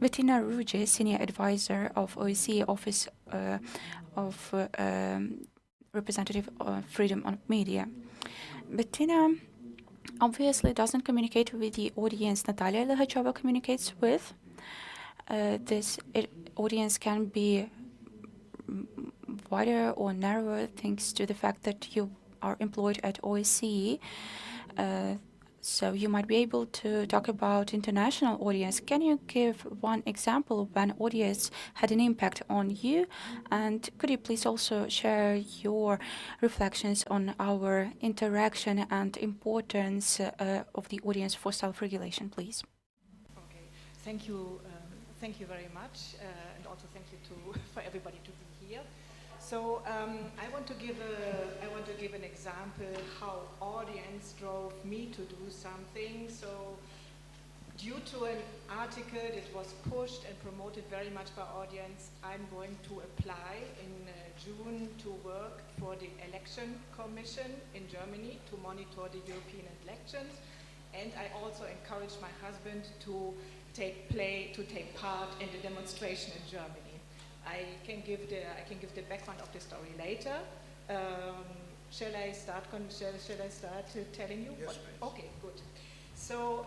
Bettina Ruge, Senior Advisor of OSCE Office of Representative of Freedom of Media. Bettina obviously doesn't communicate with the audience Natalia Likhachova communicates with. This audience can be wider or narrower thanks to the fact that you are employed at OSCE. So you might be able to talk about international audience. Can you give one example when audience had an impact on you? And could you please also share your reflections on our interaction and importance of the audience for self-regulation, please? Okay, thank you very much, and also thank you for everybody to be here. So I want to give an example how audience drove me to do something. So due to an article that was pushed and promoted very much by audience, I'm going to apply in June to work for the Election Commission in Germany to monitor the European elections. And I also encourage my husband to take part in the demonstration in Germany. I can give the background of the story later. Shall I start telling you? Yes, please. Okay, good. So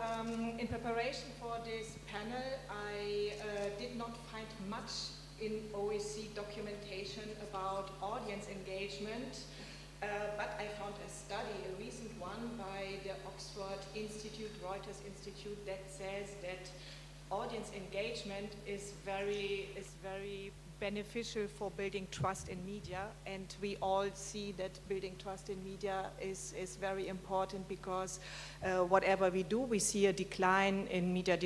in preparation for this panel, I did not find much in OSCE documentation about audience engagement, but I found a study, a recent one by the Oxford Institute, Reuters Institute, that says that audience engagement is very beneficial for building trust in media, and we all see that building trust in media is very important because whatever we do, we see a decline in media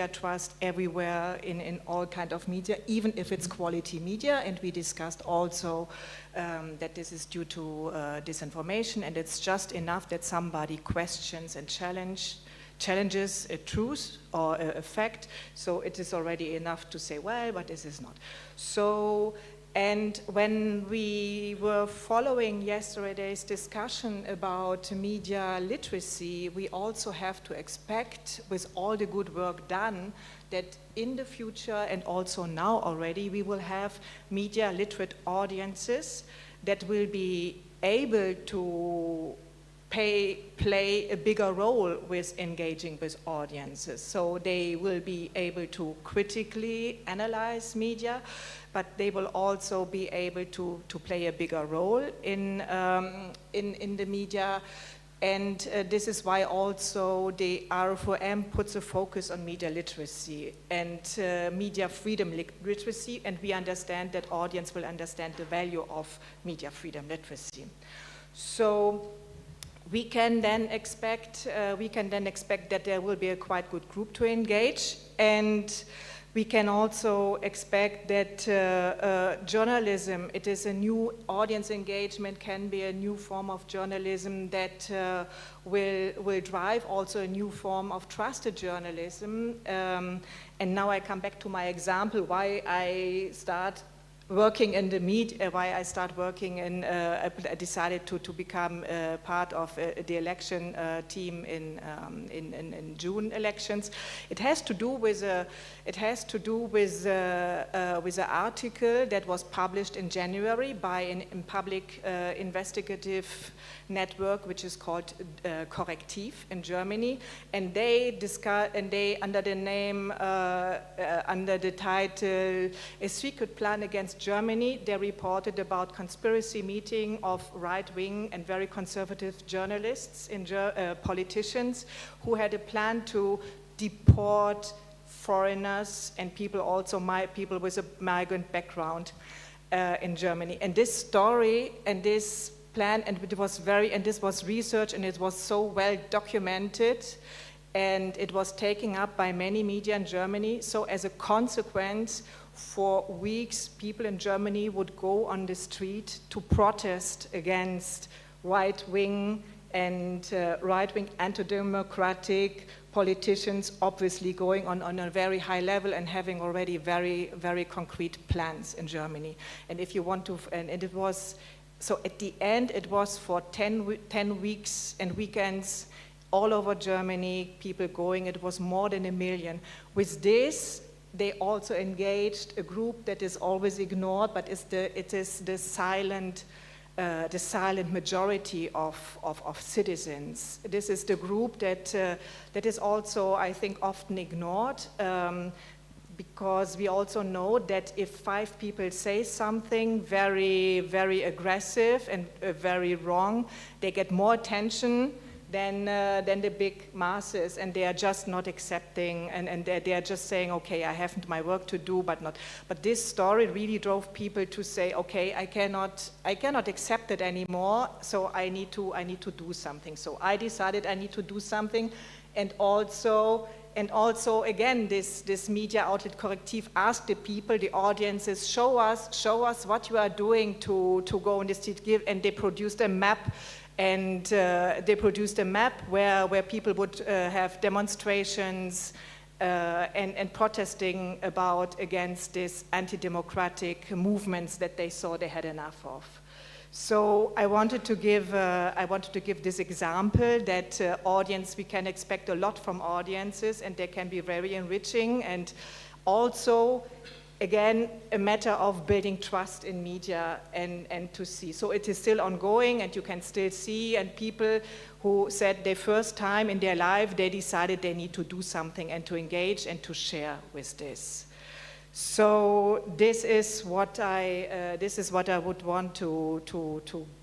trust everywhere in all kind of media, even if it's quality media. And we discussed also that this is due to disinformation, and it's just enough that somebody questions and challenges a truth or a fact, so it is already enough to say, well, but this is not. So, and when we were following yesterday's discussion about media literacy, we also have to expect, with all the good work done, that in the future and also now already, we will have media literate audiences that will be able to play a bigger role with engaging with audiences. So they will be able to critically analyze media, but they will also be able to play a bigger role in the media. And this is why also the RFOM puts a focus on media literacy and media freedom literacy, and we understand that audience will understand the value of media freedom literacy. So we can then expect that there will be a quite good group to engage, and we can also expect that journalism, it is a new audience engagement, can be a new form of journalism that will drive also a new form of trusted journalism. And now I come back to my example, why I start working in the media, why I start working in, I decided to become part of the election team in June elections. It has to do with an article that was published in January by a public investigative network, which is called Korrektiv in Germany, and they discuss, and they under the name, under the title "A Secret Plan Against Germany," they reported about conspiracy meeting of right-wing and very conservative journalists and politicians who had a plan to deport foreigners and people also people with a migrant background in Germany. And this story and this plan, and this was research, and it was so well documented, and it was taken up by many media in Germany. So as a consequence, for weeks, people in Germany would go on the street to protest against right-wing and right-wing anti-democratic politicians, obviously going on a very high level and having already very, very concrete plans in Germany. And if you want to, and it was, so at the end, it was for 10 weeks and weekends all over Germany, people going, it was more than 1 million. With this, they also engaged a group that is always ignored, but it is the silent majority of citizens. This is the group that is also, I think, often ignored, because we also know that if 5 people say something very, very aggressive and very wrong, they get more attention than the big masses, and they are just not accepting, and they are just saying, okay, I have my work to do, but not. But this story really drove people to say, okay, I cannot accept it anymore, so I need to do something. So I decided I need to do something, and also again, this media outlet Korrektiv asked the people, the audiences, show us what you are doing to go on the street, and they produced a map. And they produced a map where people would have demonstrations and protesting against these anti-democratic movements that they saw they had enough of. So I wanted to give this example that audience, we can expect a lot from audiences, and they can be very enriching, and also, again, a matter of building trust in media and to see. So it is still ongoing, and you can still see, and people who said their first time in their life, they decided they need to do something and to engage and to share with this. So this is what I would want to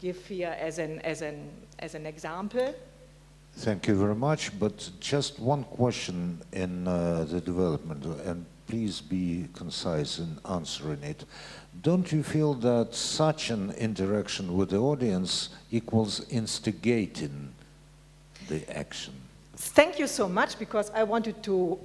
give here as an example. Thank you very much, but just one question in the development, and please be concise in answering it. Don't you feel that such an interaction with the audience equals instigating the action? Thank you so much, because I wanted to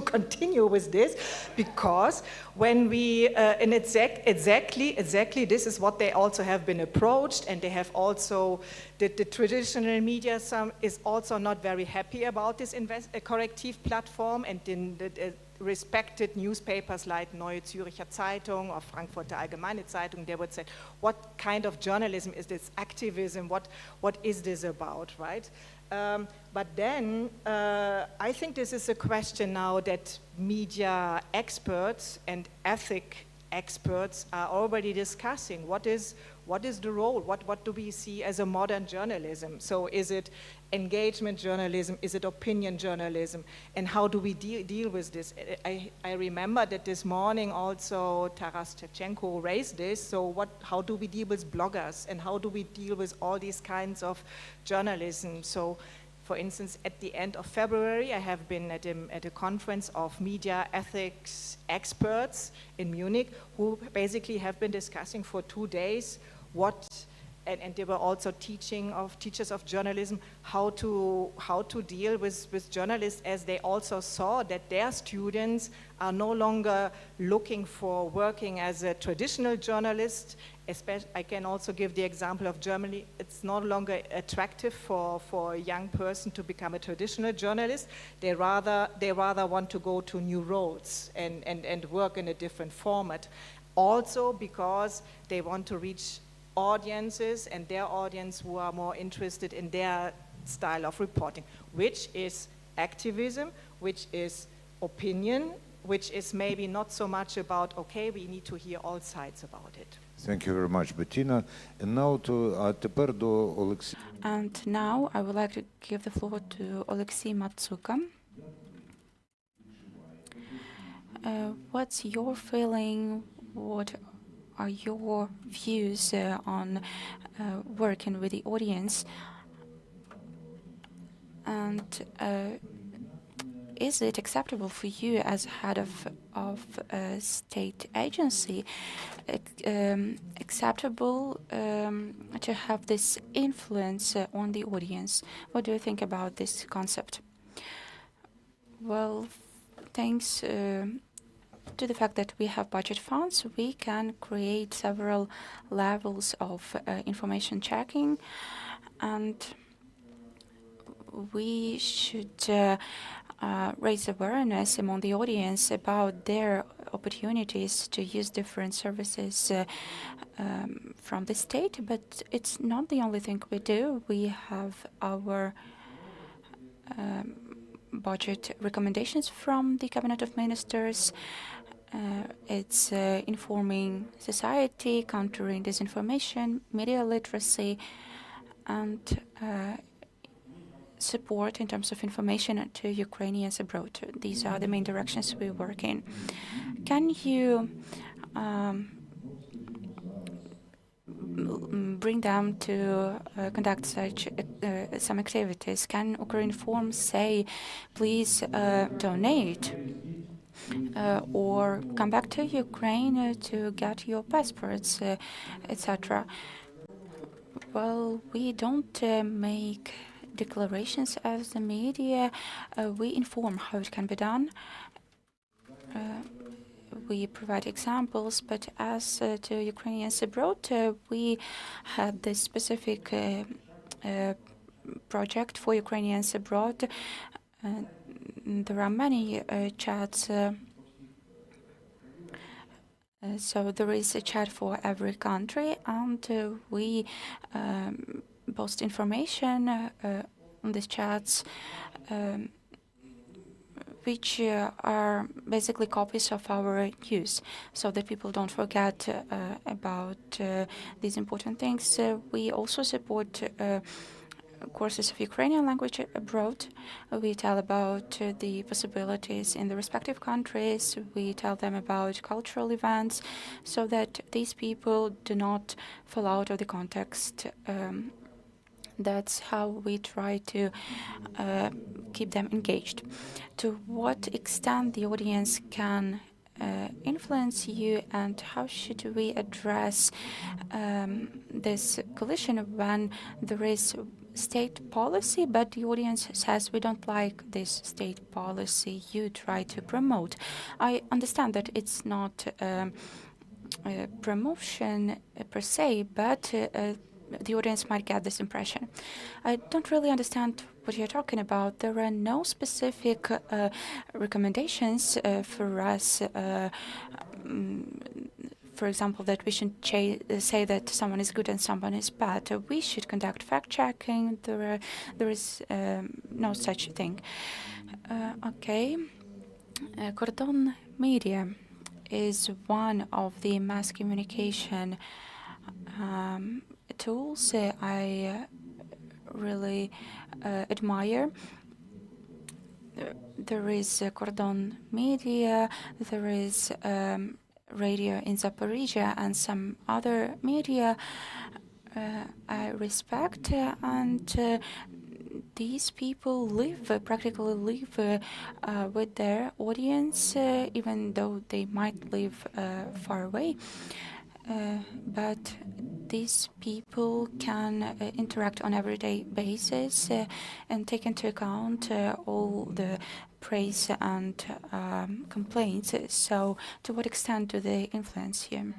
continue with this, because when we and exactly this is what they also have been approached, and they have also the traditional media is also not very happy about this Korrektiv platform, and in the respected newspapers like Neue Zürcher Zeitung or Frankfurter Allgemeine Zeitung, they would say, what kind of journalism is this, activism, what is this about, right? But then I think this is a question now that media experts and ethic experts are already discussing. What is what is the role? What do we see as a modern journalism? So is it engagement journalism? Is it opinion journalism? And how do we deal with this? I remember that this morning also Taras Shevchenko raised this. So how do we deal with bloggers? And how do we deal with all these kinds of journalism? So, for instance, at the end of February, I have been at a conference of media ethics experts in Munich who basically have been discussing for 2 days and they were also teachers of journalism how to deal with journalists, as they also saw that their students are no longer looking for working as a traditional journalist. I can also give the example of Germany. It's no longer attractive for a young person to become a traditional journalist. They rather want to go to new roles and work in a different format. Also because they want to reach audiences and their audience who are more interested in their style of reporting, which is activism, which is opinion, which is maybe not so much about, okay, we need to hear all sides about it. Thank you very much, Bettina. And now тепер до Олексія. And now I would like to give the floor to Oleksiy Matsuka. What's your feeling? What are your views on working with the audience? And is it acceptable for you as head of a state agency, acceptable to have this influence on the audience? What do you think about this concept? Well, thanks to the fact that we have budget funds, we can create several levels of information checking, and we should raise awareness among the audience about their opportunities to use different services from the state. But it's not the only thing we do. We have our budget recommendations from the Cabinet of Ministers. It's informing society, countering disinformation, media literacy, and support in terms of information to Ukrainians abroad. These are the main directions we work in. Can you bring them to conduct such some activities? Can Ukrinform say, please donate? Or come back to Ukraine to get your passports, etc. Well, we don't make declarations as the media. We inform how it can be done. We provide examples, but as to Ukrainians abroad, we had this specific project for Ukrainians abroad. There are many chats. So there is a chat for every country, and we post information on these chats, which are basically copies of our news, so that people don't forget about these important things. We also support courses of Ukrainian language abroad. We tell about the possibilities in the respective countries. We tell them about cultural events, so that these people do not fall out of the context. That's how we try to keep them engaged. To what extent the audience can influence you, and how should we address this collision when there is state policy, but the audience says, we don't like this state policy you try to promote? I understand that it's not a promotion per se, but the audience might get this impression. I don't really understand what you're talking about. There are no specific recommendations for us, for example, that we should say that someone is good and someone is bad. We should conduct fact-checking. There is no such thing. Okay. Cordon Media is one of the mass communication tools I really admire. There is Cordon Media, there is radio in Zaporizhia, and some other media I respect, and these people practically live with their audience, even though they might live far away. But these people can interact on everyday basis and take into account all the praise and complaints. So, to what extent do they influence you?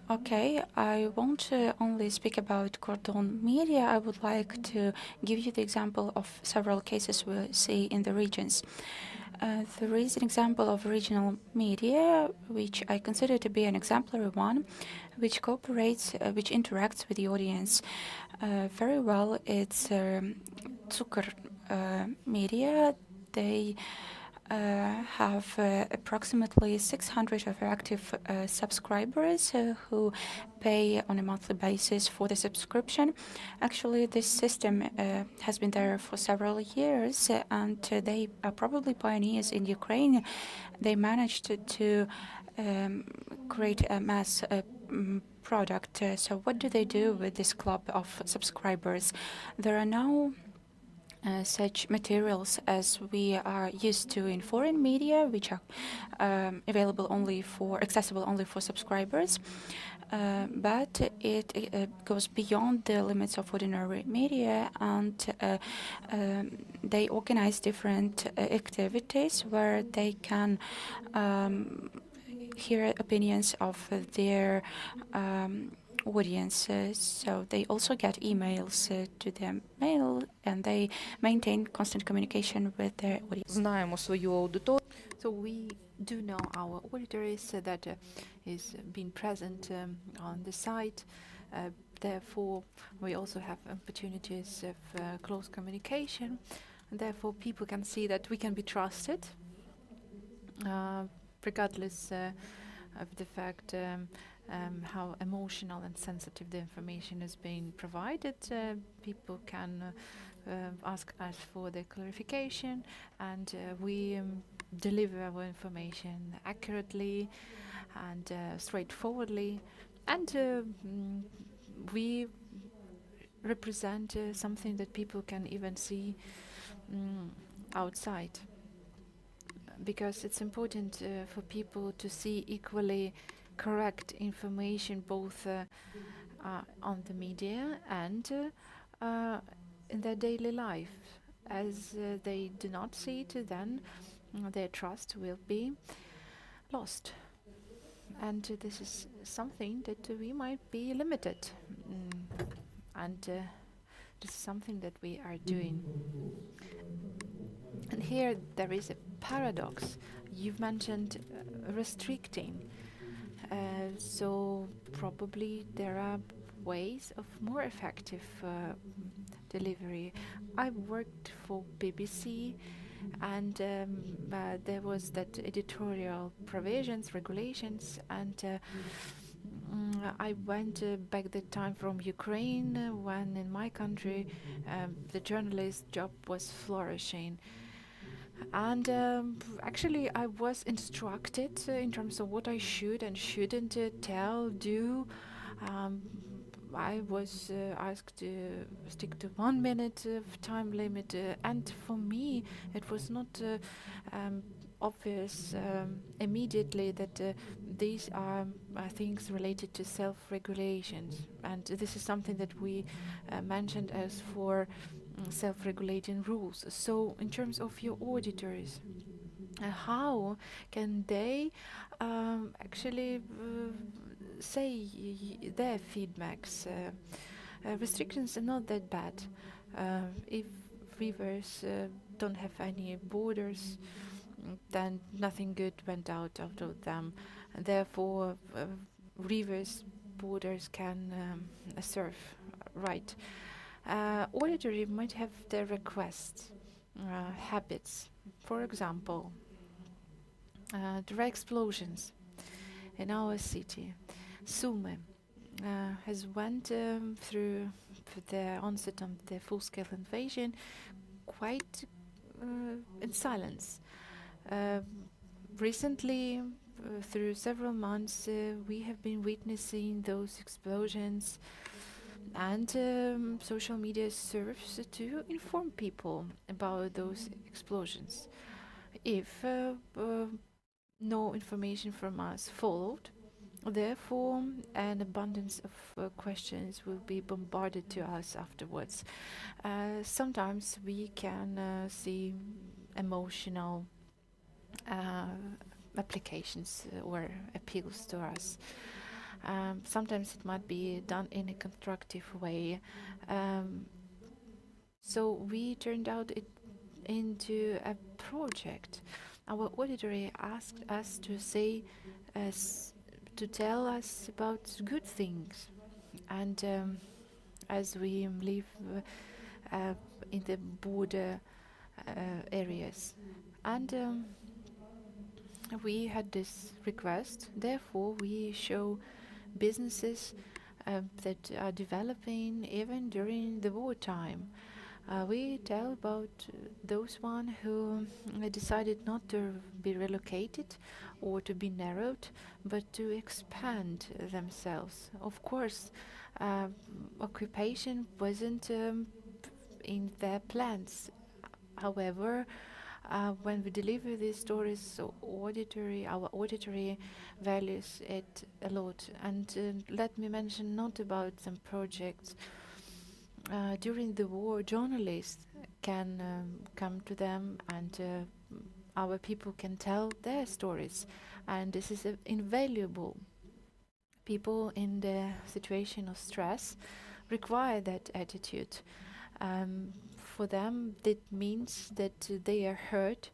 Okay, I won't only speak about Cordon Media. I would like to give you the example of several cases we see in the regions. There is an example of regional media, which I consider to be an exemplary one, which cooperates, which interacts with the audience very well. It's Zucker Media. They have approximately 600 of active subscribers who pay on a monthly basis for the subscription. Actually, this system has been there for several years, and they are probably pioneers in Ukraine. They managed to create a mass product. So what do they do with this club of subscribers? There are now such materials as we are used to in foreign media, which are accessible only for subscribers. But it goes beyond the limits of ordinary media, and they organize different activities where they can hear opinions of their audiences. So they also get emails to their mail, and they maintain constant communication with their audience. Знаємо свою аудиторію. So we do know our auditors that is being present on the site. Therefore, we also have opportunities of close communication. And therefore, people can see that we can be trusted, regardless of the fact how emotional and sensitive the information is being provided. People can ask us for the clarification, and we deliver our information accurately and straightforwardly, and we represent something that people can even see outside, because it's important for people to see equally correct information both on the media and in their daily life. As they do not see it, then their trust will be lost. And this is something that we might be limited. And this is something that we are doing. And here there is a paradox. You've mentioned restricting. So probably there are ways of more effective delivery. I worked for BBC, and there was that editorial provisions, regulations, and I went back that time from Ukraine when in my country the journalist job was flourishing. And actually, I was instructed in terms of what I should and shouldn't tell, do. I was asked to stick to 1 minute of time limit, and for me, it was not obvious immediately that these are things related to self-regulations, and this is something that we mentioned as for self-regulating rules. So in terms of your auditors, how can they actually say their feedbacks? Restrictions are not that bad. If rivers don't have any borders, then nothing good went out of them. And therefore, rivers, borders can serve right. Auditory might have their requests, habits. For example, there are explosions in our city. Sumy has went through the onset of the full-scale invasion quite in silence. Recently, through several months, we have been witnessing those explosions, and social media serves to inform people about those explosions. If no information from us followed, therefore an abundance of questions will be bombarded to us afterwards. Sometimes we can see emotional applications or appeals to us. Sometimes it might be done in a constructive way. So we turned out it into a project. Our auditory asked us to say, to tell us about good things, and as we live in the border areas, and we had this request. Therefore, we show businesses that are developing even during the wartime. We tell about those one who decided not to be relocated or to be narrowed, but to expand themselves. Of course, occupation wasn't in their plans. However, when we deliver these stories, our auditory values it a lot. And let me mention not about some projects. During the war, journalists can come to them, and our people can tell their stories, and this is invaluable. People in the situation of stress require that attitude. For them, that means that they are heard,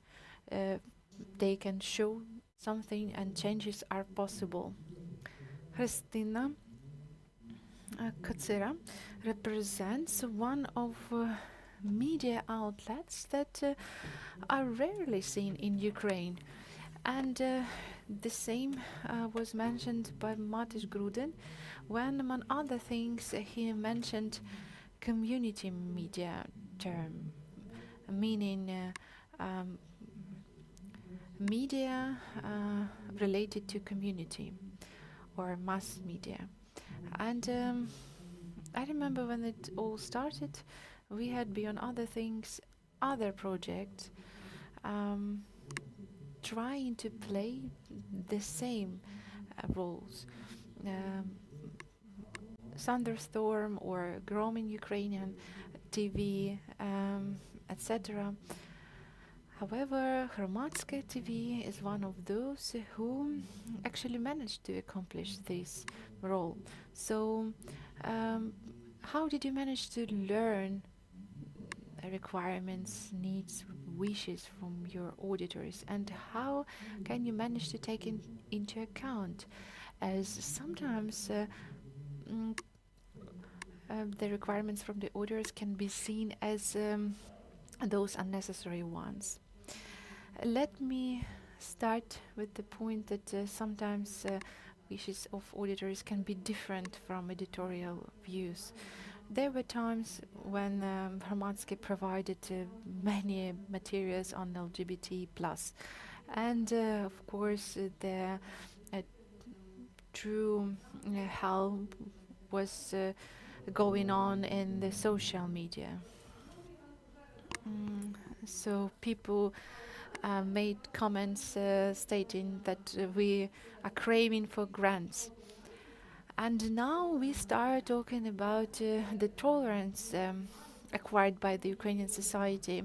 they can show something, and changes are possible. Christina Kacera represents one of media outlets that are rarely seen in Ukraine. And the same was mentioned by Matis Gruden when, among other things, he mentioned community media term, meaning media related to community or mass media. And I remember when it all started, we had, beyond other things, other projects trying to play the same roles. Thunderstorm or Growing Ukrainian TV, etc. However, Hromadske TV is one of those who actually managed to accomplish this role. So, how did you manage to learn requirements, needs, wishes from your auditors, and how can you manage to take into account, as sometimes the requirements from the auditors can be seen as those unnecessary ones. Let me start with the point that sometimes wishes of auditors can be different from editorial views. There were times when Hromadske provided many materials on LGBT+, and of course the true hell was going on in the social media. So people made comments stating that we are craving for grants. And now we start talking about the tolerance acquired by the Ukrainian society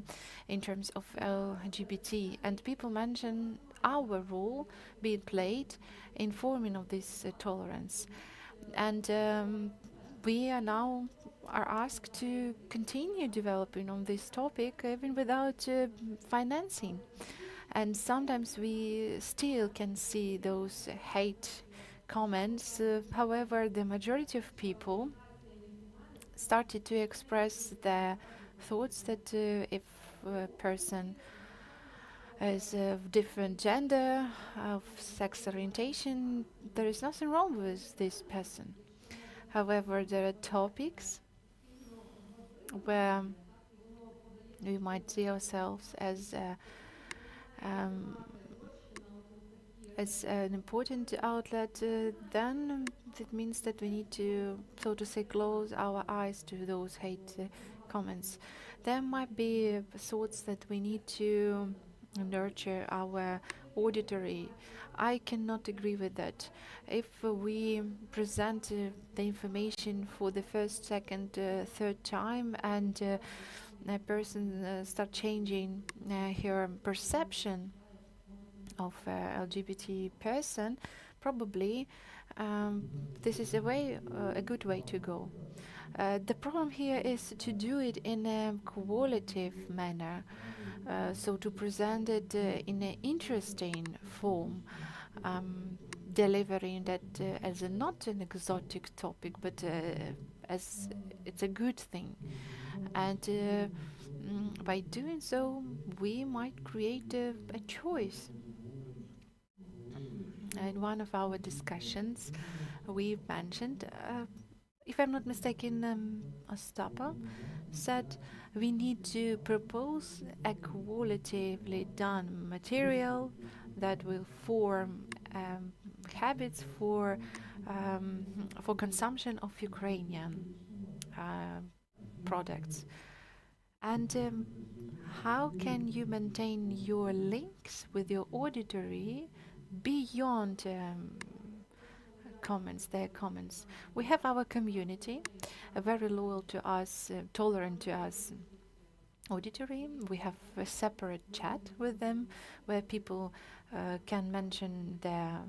in terms of LGBT. And people mention our role being played in forming of this tolerance. And we are now asked to continue developing on this topic even without financing. And sometimes we still can see those hate comments. However, the majority of people started to express their thoughts that if a person as of different gender, of sex orientation. There is nothing wrong with this person. However, there are topics where we might see ourselves as an important outlet, then that means that we need to, so to say, close our eyes to those hate comments. There might be thoughts that we need to nurture our auditory. I cannot agree with that. If we present the information for the first, second, third time, and a person start changing her perception of LGBT person, probably this is a good way to go. The problem here is to do it in a qualitative manner, so to present it in an interesting form, delivering that as not an exotic topic, but as it's a good thing. And by doing so, we might create a choice. In one of our discussions, we mentioned, if I'm not mistaken, Ostapa said we need to propose a qualitatively done material that will form habits for consumption of Ukrainian products. And how can you maintain your links with your auditory beyond their comments? We have our community, very loyal to us, tolerant to us auditory. We have a separate chat with them where people can mention their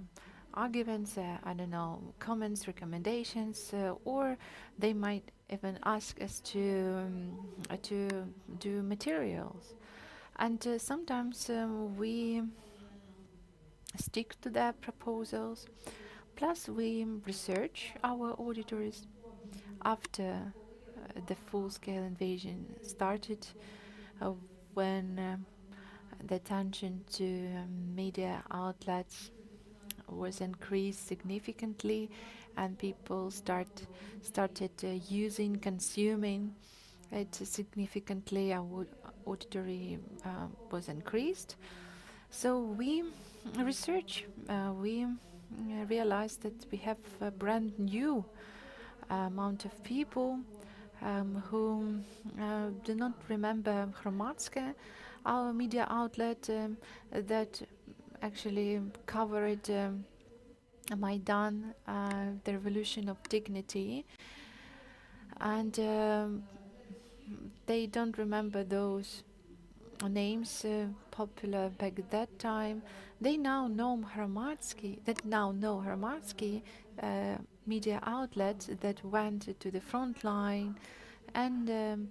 arguments, comments, recommendations, or they might even ask us to do materials. And sometimes we stick to their proposals. Plus, we research our auditories after the full-scale invasion started, when the attention to media outlets was increased significantly, and people started consuming it significantly. Our auditory was increased. So we research. We realized that we have a brand new amount of people who do not remember Hromadske, our media outlet that actually covered Maidan, the revolution of dignity, and they don't remember those names popular back at that time. They now know Hromadske, media outlet that went to the front line and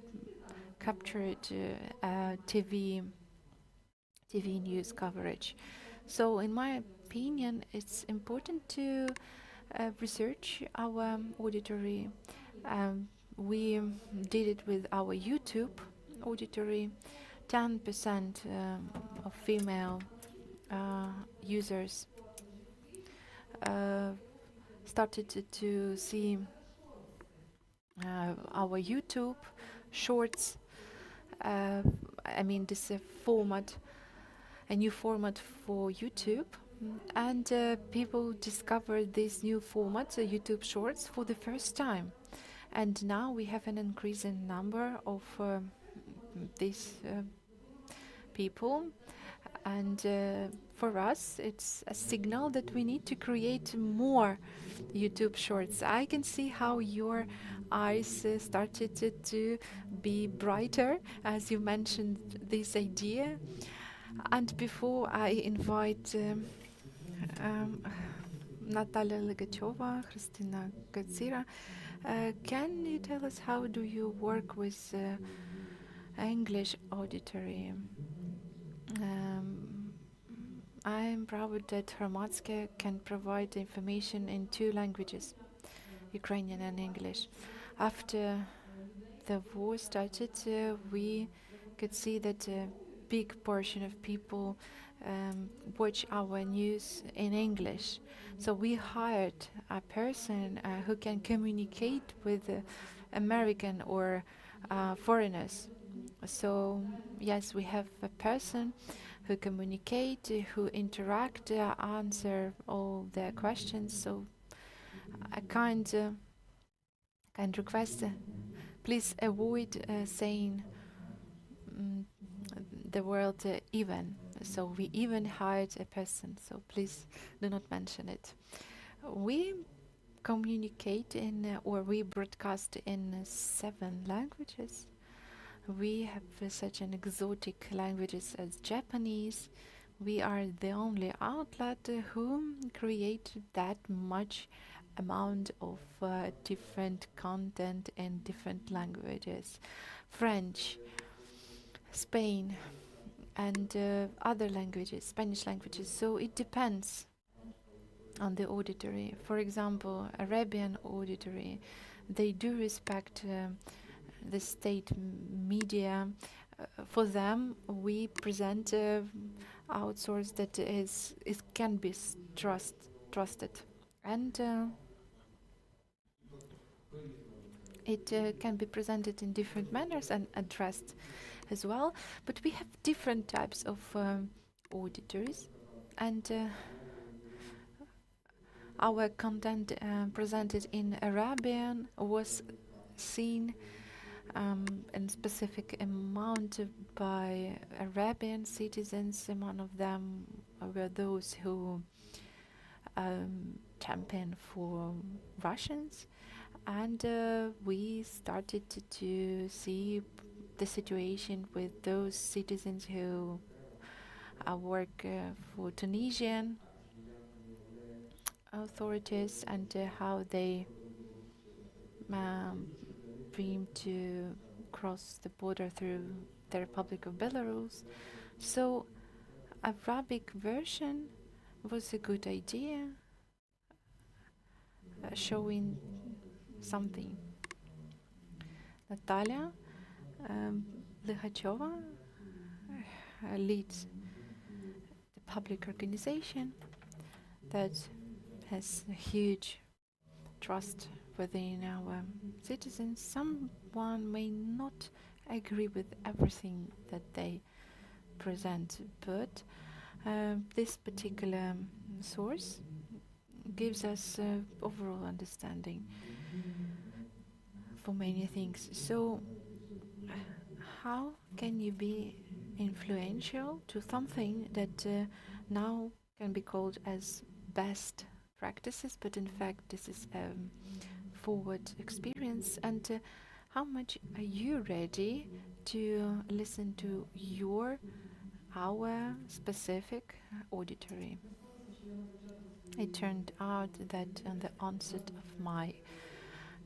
captured TV news coverage. So in my opinion, it's important to research our auditory. We did it with our YouTube auditory. 10% of female users started to see our YouTube shorts. This format, a new format for YouTube, and people discovered this new format, YouTube Shorts, for the first time. And now we have an increasing number of these people, and for us it's a signal that we need to create more YouTube Shorts. I can see how your eyes started to be brighter as you mentioned this idea. And before I invite Natalia Ligacheva, Christina Gatsira, can you tell us how do you work with English auditory? I'm proud that Hromadske can provide information in 2 languages, Ukrainian and English. After the war started, we could see that big portion of people watch our news in English. So we hired a person who can communicate with American or foreigners. So yes, we have a person who communicate, who interact, answer all their questions. So I kind request, please avoid saying the word even. So we even hired a person. So please do not mention it. We communicate in or we broadcast in 7 languages. We have such an exotic languages as Japanese. We are the only outlet who create that much amount of different content in different languages. French, Spain, and other languages, Spanish languages. So it depends on the auditory. For example, Arabian auditory, they do respect the state media. For them, we present outsource that it can be trusted, and it can be presented in different manners and addressed as well. But we have different types of auditories, and our content presented in Arabian was seen in specific amount by Arabian citizens. One of them were those who champion for Russians, and we started to see the situation with those citizens who work for Tunisian authorities, and how they dream to cross the border through the Republic of Belarus. So Arabic version was a good idea, showing something. Natalia Likhacheva leads the public organization that has a huge trust within our citizens. Someone may not agree with everything that they present, but this particular source gives us overall understanding for many things. So how can you be influential to something that now can be called as best practices, but in fact this is forward experience, and how much are you ready to listen to our specific auditory? It turned out that on the onset of my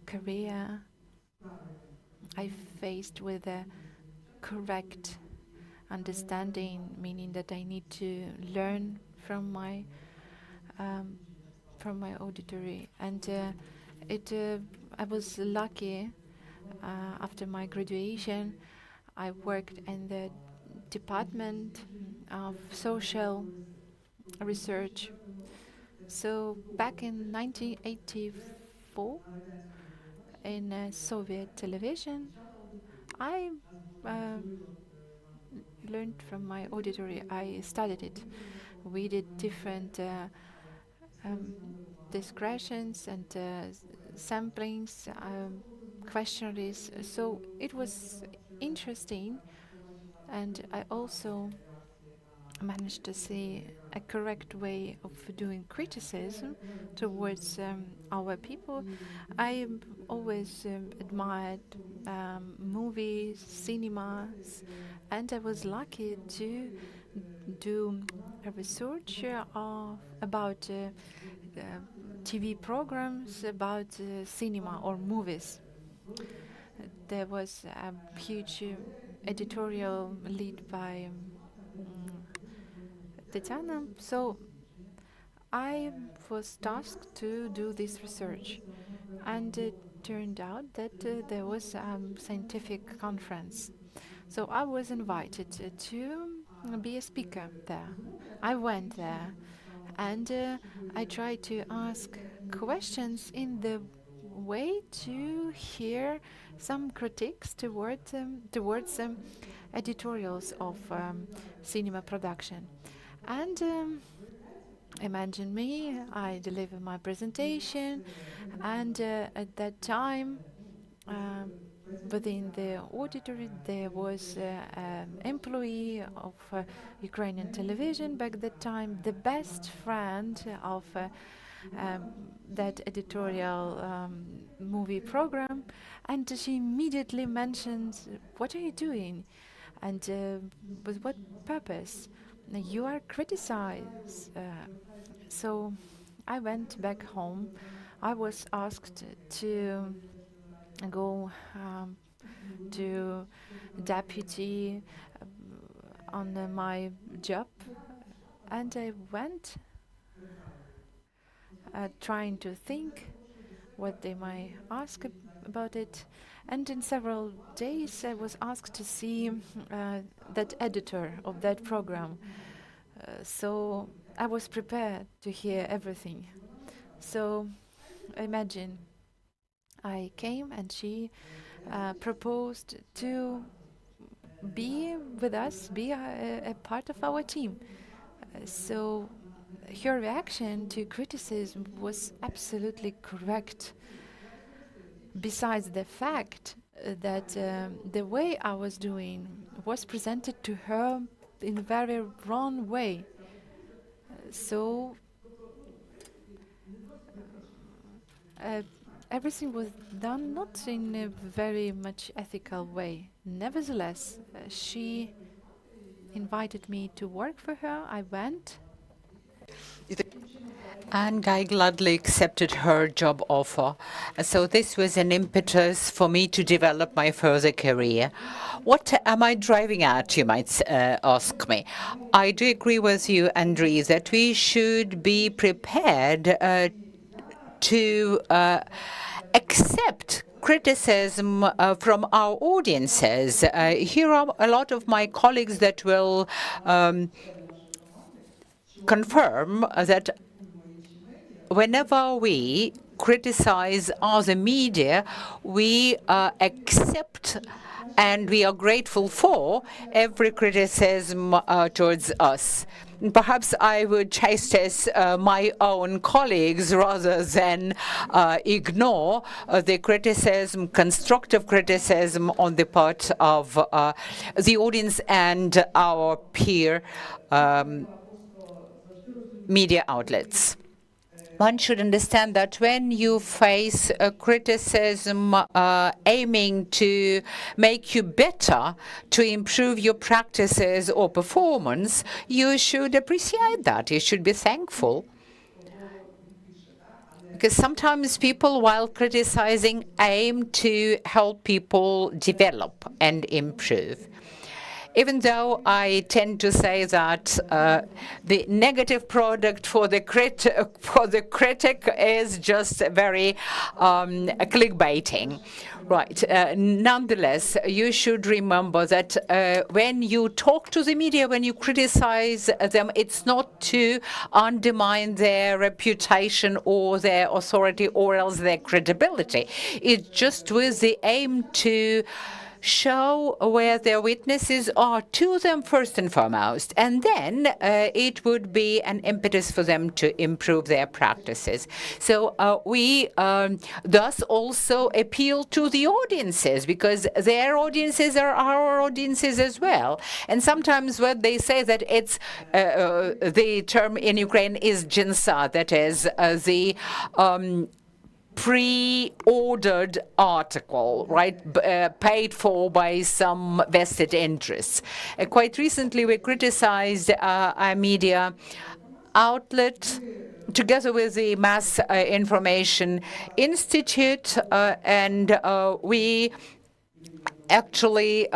career, I faced with a correct understanding, meaning that I need to learn from my auditory, and I was lucky. After my graduation, I worked in the Department of Social Research. So back in 1984, in Soviet television, I learned from my auditory. I studied it. We did different discretions and samplings, questionnaires. So it was interesting, and I also managed to see a correct way of doing criticism towards our people. I always admired movies, cinemas, and I was lucky to do a research about TV programs about cinema or movies. There was a huge editorial lead by Tatiana, so I was tasked to do this research, and it turned out that there was a scientific conference. So I was invited to be a speaker there. I went there and I tried to ask questions in the way to hear some critiques towards editorials of cinema production. And imagine me, I deliver my presentation, and at that time, within the auditory, there was an employee of Ukrainian television back that time, the best friend of that editorial movie program, and she immediately mentioned, "What are you doing? And with what purpose? You are criticized." So I went back home. I was asked to go to deputy on my job, and I went trying to think what they might ask about it. And in several days I was asked to see that editor of that program. So I was prepared to hear everything. So imagine, I came and she proposed to be with us, be a part of our team. So her reaction to criticism was absolutely correct. Besides the fact that the way I was doing was presented to her in a very wrong way. So everything was done not in a very much ethical way. Nevertheless, she invited me to work for her. I went. And I gladly accepted her job offer. So this was an impetus for me to develop my further career. What am I driving at, you might ask me. I do agree with you, Andriy, that we should be prepared to accept criticism from our audiences. Here are a lot of my colleagues that will confirm that whenever we criticize other media, we accept and we are grateful for every criticism towards us. Perhaps I would chastise my own colleagues rather than ignore the criticism, constructive criticism on the part of the audience and our peer media outlets. One should understand that when you face a criticism aiming to make you better, to improve your practices or performance, you should appreciate that. You should be thankful. Because sometimes people, while criticizing, aim to help people develop and improve. Even though I tend to say that the negative product for the critic is just very clickbaiting. Right. Nonetheless, you should remember that when you talk to the media, when you criticize them, it's not to undermine their reputation or their authority or else their credibility. It's just with the aim to show where their weaknesses are to them first and foremost, and then it would be an impetus for them to improve their practices. So we thus also appeal to the audiences, because their audiences are our audiences as well. And sometimes when they say that it's the term in Ukraine is jinsa, that is the pre-ordered article, right, paid for by some vested interests. Quite recently, we criticized a media outlet together with the Mass Information Institute, and we actually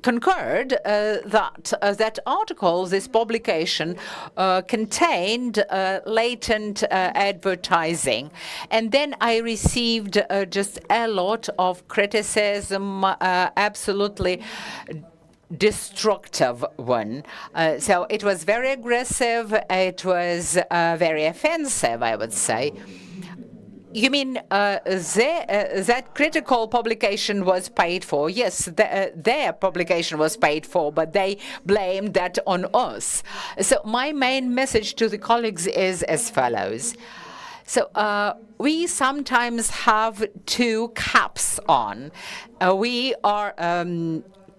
concurred that article, this publication, contained latent advertising. And then I received just a lot of criticism, absolutely destructive one. So it was very aggressive, it was very offensive, I would say. You mean that critical publication was paid for? Yes, their publication was paid for, but they blamed that on us. So my main message to the colleagues is as follows. So we sometimes have two caps on. We are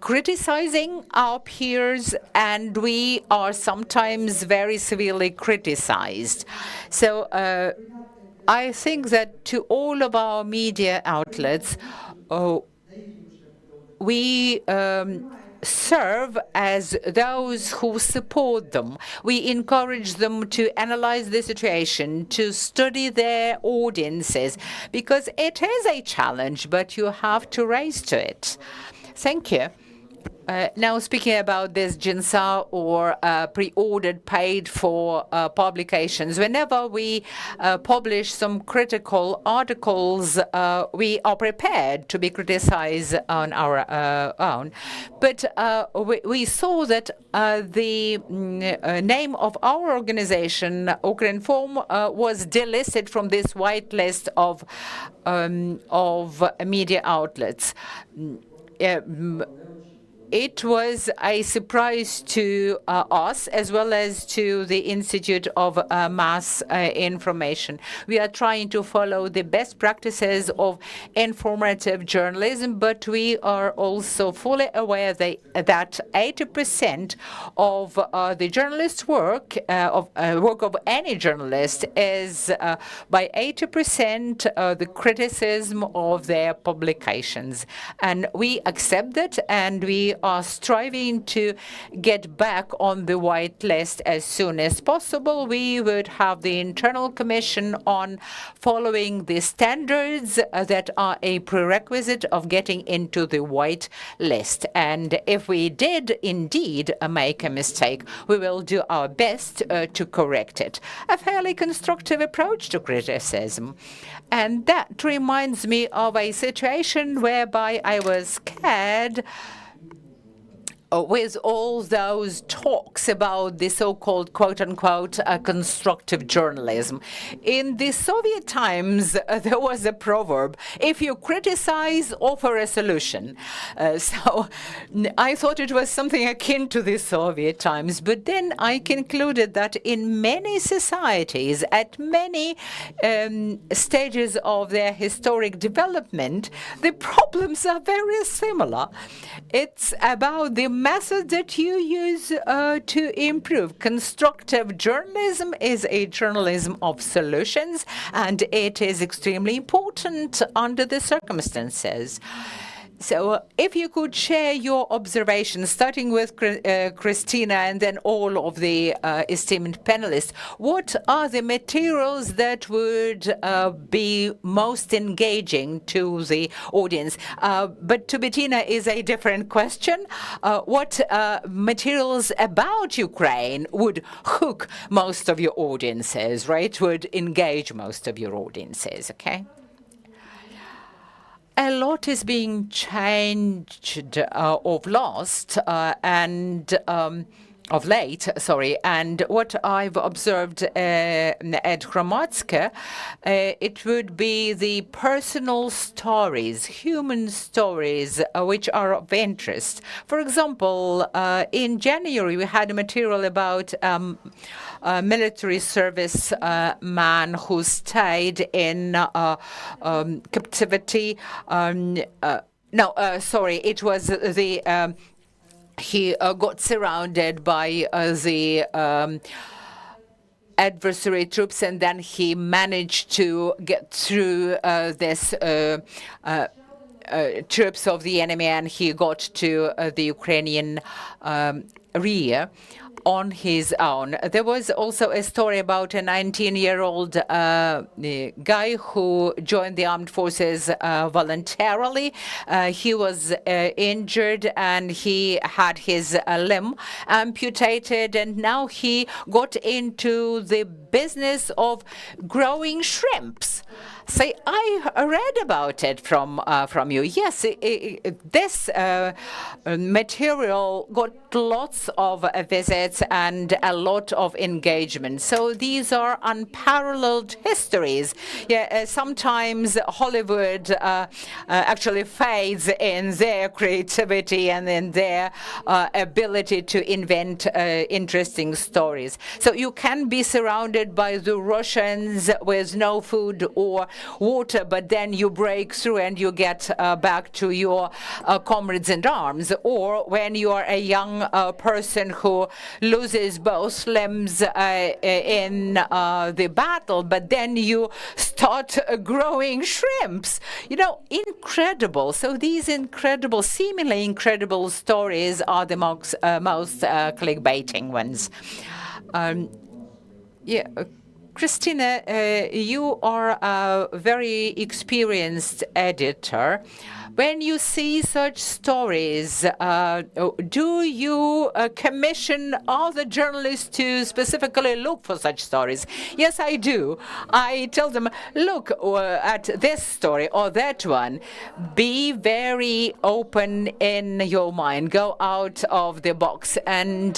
criticizing our peers, and we are sometimes very severely criticized. So I think that to all of our media outlets, we serve as those who support them. We encourage them to analyze the situation, to study their audiences, because it is a challenge, but you have to rise to it. Thank you. Now, speaking about this JINSA or pre-ordered paid-for publications, whenever we publish some critical articles, we are prepared to be criticized on our own. But we saw that the name of our organization, Ukrinform, was delisted from this white list of media outlets. It was a surprise to us as well as to the Institute of Mass Information. We are trying to follow the best practices of informative journalism, but we are also fully aware that 80% of the journalist's work, work of any journalist, is by 80% the criticism of their publications. And we accept that, and we are striving to get back on the white list as soon as possible. We would have the internal commission on following the standards that are a prerequisite of getting into the white list. And if we did indeed make a mistake, we will do our best to correct it. A fairly constructive approach to criticism. And that reminds me of a situation whereby I was scared with all those talks about the so-called quote-unquote constructive journalism. In the Soviet times, there was a proverb, if you criticize, offer a solution. So I thought it was something akin to the Soviet times, but then I concluded that in many societies, at many stages of their historic development, the problems are very similar. It's about the method that you use to improve. Constructive journalism is a journalism of solutions, and it is extremely important under the circumstances. So if you could share your observations, starting with Christina and then all of the esteemed panelists, what are the materials that would be most engaging to the audience? But to Bettina is a different question. What materials about Ukraine would hook most of your audiences, right? Would engage most of your audiences, okay? A lot is being changed of late, and what I've observed at Hromadske, it would be the personal stories, human stories, which are of interest. For example, in January, we had a material about a military service man who stayed in captivity. It was the he got surrounded by the adversary troops, and then he managed to get through this troops of the enemy, and he got to the Ukrainian career on his own. There was also a story about a 19-year-old guy who joined the armed forces voluntarily. He was injured and he had his limb amputated, and now he got into the business of growing shrimps. Say, I read about it from you. Yes, this material got lots of visits and a lot of engagement. So these are unparalleled histories. Yeah, sometimes Hollywood actually fades in their creativity and in their ability to invent interesting stories. So you can be surrounded by the Russians with no food or water, but then you break through and you get back to your comrades in arms. Or when you are a young person who loses both limbs in the battle, but then you start growing shrimps. You know, incredible. So these incredible, seemingly incredible stories are the most clickbaiting ones. Christina, you are a very experienced editor. When you see such stories, do you commission other journalists to specifically look for such stories? Yes, I do. I tell them, look at this story or that one. Be very open in your mind. Go out of the box and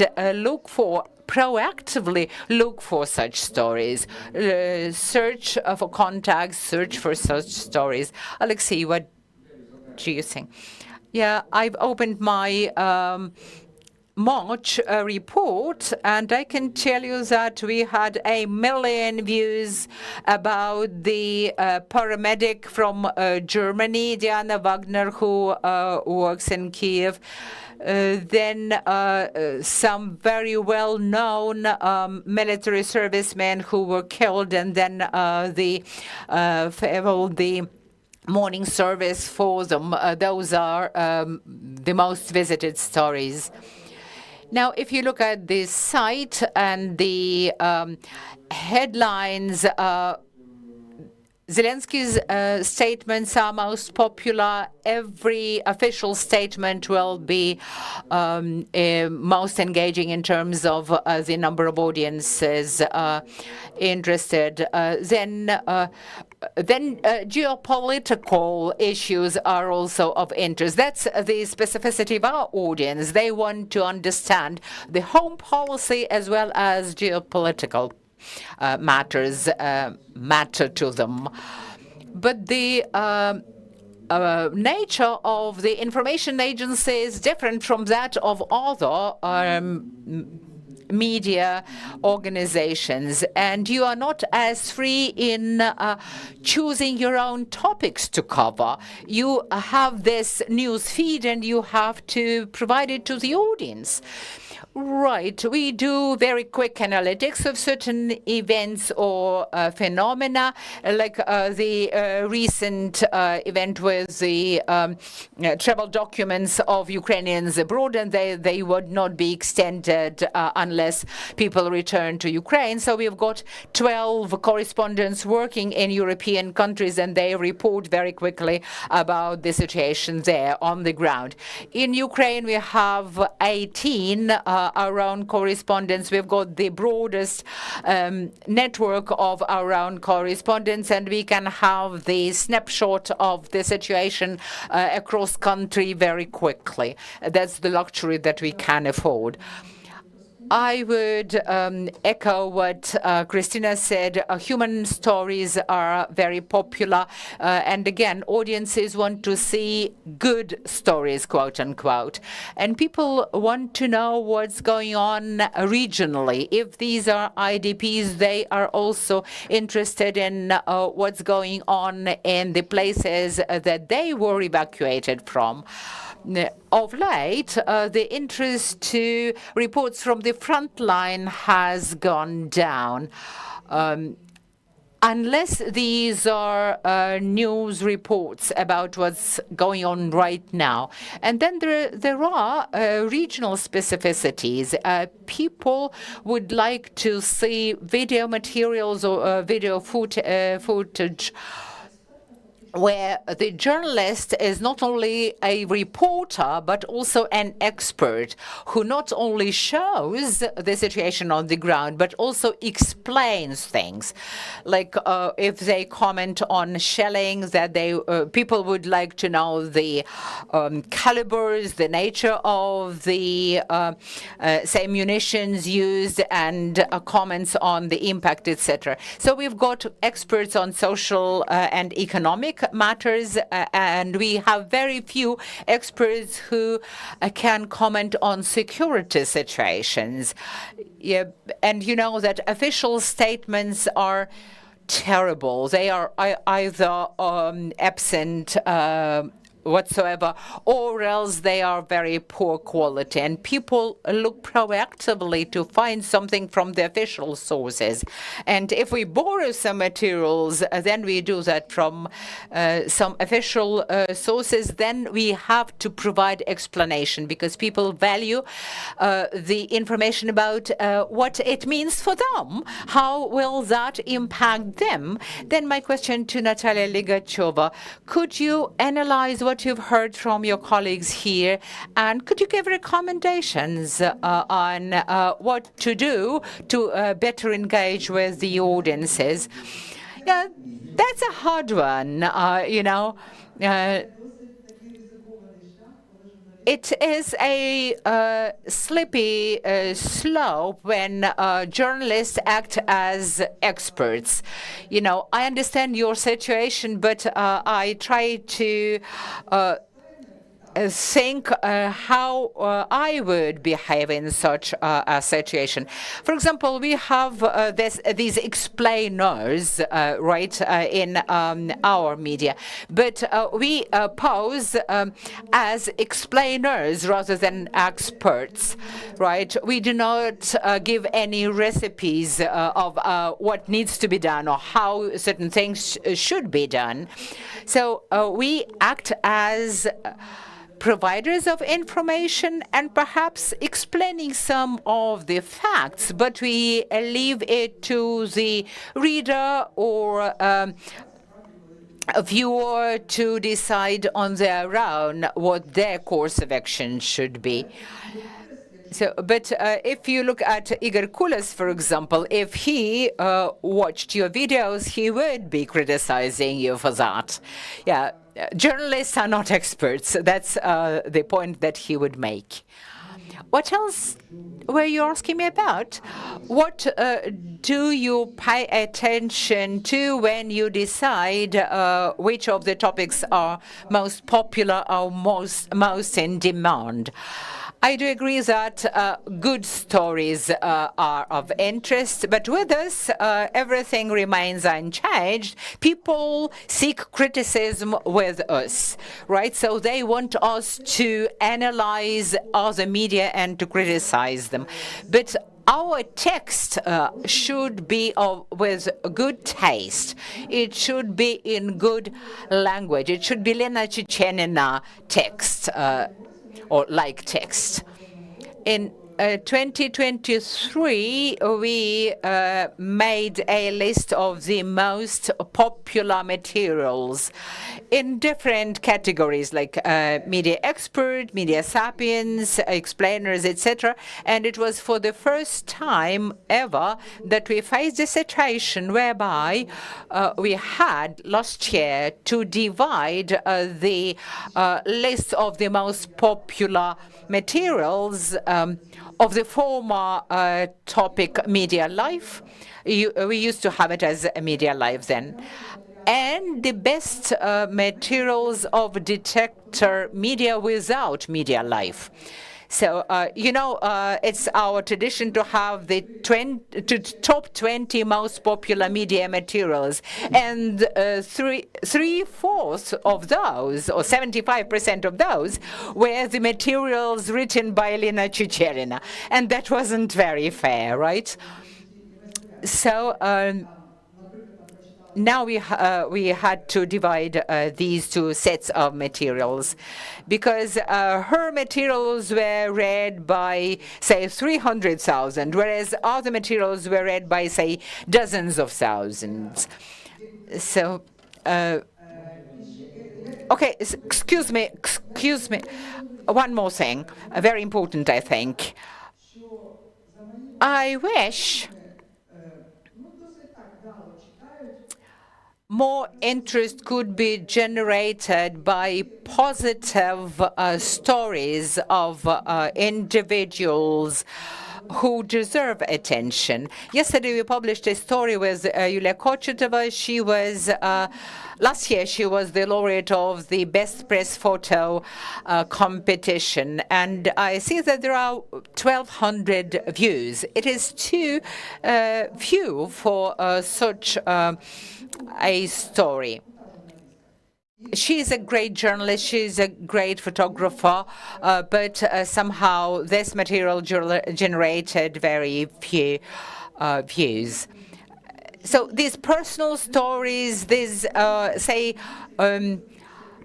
proactively look for such stories. Search for contacts, search for such stories. Alexei, what do you think? Yeah, I've opened my March report, and I can tell you that we had 1 million views about the paramedic from Germany, Diana Wagner, who works in Kiev. Then some very well-known military servicemen who were killed, and then the morning service for them. Those are the most visited stories. Now, if you look at the site and the headlines, Zelensky's statements are most popular. Every official statement will be most engaging in terms of the number of audiences interested. Then geopolitical issues are also of interest. That's the specificity of our audience. They want to understand the home policy as well as geopolitical matters matter to them. But the nature of the information agency is different from that of other media organizations, and you are not as free in choosing your own topics to cover. You have this news feed and you have to provide it to the audience. Right. We do very quick analytics of certain events or phenomena, like the recent event with the travel documents of Ukrainians abroad, and they would not be extended unless people return to Ukraine. So we've got 12 correspondents working in European countries, and they report very quickly about the situation there on the ground. In Ukraine, we have 18 our own correspondents. We've got the broadest network of our own correspondents, and we can have the snapshot of the situation across country very quickly. That's the luxury that we can afford. I would echo what Christina said. Human stories are very popular. And again, audiences want to see good stories, quote unquote. And people want to know what's going on regionally. If these are IDPs, they are also interested in what's going on in the places that they were evacuated from. Of late, the interest to reports from the front line has gone down. unless these are news reports about what's going on right now. And then there are regional specificities. People would like to see video materials or video footage where the journalist is not only a reporter, but also an expert who not only shows the situation on the ground, but also explains things. Like if they comment on shelling, that people would like to know the calibers, the nature of the, say, munitions used, and comments on the impact, etc. So we've got experts on social and economic matters, and we have very few experts who can comment on security situations. Yeah, and you know that official statements are terrible. They are either absent whatsoever, or else they are very poor quality. And people look proactively to find something from the official sources. And if we borrow some materials, then we do that from some official sources, then we have to provide explanation, because people value the information about what it means for them. How will that impact them? Then my question to Natalia Ligacheva, could you analyze what you've heard from your colleagues here, and could you give recommendations on what to do to better engage with the audiences? Yeah, that's a hard one, you know. It is a slippery slope when journalists act as experts. You know, I understand your situation, but I try to think how I would behave in such a situation. For example, we have these explainers, right, in our media, but we pose as explainers rather than experts, right? We do not give any recipes of what needs to be done or how certain things should be done. So we act as providers of information and perhaps explaining some of the facts, but we leave it to the reader or a viewer to decide on their own what their course of action should be. So, but if you look at Igor Kulas, for example, if he watched your videos, he would be criticizing you for that. Yeah, journalists are not experts. That's the point that he would make. What else were you asking me about? What do you pay attention to when you decide which of the topics are most popular or most in demand? I do agree that good stories are of interest, but with us, everything remains unchanged. People seek criticism with us, right? So they want us to analyze other media and to criticize them. But our text should be with good taste. It should be in good language. It should be Lena Chichenina text. Or like text. In 2023, we made a list of the most popular materials in different categories, like media expert, media sapiens, explainers, etc. And it was for the first time ever that we faced a situation whereby we had last year to divide the list of the most popular materials of the former topic Media Life. We used to have it as Media Life then. And the best materials of Detector Media without Media Life. So, you know, it's our tradition to have the top 20 most popular media materials, and three-fourths of those, or 75% of those, were the materials written by Elena Chicherina, and that wasn't very fair, right? So, now we had to divide these two sets of materials, because her materials were read by, say, 300,000, whereas other materials were read by, say, dozens of thousands. So, okay, excuse me, one more thing, very important, I think. I wish more interest could be generated by positive stories of individuals who deserve attention. Yesterday we published a story with Yulia Kochitova. She was, last year she was the laureate of the Best Press Photo competition, and I see that there are 1,200 views. It is too few for such a story. She's a great journalist, she's a great photographer, but somehow this material generated very few views. So these personal stories, these, say,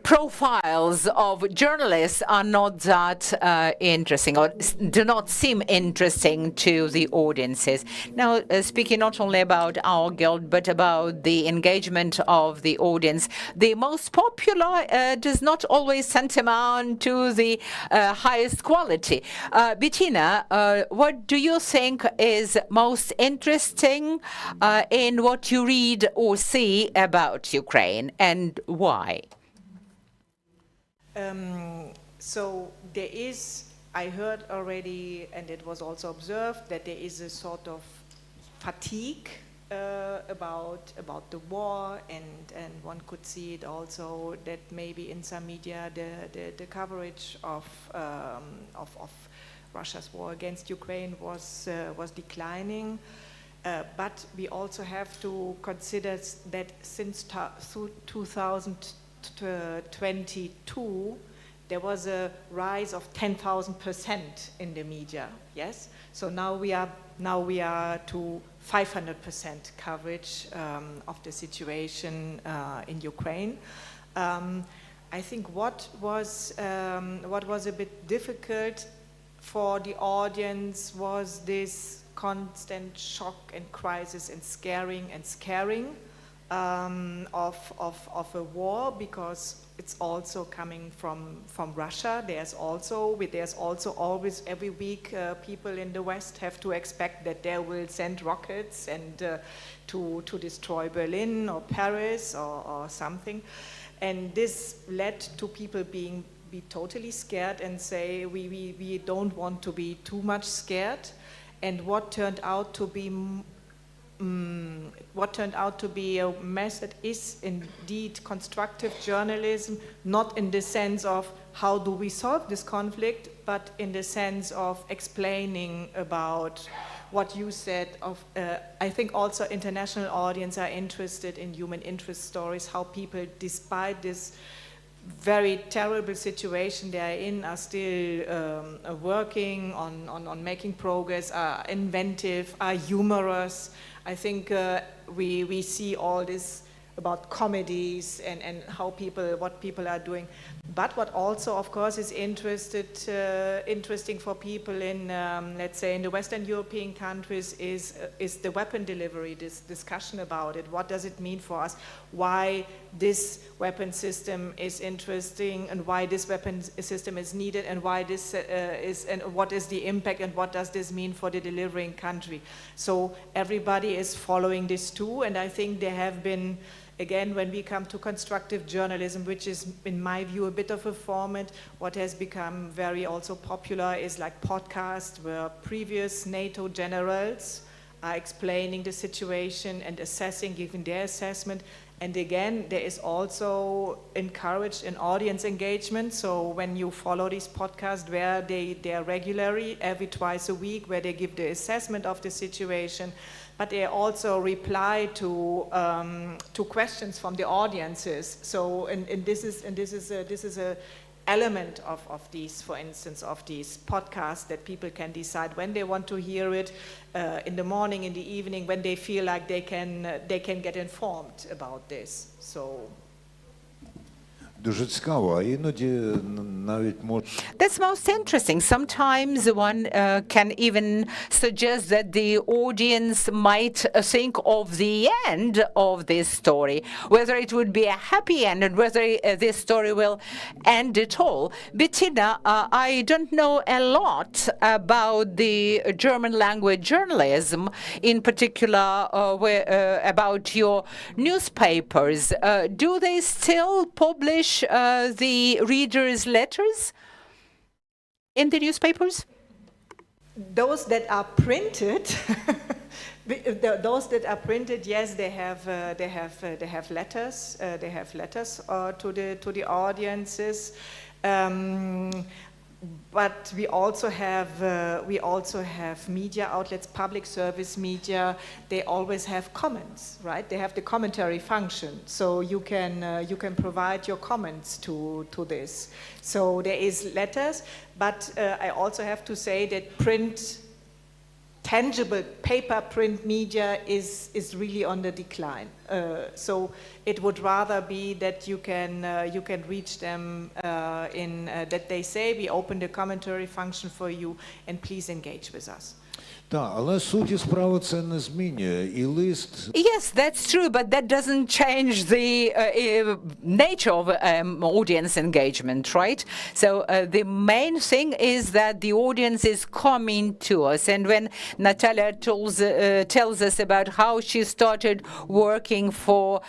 profiles of journalists are not that interesting, or do not seem interesting to the audiences. Now, speaking not only about our guild, but about the engagement of the audience, the most popular does not always tantamount to the highest quality. Bettina, what do you think is most interesting in what you read or see about Ukraine, and why? So there is, I heard already, and it was also observed, that there is a sort of fatigue about the war, and one could see it also that maybe in some media the coverage of Russia's war against Ukraine was declining. But we also have to consider that since 2022, there was a rise of 10,000% in the media. Yes, so now we are to 500% coverage of the situation in Ukraine. I think what was a bit difficult for the audience was this constant shock and crisis and scaring of a war, because it's also coming from Russia. There's also always every week people in the West have to expect that they will send rockets and to destroy Berlin or Paris or something, and this led to people be totally scared and say we don't want to be too much scared. And what turned out to be a method is indeed constructive journalism, not in the sense of how do we solve this conflict, but in the sense of explaining about what you said of, I think also international audience are interested in human interest stories, how people, despite this very terrible situation they are in, are still working on making progress, are inventive, are humorous. I think we see all this about comedies and how what people are doing. But what also, of course, is interesting for people in, let's say, in the Western European countries is the weapon delivery, this discussion about it. What does it mean for us? Why this weapon system is interesting, and why this weapon system is needed, and why this and what is the impact, and what does this mean for the delivering country? So everybody is following this too, and I think there have been, again, when we come to constructive journalism, which is, in my view, a bit of a format, what has become very also popular is like podcasts where previous NATO generals are explaining the situation and assessing, giving their assessment. And again, there is also encouraged an audience engagement. So when you follow these podcasts where they are regularly, every twice a week, where they give the assessment of the situation, but they also reply to questions from the audiences. So, and this is element of these, for instance, of these podcasts, that people can decide when they want to hear it, in the morning, in the evening, when they feel like they can get informed about this. So. Дуже цікаво, а іноді навіть That's most interesting. Sometimes one can even suggest that the audience might think of the end of this story, whether it would be a happy end and whether this story will end at all. Bettina, I don't know a lot about the German language journalism, in particular about your newspapers. Do they still publish the readers' letters in the newspapers? Those that are printed, yes, they have letters. They have letters to the audiences. But we also have media outlets, public service media. They always have comments, right? They have the commentary function, so you can provide your comments to this. So there is letters, but I also have to say that tangible paper print media is really on the decline. So it would rather be that you can reach them that they say, we open the commentary function for you and please engage with us. Так, але суті справи це не змінює. І лист... Yes, that's true, but that doesn't change the nature of audience engagement, right? So the main thing is that the audience is coming to us. And when Natalia tells us about how she started working for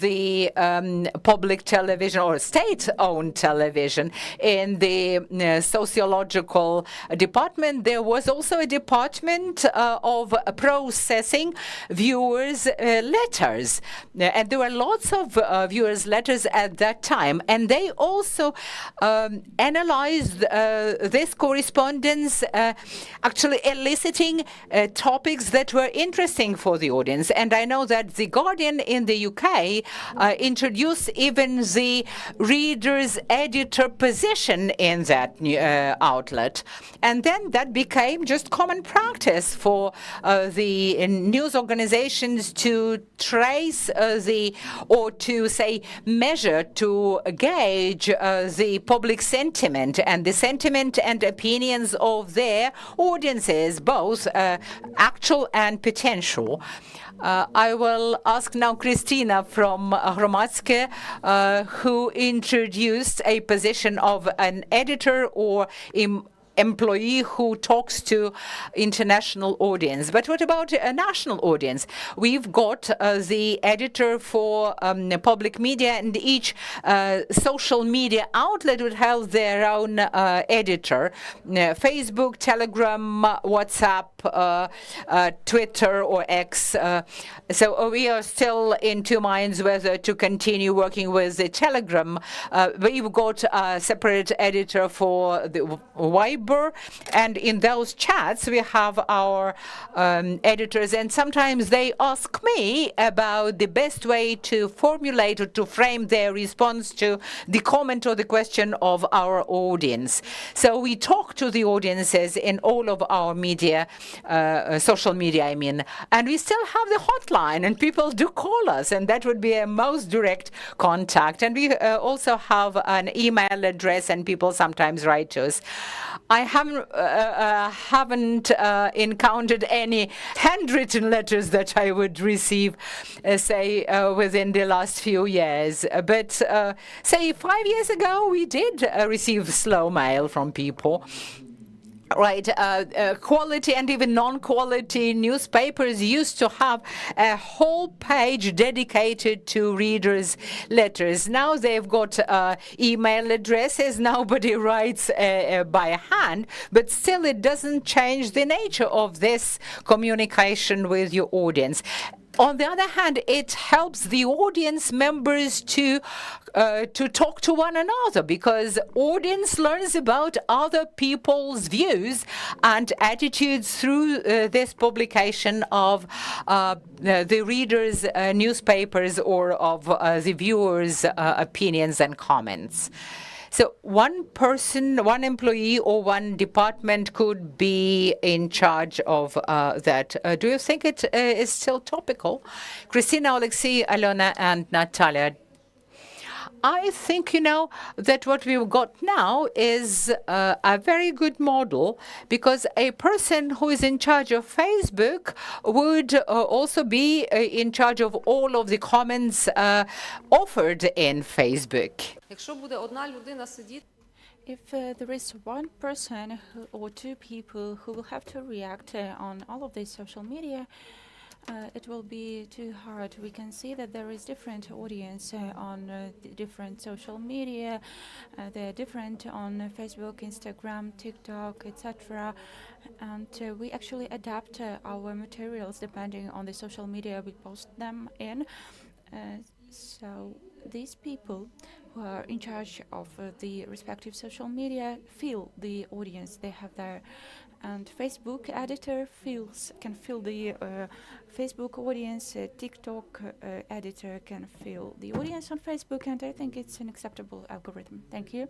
the public television or state-owned television in the sociological department, there was also a department of processing viewers' letters. And there were lots of viewers' letters at that time. And they also analyzed this correspondence, actually eliciting topics that were interesting for the audience. And I know that The Guardian in the UK introduced even the reader's editor position in that outlet. And then that became just common practice for the news organizations to trace or to say measure, to gauge the public sentiment and the sentiment and opinions of their audiences, both actual and potential. I will ask now Christina from Hromadske, who introduced a position of an editor or employee who talks to international audience. But what about a national audience? We've got the editor for public media, and each social media outlet would have their own editor. Facebook, Telegram, WhatsApp, Twitter or X. So we are still in two minds whether to continue working with the Telegram. We've got a separate editor for the Viber, and in those chats we have our editors, and sometimes they ask me about the best way to formulate or to frame their response to the comment or the question of our audience. So we talk to the audiences in all of our media, social media I mean, and we still have the hotline, and people do call us, and that would be a most direct contact. And we also have an email address, and people sometimes write to us. I haven't encountered any handwritten letters that I would receive, say, within the last few years. But, say, 5 years ago, we did receive slow mail from people. Right, quality and even non-quality newspapers used to have a whole page dedicated to readers' letters. Now they've got email addresses. Nobody writes by hand, but still it doesn't change the nature of this communication with your audience. On the other hand, it helps the audience members to talk to one another, because audience learns about other people's views and attitudes through this publication of the readers' newspapers or of the viewers' opinions and comments. So one person, one employee or one department could be in charge of that. Do you think it is still topical? Christina, Alexei, Alona, and Natalia. I think, that what we've got now is a very good model, because a person who is in charge of Facebook would also be in charge of all of the comments offered in Facebook. If there is one person or two people who will have to react on all of these social media, it will be too hard. We can see that there is different audience on different social media. They're different on Facebook, Instagram, TikTok, etc. And we actually adapt our materials depending on the social media we post them in. So these people who are in charge of the respective social media feel the audience they have there. And Facebook editor can feel the Facebook audience, TikTok editor can feel the audience on Facebook, and I think it's an acceptable algorithm. Thank you.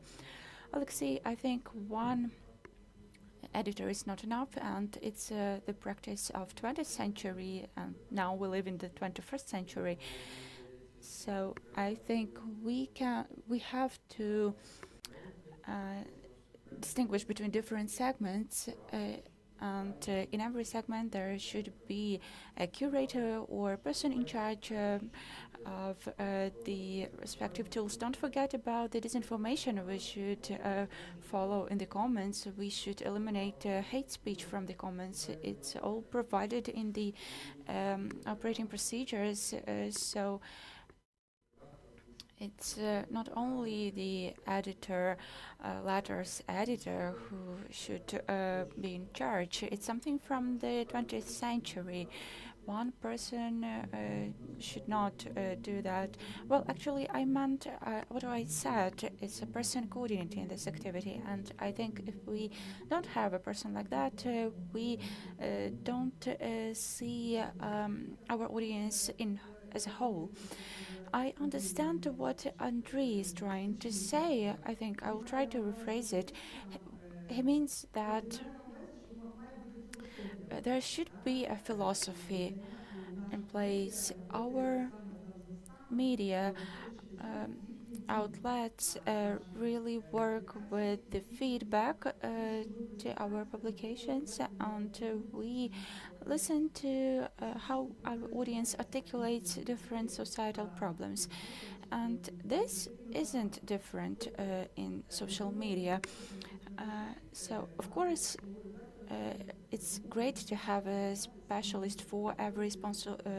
Alexei, I think one editor is not enough, and it's the practice of 20th century, and now we live in the 21st century. So I think we have to distinguish between different segments, and in every segment there should be a curator or a person in charge of the respective tools. Don't forget about the disinformation we should follow in the comments. We should eliminate hate speech from the comments. It's all provided in the operating procedures, so it's not only the editor, letters editor, who should be in charge. It's something from the 20th century. One person should not do that. Well, actually, I meant what I said is a person coordinating this activity. And I think if we don't have a person like that, we don't see our audience as a whole. I understand what Andrei is trying to say. I think I will try to rephrase it. He means that there should be a philosophy in place. Our media outlets really work with the feedback to our publications, and we listen to how our audience articulates different societal problems. And this isn't different in social media. So, of course, it's great to have a specialist for every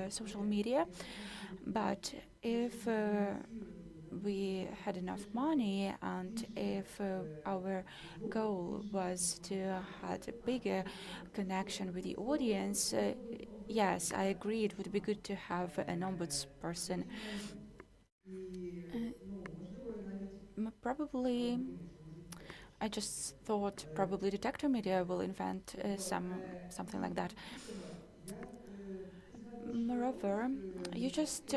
social media, but if we had enough money, and if our goal was to have a bigger connection with the audience, yes, I agree it would be good to have an ombudsperson. Probably, I just thought probably Detector Media will invent something like that. Moreover, you just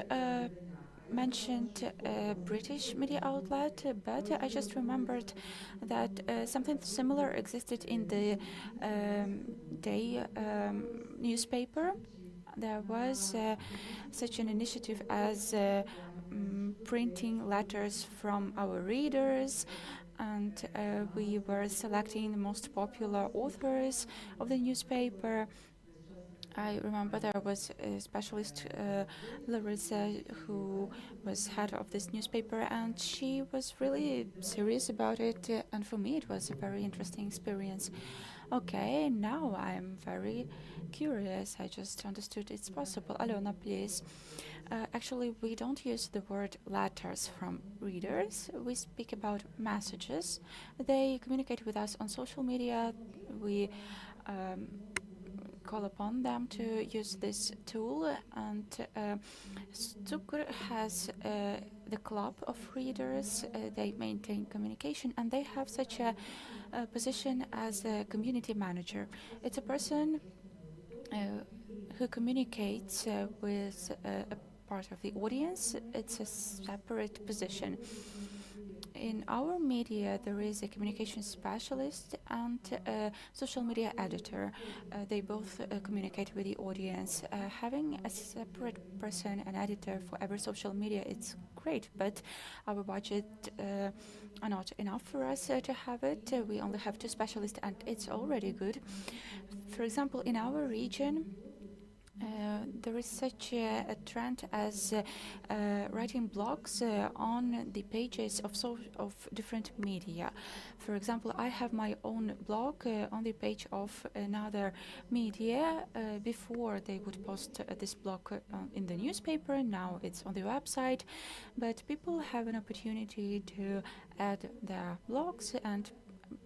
mentioned a British media outlet, but I just remembered that something similar existed in the Day newspaper. There was such an initiative as printing letters from our readers, and we were selecting the most popular authors of the newspaper. I remember there was a specialist, Larissa, who was head of this newspaper, and she was really serious about it, and for me it was a very interesting experience. Okay, now I'm very curious. I just understood it's possible. Alona, please. Actually, we don't use the word letters from readers. We speak about messages. They communicate with us on social media. We call upon them to use this tool, and Stukr has the club of readers. They maintain communication, and they have such a position as a community manager. It's a person who communicates with a part of the audience. It's a separate position. in our media, there is a communication specialist and a social media editor. They both communicate with the audience. Having a separate person, an editor for every social media, it's great, but our budget are not enough for us to have it. We only have 2 specialists, and it's already good. For example, in our region, there is such a trend as writing blogs on the pages of different media. For example, I have my own blog on the page of another media. Before they would post this blog in the newspaper, now it's on the website. But people have an opportunity to add their blogs, and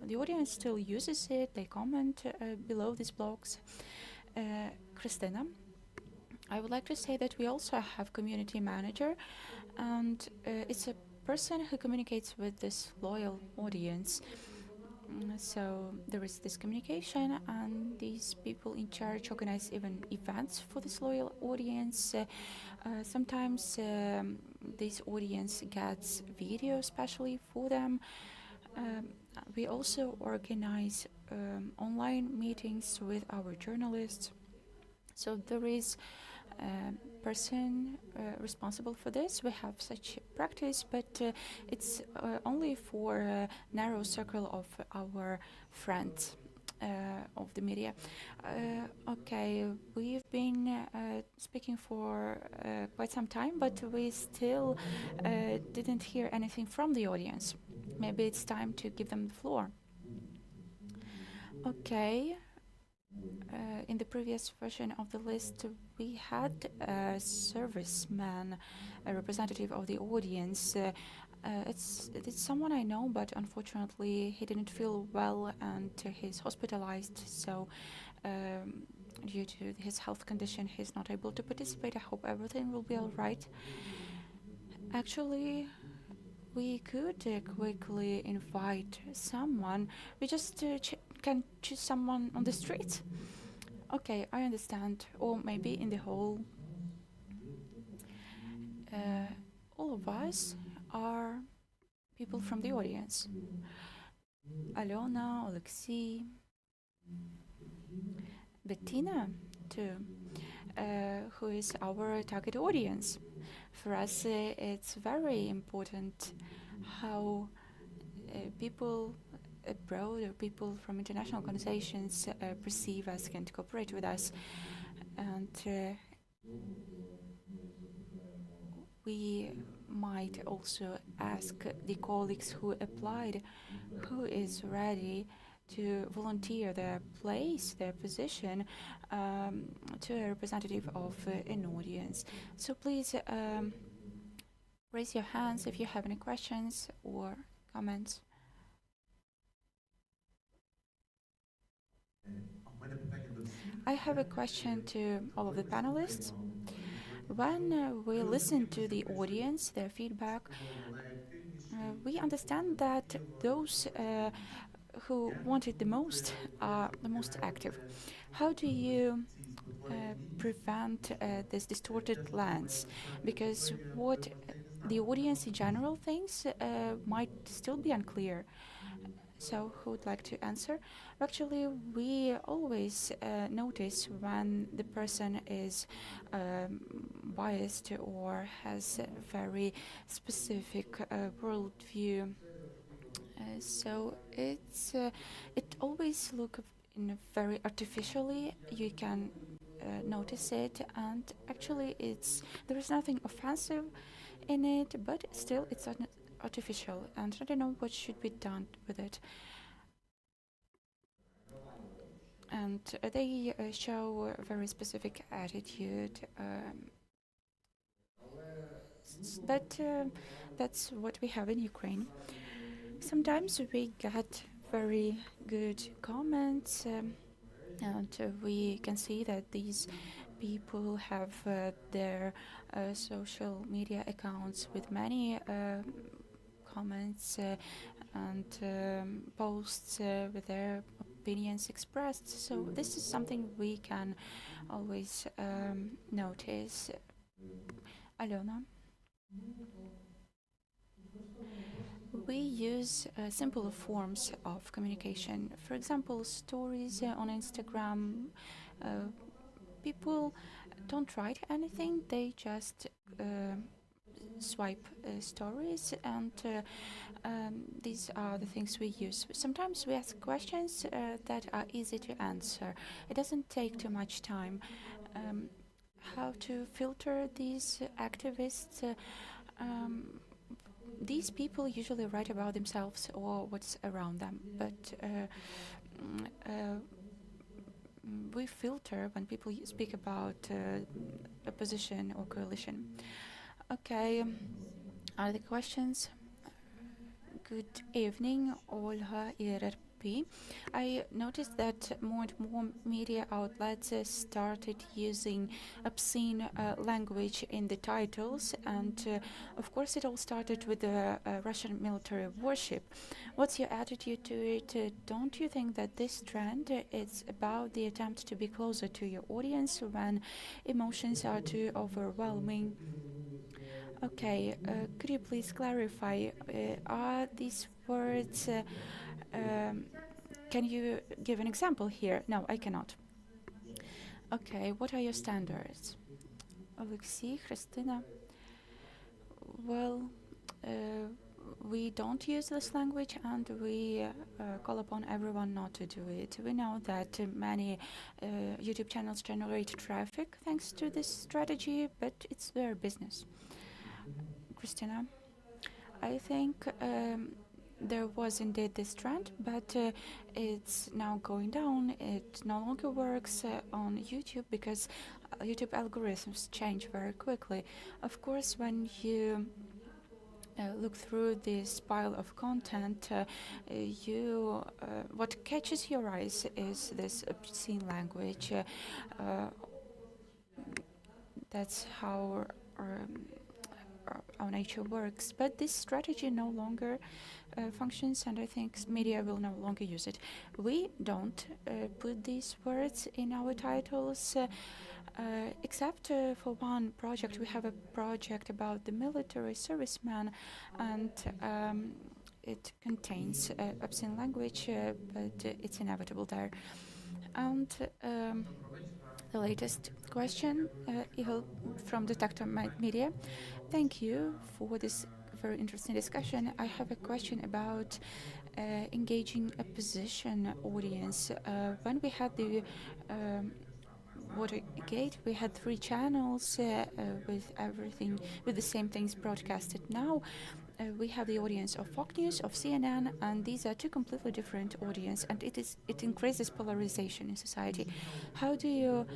the audience still uses it. They comment below these blogs. Christina, I would like to say that we also have community manager, and it's a person who communicates with this loyal audience. So there is this communication, and these people in charge organize even events for this loyal audience. Sometimes this audience gets video especially for them. We also organize online meetings with our journalists. So there is a person responsible for this. We have such practice, but it's only for a narrow circle of our friends of the media. Okay, we've been speaking for quite some time, but we still didn't hear anything from the audience. Maybe it's time to give them the floor. Okay. In the previous version of the list, we had a serviceman, a representative of the audience. It's someone I know, but unfortunately he didn't feel well and he's hospitalized. So due to his health condition, he's not able to participate. I hope everything will be all right. Actually, we could quickly invite someone. We just can choose someone on the street. Okay, I understand. Or maybe in the hall. All of us are people from the audience. Alena, Alexei, Bettina too, who is our target audience. For us, it's very important how people abroad or people from international organizations perceive us and cooperate with us. And we might also ask the colleagues who applied, who is ready to volunteer their place, their position, to a representative of an audience. So please raise your hands if you have any questions or comments. I have a question to all of the panelists. When we listen to the audience, their feedback, we understand that those who want it the most are the most active. How do you prevent this distorted lens? Because what the audience in general thinks might still be unclear. So who would like to answer? Actually, we always notice when the person is biased or has a very specific worldview. So it always looks in very artificially. You can notice it, and actually there is nothing offensive in it, but still it's artificial, and I don't know what should be done with it. And they show a very specific attitude. But that's what we have in Ukraine. Sometimes we get very good comments, and we can see that these people have their social media accounts with many comments and posts with their opinions expressed. So this is something we can always notice. Alena? we use simpler forms of communication. For example, stories on Instagram. People don't write anything, they just swipe stories, and these are the things we use. Sometimes we ask questions that are easy to answer. It doesn't take too much time. How to filter these activists? These people usually write about themselves or what's around them, but we filter when people speak about opposition or coalition. Okay, other questions? Good evening, Olga ERRP. I noticed that more and more media outlets started using obscene language in the titles, and of course it all started with the Russian military warship. What's your attitude to it? Don't you think that this trend is about the attempt to be closer to your audience when emotions are too overwhelming? Okay, could you please clarify, are these words, can you give an example here? No, I cannot. Okay, what are your standards? Alexei, Christina? Well, we don't use this language, and we call upon everyone not to do it. We know that many YouTube channels generate traffic thanks to this strategy, but it's their business. Christina, I think there was indeed this trend, but it's now going down. It no longer works on YouTube because YouTube algorithms change very quickly. Of course, when you look through this pile of content, what catches your eyes is this obscene language. That's how our nature works, but this strategy no longer functions, and I think media will no longer use it. We don't put these words in our titles, except for one project. We have a project about the military serviceman, and it contains obscene language, but it's inevitable there. And the latest question, Ihel from Detector Media. Thank you for this very interesting discussion. I have a question about engaging opposition audience. When we had the Watergate, we had 3 channels with the same things broadcasted. Now we have the audience of Fox News, of CNN, and these are 2 completely different audiences, and it increases polarization in society. How do you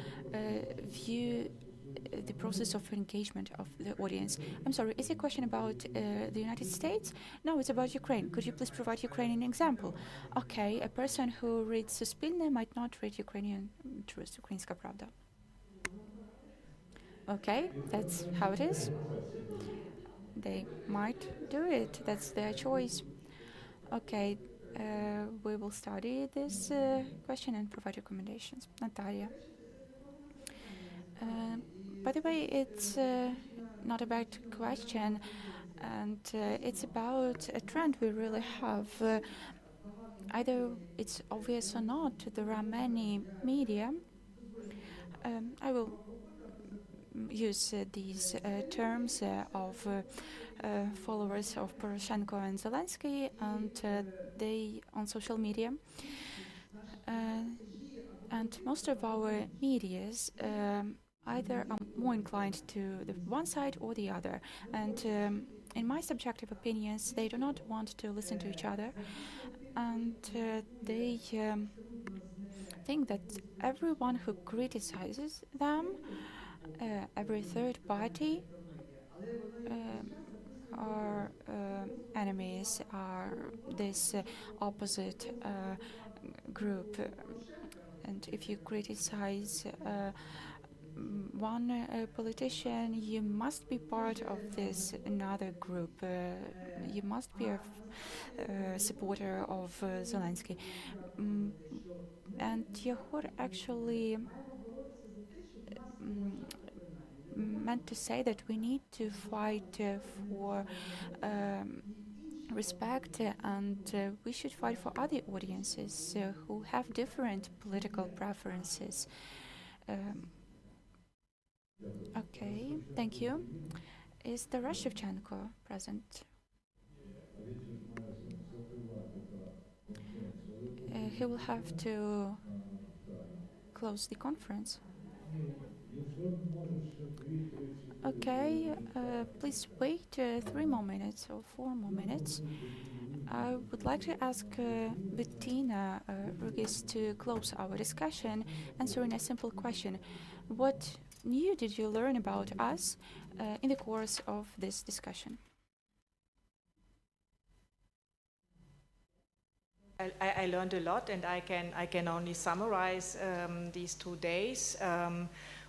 view the process of engagement of the audience? I'm sorry, is your question about the United States? No, it's about Ukraine. Could you please provide Ukrainian example? Okay, a person who reads Suspilne might not read Ukrainian Truth, Ukrainska Pravda. Okay, that's how it is. They might do it. That's their choice. Okay, we will study this question and provide recommendations. Natalia. By the way, it's not a bad question, and it's about a trend we really have. Either it's obvious or not, there are many media. I will use these terms of followers of Poroshenko and Zelensky, and they on social media. And most of our medias either are more inclined to the one side or the other. And in my subjective opinions, they do not want to listen to each other, and they think that everyone who criticizes them, every third party, are enemies, are this opposite group. And if you criticize one politician, you must be part of this another group. You must be a supporter of Zelensky. And Yehor actually meant to say that we need to fight for respect, and we should fight for other audiences who have different political preferences. Okay, thank you. Is Taras Shevchenko present? He will have to close the conference. Okay, please wait 3 more minutes or 4 more minutes. I would like to ask Bettina Rugis to close our discussion, answering a simple question. What new did you learn about us in the course of this discussion? I learned a lot, and I can only summarize these 2 days.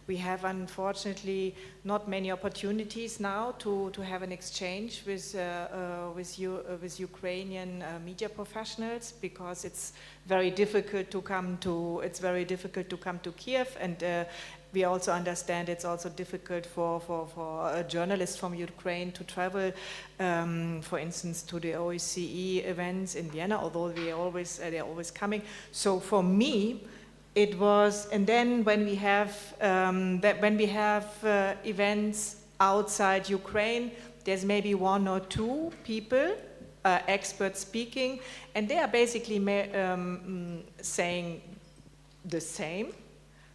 We have unfortunately not many opportunities now to have an exchange with Ukrainian media professionals, because it's very difficult to come to Kiev, and we also understand it's also difficult for a journalist from Ukraine to travel, for instance, to the OSCE events in Vienna, although they're always coming. So for me, it was, and then when we have events outside Ukraine, there's maybe 1 or 2 people, experts speaking, and they are basically saying the same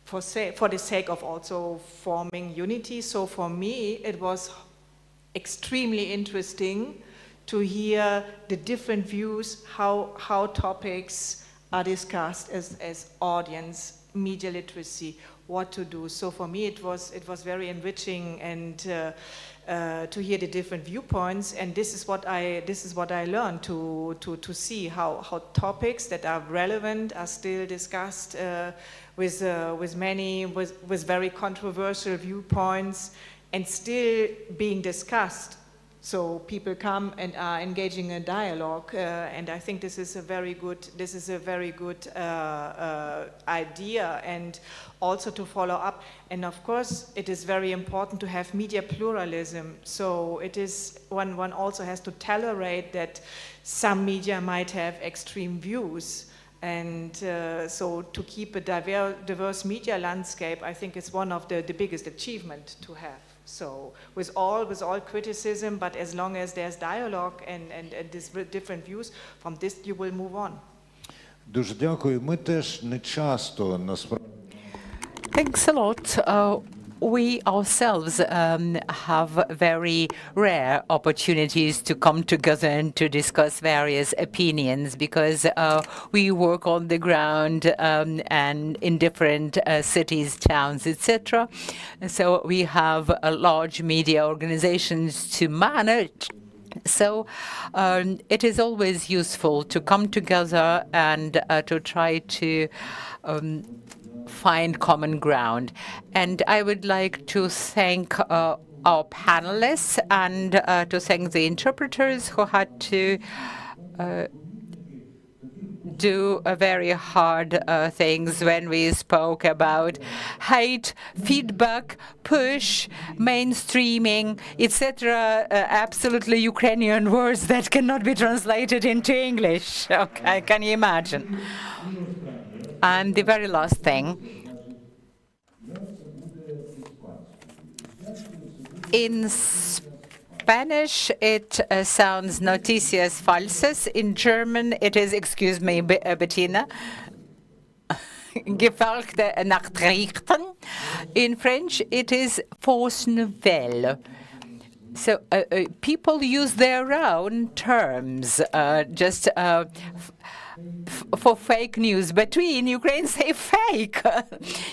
for the sake of also forming unity. So for me, it was extremely interesting to hear the different views, how topics are discussed as audience, media literacy, what to do. So for me, it was very enriching, and to hear the different viewpoints. And this is what I learned, to see how topics that are relevant are still discussed with very controversial viewpoints, and still being discussed. So people come and are engaging in dialogue, and I think this is a very good idea, and also to follow up. And of course, it is very important to have media pluralism. So it is one also has to tolerate that some media might have extreme views. And so to keep a diverse media landscape, I think is one of the biggest achievements to have. So with all criticism, but as long as there's dialogue and these different views, from this you will move on. Дуже дякую. Ми теж не часто насправді. Thanks a lot. We ourselves have very rare opportunities to come together and to discuss various opinions, because we work on the ground and in different cities, towns, etc. So we have large media organizations to manage. So it is always useful to come together and to try to find common ground. And I would like to thank our panelists and to thank the interpreters who had to do very hard things when we spoke about hate, feedback, push, mainstreaming, etc. Absolutely Ukrainian words that cannot be translated into English. Okay, can you imagine? And the very last thing, in Spanish it sounds noticias falsas. In German it is, excuse me, Bettina, gefolgte Nachrichten. In French it is fausse nouvelle. So people use their own terms just for fake news, but we in Ukraine say fake.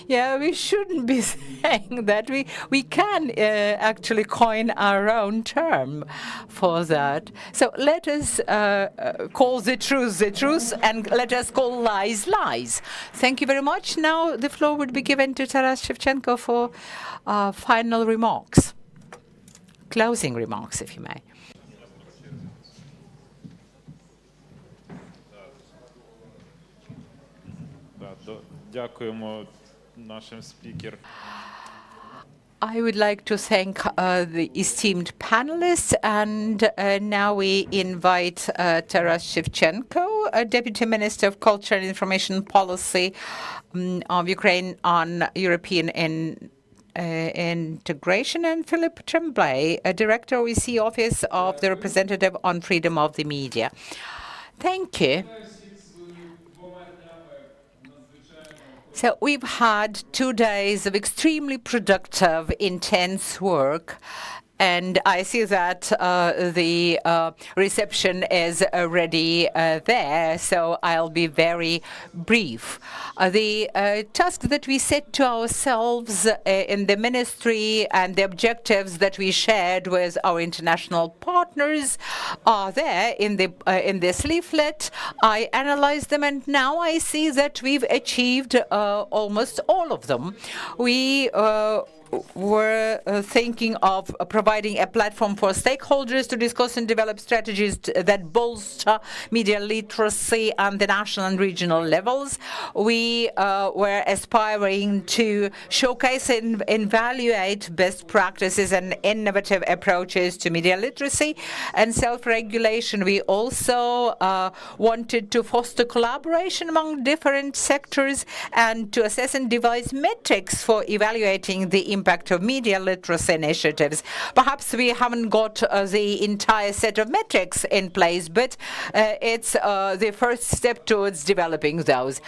Yeah, we shouldn't be saying that. We can actually coin our own term for that. So let us call the truth, and let us call lies lies. Thank you very much. Now the floor would be given to Taras Shevchenko for final remarks, closing remarks, if you may. Дякуємо нашим спікерам. I would like to thank the esteemed panelists, and now we invite Taras Shevchenko, Deputy Minister of Culture and Information Policy of Ukraine on European integration, and Philippe Tremblay, Director OEC Office of the Representative on Freedom of the Media. Thank you. So we've had 2 days of extremely productive, intense work, and I see that the reception is already there, so I'll be very brief. The task that we set to ourselves in the ministry and the objectives that we shared with our international partners are there in this leaflet. I analyzed them, and now I see that we've achieved almost all of them. We were thinking of providing a platform for stakeholders to discuss and develop strategies that bolster media literacy on the national and regional levels. We were aspiring to showcase and evaluate best practices and innovative approaches to media literacy and self-regulation. We also wanted to foster collaboration among different sectors and to assess and devise metrics for evaluating the impact of media literacy initiatives. Perhaps we haven't got the entire set of metrics in place, but it's the first step towards developing those.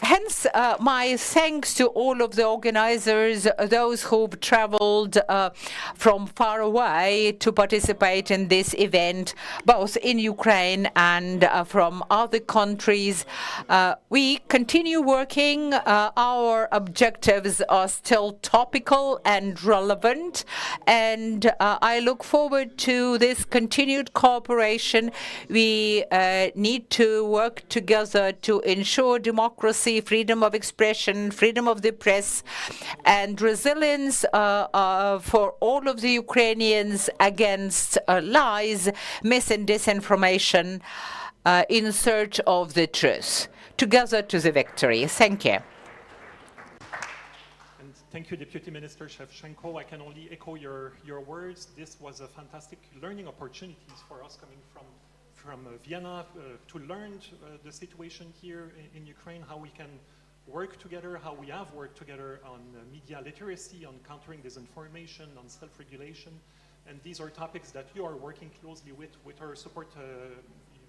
Hence, my thanks to all of the organizers, those who've traveled from far away to participate in this event, both in Ukraine and from other countries. We continue working. Our objectives are still topical and relevant, and I look forward to this continued cooperation. We need to work together to ensure democracy, freedom of expression, freedom of the press, and resilience for all of the Ukrainians against lies, mis and disinformation in search of the truth. Together to the victory. Thank you. Thank you, Deputy Minister Shevchenko. I can only echo your words. This was a fantastic learning opportunities for us coming from Vienna to learn the situation here in Ukraine, how we can work together, how we have worked together on media literacy, on countering disinformation, on self-regulation. And these are topics that you are working closely with our support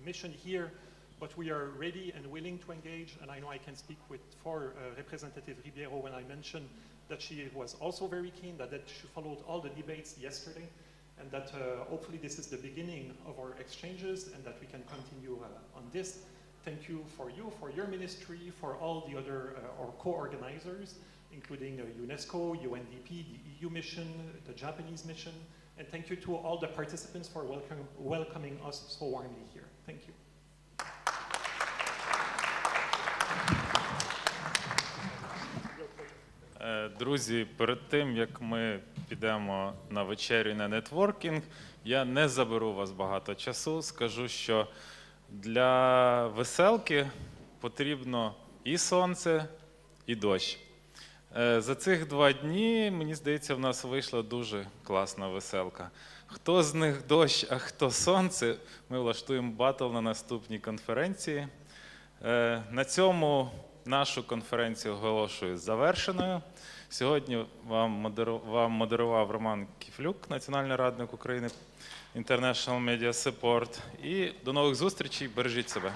mission here. But we are ready and willing to engage, and I know I can speak for Representative Ribeiro when I mentioned that she was also very keen, that she followed all the debates yesterday, and that hopefully this is the beginning of our exchanges and that we can continue on this. Thank you, for your ministry, for all the other our co-organizers, including UNESCO, UNDP, the EU mission, the Japanese mission, and thank you to all the participants for welcoming us so warmly here. Thank you. Друзі, перед тим, як ми підемо на вечерю і на нетворкінг, я не заберу вас багато часу. Скажу, що для веселки потрібно і сонце, і дощ. За цих 2 дні, мені здається, в нас вийшла дуже класна веселка. Хто з них дощ, а хто сонце, ми влаштуємо батл на наступній конференції. На цьому нашу конференцію оголошую завершеною. Сьогодні вам модерував Роман Кіфлюк, національний радник України International Media Support. І до нових зустрічей, бережіть себе.